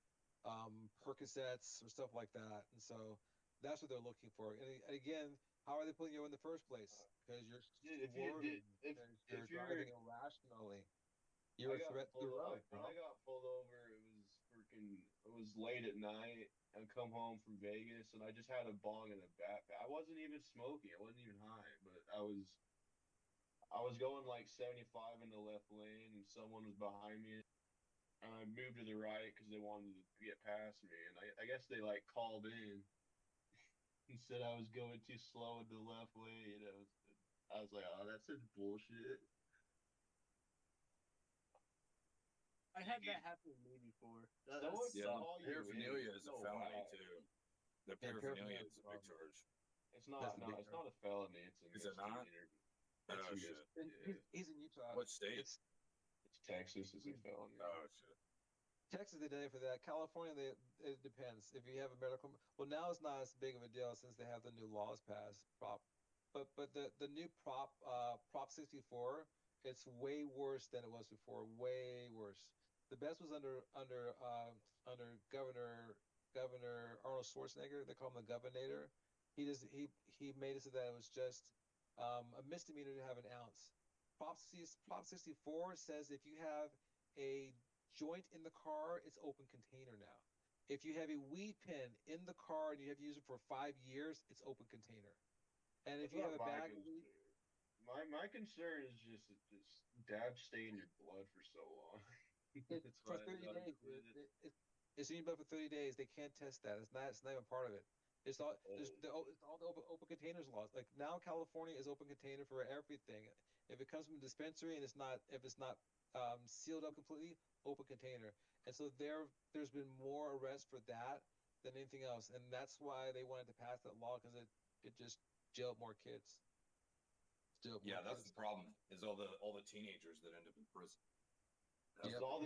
Percocets or stuff like that, and so that's what they're looking for. And again, how are they pulling you in the first place? Because you're
Dude,
swerving,
if
because
if
you're
you're
driving irrationally. You're a threat to the road,
When
bro.
I got pulled over, it was late at night. I come home from Vegas and I just had a bong in a backpack. I wasn't even smoking. I wasn't even high, but I was going like 75 in the left lane and someone was behind me. And I moved to the right because they wanted to get past me. And I guess they like called in and said I was going too slow in the left lane. I was like, oh, that's such bullshit.
I had that happen to me before.
Someone
Yeah,
call you
paraphernalia
in.
is a
So
felony
bad.
too. The
Yeah,
paraphernalia
paraphernalia
is a big charge.
It's not. No, it's not a felony. It's a
Is it not?
misdemeanor.
Oh shit.
He's in Utah.
What state?
It's
It's Texas is a felony.
Oh shit.
Texas, they did it for that. California, it depends. If you have a medical, well, now it's not as big of a deal since they have the new laws passed. But the new Prop 64, it's way worse than it was before. Way worse. The best was under Governor Arnold Schwarzenegger. They call him the Governator. He made it so that it was just a misdemeanor to have an ounce. Prop 64 says if you have a joint in the car, it's open container now. If you have a weed pen in the car and you have to use it for 5 years, it's open container. And if you have a bag of weed,
my concern is just that this dab stay in your blood for so long.
it's for 30 days. It's in your blood for 30 days. They can't test that. It's not even part of it. It's all the open containers laws. Like now, California is open container for everything. If it comes from a dispensary and if it's not sealed up completely, open container. And so there's been more arrests for that than anything else, and that's why they wanted to pass that law because it just jailed more kids.
Yeah, that's the problem. Is all the teenagers that end up in prison.
It's all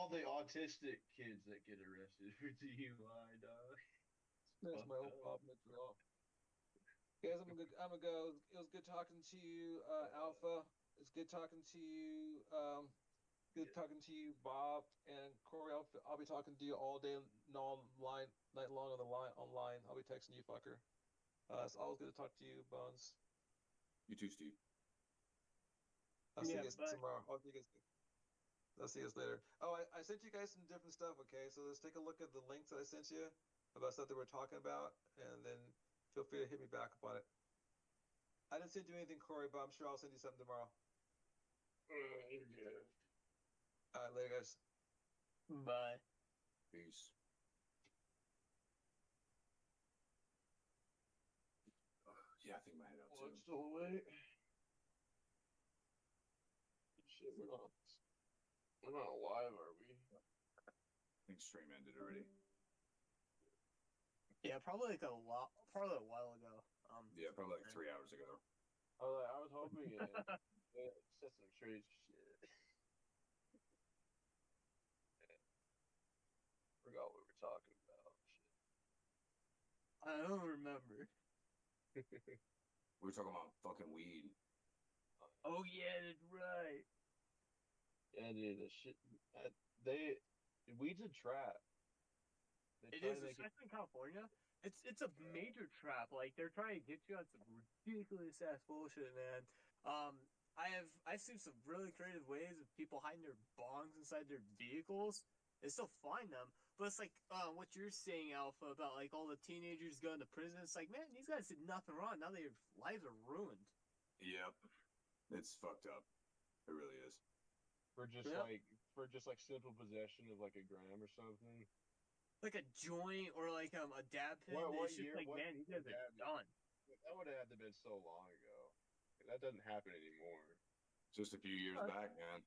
the autistic kids that get arrested for DUI, dog.
That's my old problem as well. Guys, I'm gonna go. It was good talking to you, Alpha. It's good talking to you. Good talking to you, Bob and Corey. I'll be talking to you all day night long online. I'll be texting you, fucker. It's always good to talk to you, Bones.
You too, Steve.
I'll see you guys tomorrow. I'll see you guys later. Oh, I sent you guys some different stuff. Okay, so let's take a look at the links that I sent you about stuff that we're talking about, and then feel free to hit me back up on it. I didn't send you anything, Corey, but I'm sure I'll send you something tomorrow.
You're good.
All right, later, guys.
Bye.
Peace. Yeah, I think my head out too.
It's still late. Shit, we're not live, are we?
I think stream ended already.
Yeah, probably a while ago.
Yeah, probably like 3 hours ago.
I was hoping it set some straight shit. Forgot what we were talking about. Shit.
I don't remember.
We were talking about fucking weed.
Oh yeah, that's right.
Yeah, dude, the shit. Weed's a trap.
It is, especially in California. It's a major trap. Like they're trying to get you on some ridiculous ass bullshit, man. I've seen some really creative ways of people hiding their bongs inside their vehicles and still find them. But it's like what you're saying, Alpha, about like all the teenagers going to prison. It's like, man, these guys did nothing wrong. Now their lives are ruined.
Yep, it's fucked up. It really is.
For just like simple possession of like a gram or something.
Like a joint or like a dab pen.
What
it's just
year?
like, man, you guys are done.
That would have had to been so long ago. that doesn't happen anymore.
Just a few years back, man.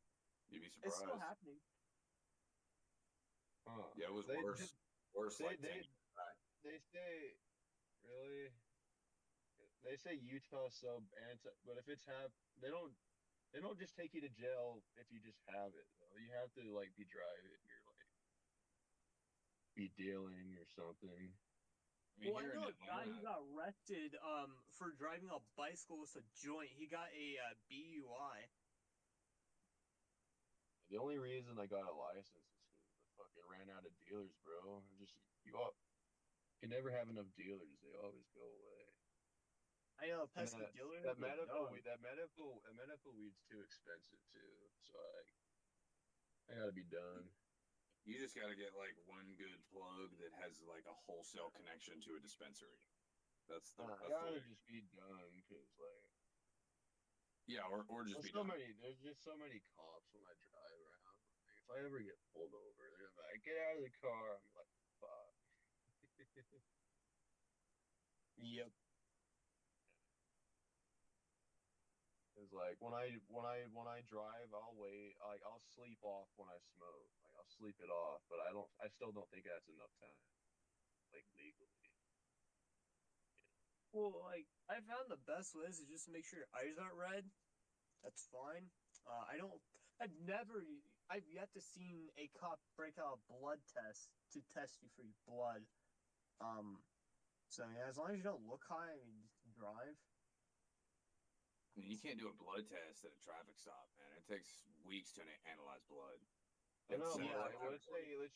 You'd be surprised.
It's still happening.
Huh.
Yeah, it was worse. Worse like 10 years back.
They say, really? They say Utah's so anti, but if it's they don't just take you to jail if you just have it. Though. You have to like be driving. You're like be dealing or something.
Well, I know a guy who got arrested for driving a bicycle with a joint. He got a BUI.
The only reason I got a license is because I fucking ran out of dealers, bro. You never have enough dealers. They always go away.
I know pesky dealers.
That medical weed's too expensive too. So I gotta be done.
You just gotta get like one good plug that has like a wholesale connection to a dispensary. That's the.
I gotta just be done because like.
Yeah, or just be
so
done.
There's just so many cops when I drive around. Like, if I ever get pulled over, they're gonna be like, "Get out of the car." I'm like, "Fuck."
Yep.
It's like when I drive, I'll wait. Like I'll sleep off when I smoke. Like I'll sleep it off, but I still don't think that's enough time. Like legally.
Well, like I found the best way is just to make sure your eyes aren't red. That's fine. I've yet to seen a cop break out a blood test to test you for your blood. So yeah, as long as you don't look high, I mean, just drive.
I mean, you can't do a blood test at a traffic stop, man. It takes weeks to analyze blood.
I know, like, let's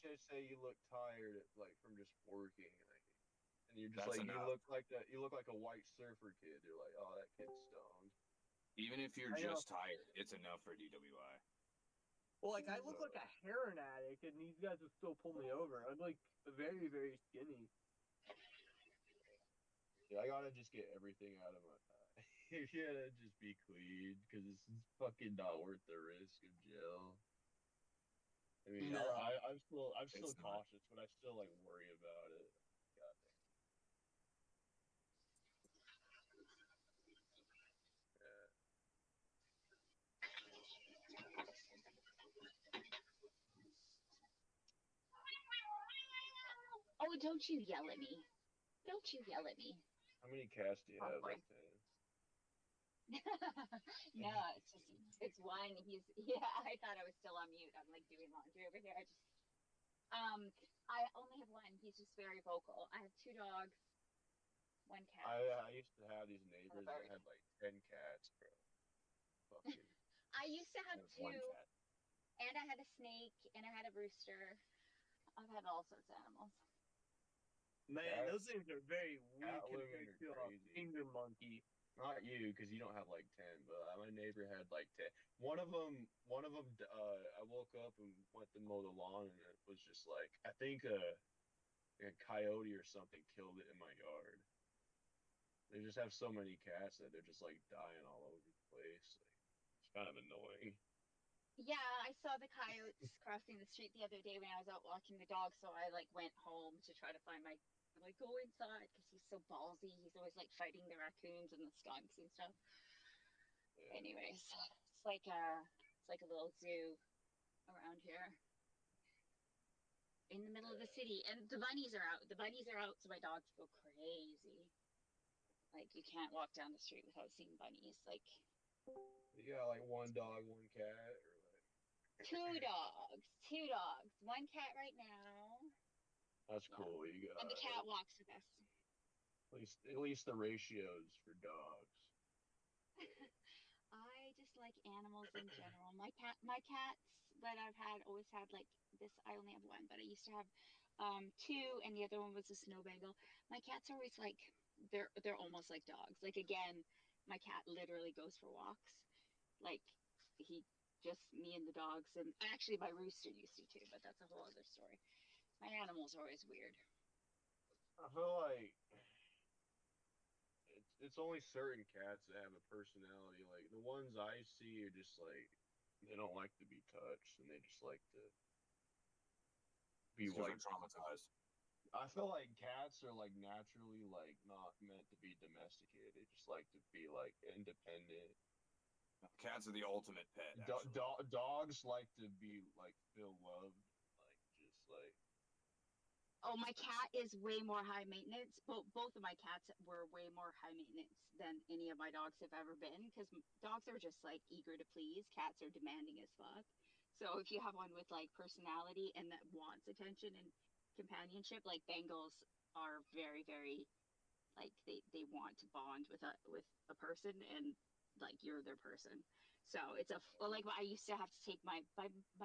just say you look tired, like from just working, and you're just you look like a white surfer kid. You're like, oh, that kid's stoned.
Even if you're just tired, it's enough for DWI.
Well, like I look like a heroin addict, and these guys would still pull me over. I'm like very, very skinny.
Yeah, I gotta just get everything out of my eye. Yeah, just be clean, because it's fucking not worth the risk of jail. I mean, no. I'm still cautious, but I still like worry about it. God damn. Yeah.
Oh, don't you yell at me. Don't you yell at me.
How many cats do you have? Like 10?
No, it's one. I thought I was still on mute. I'm like doing laundry over here. I only have one. He's just very vocal. I have 2 dogs, 1 cat.
I used to have these neighbors that had like 10 cats, bro. Fucking.
I used to have 2,
1 cat.
and I had a snake, and I had a rooster. I've had all sorts of animals.
Man, those things are very weak compared to a finger monkey.
Not you, because you don't have like 10, but my neighbor had like 10. One of them, I woke up and went to mow the lawn, and it was just like, I think a coyote or something killed it in my yard. They just have so many cats that they're just like dying all over the place. Like, it's kind of annoying.
Yeah, I saw the coyotes crossing the street the other day when I was out walking the dog, so I like went home to try to find my. I'm like, go inside because he's so ballsy. He's always like fighting the raccoons and the skunks and stuff. Yeah. Anyways, it's like a little zoo around here in the middle of the city, and the bunnies are out. The bunnies are out, so my dogs go crazy. Like you can't walk down the street without seeing bunnies. Like
you got like 1 dog, 1 cat, or like
2 dogs, 2 dogs, 1 cat right now.
That's cool. You got.
And the cat walks with us.
At least the ratios for dogs.
I just like animals in general. My cats that I've always had like this. I only have 1, but I used to have 2, and the other one was a snow Bengal. My cats are always like they're almost like dogs. Like again, my cat literally goes for walks. Like me and the dogs, and actually my rooster used to too, but that's a whole other story. My animals are always weird.
I feel like it's only certain cats that have a personality. Like the ones I see are just like they don't like to be touched, and they just like to be
like traumatized.
I feel like cats are like naturally like not meant to be domesticated. They just like to be like independent.
Cats are the ultimate pet.
Dogs like to be like feel loved, like just like.
Oh, my cat is way more high maintenance. Both of my cats were way more high maintenance than any of my dogs have ever been. Because dogs are just like eager to please. Cats are demanding as fuck. So if you have one with like personality and that wants attention and companionship, like Bengals are very, very like they want to bond with a person and like you're their person. So it's like I used to have to take my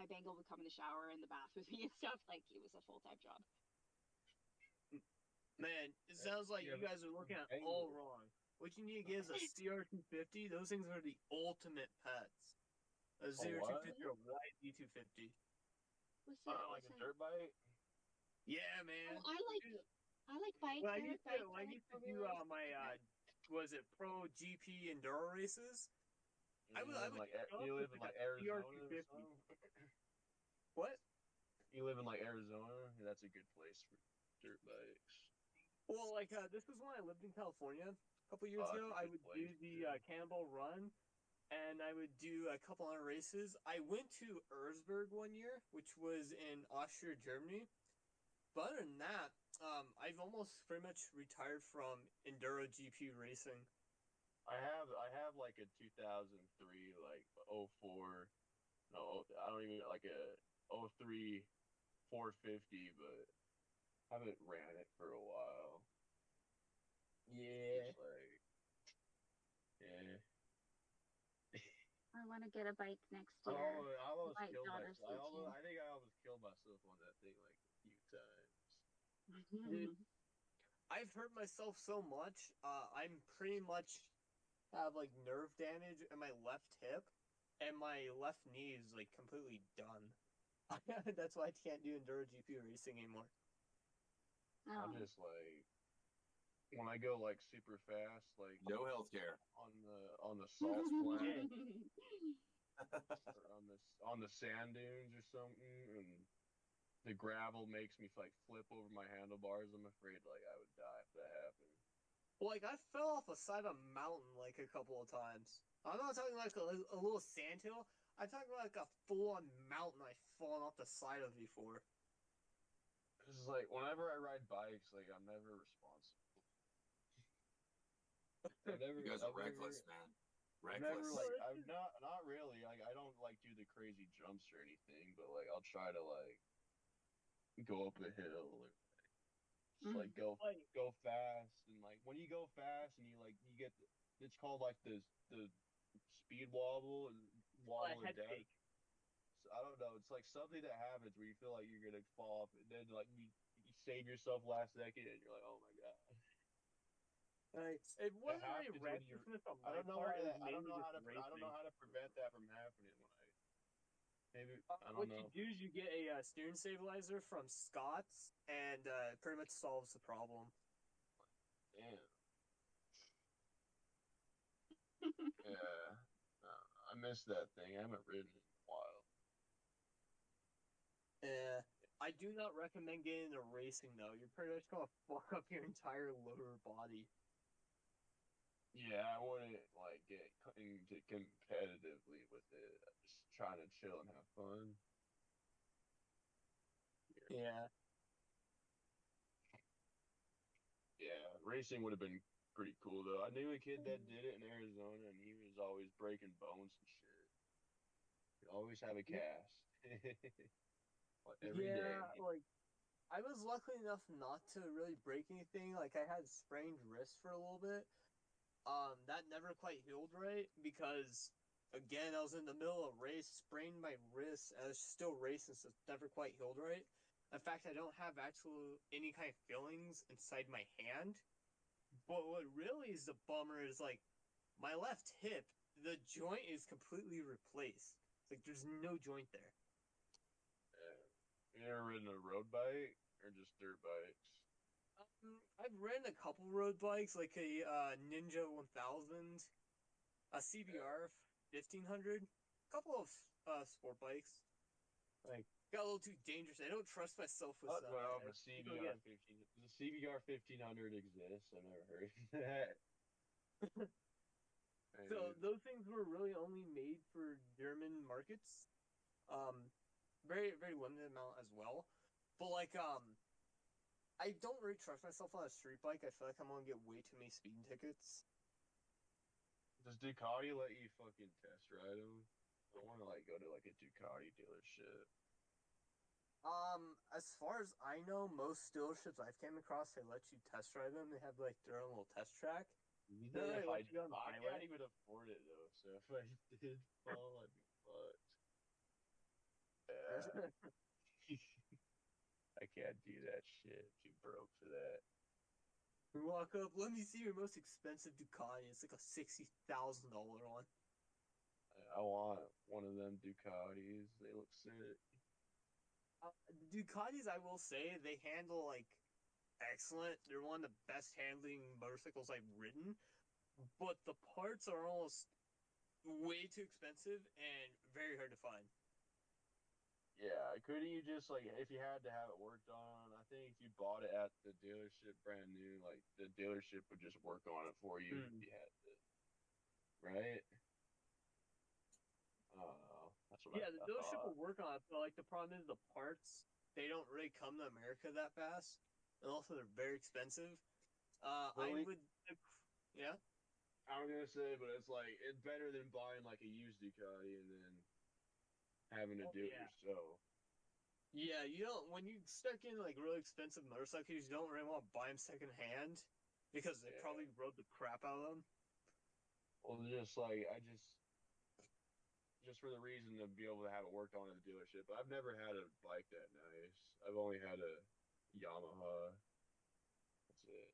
Bengal would come in the shower and the bath with me and stuff. Like it was a full-time job.
Man, it sounds like you guys are looking at all wrong. What you need to get is a CR250. Those things are the ultimate pets. A CR250 or a YZ250.
What's that?
Like a dirt bike?
Yeah, man.
Oh, I like bikes.
Well, I used to do my was it pro GP enduro races? I would
you live in like Arizona or something?
What?
You live in like Arizona? That's a good place for dirt bikes.
Well, like this was when I lived in California a couple years ago. I would do the Cannonball Run, and I would do a couple other races. I went to Erzberg one year, which was in Austria, Germany. But other than that, I've almost pretty much retired from enduro GP racing.
I have like a 2003 like 04. No, I don't even like a 03 450, but I haven't ran it for a while.
Yeah.
Like, yeah.
I want to get a bike next year.
I almost killed myself. I think I almost killed myself on that thing like a few times.
Dude, I've hurt myself so much. I'm pretty much have like nerve damage in my left hip, and my left knee is like completely done. That's why I can't do enduro GP racing anymore.
I'm just like when I go like super fast, like
no healthcare
on the salt plant, or on the sand dunes or something, and the gravel makes me like flip over my handlebars. I'm afraid like I would die if that happened.
Well, like I fell off the side of a mountain like a couple of times. I'm not talking like a little sandhill. I'm talking like a full-on mountain I've fallen off the side of before.
It's like whenever I ride bikes, like I'm never responsible.
You guys are reckless, man. Reckless.
I'm not really. Like I don't like do the crazy jumps or anything, but like I'll try to like go up a hill or like go fast, and like when you go fast and you get it's called like the speed wobble and wobble of death. So, I don't know. It's like something that happens where you feel like you're gonna fall off, and then like you save yourself last second, and you're like, oh my god.
It wasn't really recklessness on my part.
I don't know how to prevent that from happening when I don't know.
What you do is you get a steering stabilizer from Scott's, and pretty much solves the problem.
Damn. Yeah. I missed that thing. I haven't ridden it in a while.
I do not recommend getting into racing, though. You're pretty much going to fuck up your entire lower body.
Yeah, I wouldn't like get into competitively with it. I'm just trying to chill and have fun.
Yeah.
Yeah, racing would have been pretty cool though. I knew a kid that did it in Arizona, and he was always breaking bones and shit. He'd always have a cast. Every day.
Like I was lucky enough not to really break anything. Like I had sprained wrist for a little bit. That never quite healed right because, again, I was in the middle of a race, sprained my wrist, and I was still racing, so it's never quite healed right. In fact, I don't have any kind of feelings inside my hand. But what really is the bummer is, like, my left hip, the joint is completely replaced. Like, there's no joint there.
You ever ridden a road bike or just dirt bikes?
I've ridden a couple road bikes, like a Ninja 1000, a CBR 1500, a couple of sport bikes. Like got a little too dangerous. I don't trust myself with stuff.
Well, the CBR 1500 exists. I've never heard of that.
So those things were really only made for German markets. Very very limited amount as well. But like I don't really trust myself on a street bike. I feel like I'm gonna get way too many speeding tickets.
Does Ducati let you fucking test ride them? I want to like go to like a Ducati dealership.
As far as I know, most dealerships I've came across, they let you test drive them. They have like their own little test track.
Even if I can't even afford it though, so if I did fall, I'd be fucked. Yeah. I can't do that shit. Too broke for that.
We walk up. Let me see your most expensive Ducati. It's like a $60,000 one.
I want one of them Ducatis. They look sick.
The Ducatis, I will say, they handle like excellent. They're one of the best handling motorcycles I've ridden, but the parts are almost way too expensive and very hard to find.
Yeah, couldn't you just like if you had to have it worked on? I think if you bought it at the dealership brand new, like the dealership would just work on it for you if you had to, right? I don't know. That's what
the dealership will work on it, but like the problem is the parts, they don't really come to America that fast, and also they're very expensive.
Really?
Yeah.
I was gonna say, but it's like it's better than buying like a used Ducati and then having to do it yourself.
Yeah, you don't. When you start getting like really expensive motorcycles, you don't really want to buy them secondhand because they probably rode the crap out of them.
Well, just like just for the reason to be able to have it worked on at the dealership. I've never had a bike that nice. I've only had a Yamaha. That's it.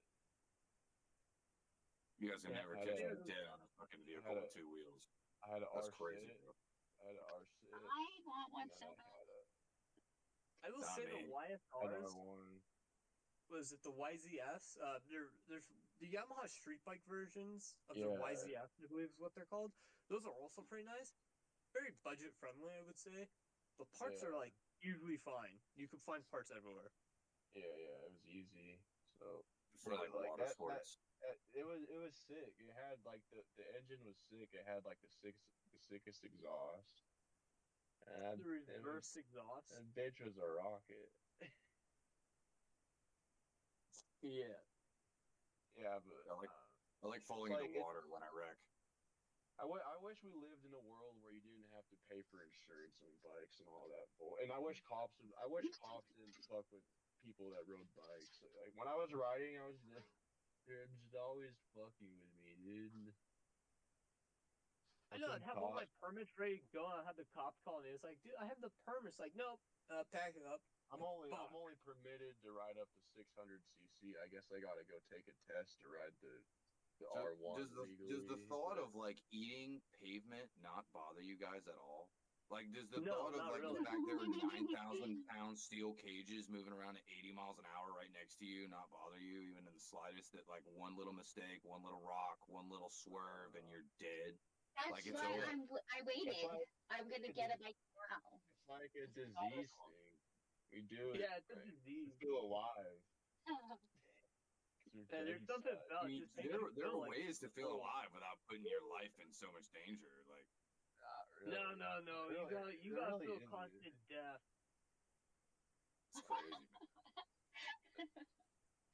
You guys can never catch me dead on a fucking vehicle with 2 wheels.
I had an
That's
R6.
crazy, bro.
I had an R6.
I want one so bad.
I will say the YSRs. Was it the YZFs? There's the Yamaha street bike versions of the YZFs, I believe is what they're called. Those are also pretty nice. Very budget friendly, I would say. The parts are like usually fine. You can find parts everywhere.
Yeah, it was easy. So
for like water sports.
It was sick. It had like the engine was sick. It had like the sickest exhaust. And
the reverse exhaust.
And bitch was a rocket.
Yeah.
Yeah, but
I like falling into water when I wreck.
I wish we lived in a world where you didn't have to pay for insurance on bikes and all that bull. And I wish cops didn't fuck with people that rode bikes. Like when I was riding, they're just always fucking with me, dude.
I know. I'd have all my permits ready to go. I have the cops calling me. It's like, dude, I have the permits. Like, nope, pack it up.
I'm only permitted to ride up to 600cc. I guess I gotta go take a test to ride the R1 legally.
Does the thought of like eating pavement not bother you guys at all? Like, does the thought of like the fact there are 9,000-pound steel cages moving around at 80 miles an hour right next to you not bother you even in the slightest? That like one little mistake, one little rock, one little swerve, and you're dead.
That's
like,
why I waited. I'm gonna get a bike now.
It's like a disease thing. We do it.
Yeah, it's a disease.
Still alive.
There's something about
there are ways to feel alive without putting your life in so much danger. Like,
really. No. Really, you gotta feel constant death.
It's crazy, man.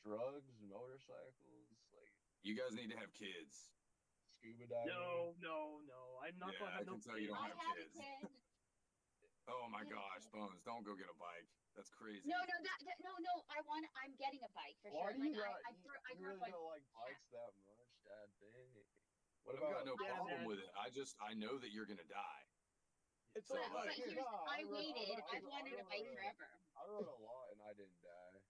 Drugs, motorcycles, like
you guys need to have kids.
Scuba diving.
No. I'm not gonna have no kids.
You don't have kids.
A kid.
Oh my gosh, Bones! Don't go get a bike. That's crazy.
No. I'm getting a bike for sure.
I really don't like bikes that much. Dad, dang.
I've got no problem with it. I know that you're gonna die.
It's
so I waited. I've wanted a bike forever.
I rode a lot and I didn't die.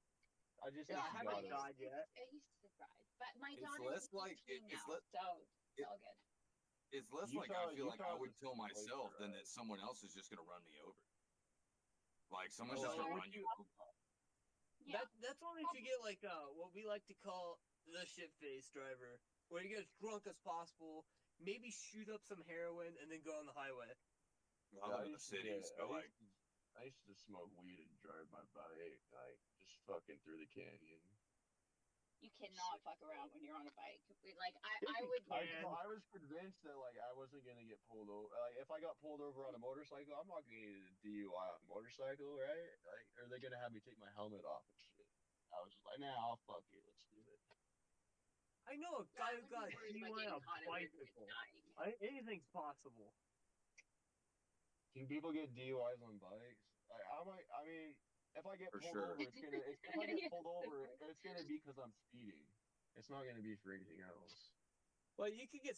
I
haven't died yet.
I used to ride, but my daughter's 18 now, so it's all good.
It's less like I feel like I would kill myself than that someone else is just gonna run me over. Like someone's just gonna run you over.
Yeah. That's only if you get like what we like to call the shit-faced driver, where you get as drunk as possible, maybe shoot up some heroin, and then go on the highway.
I live in the city, so like
I used to smoke weed and drive my bike, like just fucking through the canyon.
You cannot fuck around when you're on a bike. Like I would.
I was convinced that like I wasn't gonna get pulled over. Like if I got pulled over on a motorcycle, I'm not gonna get a DUI on a motorcycle, right? Like, are they gonna have me take my helmet off and shit? I was just like, nah, I'll fuck it. Let's do it.
I know a guy who got DUI on a bicycle. Anything's possible.
Can people get DUIs on bikes? I mean, if I get pulled over, it's gonna. If I get pulled over, it's gonna be because I'm speeding. It's not gonna be for anything else.
Well, you can get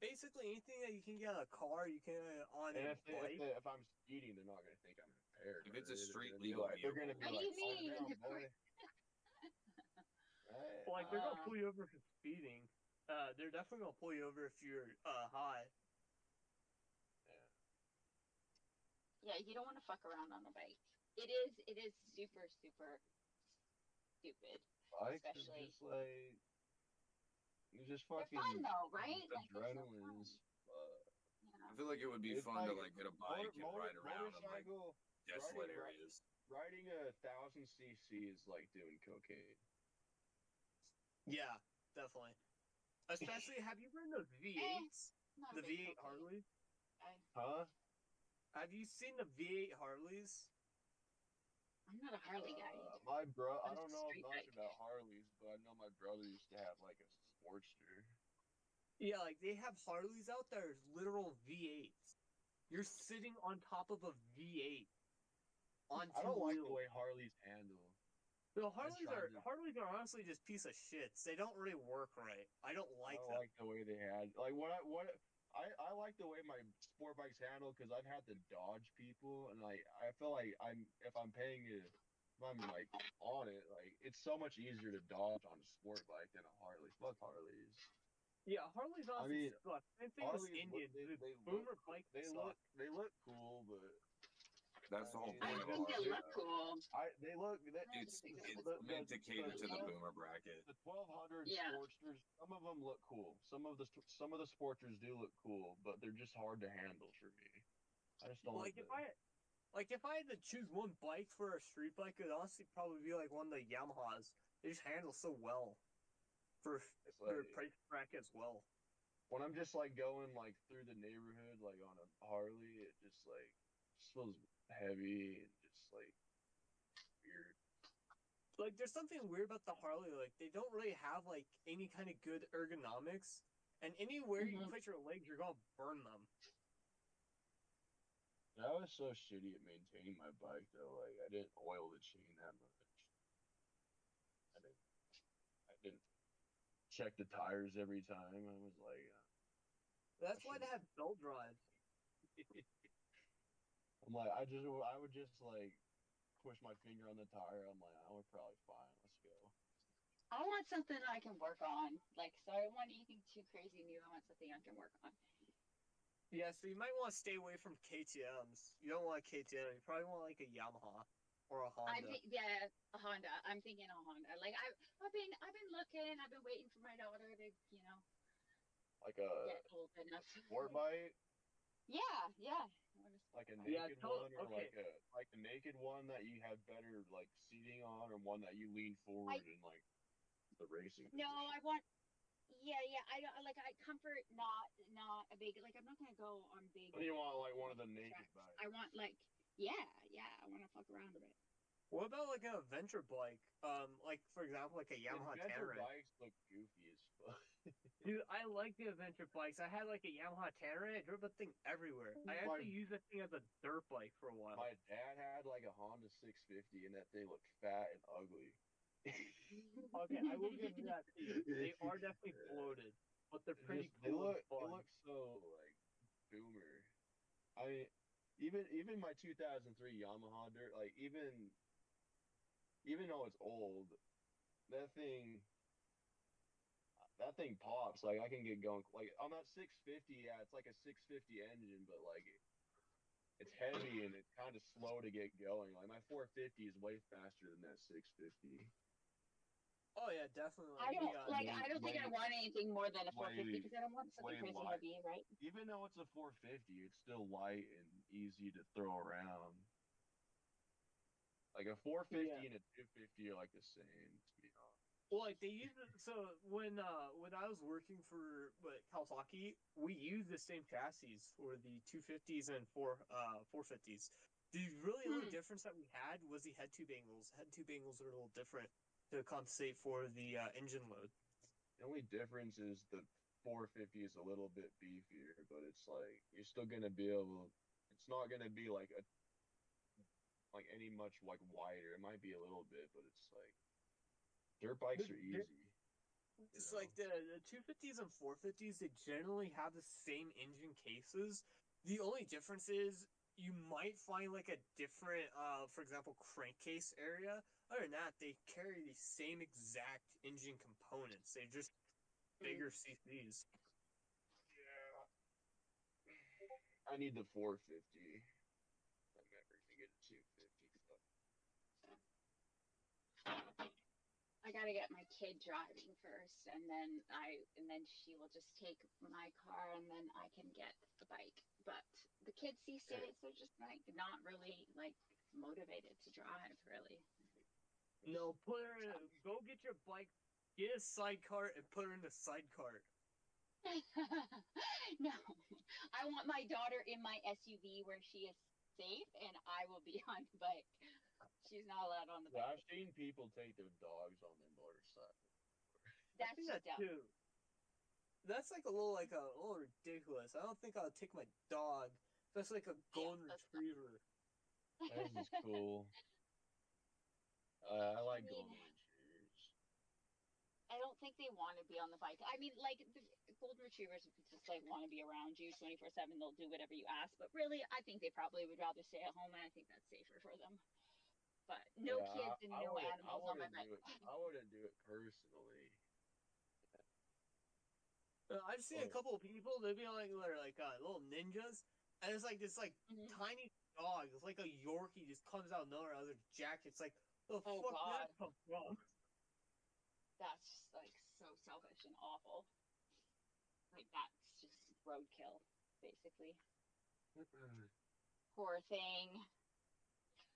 basically anything that you can get on a car, you can on a bike.
If I'm speeding, they're not gonna think I'm impaired.
If it's a street legal
vehicle, they're gonna be
what
like,
do you mean?
Like they're gonna pull you over for speeding. They're definitely gonna pull you over if you're high.
Yeah, you don't want to fuck around on a bike. It is super stupid.
Bikes
especially.
Just like it's just fucking.
They're fun though, right?
Adrenaline is.
I feel like it would be fun to like get a bike and ride around in like desolate areas.
Riding 1,000 cc is like doing cocaine.
Yeah, definitely. Especially, have you ridden those V8s? The V8 Harleys?
Huh?
Have you seen the V8 Harleys?
I'm not a Harley guy.
My bro, I don't know much about Harleys, but I know my brother used to have like a Sportster.
Yeah, like they have Harleys out there, literal V8s. You're sitting on top of a V8.
I don't like the way Harleys handle.
No, Harleys are honestly just piece of shits. They don't really work right. I don't like them.
I like the way they had like I like the way my sport bikes handle because I've had to dodge people and like I feel like if I'm like on it, like it's so much easier to dodge on a sport bike than a Harley. Fuck Harleys.
Yeah, Harleys honestly suck. Same thing with Indians. Boomer bikes suck.
They look cool, but
that's the whole point of
I think they look cool.
It's meant to cater to the boomer bracket.
The 1200 Sportsters, some of them look cool. Some of the Sportsters do look cool, but they're just hard to handle for me. I just don't like them.
If I had to choose one bike for a street bike, it would honestly probably be like one of the Yamahas. They just handle so well for their price bracket as well.
When I'm just like going like through the neighborhood like on a Harley, it just feels heavy and just like weird.
Like there's something weird about the Harley. Like they don't really have like any kind of good ergonomics, and anywhere you put your legs, you're gonna burn them.
I was so shitty at maintaining my bike though. Like I didn't oil the chain that much. I didn't check the tires every time. I was like,
that's why they have belt drive.
I'm like, I would just like push my finger on the tire. I'm like, we're probably fine. Let's go.
I want something I can work on. Like, so I don't want anything too crazy new. I want something I can work on.
Yeah, so you might want to stay away from KTMs. You don't want a KTM. You probably want like a Yamaha or a Honda.
A Honda. I'm thinking a Honda. Like I've been looking. I've been waiting for my daughter to
like a
get old enough.
Sport bike.
Yeah.
Like a naked one, or like a naked one that you have better like seating on, or one that you lean forward in like the racing.
No, I want. Yeah. I don't like. Comfort, not a big. Like I'm not gonna go on big.
You want like one of the naked bikes.
I want like. Yeah. I want to fuck around a bit.
What about like a adventure bike? Like for example, like a Yamaha
Adventure
Tanner.
bikes look goofy as fuck.
Dude, I like the adventure bikes. I had like a Yamaha Tanner. I drove that thing everywhere. I actually used that thing as a dirt bike for a while.
My dad had like a Honda 650, and that thing looked fat and ugly.
Okay, I will give you that. They are definitely bloated, but they're pretty cool.
They look so like boomer. I even my 2003 Yamaha dirt, like even though it's old, that thing pops. Like I can get going. Like on that 650, yeah, it's like a 650 engine, but like it's heavy and it's kind of slow to get going. Like my 450 is way faster than that 650.
Oh yeah, definitely.
I don't think I want anything more than a 450 because I don't want something crazy heavy, right?
Even though it's a 450, it's still light and easy to throw around. Like a 450 and a 250 are like the same, to be honest.
Well, like they use it. So when I was working for Kawasaki, we used the same chassis for the 250s and 450s. The really only difference that we had was the head tube angles. Head tube angles are a little different to compensate for the engine load.
The only difference is the 450 is a little bit beefier, but it's like you're still gonna be able. It's not gonna be like any much like wider. It might be a little bit, but it's like dirt bikes are easy.
It's like the 250s and 450s, they generally have the same engine cases. The only difference is you might find like a different, for example, crankcase area. Other than that, they carry the same exact engine components. They're just bigger CCs.
Yeah. I need the 450. I'm never gonna get a 250.
I gotta get my kid driving first, and then she will just take my car, and then I can get the bike. But the kids these days, they're just like not really like motivated to drive, really.
No, go get your bike, get a sidecar, and put her in the sidecar.
No, I want my daughter in my SUV where she is safe, and I will be on the bike. She's not allowed on the bike.
I've seen people take their dogs on their motorcycle.
That's just dumb.
Too. That's like a little ridiculous. I don't think I would take my dog. That's like a golden retriever.
That is cool. I like golden retrievers.
I don't think they want to be on the bike. I mean, like the golden retrievers just like want to be around you 24/7. They'll do whatever you ask. But really, I think they probably would rather stay at home, and I think that's safer for them. But no kids and no animals on my bike.
I wouldn't do it personally.
I've seen a couple of people. They'd be like little ninjas, and it's like this tiny dog. It's like a Yorkie just comes out of nowhere out of their jacket. It's like, the fuck did that come from?
That's just like so selfish and awful. Like that's just roadkill, basically. Poor thing.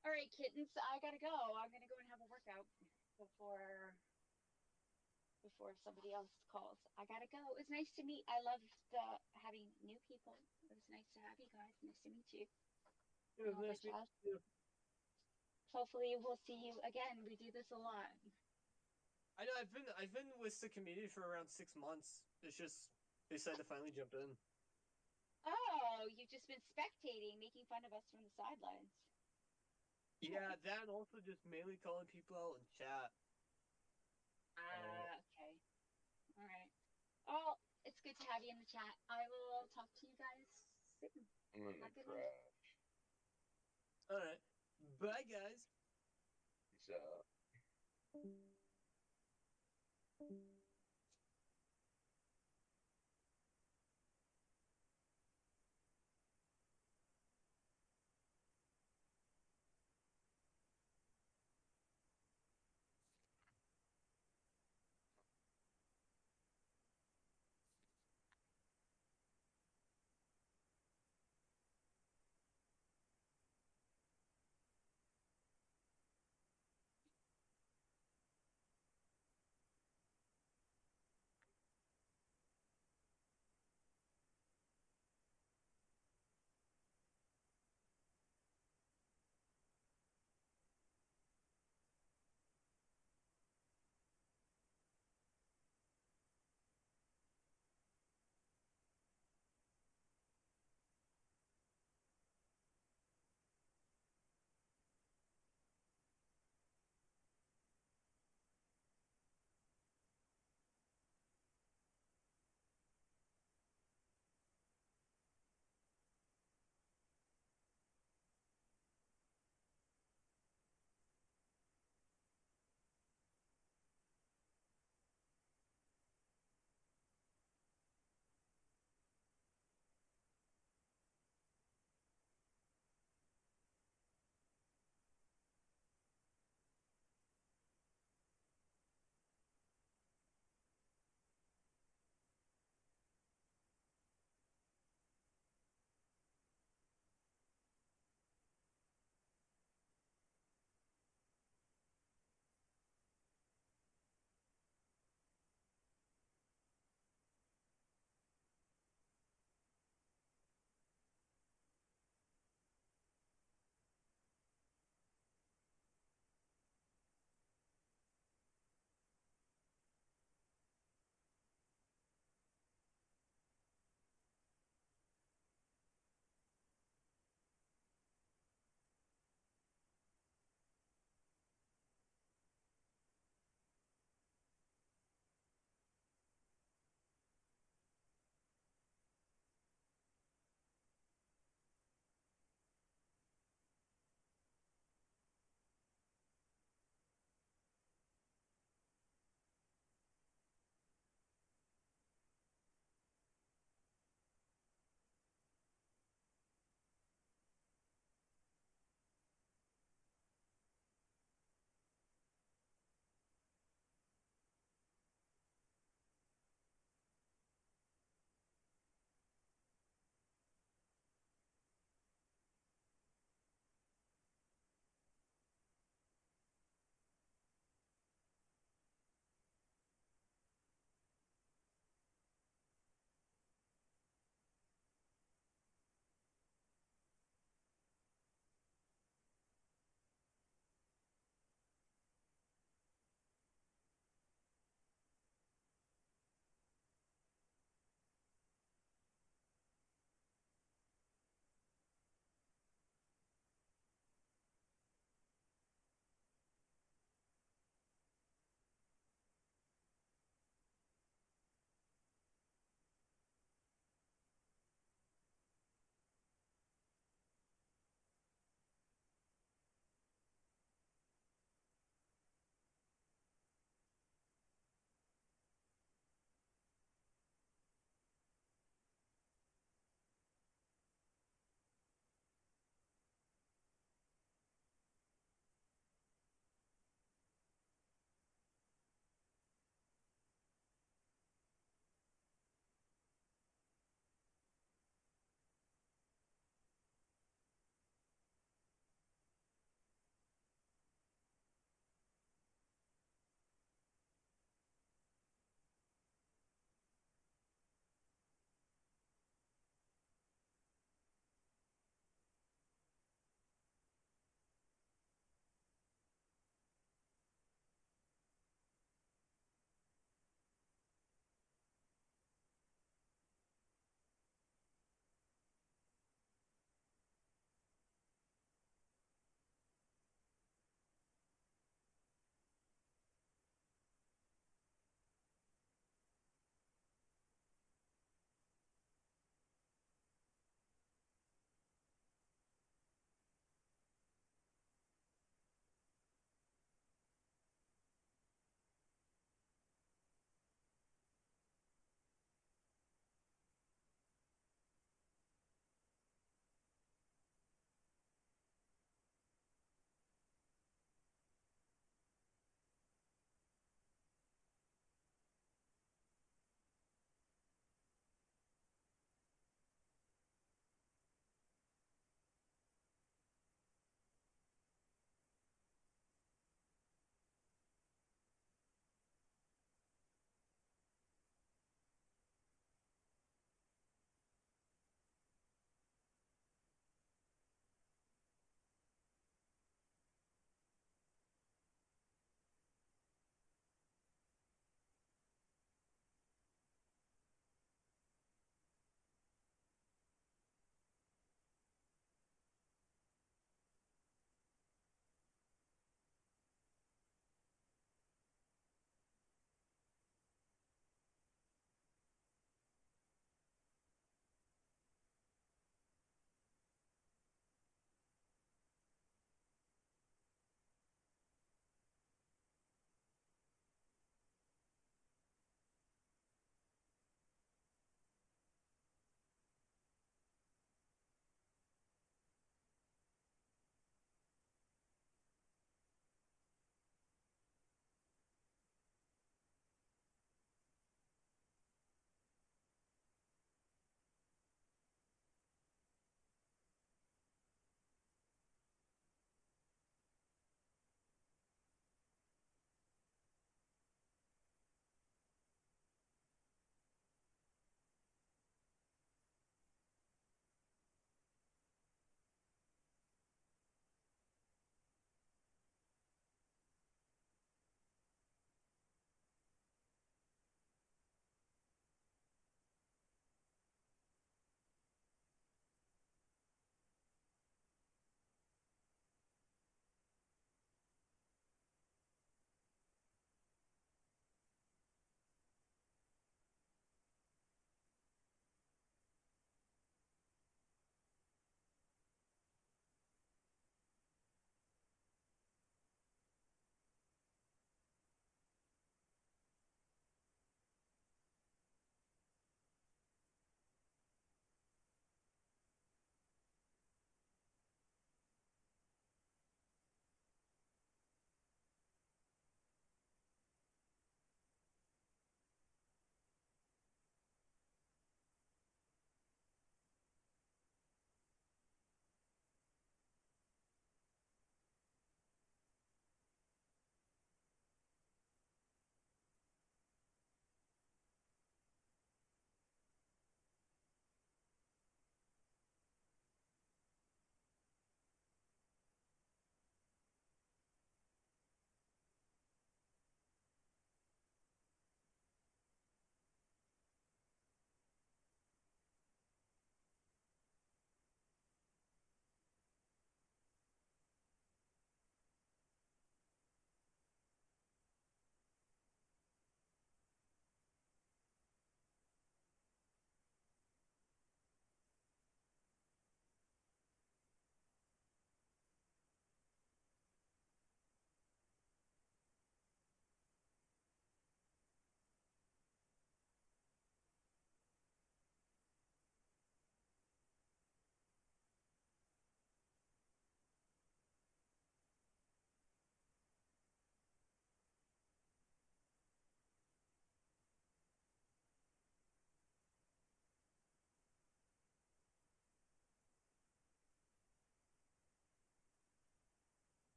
All right, kittens, I gotta go. I'm gonna go and have a workout before somebody else calls. I gotta go. It was nice to meet. I loved having new people. It was nice to have you guys. Nice to meet you.
It was nice to meet you.
Hopefully, we'll see you again. We do this a lot.
I know. I've been with the community for around 6 months. It's just they decided to finally jump in.
Oh, you've just been spectating, making fun of us from the sidelines.
Yeah, that and also just mainly calling people out in chat.
Okay. All right. Oh, it's good to have you in the chat. I will talk to you guys soon.
I'm gonna crash.
All right. Bye, guys.
Peace out.